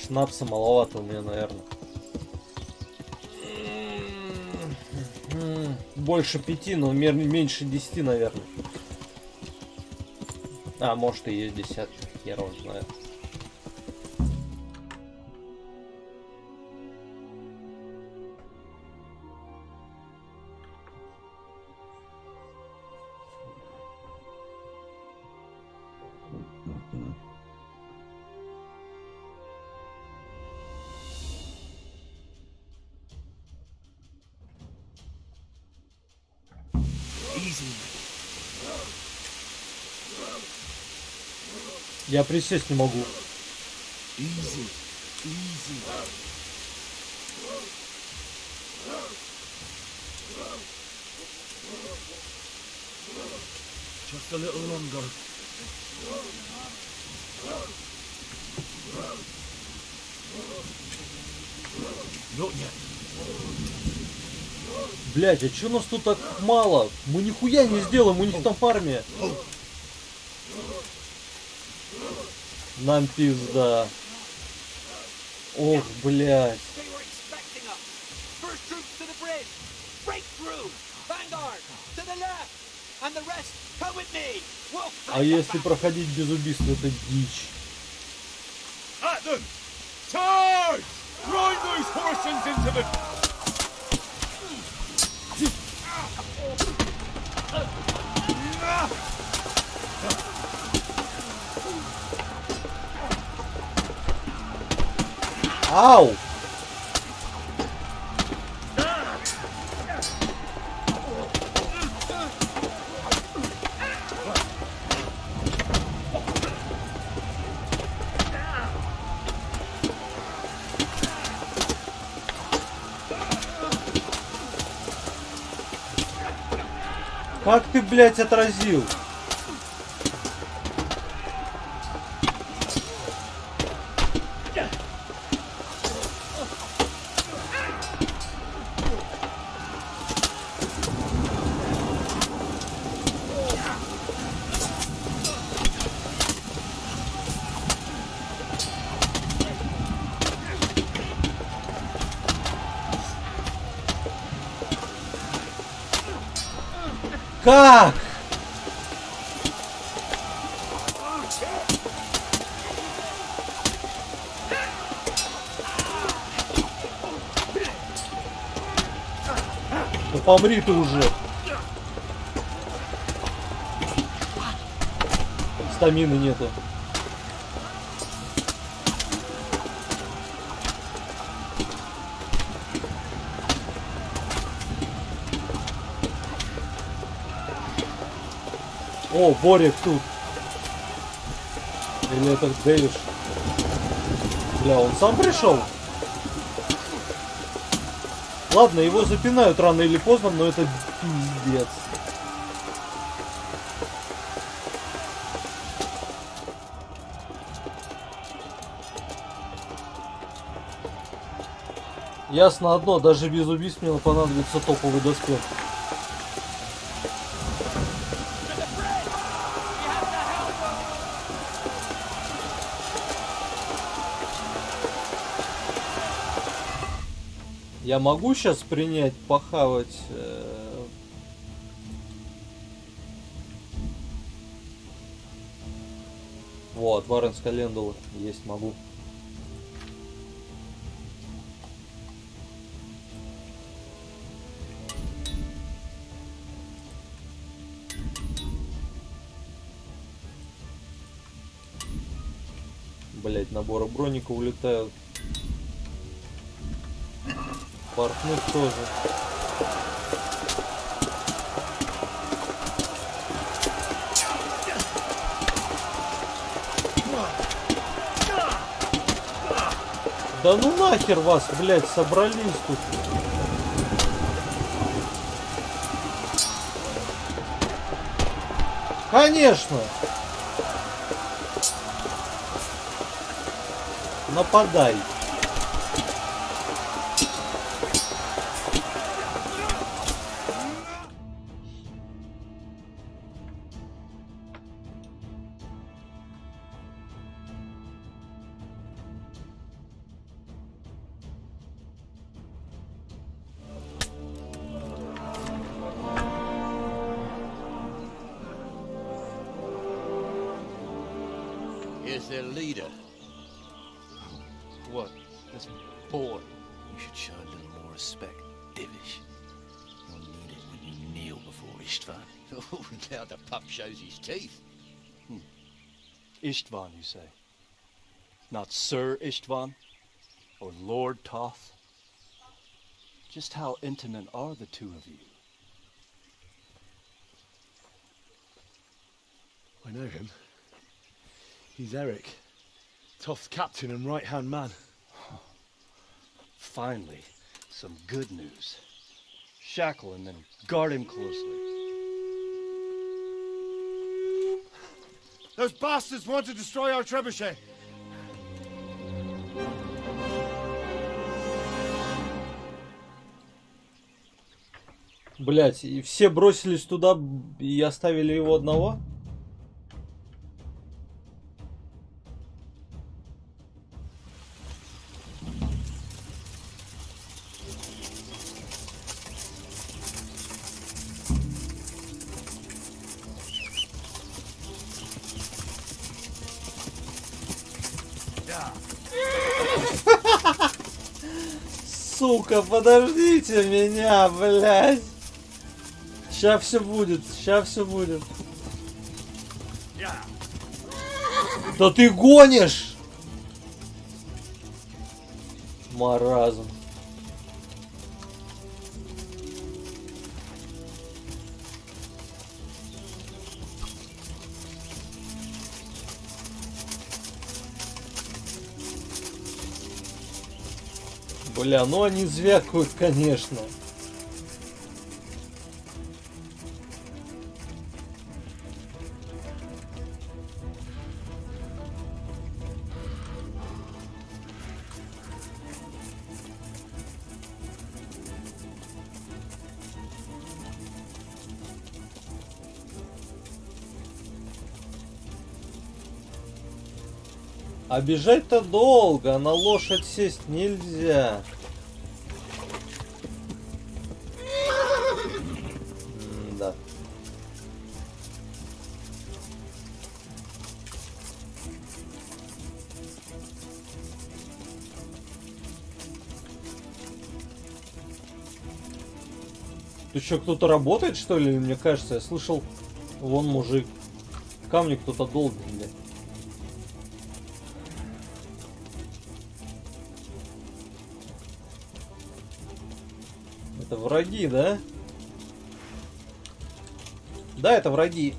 Шнапса маловато у меня, наверное. Больше 5, но меньше 10, наверное. А, может и есть десятка, хер его знает. Я присесть не могу. Easy, easy. Just a little longer. Not yet. Блять, а чё нас тут так мало? Мы нихуя не сделаем, у них там армия. Нам пизда. Ох, блядь. А если проходить без убийств, это дичь. At them! Charge! Ride those horses into the... Ау! Как ты, блядь, отразил? Как? Да помри ты уже. Стамины нету. О, Борик тут. Или это Дэвиш? Бля, он сам пришел? Ладно, его запинают рано или поздно, но это пиздец. Ясно одно, даже без убийств мне понадобится топовый доспех. Я могу сейчас принять, похавать... Вот, Варен с календулы. Есть, могу. Блять, наборы броника улетают. Портных тоже. Да ну нахер вас, блять, собрались тут. Конечно. Нападай. Here's their leader. What? This boy? You should show a little more respect, Divish. You'll need it when you kneel before Istvan. Oh, now the pup shows his teeth. Istvan, you say? Not Sir Istvan? Or Lord Toth? Just how intimate are the two of you? I know him. He's Eric, Toth's captain and right-hand man. Finally, some good news. Shackle him and guard him closely. Those bastards want to destroy our trebuchet. Блять, и все бросились туда и оставили его одного? Сука, подождите меня, блядь. Сейчас все будет, сейчас все будет. Да ты гонишь! Маразм. Бля, ну они звякают, конечно. А бежать-то долго, а на лошадь сесть нельзя. Да. Тут что, кто-то работает, что ли? Мне кажется, я слышал, вон мужик. Камни кто-то долбит, блядь. Это враги, да? Да, это враги.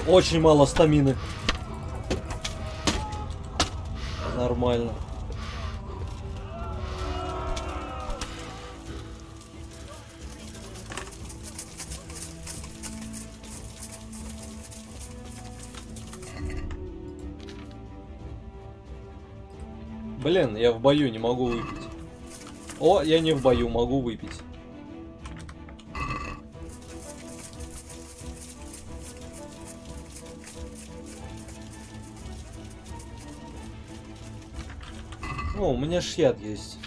Очень мало стамины. Нормально. Блин, я в бою не могу выпить. О, я не в бою, могу выпить. О, у меня ж яд есть.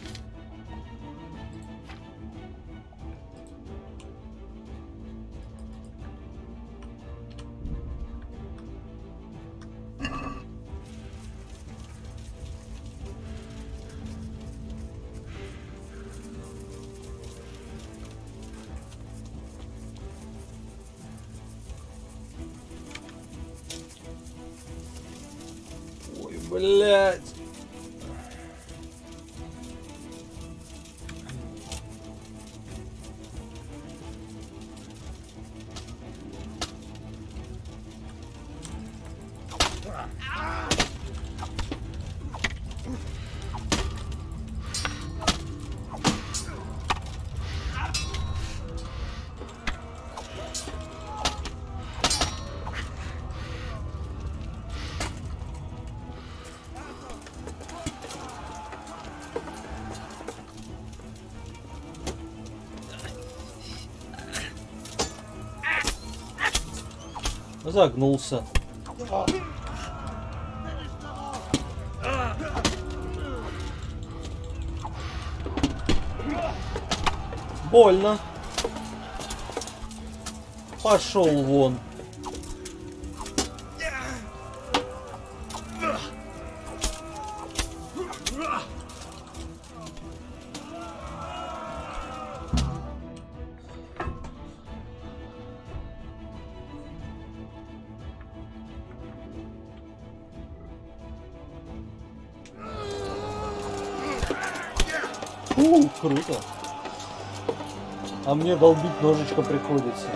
Ой, блядь. Загнулся. Больно. Пошел вон. Круто. А мне долбить ножичком приходится.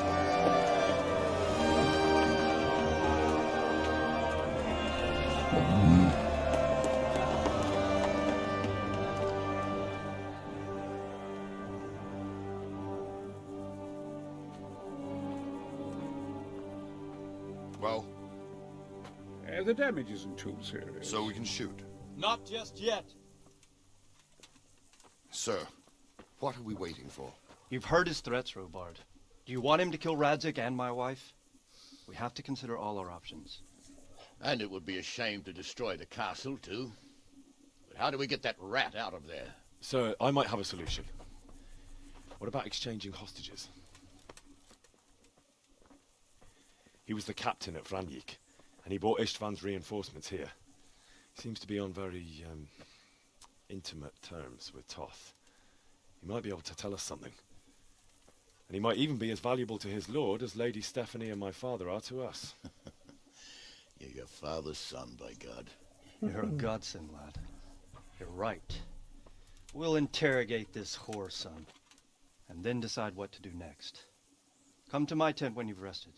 Well? The damage isn't too serious. So we can shoot. Not just yet. Sir, what are we waiting for? You've heard his threats, Robard. Do you want him to kill Radzik and my wife? We have to consider all our options. And it would be a shame to destroy the castle, too. But how do we get that rat out of there? Sir, I might have a solution. What about exchanging hostages? He was the captain at Vranjik, and he brought Istvan's reinforcements here. He seems to be on very, intimate terms with Toth. He might be able to tell us something. And he might even be as valuable to his lord as Lady Stephanie and my father are to us. You're your father's son, by God. You're a godsend, lad. You're right. We'll interrogate this whore, son, and then decide what to do next. Come to my tent when you've rested.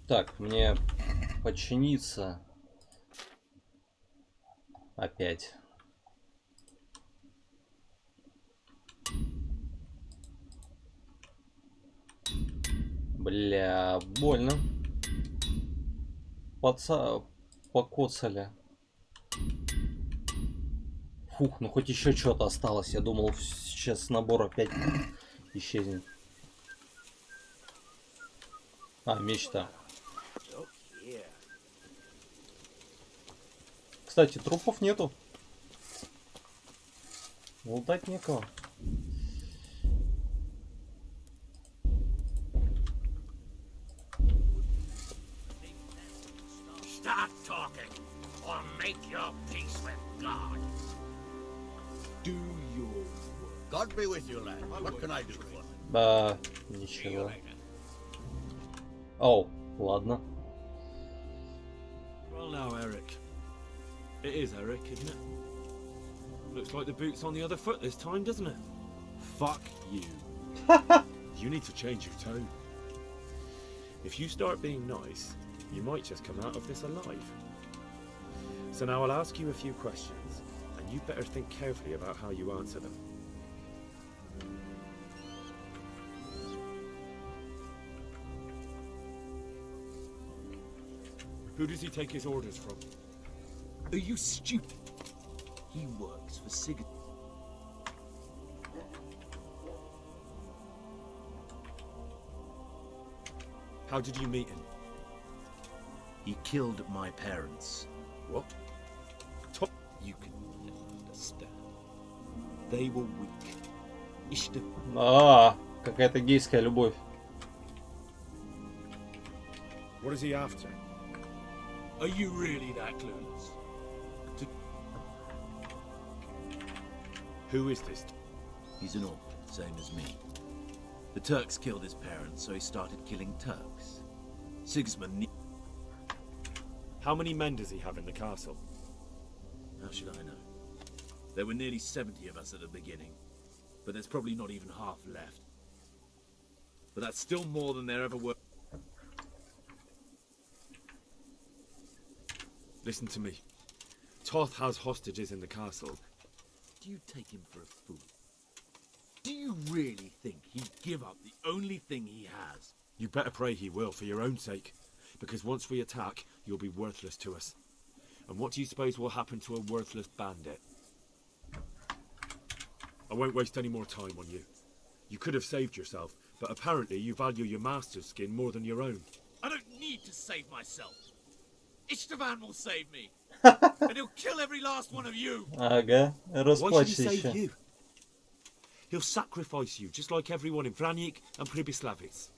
Так, мне подчиниться. Опять. Бля, больно. Покоцали. Фух, ну хоть еще что-то осталось. Я думал, сейчас набор опять исчезнет. А, меч-то. Кстати, трупов нету. Лутать некого. Start talking, or make your peace with God. Do your work. God be with you, lad. What can I do for you? Да, ничего. О, ладно. Well now, Eric. It is Eric, isn't it? Looks like the boot's on the other foot this time, doesn't it? Fuck you. You need to change your tone. If you start being nice, you might just come out of this alive. So now I'll ask you a few questions, and you better think carefully about how you answer them. Who does he take his orders from? Are you stupid? He works for Sigurd. How did you meet him? He killed my parents. What? You can understand. They were weak. А, какая-то гейская любовь. What is he after? Are you really that clueless? Who is this? He's an orphan, same as me. The Turks killed his parents, so he started killing Turks. Sigismund. How many men does he have in the castle? How should I know? There were nearly 70 of us at the beginning, but there's probably not even half left. But that's still more than there ever were. Listen to me. Toth has hostages in the castle. Do you take him for a fool? Do you really think he'd give up the only thing he has? You better pray he will, for your own sake. Because once we attack, you'll be worthless to us. And what do you suppose will happen to a worthless bandit? I won't waste any more time on you. You could have saved yourself, but apparently you value your master's skin more than your own. I don't need to save myself. Istvan will save me. And he'll kill every last one of you. Ага, Why should he расплачься save еще. you? He'll sacrifice you, just like everyone in Vranic and Pribyslavitz.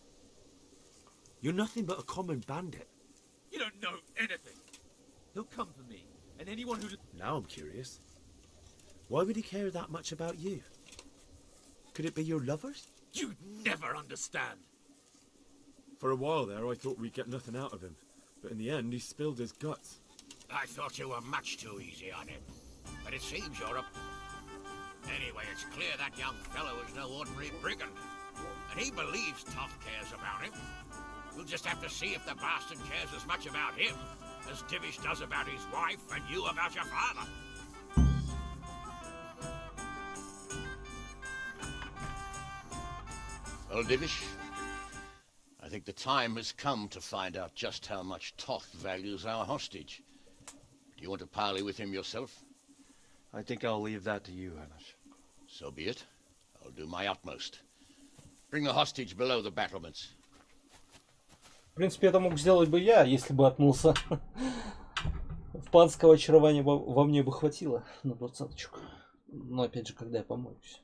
You're nothing but a common bandit. You don't know anything. He'll come for me, and anyone who... Now I'm curious. Why would he care that much about you? Could it be your lovers? You'd never understand. For a while there, I thought we'd get nothing out of him. But in the end, he spilled his guts. I thought you were much too easy on him. But it seems you're up. Anyway, it's clear that young fellow is no ordinary brigand. And he believes Toth cares about him. We'll just have to see if the bastard cares as much about him as Divish does about his wife and you about your father. Well, Divish, I think the time has come to find out just how much Toth values our hostage. Do you want to parley with him yourself? I think I'll leave that to you, Hamish. So be it. I'll do my utmost. Bring the hostage below the battlements. В принципе, это мог сделать бы я, если бы отмылся. Панского очарования во мне бы хватило на 20-очку. Но опять же, когда я помоюсь.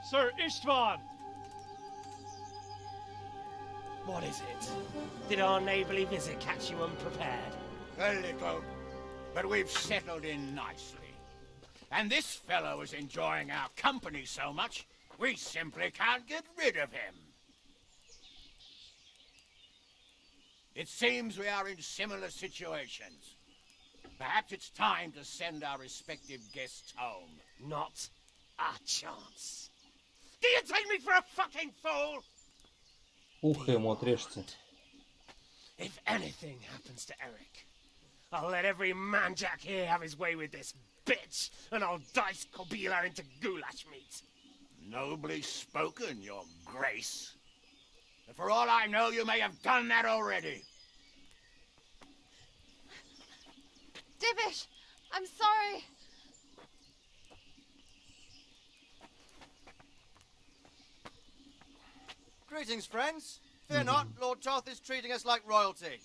Sir Istvan! What is it? Did our neighbourly visit catch you unprepared? A little, but we've settled in nicely. And this fellow is enjoying our company so much, we simply can't get rid of him. It seems we are in similar situations. Perhaps it's time to send our respective guests home. Not a chance. Do you take me for a fucking fool? Ухо ему отрежьте. If anything happens to Eric, I'll let every manjack here have his way with this bitch, and I'll dice Kobila into goulash meat. Nobly spoken, your grace. And for all I know, you may have done that already. Divish, I'm sorry. Greetings, friends. Fear not, Lord Toth is treating us like royalty.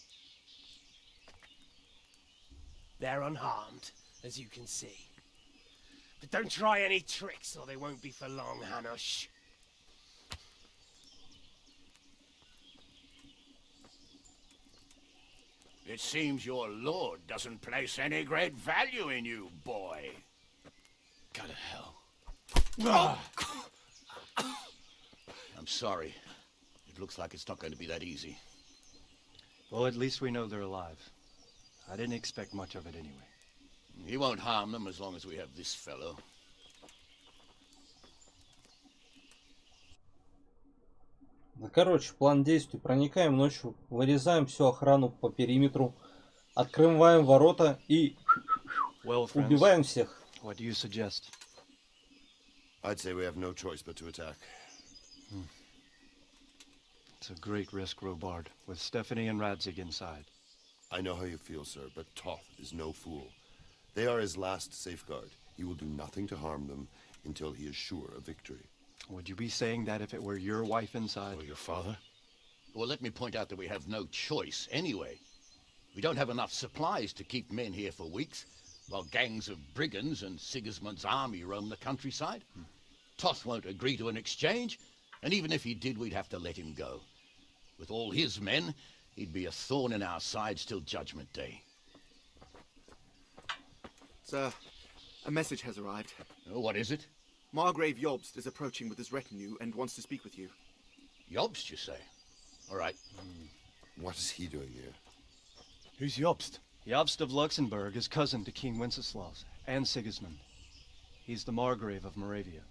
They're unharmed, as you can see. But don't try any tricks, or they won't be for long, Hanush. It seems your lord doesn't place any great value in you, boy. Go to hell. I'm sorry. It looks like it's not going to be that easy. Well, at least we know they're alive. I didn't expect much of it anyway. He won't harm them as long as we have this fellow. Ну, короче, план действий. Проникаем ночью, вырезаем всю охрану по периметру, открываем ворота и убиваем всех. What do you suggest? I'd say we have no choice but to attack. It's a great risk, Robard, with Stephanie and Radzig inside. I know how you feel, sir, but Toth is no fool. They are his last safeguard. He will do nothing to harm them until he is sure of victory. Would you be saying that if it were your wife inside? Or your father? Well, let me point out that we have no choice anyway. We don't have enough supplies to keep men here for weeks, while gangs of brigands and Sigismund's army roam the countryside. Toth won't agree to an exchange, and even if he did, we'd have to let him go. With all his men, he'd be a thorn in our sides till Judgment Day. Sir, a message has arrived. Oh, what is it? Margrave Jobst is approaching with his retinue and wants to speak with you. Jobst, you say? All right. What is he doing here? Who's Jobst? Jobst of Luxembourg is cousin to King Wenceslaus and Sigismund. He's the Margrave of Moravia.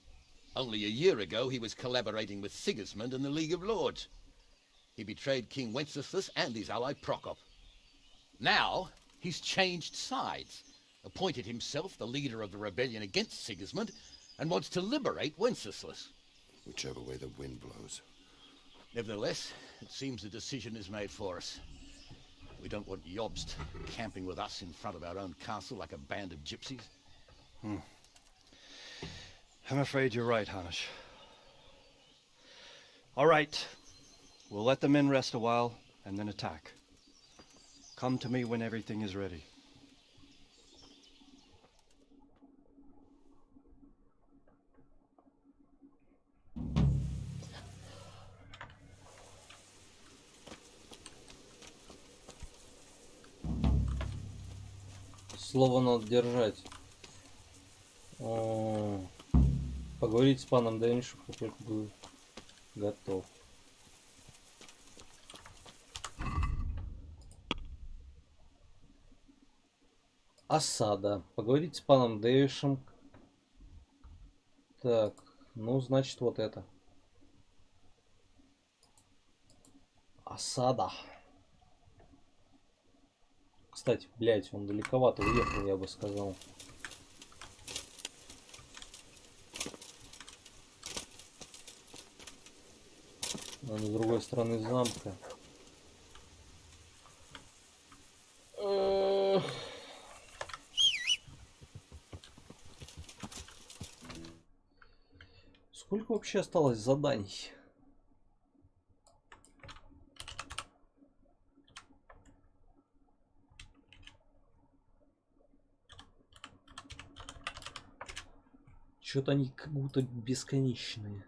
Only a year ago, he was collaborating with Sigismund in the League of Lords. He betrayed King Wenceslas and his ally Prokop. Now, he's changed sides, appointed himself the leader of the rebellion against Sigismund, and wants to liberate Wenceslas. whichever way the wind blows. Nevertheless, it seems the decision is made for us. We don't want Jobst camping with us in front of our own castle like a band of gypsies. I'm afraid you're right, Hanish. All right. We'll let the men rest a while and then attack. Come to me when everything is ready. Слово надо держать. Поговорить с паном Дэнишем, как только будет готов. Осада. Поговорить с паном Дэвишем. Так, ну значит вот это. Осада. Кстати, блять, он далековато уехал, я бы сказал. Он с другой стороны замка. Сколько вообще осталось заданий? Что-то они как будто бесконечные.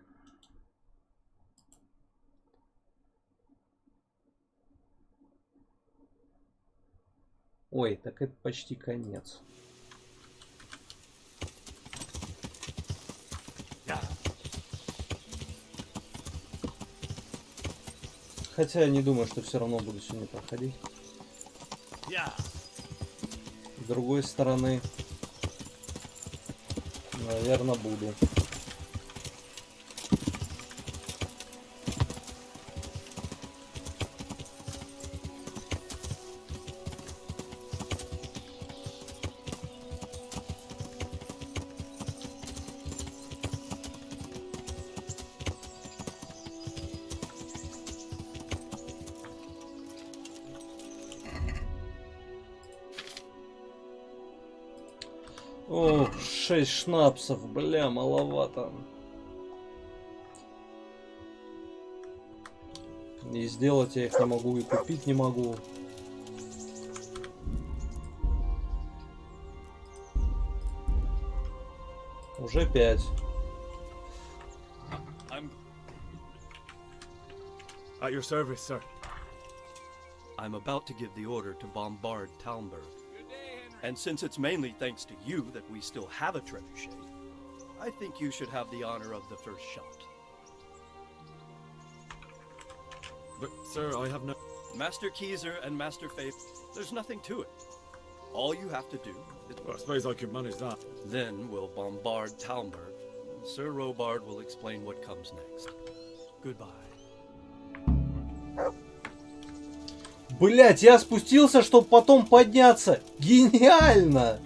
Ой, так это почти конец. Хотя я не думаю, что все равно буду сегодня проходить. С другой стороны, наверное, буду. О, 6 шнапсов, бля, маловато. И сделать я их не могу, и купить не могу. Уже 5. At your service, sir. I'm about to give the order to bombard Talmberg. And since it's mainly thanks to you that we still have a trebuchet, I think you should have the honor of the first shot. But, sir, I have no... Master Keyser and Master Faith, there's nothing to it. All you have to do is... Well, I suppose I could manage that. Then we'll bombard Talmberg. Sir Robard will explain what comes next. Goodbye. Блять, я спустился, чтобы потом подняться. Гениально!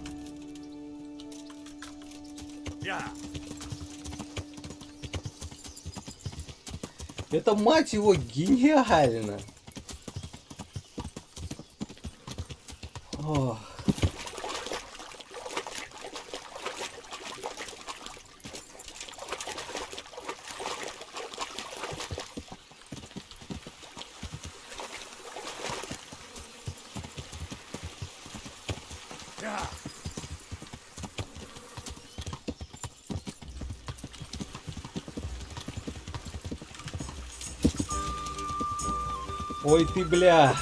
Это, мать его, гениально! Ох. Ой ты, бля.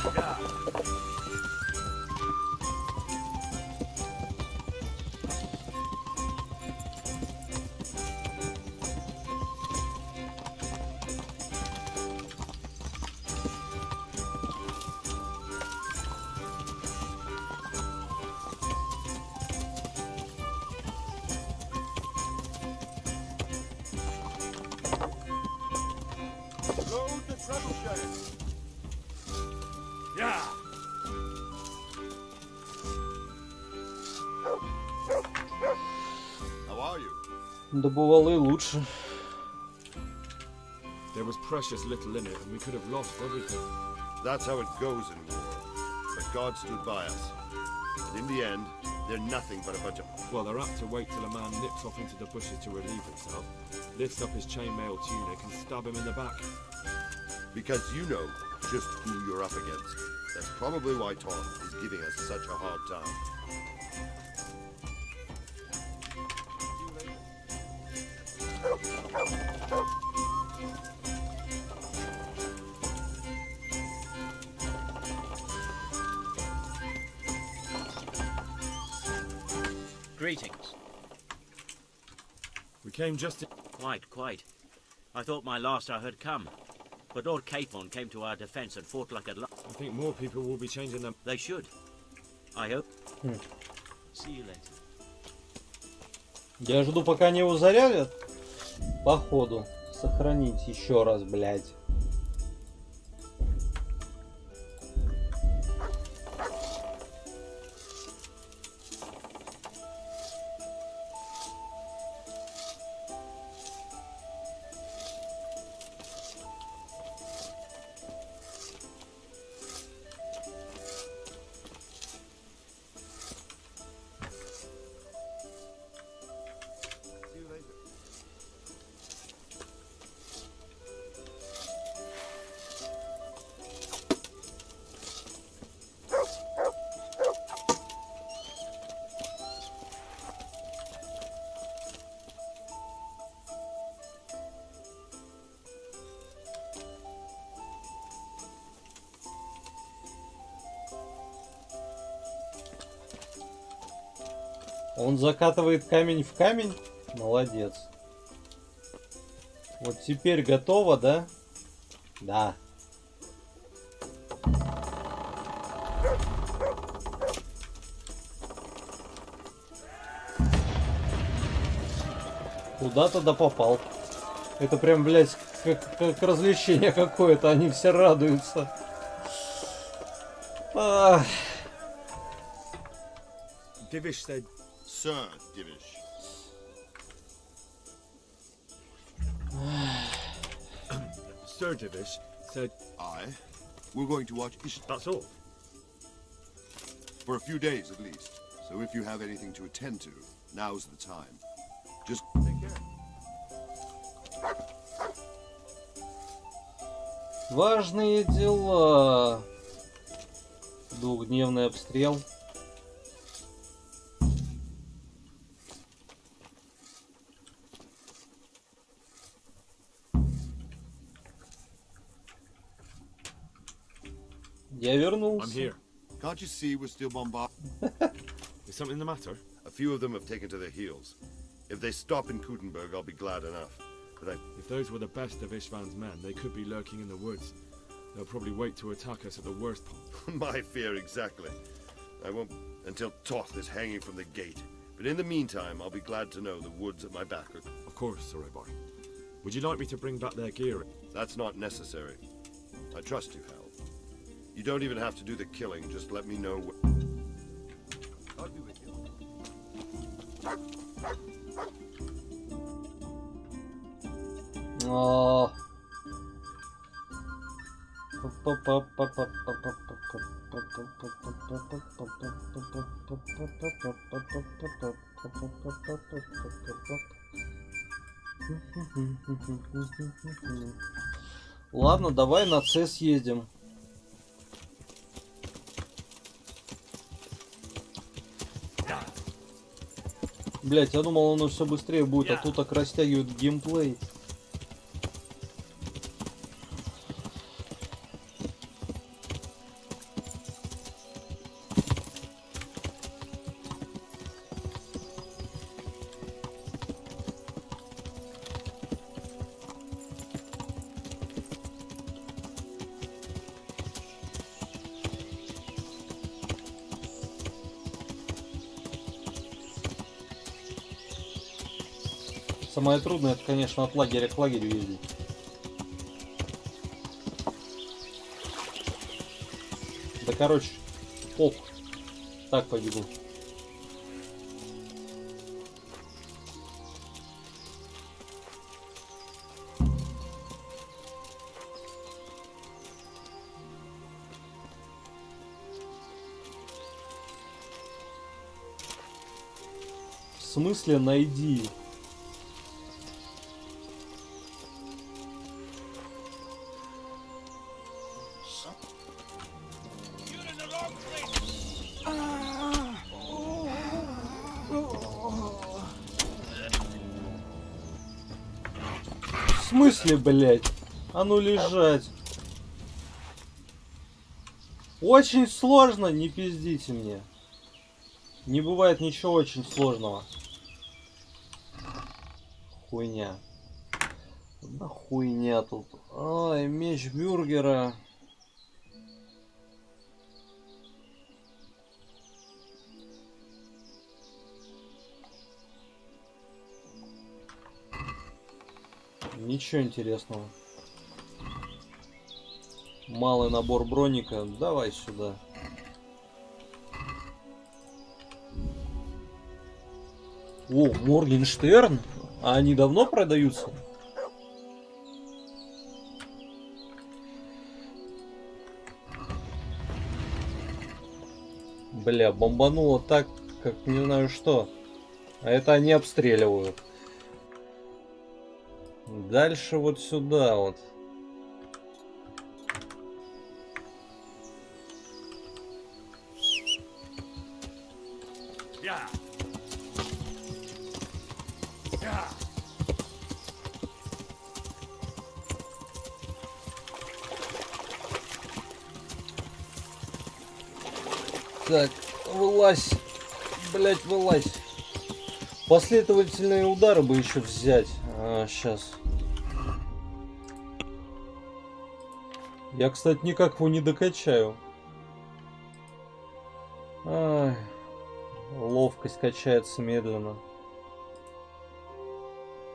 Load the trebuchet. Yeah. How are you? Да бывало и лучше. There was precious little in it, and we could have lost everything. That's how it goes in war. But God stood by us. And in the end, they're nothing but a bunch of... Well, they're apt to wait till a man nips off into the bushes to relieve himself, lifts up his chainmail tunic and stab him in the back. Because you know just who you're up against. That's probably why Tom is giving us such a hard time. Greetings. We came just in... Quite. I thought my last hour had come. But Lord Capon came to our defense and fought like a lion. I think more people will be changing them. They should. I hope. See you later. Я жду, пока они его зарядят. Походу. Сохранить еще раз, блядь. Он закатывает камень в камень. Молодец. Вот теперь готово, да? Да. Куда-то да попал. Это прям, блядь, как развлечение какое-то. Они все радуются. Divish said... Sir Divish. Sir Divish said... We're going to watch Ish... That's all. For a few days at least. So if you have anything to attend to, now's the time. Just take care. Важные дела. Двухдневный обстрел. Я вернулся. I'm here. Can't you see we're still bombarded? Is something the matter? A few of them have taken to their heels. If they stop in Kutenberg, I'll be glad enough. But If those were the best of Ishvan's men, they could be lurking in the woods. They'll probably wait to attack us at the worst point. My fear exactly. I won't until Toth is hanging from the gate. But in the meantime, I'll be glad to know the woods at my back are... Of course, Sir Boy. Would you like me to bring back their gear? That's not necessary. I trust you, Hal. You don't even have to do the killing, just let me know what... I'll be with you. Oh. Ладно, давай на С съездим. Блять, я думал, оно все быстрее будет, а тут так растягивают геймплей. Самое трудное, это, конечно, от лагеря к лагерю ездить. Да, короче, пох. Так побегу. смысле найди? В смысле, блядь? А ну лежать. Очень сложно, не пиздите мне. Не бывает ничего очень сложного. Хуйня. Да хуйня тут. Ай, меч бюргера. Ничего интересного. Малый набор броника. Давай сюда. О, Моргенштерн? А они давно продаются? Бля, бомбануло так, как не знаю что. А это они обстреливают. Дальше вот сюда вот. Так, вылазь. Блять, вылазь. Последовательные удары бы еще взять. Сейчас. Я, кстати, никак его не докачаю. Ай, ловкость качается медленно.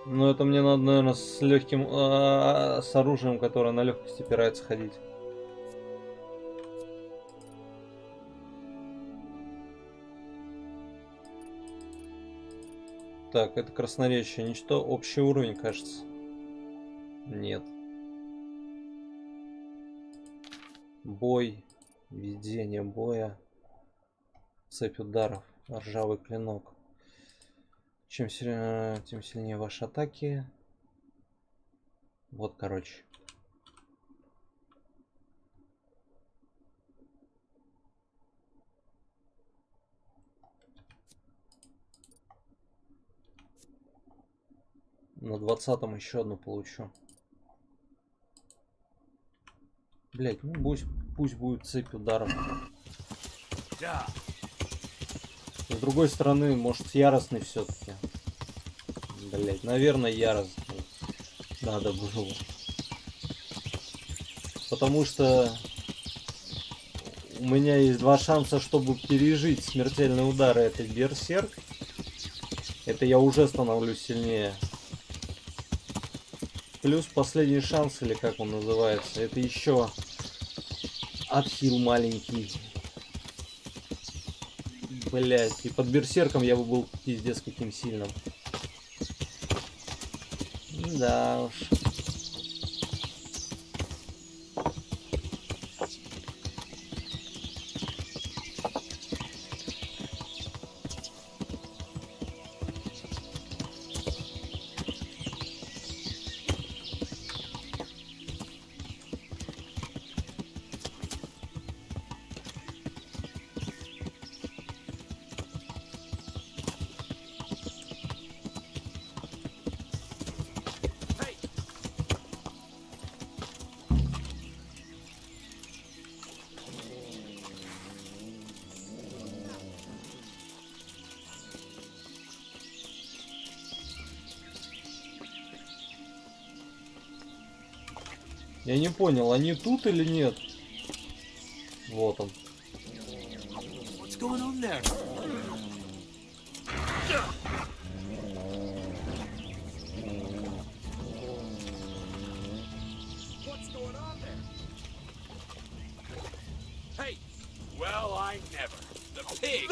Но это мне надо, наверное, с легким, с оружием, которое на легкости опирается, ходить. Так, это красноречие. Ничто, общий уровень, кажется. Нет. Бой. Ведение боя. Цепь ударов. Ржавый клинок. Чем сильнее, тем сильнее ваши атаки. Вот, короче. На 20-м еще одну получу. Блять, ну пусть будет цепь ударов. С другой стороны, может, яростный все-таки. Блять, наверное, яростный. Надо было. Потому что у меня есть два шанса, чтобы пережить смертельные удары. Это берсерк. Это я уже становлюсь сильнее. Плюс последний шанс, или как он называется, это еще отхил маленький. Блять, и под берсерком я бы был пиздец каким сильным. Да уж. Я не понял, они тут или нет? Вот он. What's going on there? What's going on there? Hey! Well, I never. The pig!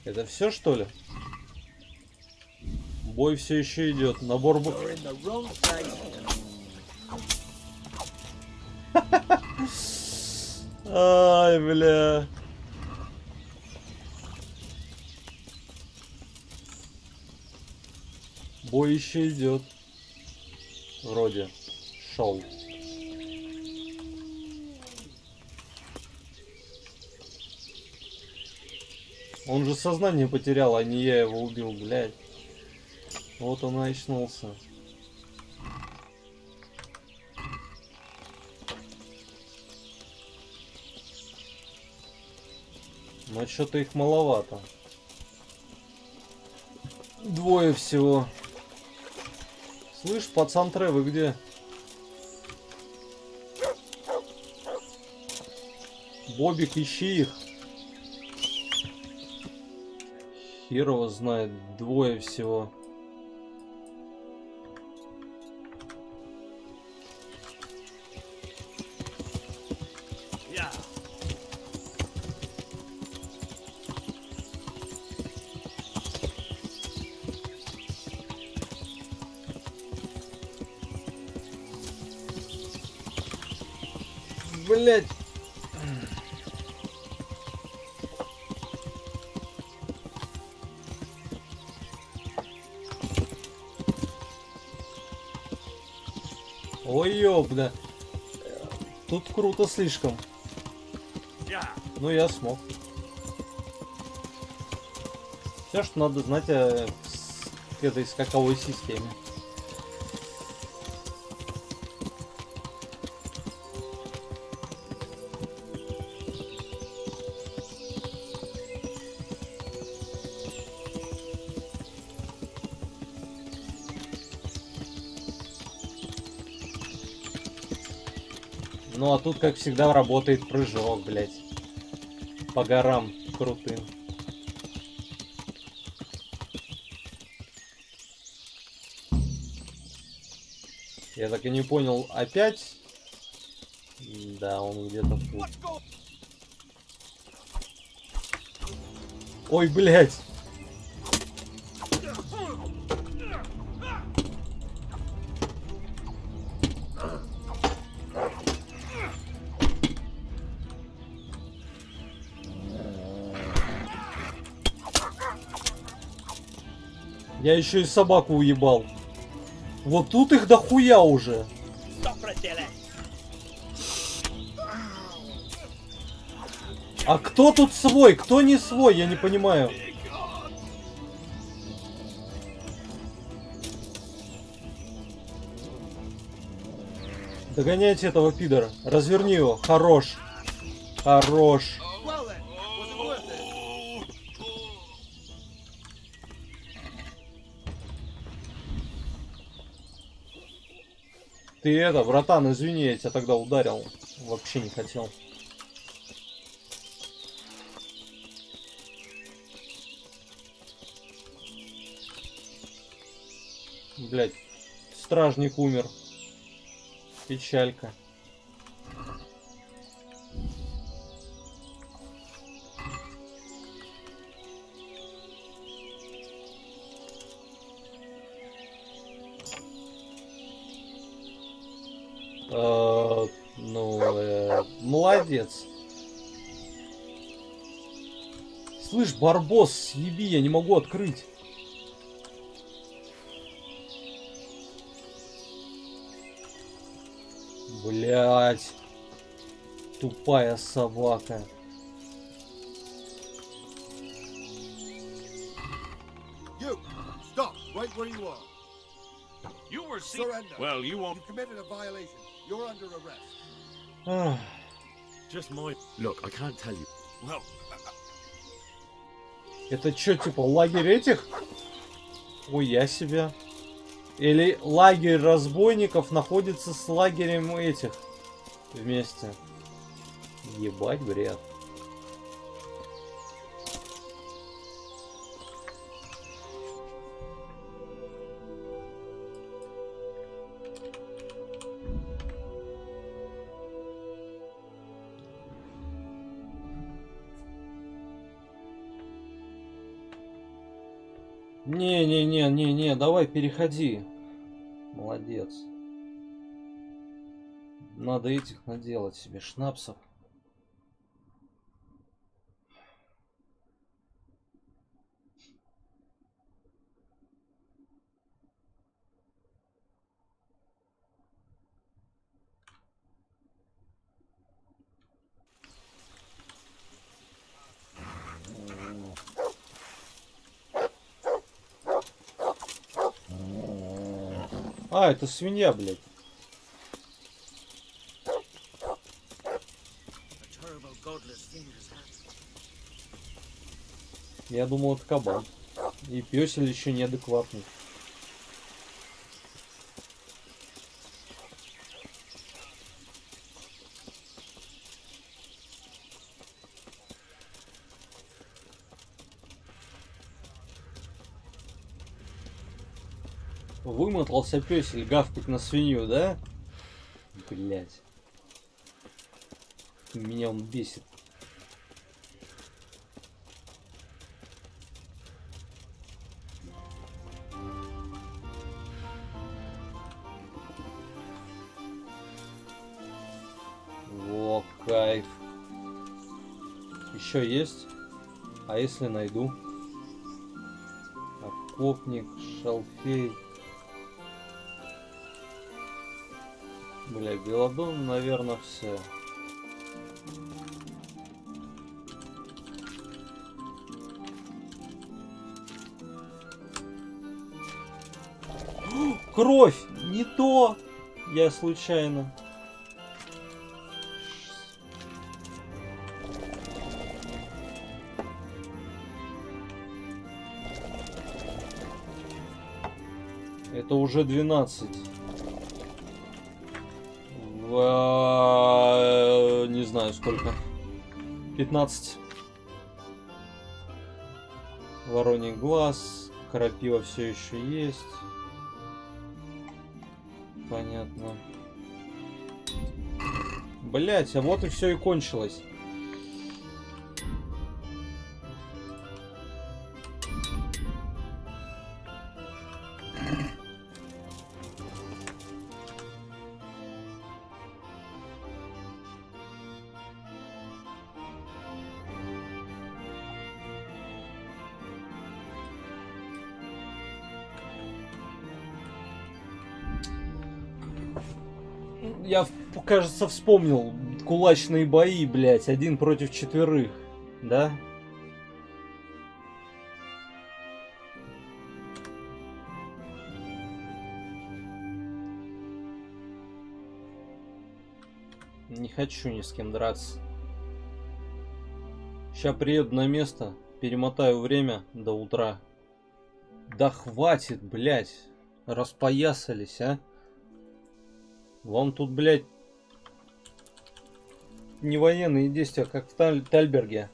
Это все, что ли? Бой все еще идет. Набор... Ай, бля. Бой еще идет. Вроде. Шел. Он же сознание потерял, а не я его убил, блядь. Вот он и очнулся. Но что-то их маловато. Двое всего. Слышь, пацан Трэ, вы где? Бобик, ищи их. Хер его знает, двое всего. Блять. Ой, ёбна. Тут круто слишком. Ну, я смог. Все, что надо знать о этой скаковой системе. Ну а тут, как всегда, работает прыжок, блять. По горам крутым. Я так и не понял, опять? Да, он где-то тут. Ой, блять. Я еще и собаку уебал. Вот тут их дохуя уже. А кто тут свой, кто не свой, я не понимаю. Догоняйте этого пидора. Разверни его. Хорош. Хорош. Ты это, братан, извини, я тебя тогда ударил. Вообще не хотел. Блять, стражник умер. Печалька. Молодец. Слышь, Барбос, съеби, я не могу открыть. Блять. Тупая собака. You stop right where you are. You were Surrender. Well, you won't. You committed a violation. You're under arrest. Just my... Look, I can't tell you. Well... Это что, типа лагерь этих? Ой, я себя. Или лагерь разбойников находится с лагерем этих вместе. Ебать, бред. Не, давай переходи. Молодец. Надо этих наделать себе шнапсов. А, это свинья, блядь. Я думал, это кабан. И пёсель еще неадекватный. Вымотался пёсель гавкать на свинью, да? Блять. Меня он бесит. Во, кайф. Еще есть? А если найду? Окопник, шалфей. Бля, белодон, наверное, все. Кровь! Не то! Я случайно. Это уже 12. Не знаю сколько. 15. Вороний глаз. Крапива все еще есть. Понятно. Блять, а вот и все и кончилось. Я, кажется, вспомнил кулачные бои, блять, 1 против 4, да? Не хочу ни с кем драться. Сейчас приеду на место, перемотаю время до утра. Да хватит, блять, распоясались, а? Вам тут, блядь, не военные действия, как в Тальберге.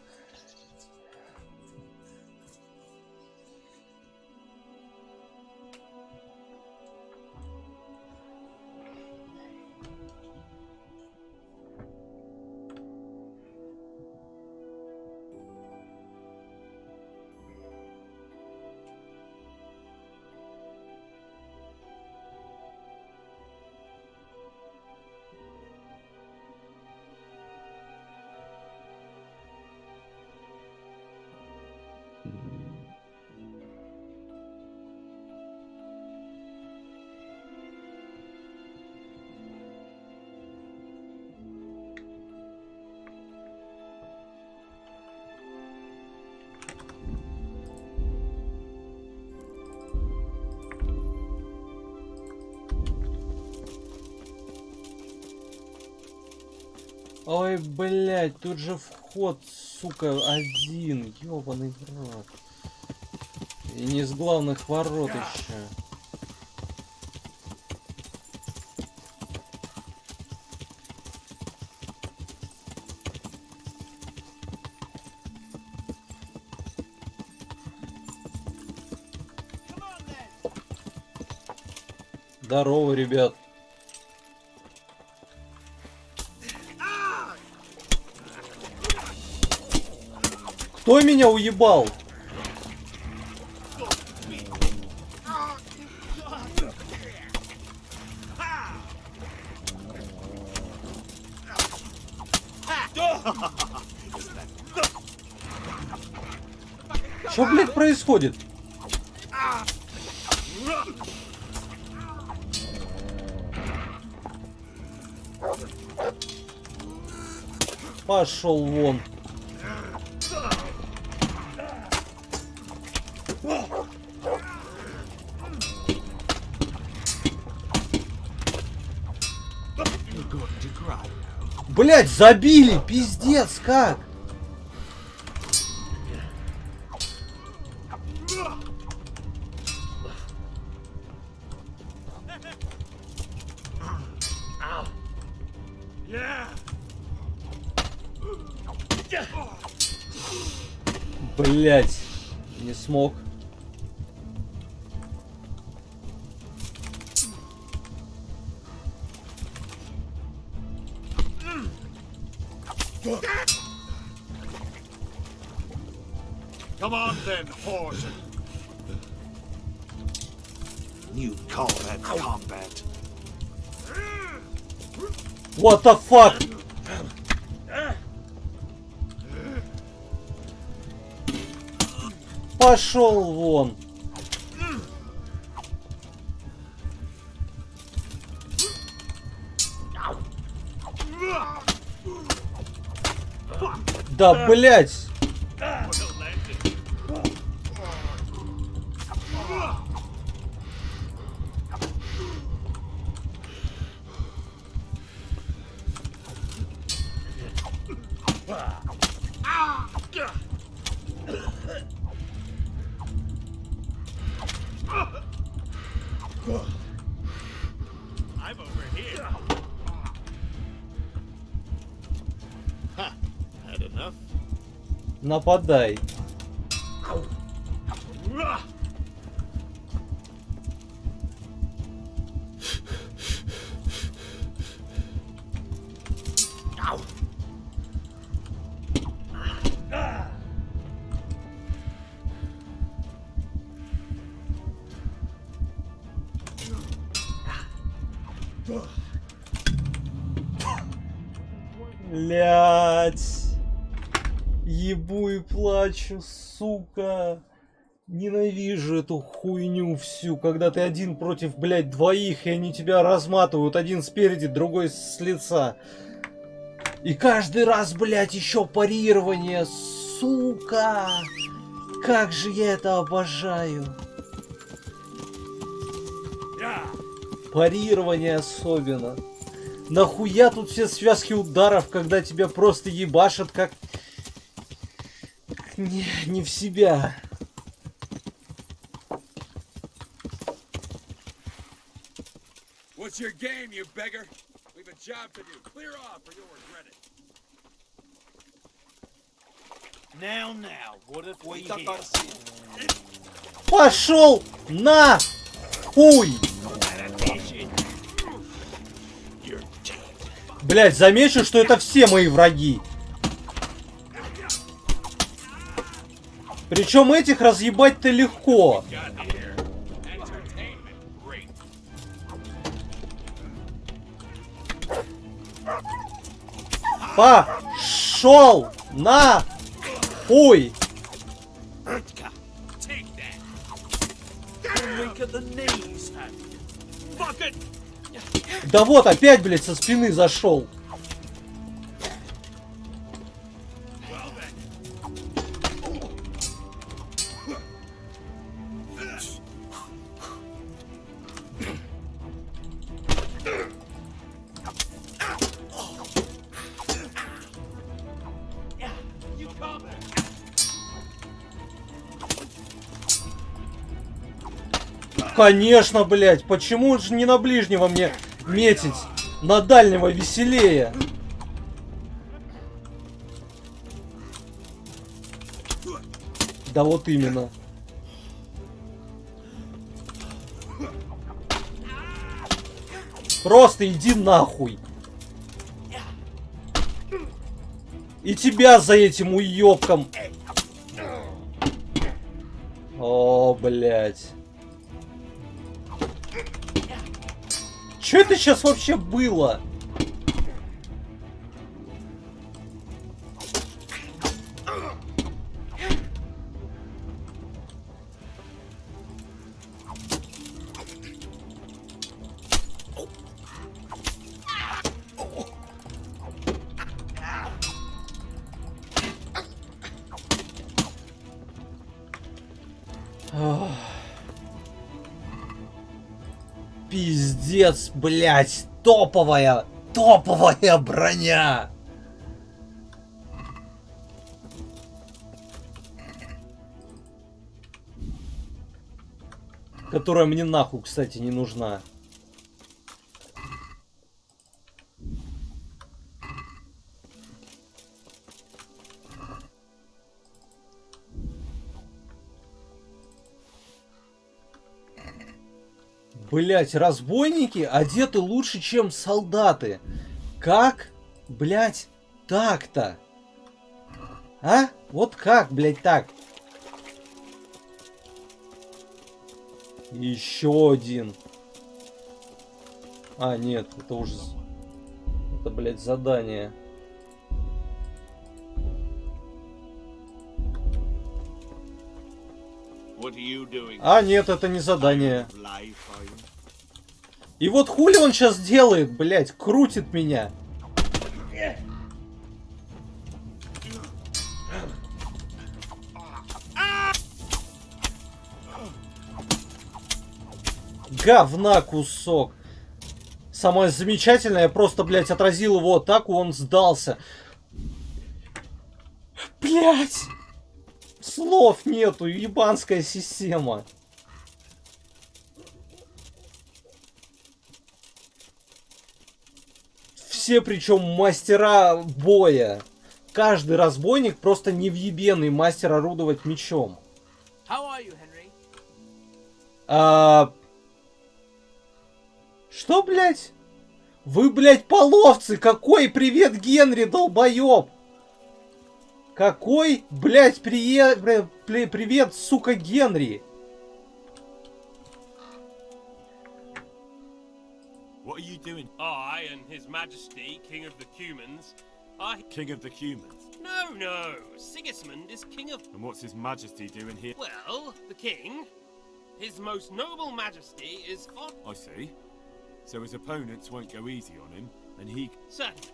Ой, блядь, тут же вход, сука, один, ёбаный в рот. И не с главных ворот еще. Здорово, ребят. Кто меня уебал? Что, блядь, происходит? Пошел вон. Блять, забили, пиздец, как? Блять, не смог. Come on then, horse. You call that combat? What the fuck? Пошел вон. Да, блять. I'm over here. Ha! Had enough? Нападай. Блять. Ебу и плачу, сука. Ненавижу эту хуйню всю, когда ты один против, блядь, двоих, и они тебя разматывают, один спереди, другой с лица. И каждый раз, блядь, еще парирование, сука. Как же я это обожаю. Парирование особенно. Нахуя тут все связки ударов, когда тебя просто ебашат как... Не в себя. What's your game, you beggar? We've a job to do. Clear off or you'll regret it. Now, what if we Пошел на хуй! Блять, замечу, что это все мои враги. Причем этих разъебать-то легко. Пошел на хуй! Да вот, опять, блядь, со спины зашел. Конечно, блядь, почему же не на ближнего мне метить? На дальнего веселее. Да вот именно. Просто иди нахуй. И тебя за этим уёбком. О, блядь. Что это сейчас вообще было? Пиздец, блядь, топовая броня. Которая мне нахуй, кстати, не нужна. Блять, разбойники одеты лучше, чем солдаты. Как, блять, так-то? А? Вот как, блять, так? Еще один. А, нет, это уже... Это, блять, задание. А, нет, это не задание. И вот хули он сейчас делает, блять, крутит меня. Говна кусок. Самое замечательное, я просто, блядь, отразил его атаку, он сдался. Блядь! Слов нету, ебанская система. Все причем мастера боя. Каждый разбойник просто невъебенный мастер орудовать мечом. Что, блядь? Вы, блядь, половцы! Какой привет, Генри, долбоеб! Какой, блядь, привет, сука, Генри! What are you doing? I and His Majesty, King of the Cumans, are... King of the Cumans? No, Sigismund is King of... And what's His Majesty doing here? Well, the King, His Most Noble Majesty is on... I see. So his opponents won't go easy on him, and he... Certainly.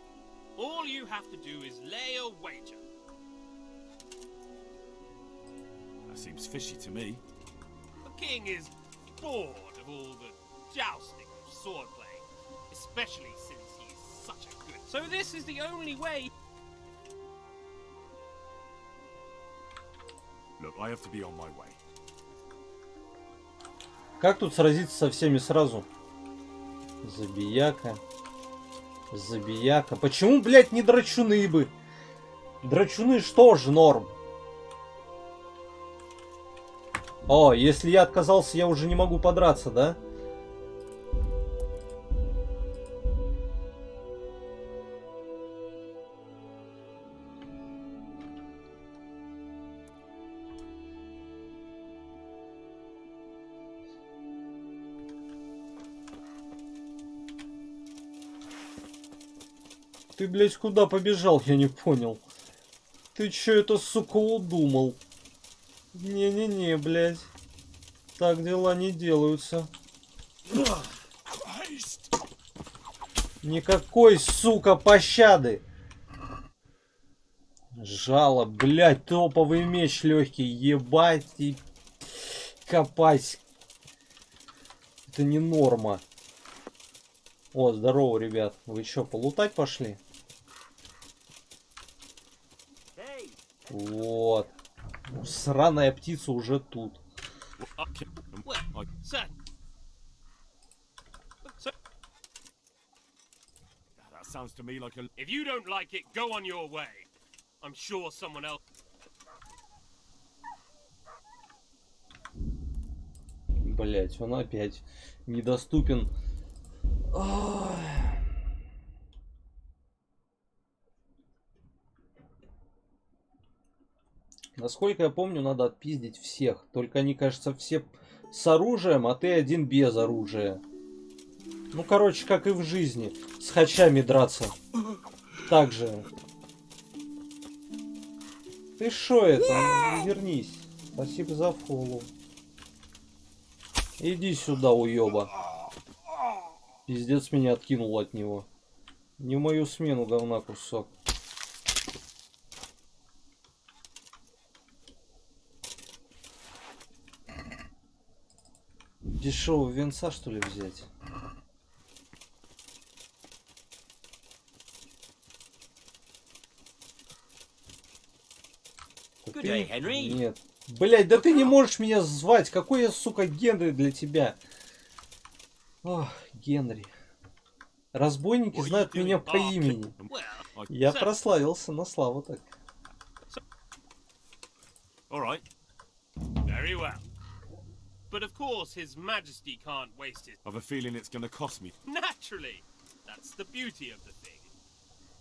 All you have to do is lay a wager. That seems fishy to me. The King is bored of all the jousting and swordplay, especially since he's such a good... So this is the only way... Look, I have to be on my way. Как тут сразиться со всеми сразу? Забияка. Забияка. Почему, блядь, не драчуны бы? Драчуны что же норм? О, если я отказался, я уже не могу подраться, да? Ты, блядь, куда побежал? Я не понял. Ты чё это, сука, удумал? Не-не-не, блядь. Так дела не делаются. Никакой, сука, пощады. Жало, блядь, топовый меч легкий. Ебать и копать. Это не норма. О, здорово, ребят. Вы чё, полутать пошли? Вот. Сраная птица уже тут. If you don't like it, go on your way. I'm sure someone else... Блять, он опять недоступен. Ой. Насколько я помню, надо отпиздить всех. Только они, кажется, все с оружием, а ты один без оружия. Ну, короче, как и в жизни. С хачами драться. Так же. Ты шо это? Ну, вернись. Спасибо за фоллоу. Иди сюда, уёба. Пиздец меня откинул от него. Не в мою смену, говна кусок. Дешевого венца, что ли, взять? Good day, Henry. Нет. Блять, да ты не можешь меня звать. Какой я, сука, Генри для тебя? Ох, Генри. Разбойники знают меня по имени. Я прославился на славу так. All right. Very well. But of course, His Majesty can't waste it. I've a feeling it's going to cost me. Naturally. That's the beauty of the thing.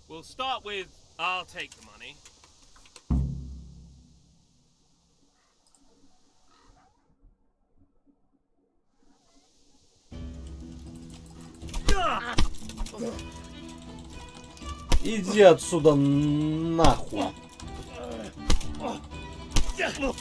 We'll start with, I'll take the money. Иди отсюда нахуй. No.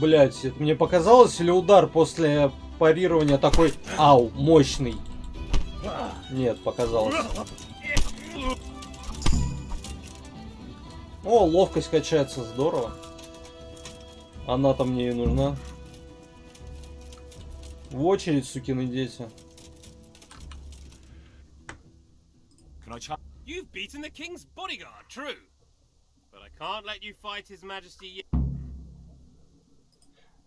Блять, это мне показалось, или удар после парирования такой, ау, мощный? Нет, показалось. О, ловкость качается, здорово. Она-то мне и нужна. В очередь, сукины дети. You've beaten the king's bodyguard, true. But I can't let you fight His Majesty yet.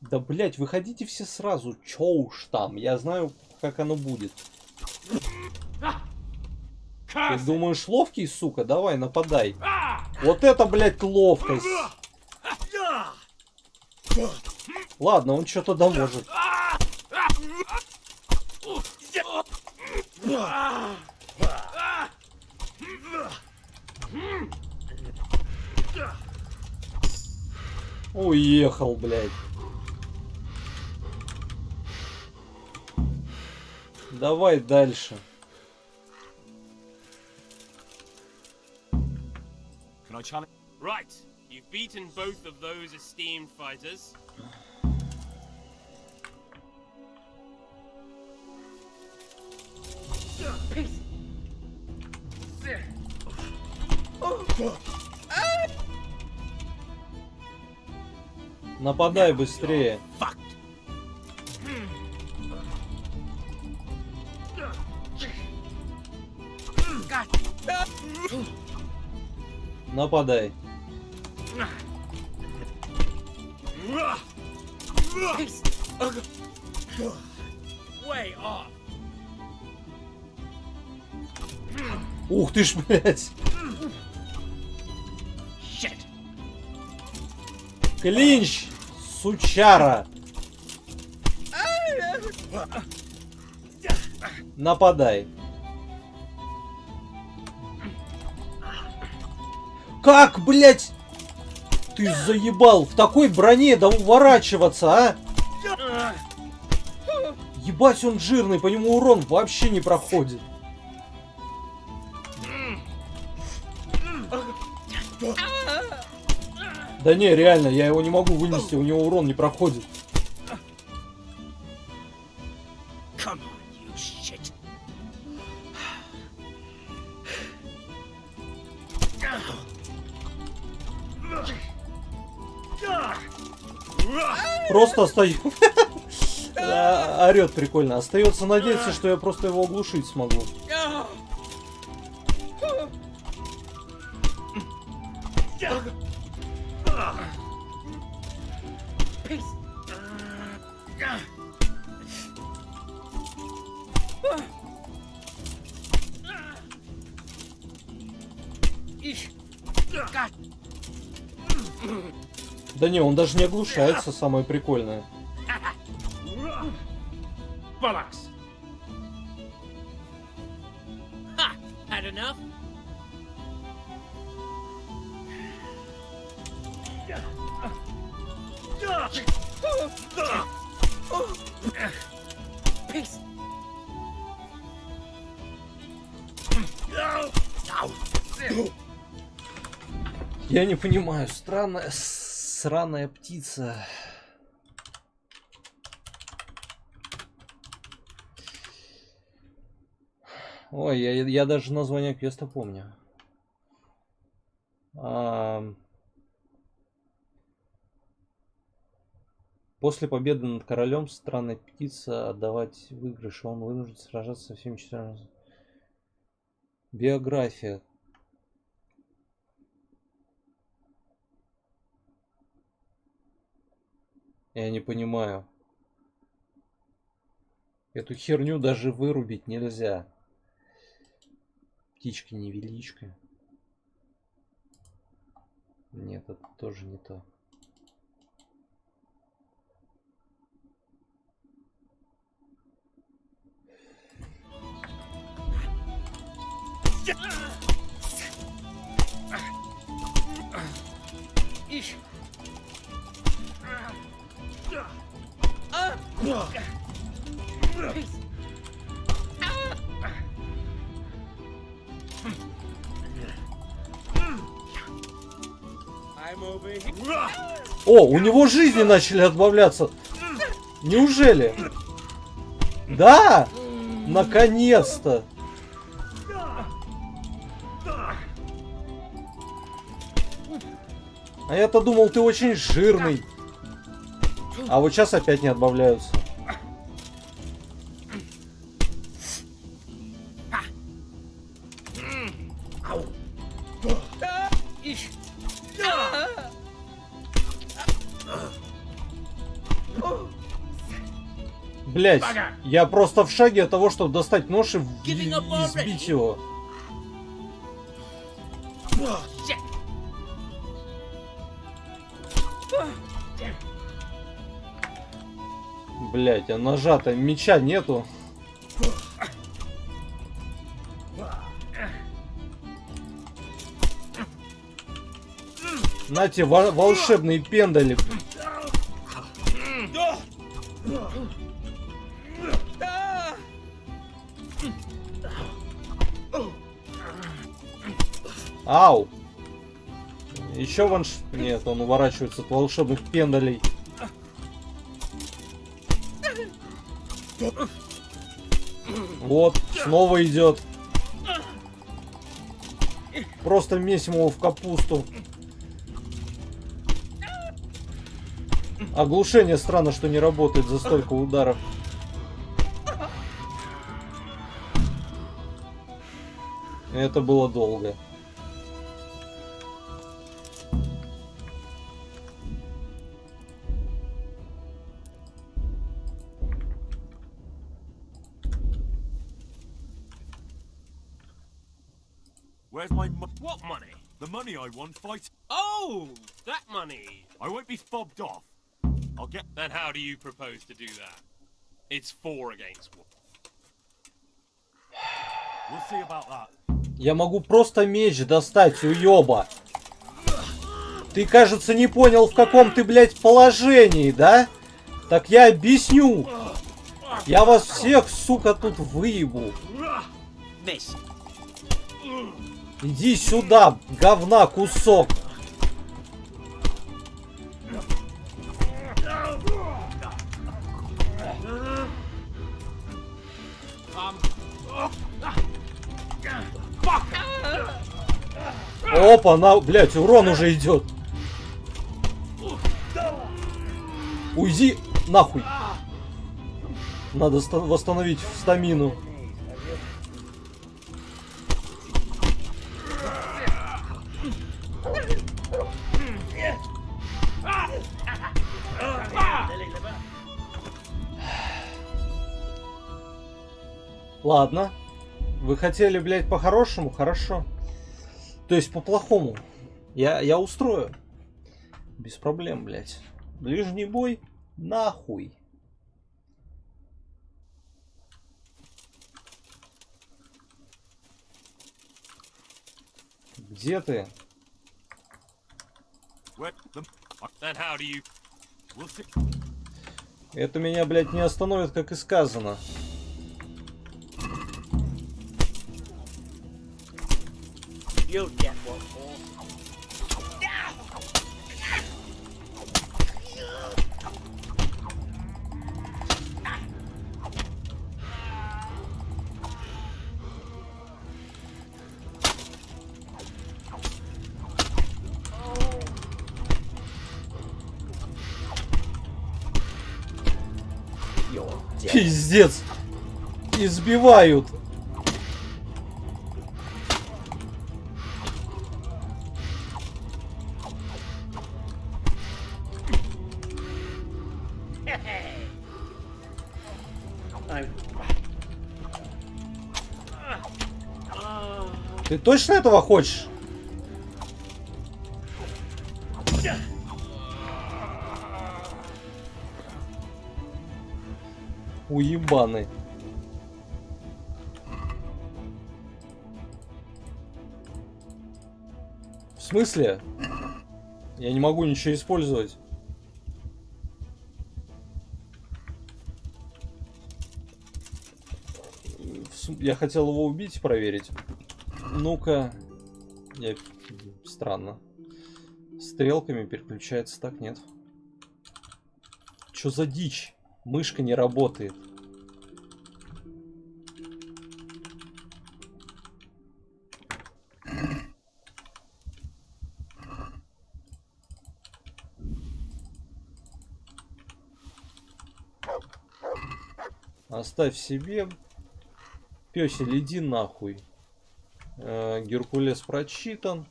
Да, блять, выходите все сразу. Чё уж там, я знаю, как оно будет. Ты думаешь, ловкий, сука? Давай, нападай. Вот это, блять, ловкость. Ладно, он что-то да может. Уехал, блядь. Давай дальше. Right. You've beaten both of those esteemed fighters. Нападай быстрее. Нападай. Ух ты ж, блядь. Клинч, сучара. Нападай. Как, блядь? Ты заебал в такой броне, да уворачиваться, а? Ебать, он жирный, по нему урон вообще не проходит. Да не, реально, я его не могу вынести, у него урон не проходит. Просто остаюсь. Орет прикольно. Остается надеяться, что я просто его оглушить смогу. Да не, он даже не оглушается, самое прикольное. Bollocks! Ha! Had enough? Peace. Я не понимаю, странная, сраная птица. Ой, я даже название квеста помню. После победы над королем странная птица отдавать выигрыш. Он вынужден сражаться со всеми четырьмя. Биография. Я не понимаю. Эту херню даже вырубить нельзя. Птичка невеличка. Нет, это тоже не то. О, у него жизни начали отбавляться. Неужели? Да! Наконец-то! А я-то думал, ты очень жирный. А вот сейчас опять не отбавляются. Блять, я просто в шаге от того, чтобы достать нож и избить его. Блять, а ножа-то, меча нету. Нате, волшебный пендалик. Ау! Еще ванш... Нет, он уворачивается от волшебных пендалей. Вот, снова идет. Просто месим его в капусту. Оглушение странно, что не работает за столько ударов. Это было долго. Where's my money? What money? The money I won fight. Oh, that money. I won't be fobbed off. I'll get... And how do you propose to do that? It's 4 against 1. We'll see about that. Я могу просто меч достать, уёба. Ты, кажется, не понял, в каком ты, блядь, положении, да? Так я объясню. Я вас всех, сука, тут выебу. Иди сюда, говна кусок. Опа, блядь, урон уже идет. Уйди нахуй. Надо восстановить стамину. Ладно. Вы хотели, блядь, по-хорошему? Хорошо. То есть по-плохому. Я устрою. Без проблем, блядь. Ближний бой? Нахуй. Где ты? Then how do you... Это меня, блядь, не остановит, как и сказано. You'll get what for. Пиздец. Избивают. Ты точно этого хочешь? Уебаны. В смысле? Я не могу ничего использовать. Я хотел его убить и проверить. Ну-ка. Странно. Стрелками переключается, так нет. Чё за дичь? Мышка не работает. Оставь себе. Пёсель, иди нахуй. Геркулес прочитан.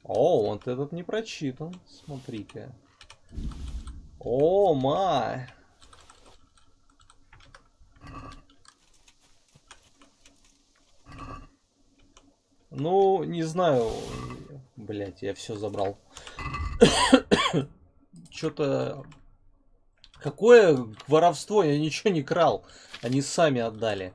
О, вот этот не прочитан. Смотри-ка. О, май. Ну, не знаю. Блять, я все забрал. Что-то... Какое воровство? Я ничего не крал. Они сами отдали.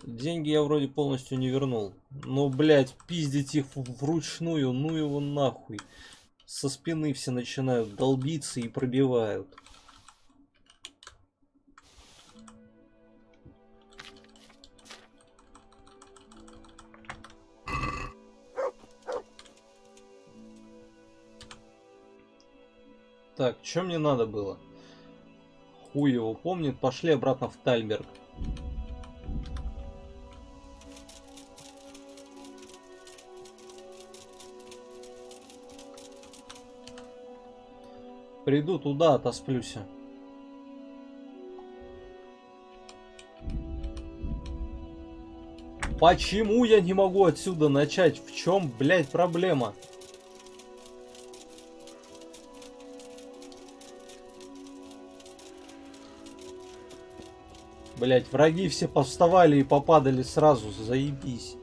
Деньги я вроде полностью не вернул. Ну, блядь, пиздить их вручную, ну его нахуй. Со спины все начинают долбиться и пробивают. Так, что мне надо было? Хуй его помнит. Пошли обратно в Тальберг. Приду туда, отосплюсь. Почему я не могу отсюда начать? В чем, блядь, проблема? Блять, враги все повставали и попадали сразу, заебись.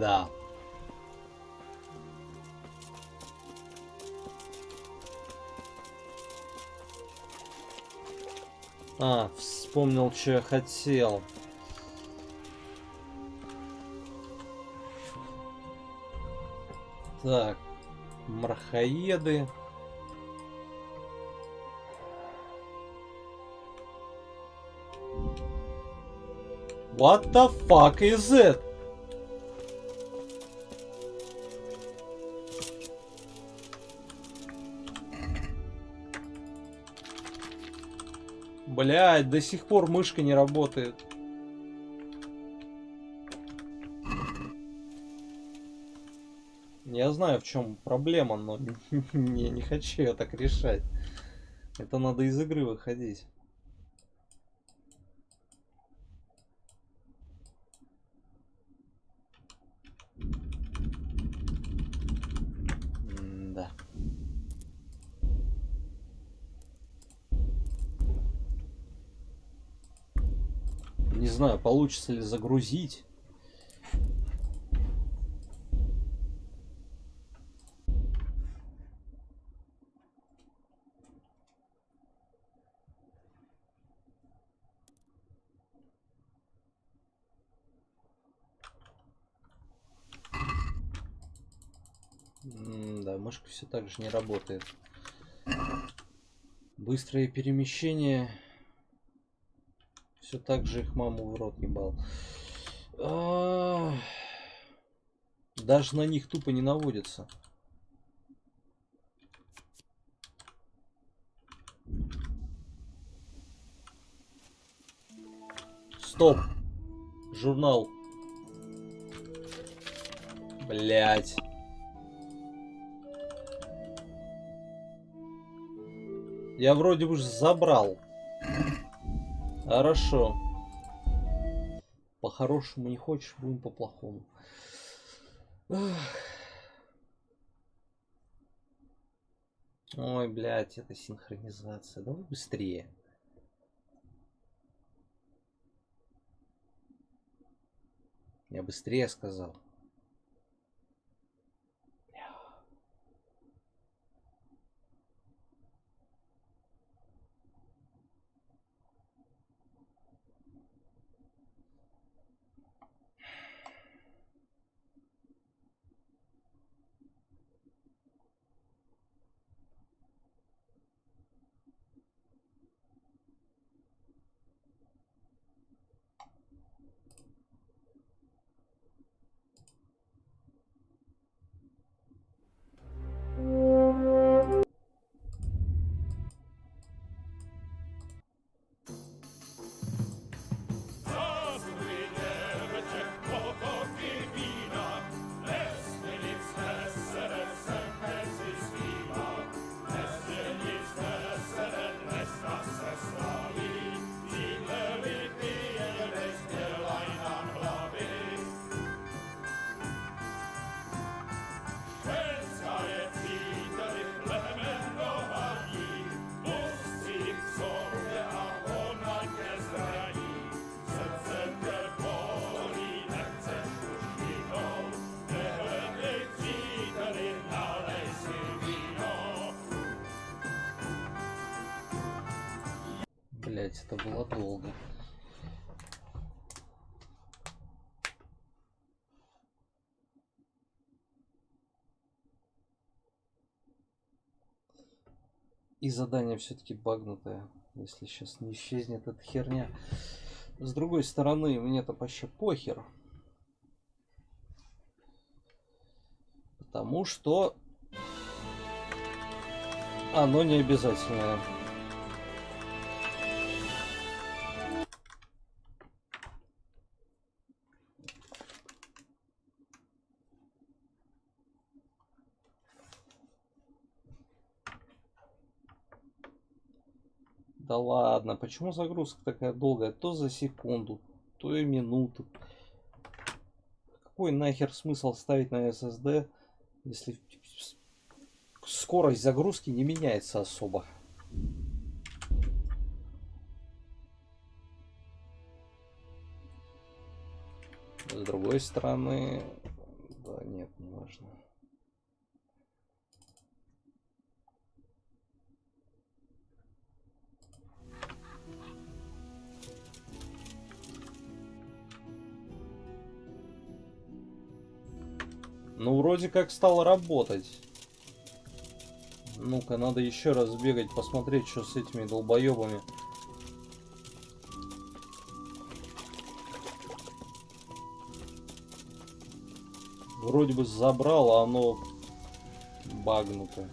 Да. А, вспомнил, что я хотел. Так, мрахоеды. What the fuck is it? Блядь, до сих пор мышка не работает. Я знаю, в чем проблема, но я не хочу я так решать. Это надо из игры выходить. Да. Не знаю, получится ли загрузить. Да, мышка все так же не работает. Быстрое перемещение. Все так же их маму в рот ебал. Даже на них тупо не наводится. Стоп. Журнал. Блять. Я вроде бы забрал. Хорошо. По-хорошему не хочешь, будем по-плохому. Ой, блядь, это синхронизация. Давай быстрее. Я быстрее сказал. Блять, это было долго. И задание все-таки багнутое, если сейчас не исчезнет эта херня. С другой стороны, мне-то вообще похер. Потому что оно не обязательное. Да ладно, почему загрузка такая долгая? То за секунду, то и минуту. Какой нахер смысл ставить на SSD, если скорость загрузки не меняется особо? С другой стороны, да нет, не важно. Ну, вроде как стало работать. Ну-ка, надо еще раз бегать, посмотреть, что с этими долбоебами. Вроде бы забрал, а оно багнуто.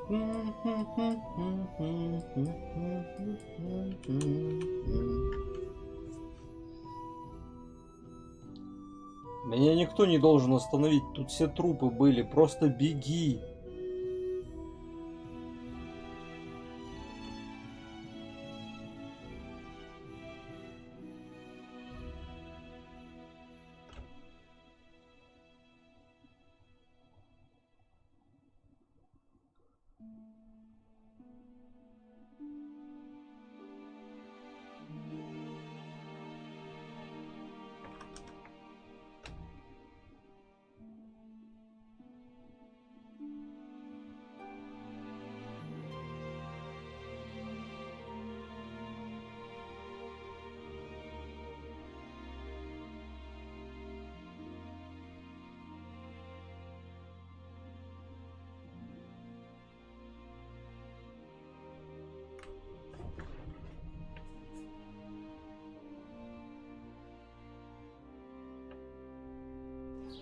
Меня никто не должен остановить. Тут все трупы были. Просто беги.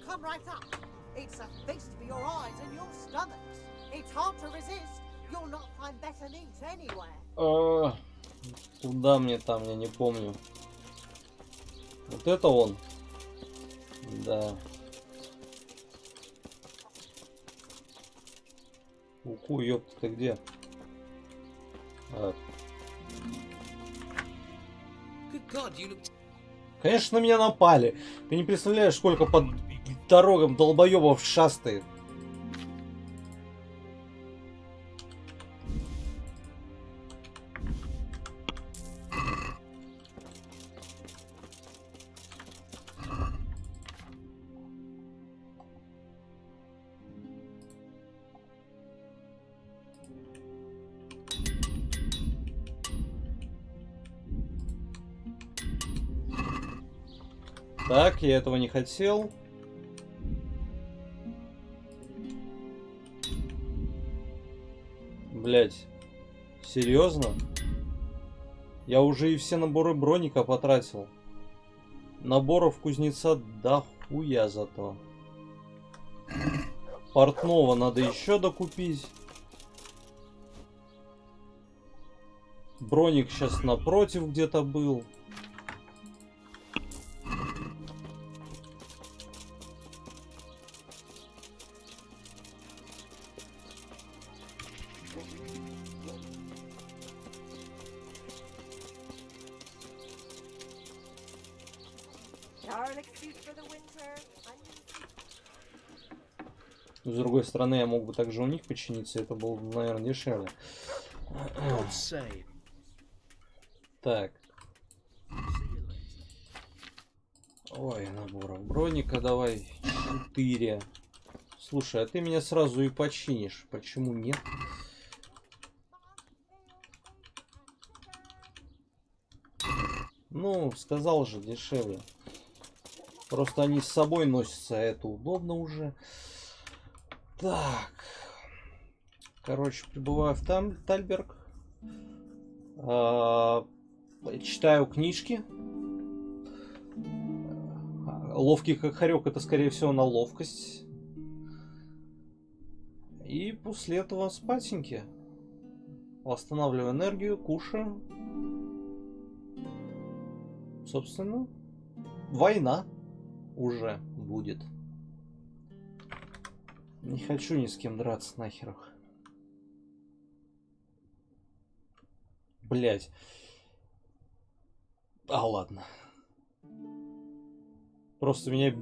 Come right up. It's a feast for your eyes and your stomachs. It's hard to resist. You'll not find better meat anywhere. Куда мне там, я не помню. Вот это он? Да. Уку, ёпта, ты где? Конечно, на меня напали. Ты не представляешь, сколько под дорогам долбоёбов шастает. Так, я этого не хотел. Блять, серьезно? Я уже и все наборы броника потратил. Наборов кузнеца дохуя зато. Портного надо еще докупить. Броник сейчас напротив где-то был. С другой стороны, я мог бы также у них починиться, это было, наверное, дешевле. Так. Ой, наборов броника давай 4. Слушай, а ты меня сразу и починишь. Почему нет? Ну, сказал же, дешевле. Просто они с собой носятся, а это удобно уже. Так. Короче, прибываю в Тальберг. Читаю книжки. Ловкий как хорек, это скорее всего на ловкость. И после этого спатеньки. Восстанавливаю энергию, кушаю. Собственно, война уже будет. Не хочу ни с кем драться нахер. Блять. А ладно. Просто меня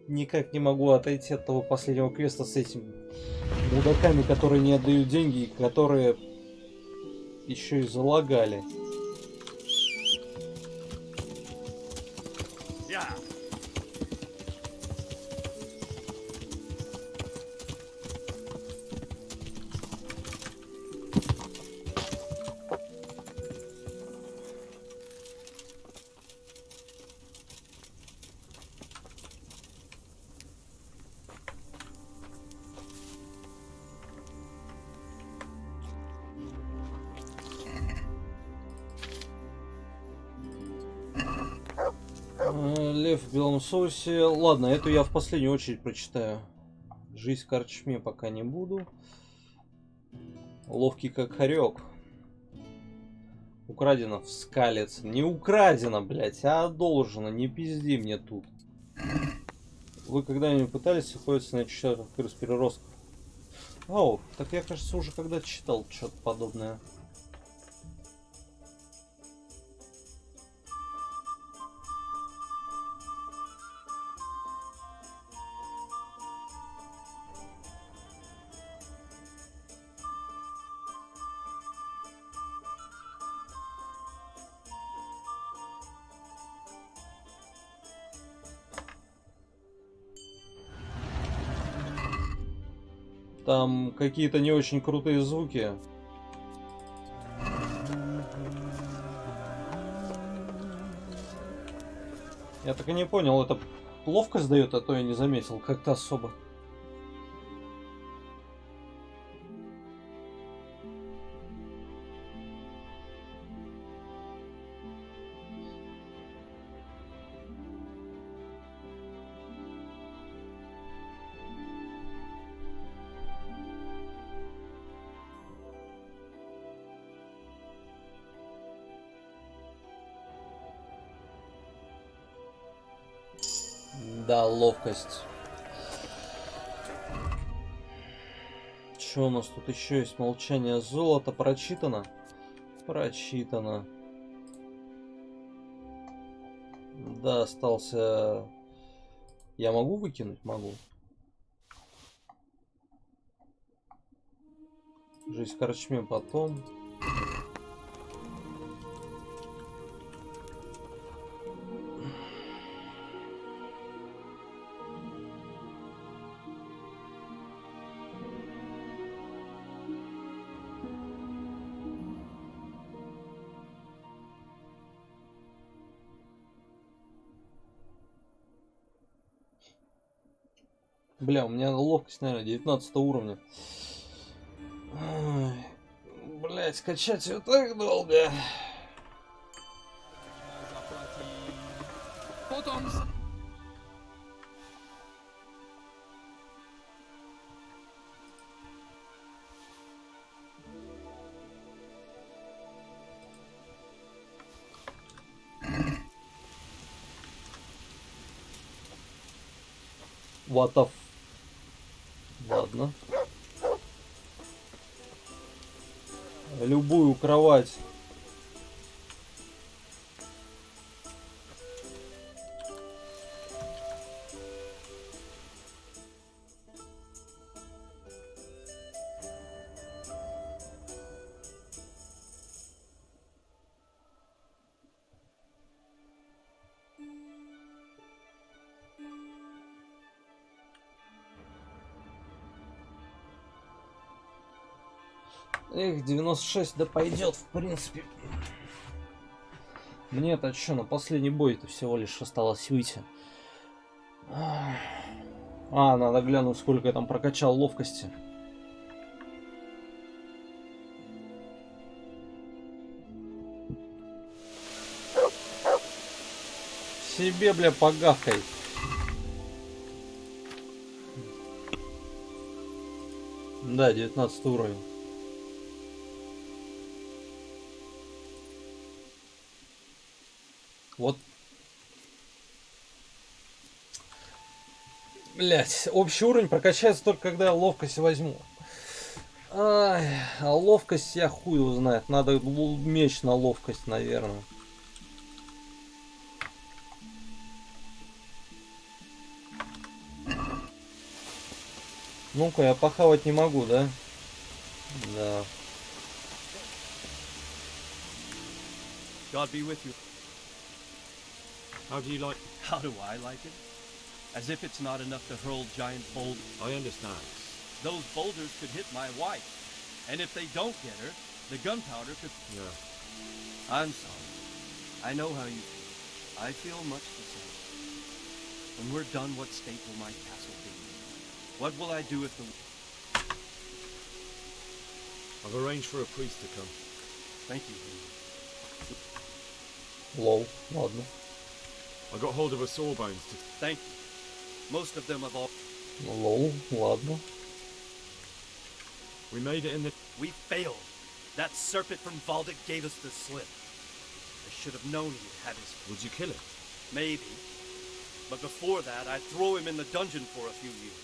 никак не могу отойти от того последнего квеста с этими мудаками, которые не отдают деньги и которые еще и залагали. Лев в белом соусе. Ладно, эту я в последнюю очередь прочитаю. Жизнь в корчме пока не буду. Ловкий как хорек. Украдено в скалец. Не украдено, блять, а одолжено. Не пизди мне тут. Вы когда-нибудь пытались охотиться на чучелых крыс-переростков? О, так я, кажется, уже когда-то читал что-то подобное. Там какие-то не очень крутые звуки. Я так и не понял, это ловкость дает, а то я не заметил как-то особо. Да, ловкость. Что у нас тут еще есть? Молчание золота. Прочитано? Прочитано. Да, остался... Я могу выкинуть? Могу. Жизнь в корчме потом. Бля, у меня ловкость, наверное, 19 уровня. Блять, скачать ее так долго. What the f... Ладно. Любую кровать. Эх, 96, да пойдет, в принципе. Мне-то что, на последний бой-то всего лишь осталось выйти. А, надо глянуть, сколько я там прокачал ловкости. Себе, бля, погавкай. Да, 19 уровень. Вот. Блять, общий уровень прокачается только когда я ловкость возьму. Ай, а ловкость я хуй узнает. Надо меч на ловкость, наверное. Ну-ка, я похавать не могу, да? Да. God be with you. How do you like... How do I like it? As if it's not enough to hurl giant boulders. I understand. Those boulders could hit my wife. And if they don't get her, the gunpowder could... Yeah. I'm sorry. I know how you feel. I feel much the same. When we're done, what state will my castle be? What will I do if the... I've arranged for a priest to come. Thank you. Lol, ладно. I got hold of a sawbones to... Thank you. Most of them have all... Lol, ладно. We made it in the... We failed. That serpent from Valdic gave us the slip. I should have known he had his... Would you kill him? Maybe. But before that, I'd throw him in the dungeon for a few years.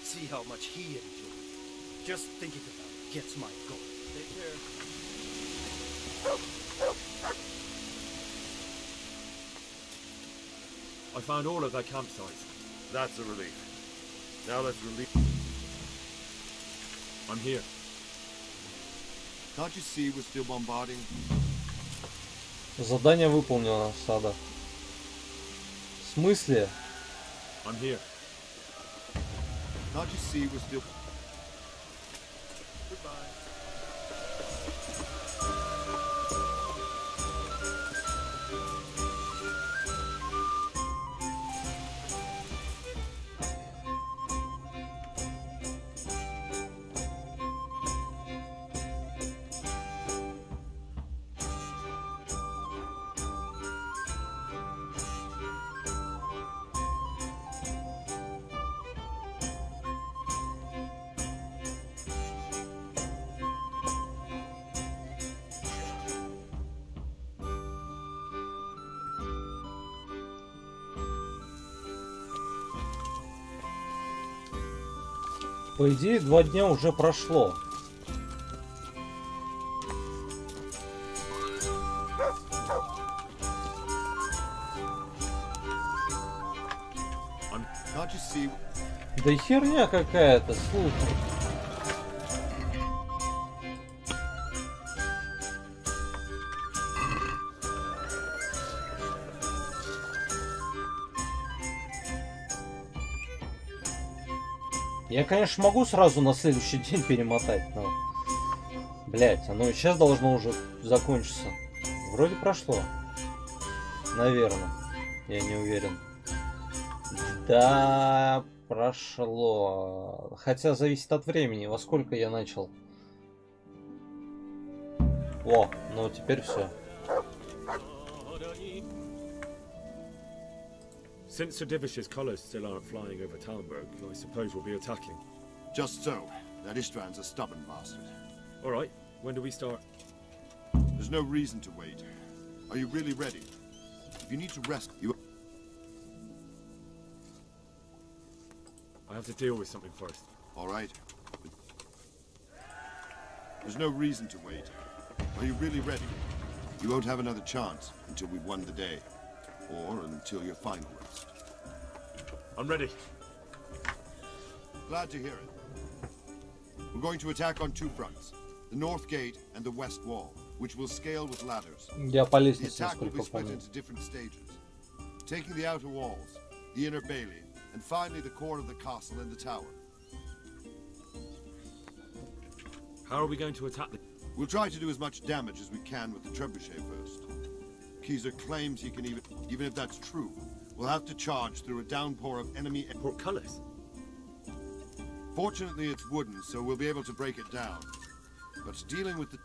See how much he enjoyed. Just thinking about it gets my goat. Take care. I found all of their campsites. That's a relief. Now let's relieve... I'm here. Can't you see we're still bombarding? Задание выполнено, Сада. В смысле? I'm here. Can't you see we're still... Goodbye. По идее, 2 дня уже прошло. Да и херня какая-то, слушай. Я, конечно, могу сразу на следующий день перемотать, но... Блять, оно и сейчас должно уже закончиться. Вроде прошло. Наверное. Я не уверен. Да, прошло. Хотя зависит от времени, во сколько я начал. О, ну теперь все. Since Sir Divish's colours still aren't flying over Talmberg, I suppose we'll be attacking. Just so. That Ishtvan's a stubborn bastard. Alright, when do we start? There's no reason to wait. Are you really ready? If you need to rescue... I have to deal with something first. Alright. There's no reason to wait. Are you really ready? You won't have another chance until we've won the day. Or until your final rest. I'm ready. Glad to hear it. We're going to attack on 2 fronts. The north gate and the west wall, which will scale with ladders. Я по The лестнице, attack will be насколько split помню. into different stages. Taking the outer walls, the inner bailey, and finally the core of the castle and the tower. How are we going to attack the... We'll try to do as much damage as we can with the trebuchet first. Keezer claims he can even if that's true, we'll have to charge through a downpour of enemy portcullis. Fortunately, it's wooden, so we'll be able to break it down. But dealing with the...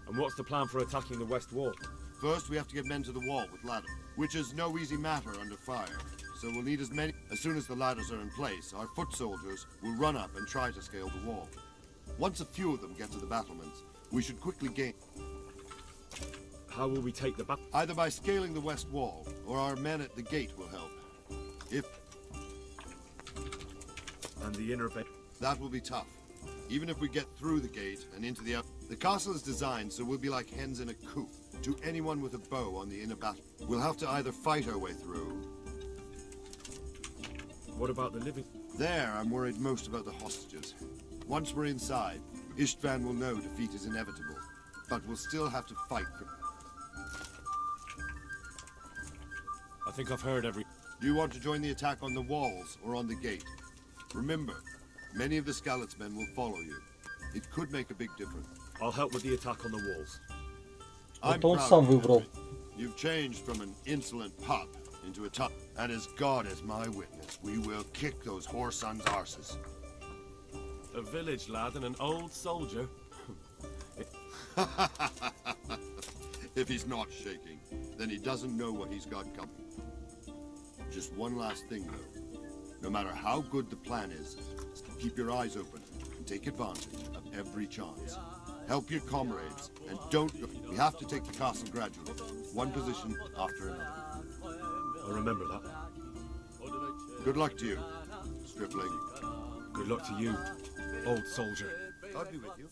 And what's the plan for attacking the west wall? First, we have to get men to the wall with ladders, which is no easy matter under fire. So we'll need as many... As soon as the ladders are in place, our foot soldiers will run up and try to scale the wall. Once a few of them get to the battlements, we should quickly gain... How will we take the back? Either by scaling the west wall, or our men at the gate will help. If... And the inner bay? That will be tough. Even if we get through the gate and into the... The castle is designed so we'll be like hens in a coop to anyone with a bow on the inner battle. We'll have to either fight our way through... What about the living? There, I'm worried most about the hostages. Once we're inside, Ishtvan will know defeat is inevitable, but we'll still have to fight for... I think I've heard every... Do you want to join the attack on the walls or on the gate? Remember, many of the Skalitz men will follow you. It could make a big difference. I'll help with the attack on the walls. I'm Это он proud сам of you, выбрал. Henry. You've changed from an insolent pup into a tough... And as God is my witness, we will kick those whore sons' arses. A village lad and an old soldier. If he's not shaking, then he doesn't know what he's got coming. Just one last thing, though. No matter how good the plan is, keep your eyes open and take advantage of every chance. Help your comrades, and don't... We have to take the castle gradually, one position after another. I'll remember that. Good luck to you, stripling. Good luck to you, old soldier. I'll be with you.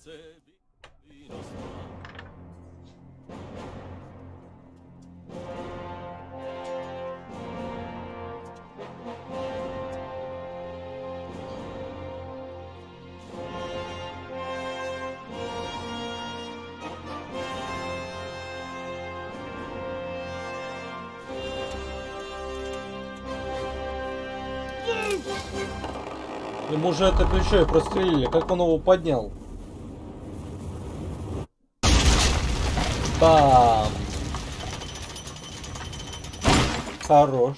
Ему же это плечо и прострелили. Как он его поднял? Бам! Хорош.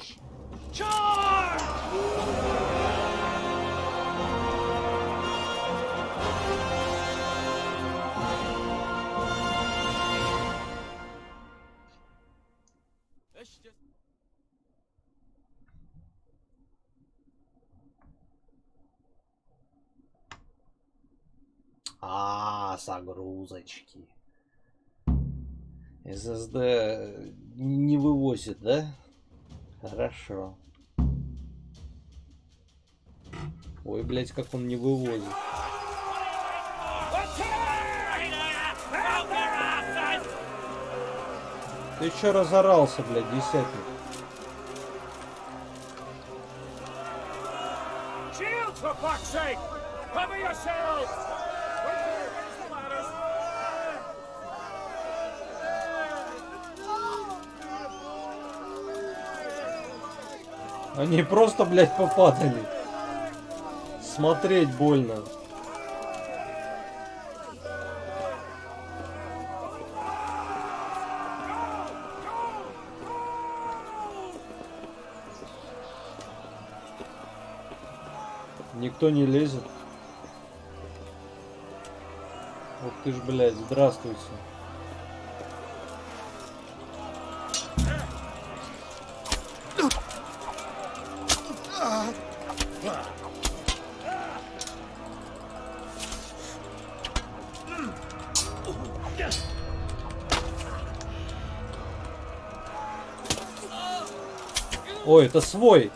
Загрузочки. SSD не вывозит, да? Хорошо. Ой, блять, как он не вывозит. Ты еще разорался, блядь, десятник. Shields, for fuck's sake! Cover yourselves! Они просто, блядь, попадали. Смотреть больно. Никто не лезет. Ух ты ж, блядь, здравствуйте. Ой, это свой.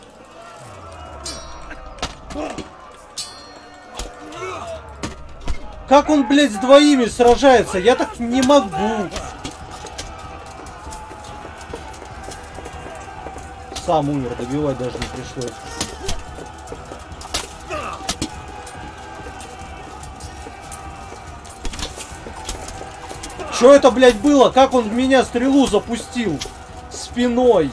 Как он, блядь, с двоими сражается? Я так не могу. Сам умер, добивать даже не пришлось. Что это, блядь, было? Как он в меня стрелу запустил? Спиной.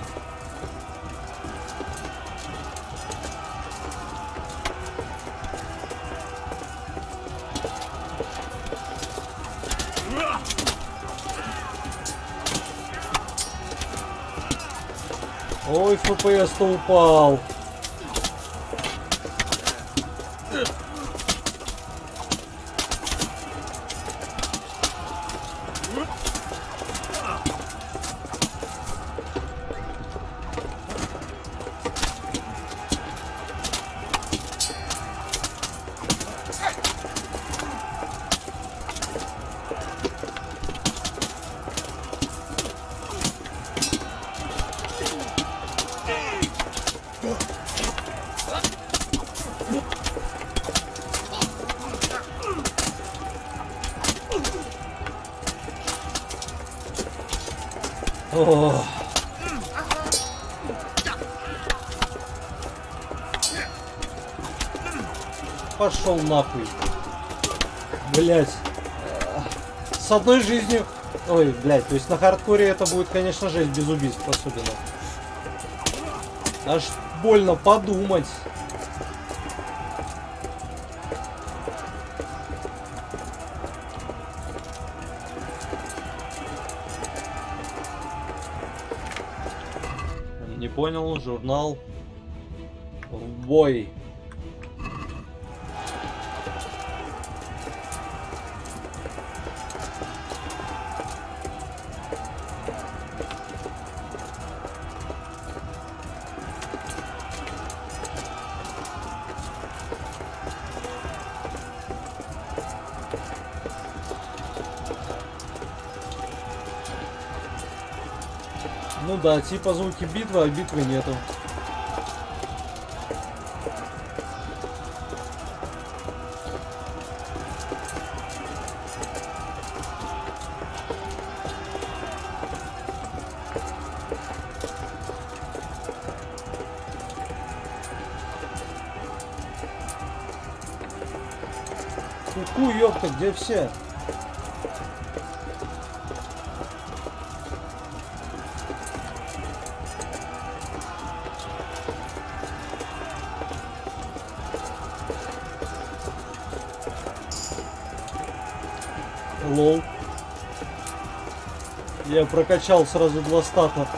Ой, ФПС-то упал. О. Пошел нахуй. Блять. С одной жизнью. Ой, блять, то есть на хардкоре это будет, конечно, жесть без убийств особенно. Аж больно подумать. Не понял, журнал. В бой. Ну да, типа звуки битвы, а битвы нету. Ку-ку, ёпта, где все? Лол. Я прокачал сразу 2 стата.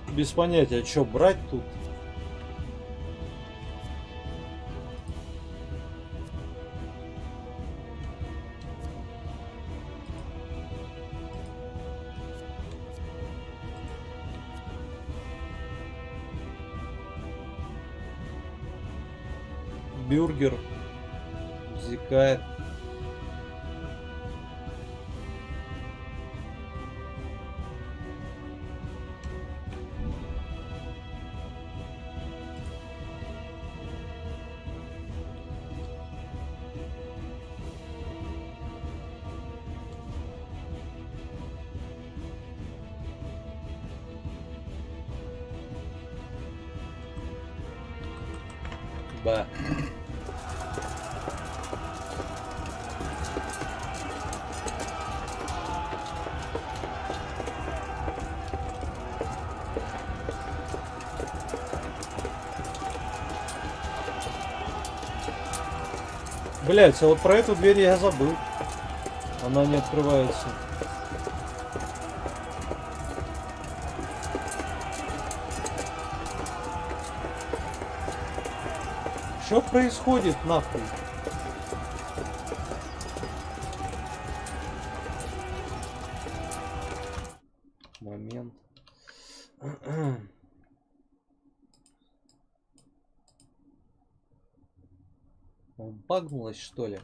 Без понятия, что брать тут. Бюргер зикает. Ба. Блять, а вот про эту дверь я забыл. Она не открывается. Что происходит нахуй? Момент. Багнулась, что ли?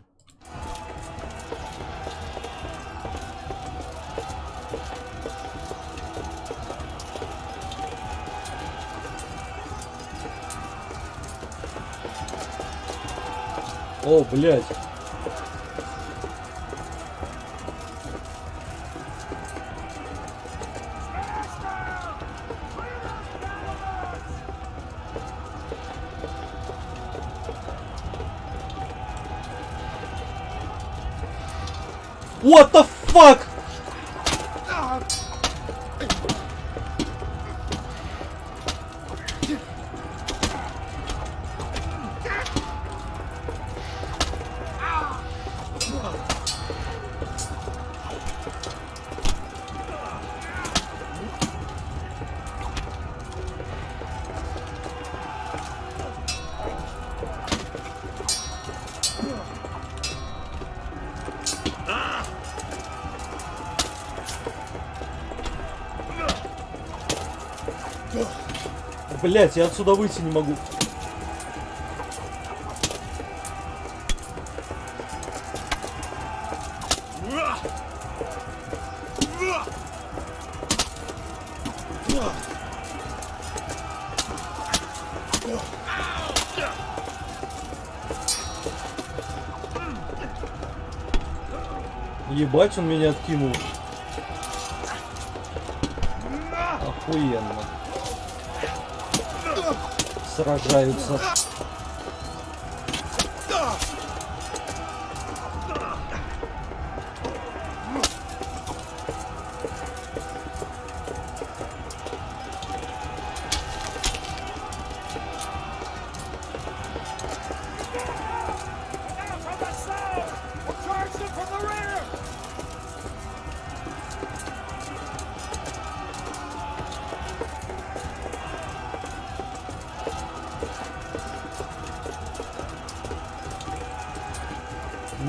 О, блядь. What the fuck? Блять, я отсюда выйти не могу. Ебать, он меня откинул. Охуенно. Сражаются.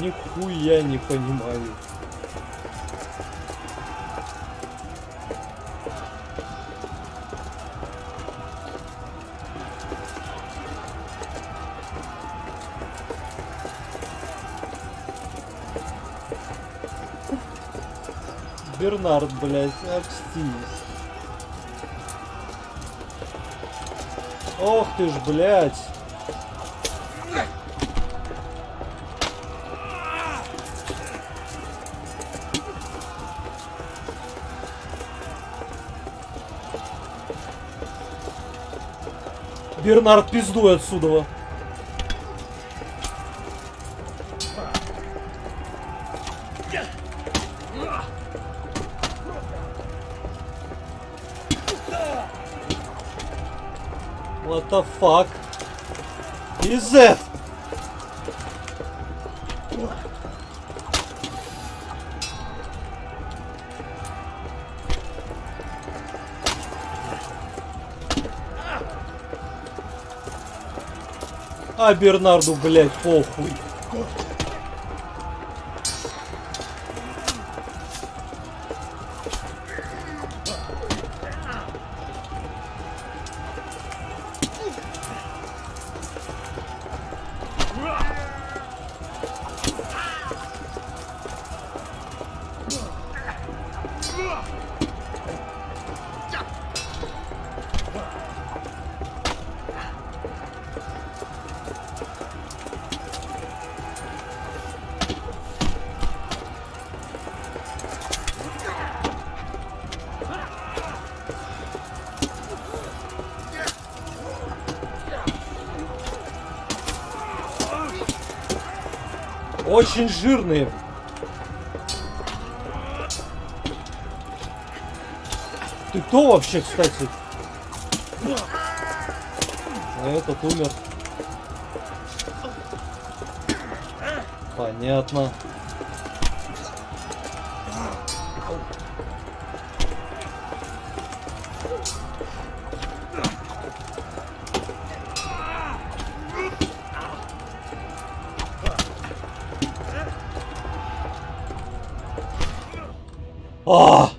Нихуя не понимаю. Бернард, блядь, окстись. Ох ты ж, блядь. Бернард, пиздуй отсюда. What the fuck is that? А Бернарду, блядь, похуй. Очень жирные. Ты кто вообще, кстати? Этот умер. Понятно. А!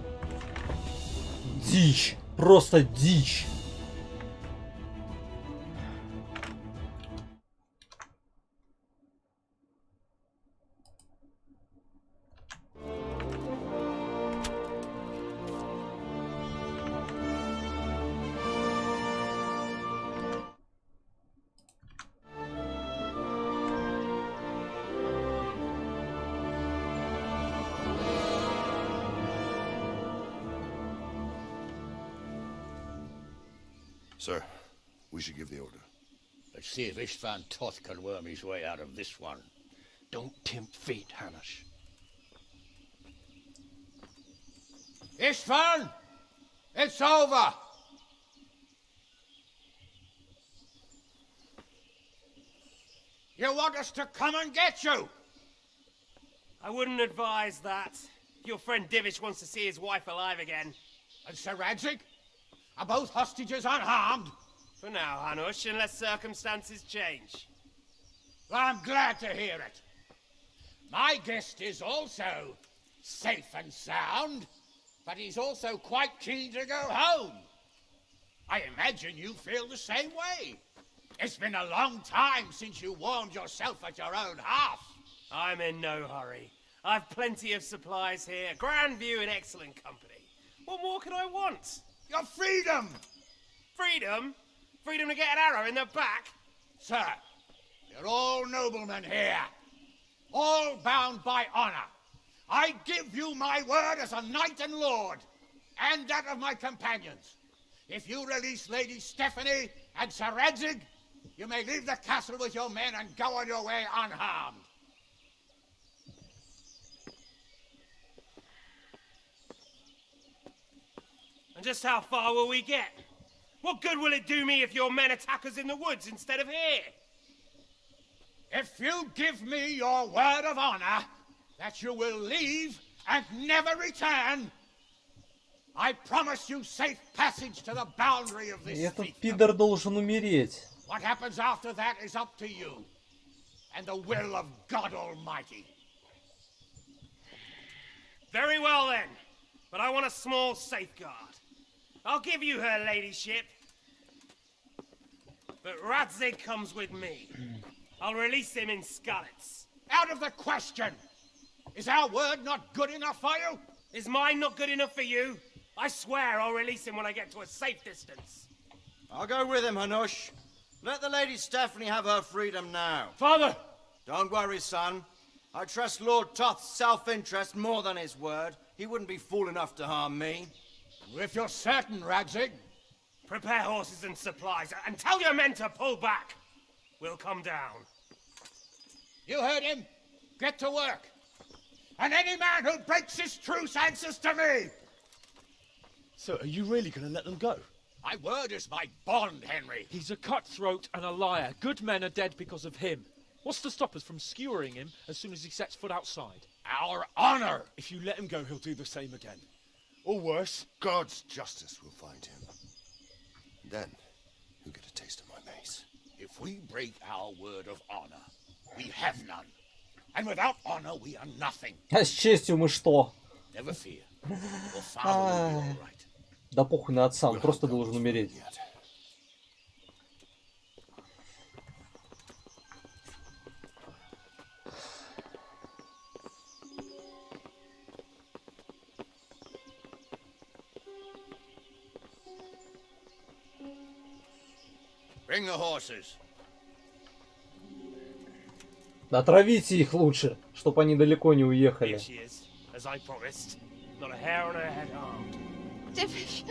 Дичь. Просто дичь. Sir, we should give the order. Let's see if Istvan Toth can worm his way out of this one. Don't tempt fate, Hanash. Istvan! It's over! You want us to come and get you? I wouldn't advise that. Your friend Divish wants to see his wife alive again. And Sir Radzig? Are both hostages unharmed? For now, Hanush, unless circumstances change. Well, I'm glad to hear it. My guest is also safe and sound, but he's also quite keen to go home. I imagine you feel the same way. It's been a long time since you warmed yourself at your own hearth. I'm in no hurry. I've plenty of supplies here, grand view and excellent company. What more could I want? Your freedom! Freedom? Freedom to get an arrow in the back? Sir, you're all noblemen here. All bound by honor. I give you my word as a knight and lord, and that of my companions. If you release Lady Stephanie and Sir Radzig, you may leave the castle with your men and go on your way unharmed. And just how far will we get? What good will it do me if your men attack us in the woods instead of here? If you give me your word of honor that you will leave and never return, I promise you safe passage to the boundary of this Этот fiefdom. пидор должен умереть. What happens after that is up to you and the will of God Almighty. Very well then, but I want a small safeguard. I'll give you her ladyship, but Radzig comes with me. I'll release him in Scarlets. Out of the question! Is our word not good enough for you? Is mine not good enough for you? I swear I'll release him when I get to a safe distance. I'll go with him, Hanush. Let the Lady Stephanie have her freedom now. Father! Don't worry, son. I trust Lord Toth's self-interest more than his word. He wouldn't be fool enough to harm me. If you're certain, Radzig. Prepare horses and supplies, and tell your men to pull back. We'll come down. You heard him. Get to work. And any man who breaks this truce answers to me. So, are you really going to let them go? My word is my bond, Henry. He's a cutthroat and a liar. Good men are dead because of him. What's to stop us from skewering him as soon as he sets foot outside? Our honor! If you let him go, he'll do the same again. Or worse. God's justice will find him. Then, you'll get a taste of my mace. If we break our word of honor, we have none. And without honor, we are nothing. А с честью мы что? Never fear. Your father will be all right. Да похуй на отца, он просто должен умереть. Bring the horses. Отравите их лучше, чтобы они далеко не уехали. Here she is, as I promised. Not a hair on her head harmed. Divish.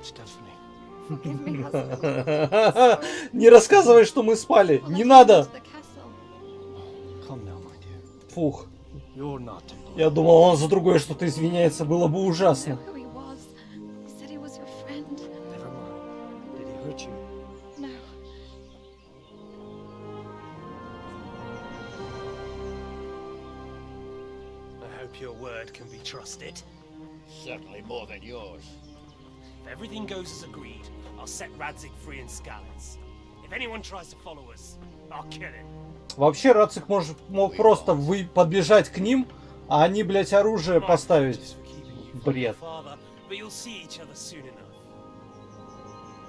Stephanie. Forgive me, husband. Не рассказывай, что мы спали. Не надо. Come now, my dear. Фух. You're not. Я думал, он за другое что-то извиняется. Было бы ужасно. Who he was. He said he was your friend. Never mind. Did he hurt you? No. I hope your word can be trusted. Certainly more than yours. If everything goes as agreed, I'll set Radzig free in Skalitz. If anyone tries to follow us, I'll kill him. Вообще, Рацик мог просто подбежать к ним, а они, блять, оружие поставить. Бред. But you'll see each other soon enough.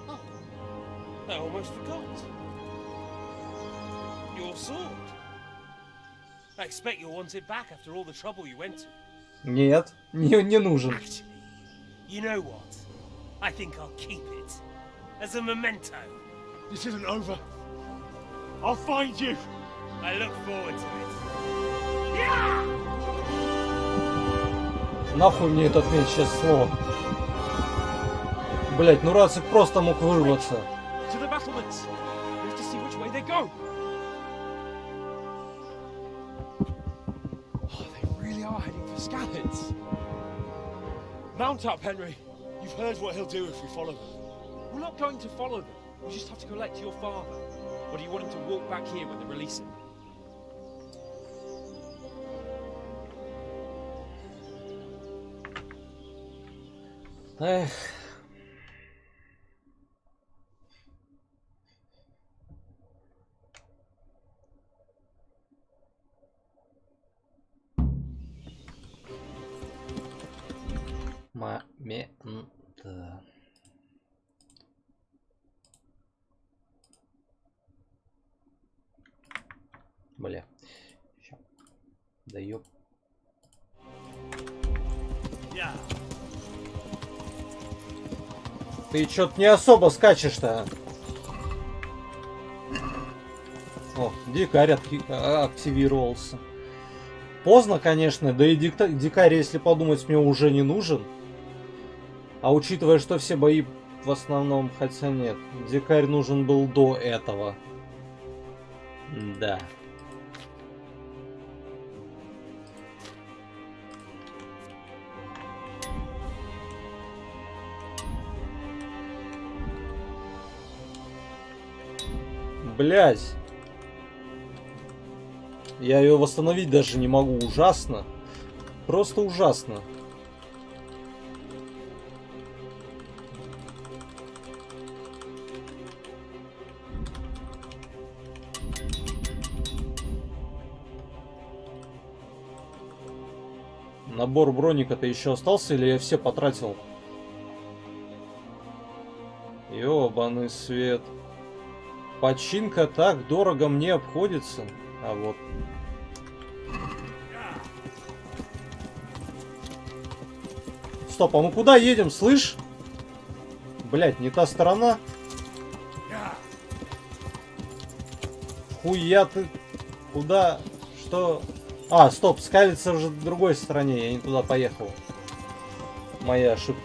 Oh, I almost forgot. Your sword. I expect you'll want it back after all the trouble you went to. Нет, не нужен. Actually, you know what? I think I'll keep it as a memento. This isn't over. I'll find you. I look forward to it. Yeah! Нахуй мне этот меч сейчас слово. Блять, ну Рацик просто мог вырваться. To the battlements. We have to see which way they go. Oh, they really are heading for Skalitz. Mount up, Henry. You've heard what he'll do if we follow them. We're not going to follow them. We just have to collect your father. Or do you want him to walk back here when they release him? Эх. Момента. Бля. Ща. Да ёп. Ты чё-то не особо скачешь-то. О, дикарь активировался. Поздно, конечно, да и дикарь, если подумать, мне уже не нужен. А учитывая, что все бои в основном, хотя нет, дикарь нужен был до этого. Да. Блядь. Я ее восстановить даже не могу. Ужасно. Просто ужасно. Набор броника-то еще остался или я все потратил? Ёбаный свет. Починка так дорого мне обходится. А вот. Стоп, а мы куда едем, слышь? Блять, не та сторона. Хуя ты. Куда? Что? А, стоп, скалится уже в другой стороне. Я не туда поехал. Моя ошибка.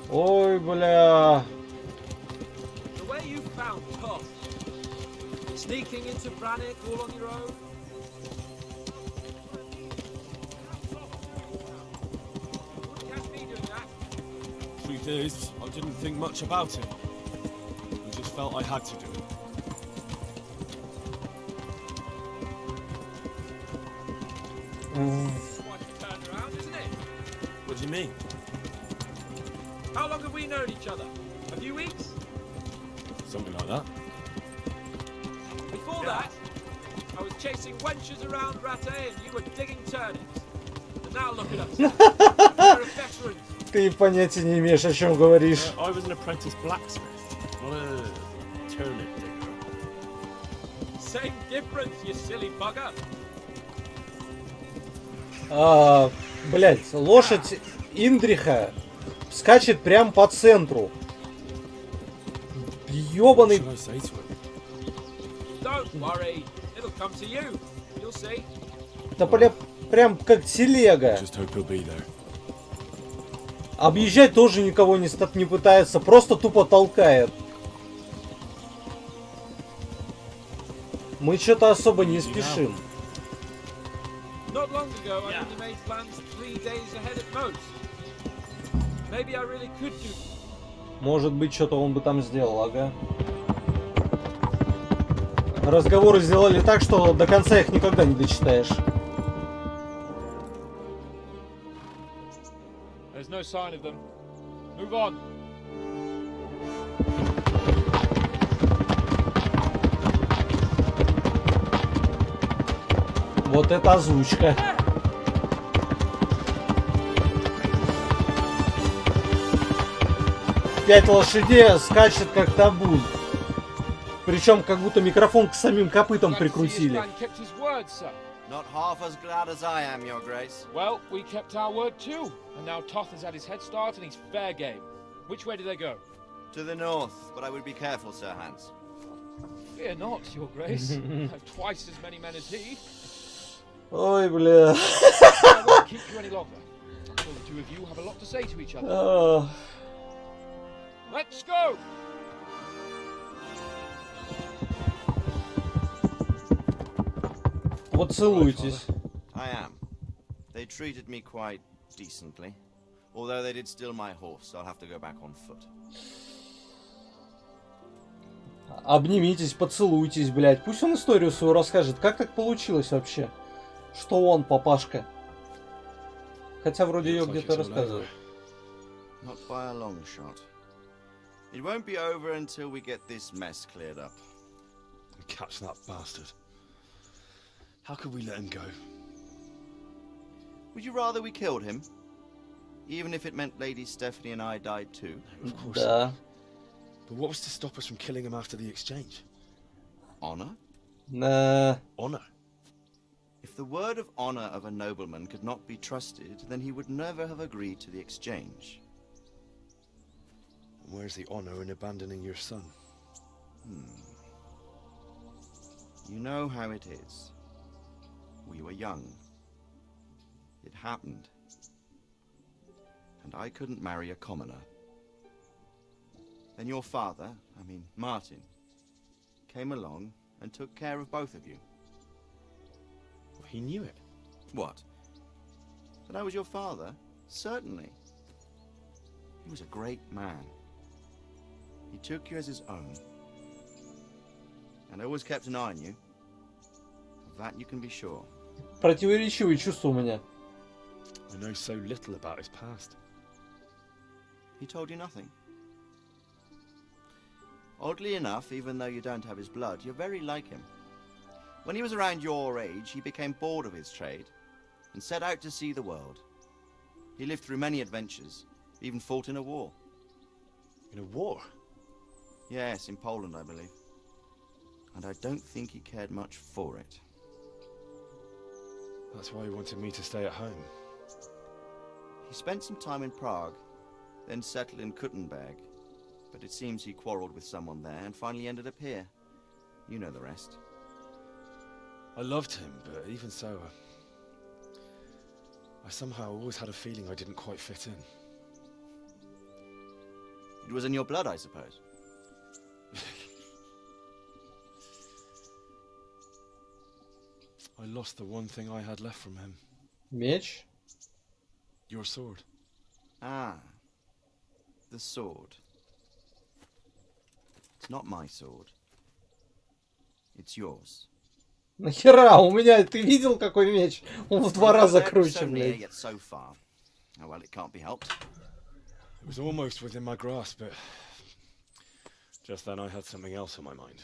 Ой, бля. The way you found Toth, sneaking into Brannick all on your own. Catch me doing that. Truth is, I didn't think much about it. I just felt I had to do it. Quite a turnaround, isn't it? What do you mean? How long have we known each other? A few weeks? Something like that. Before that, I was chasing wenches around Rattay and you were digging turnips. And now look at us. We're veterans. Ты понятия не имеешь, о чем говоришь. I was an apprentice blacksmith, not a turnip digger. Same difference, you silly bugger. Блять, лошадь Индриха скачет прям по центру. Ёбаный. Don't worry, it'll come to you. You'll see. Это прям как телега. Just hope he'll be there. Объезжать тоже никого не пытается, просто тупо толкает. Мы что-то особо не спешим. Not long ago, I only made plans 3 days ahead at most. Maybe I really could do. Может быть, что-то он бы там сделал, ага. Разговоры сделали так, что до конца их никогда не дочитаешь. There's no sign of them. Move on. Вот это озвучка. Пять лошадей скачет как табун. Причем как будто микрофон к самим копытам прикрутили. Not half as glad as I am, Your Grace. Well, we kept our word too. And now Toth has had his head start and he's fair game. Which way do they go? To the north, but I would be careful, Sir Hans. Fear not, Your Grace. I have twice as many men as he. Ой, бля. I won't keep you any longer. I'm sure the two of you have a lot to say to each other. Let's go! Поцелуйтесь. I am. They treated me quite decently. Although they did steal my horse, I'll have to go back on foot. Обнимитесь, поцелуйтесь, блядь. Пусть он историю свою расскажет. Как так получилось вообще? Что он, папашка? Хотя вроде ее где-то рассказывал. Not by a long shot. It won't be over until we get this mess cleared up. Catch that bastard. How could we let him go? Would you rather we killed him? Even if it meant Lady Stephanie and I died too? Of course. Да. But what was to stop us from killing him after the exchange? Honor? Nah. Honor? If the word of honor of a nobleman could not be trusted, then he would never have agreed to the exchange. And where's the honor in abandoning your son? You know how it is. We were young. It happened. And I couldn't marry a commoner. Then your father, Martin, came along and took care of both of you. Well, he knew it. What? That I was your father? Certainly. He was a great man. He took you as his own. And always kept an eye on you. Of that you can be sure. Противоречивые чувства у меня. I know so little about his past. He told you nothing? Oddly enough, even though you don't have his blood, you're very like him. When he was around your age, he became bored of his trade and set out to see the world. He lived through many adventures, even fought in a war. In a war? Yes, in Poland, I believe. And I don't think he cared much for it. That's why he wanted me to stay at home. He spent some time in Prague, then settled in Kuttenberg. But it seems he quarreled with someone there and finally ended up here. You know the rest. I loved him, but even so, I somehow always had a feeling I didn't quite fit in. It was in your blood, I suppose. I lost the one thing I had left from him. Меч? Your sword. Ah. The sword. It's not my sword. It's yours. Нахера? У меня, ты видел какой меч? Он в 2 раза круче, блядь. Yet so far. Oh, well, it can't be helped. It was almost within my grasp, but just then I had something else on my mind.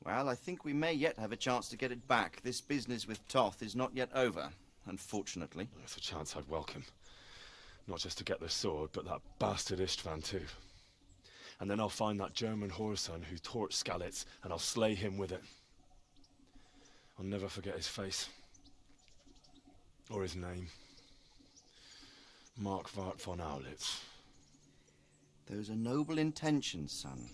Well, I think we may yet have a chance to get it back. This business with Toth is not yet over, unfortunately. It's a chance I'd welcome. Not just to get the sword, but that bastard Istvan too. And then I'll find that German whoreson who torched Skalitz, and I'll slay him with it. I'll never forget his face. Or his name. Mark Vart von Aulitz. Those are noble intentions, son.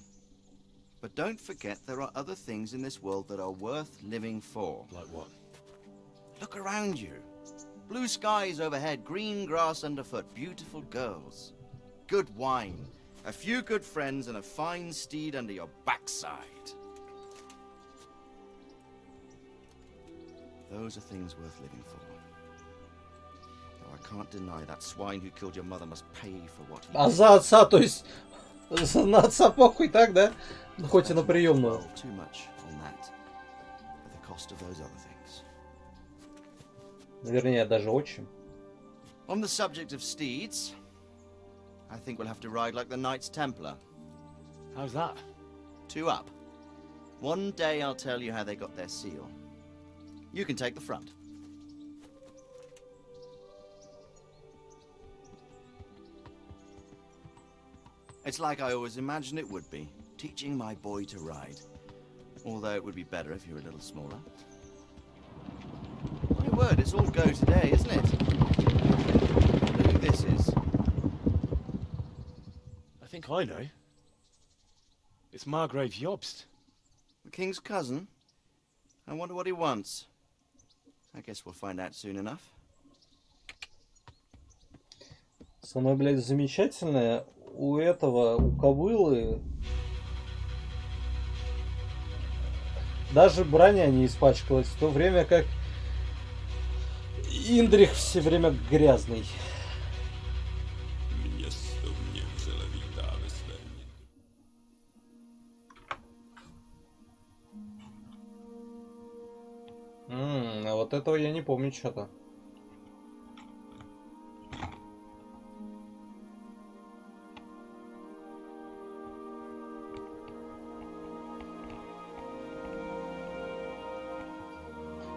But don't forget there are other things in this world that are worth living for. Like what? Look around you. Blue skies overhead, green grass underfoot, beautiful girls. Good wine, a few good friends, and a fine steed under your backside. Those are things worth living for. Though I can't deny that swine who killed your mother must pay for what he А за отца, то есть на отца похуй, так, да? Ну, хоть и на приемную. Too much on that. At the cost of those other things. Вернее, даже отчим. On the subject of steeds, I think we'll have to ride like the Knights Templar. How's that? 2 up. One day I'll tell you how they got their seal. You can take the front. It's like I always imagined it would be, teaching my boy to ride. Although it would be better if you were a little smaller. My word, it's all go today, isn't it? I wonder who this is. I think I know. It's Margrave Jobst. The king's cousin? I wonder what he wants. I guess we'll find out soon enough. Самое, блядь, замечательное у этого, у кобылы, даже броня не испачкалась, в то время как Индрих все время грязный. А вот этого я не помню что-то.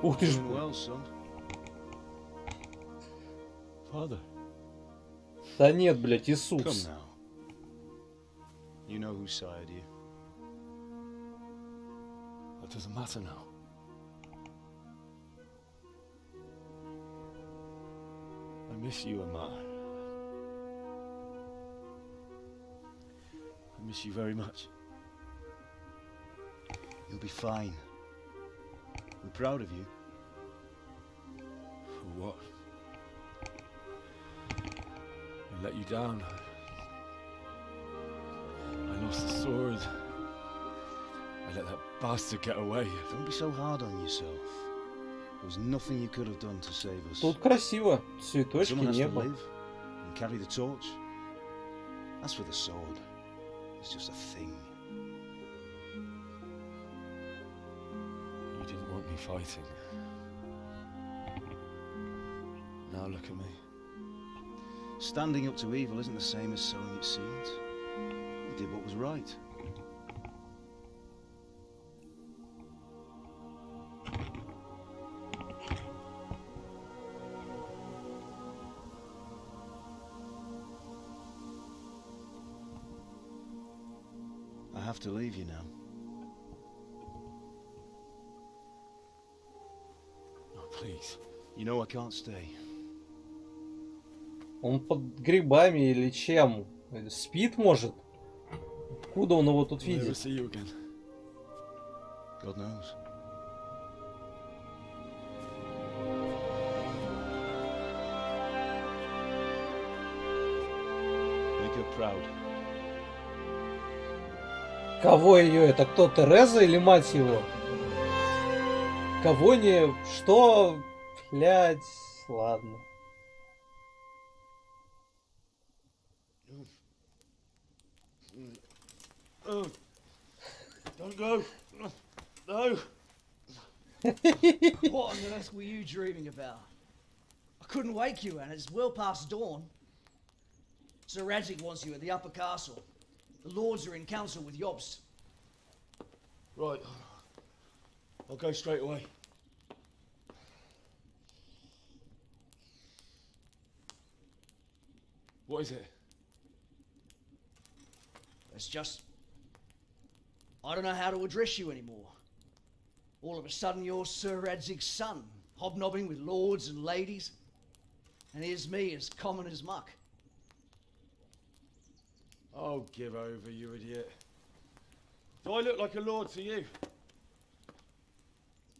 Ух ты ж. Father. Да нет, блядь, Иисус. You know who sired you. That doesn't matter now. I miss you, Amar. I miss you very much. You'll be fine. We're proud of you. For what? I let you down. I lost the sword. I let that bastard get away. Don't be so hard on yourself. There was nothing you could have done to save us. Тут красиво. Цветочки, Someone has to небо. live and carry the torch. As for the sword, it's just a thing. You didn't want me fighting. Now look at me. Standing up to evil isn't the same as sowing its seeds. You did what was right. have to leave you now. Oh, please. You know I can't stay. Он под грибами или чем? Спит, может? Откуда он его тут I'll never видит? see you again. God knows. Make her proud. Кого ее? Это кто? Тереза или мать его? Кого не... Что? Блядь, ладно. Oh, don't go. No. What on earth were you dreaming about? I couldn't wake you, and it's well past dawn. Sir Radzig wants you at the upper castle. The lords are in council with Jobst. Right. I'll go straight away. What is it? It's just... I don't know how to address you anymore. All of a sudden you're Sir Radzig's son, hobnobbing with lords and ladies. And here's me, as common as muck. Oh, give over, you idiot. Do I look like a lord to you?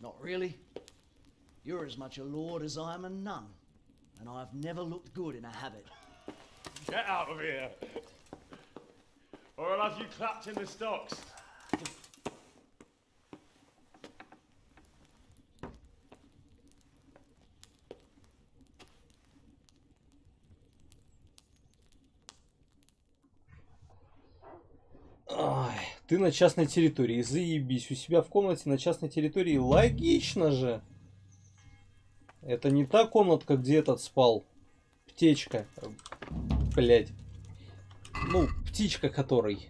Not really. You're as much a lord as I am a nun. And I've never looked good in a habit. Get out of here! Or I'll have you clapped in the stocks. Ай, ты на частной территории, заебись. У себя в комнате на частной территории. Логично же. Это не та комнатка, где этот спал. Птичка. Блять. Ну, птичка который.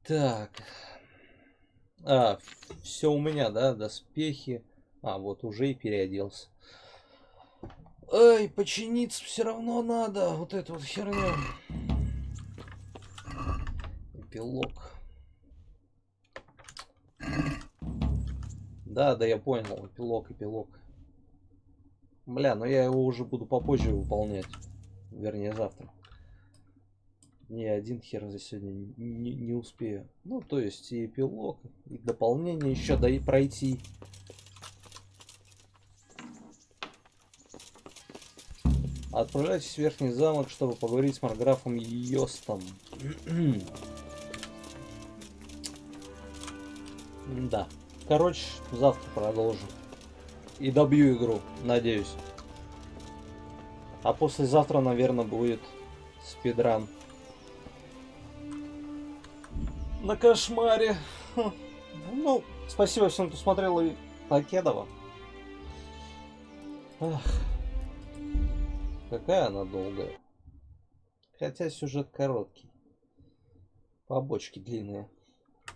Так. А, все у меня, да? Доспехи. А, вот уже и переоделся. Ай, починиться все равно надо. Вот эту вот херню. Эпилог. Да, я понял. Эпилог. Бля, но я его уже буду попозже выполнять. Вернее, завтра. Ни один хер за сегодня не успею. Ну, то есть и эпилог, и дополнение еще, да и пройти. Отправляйтесь в Верхний замок, чтобы поговорить с марграфом Йостом. Да. Короче, завтра продолжим. И добью игру, надеюсь. А послезавтра, наверное, будет спидран. На кошмаре. Ну, спасибо всем, кто смотрел и Покедова. Ах. Какая она долгая. Хотя сюжет короткий. Побочки длинные.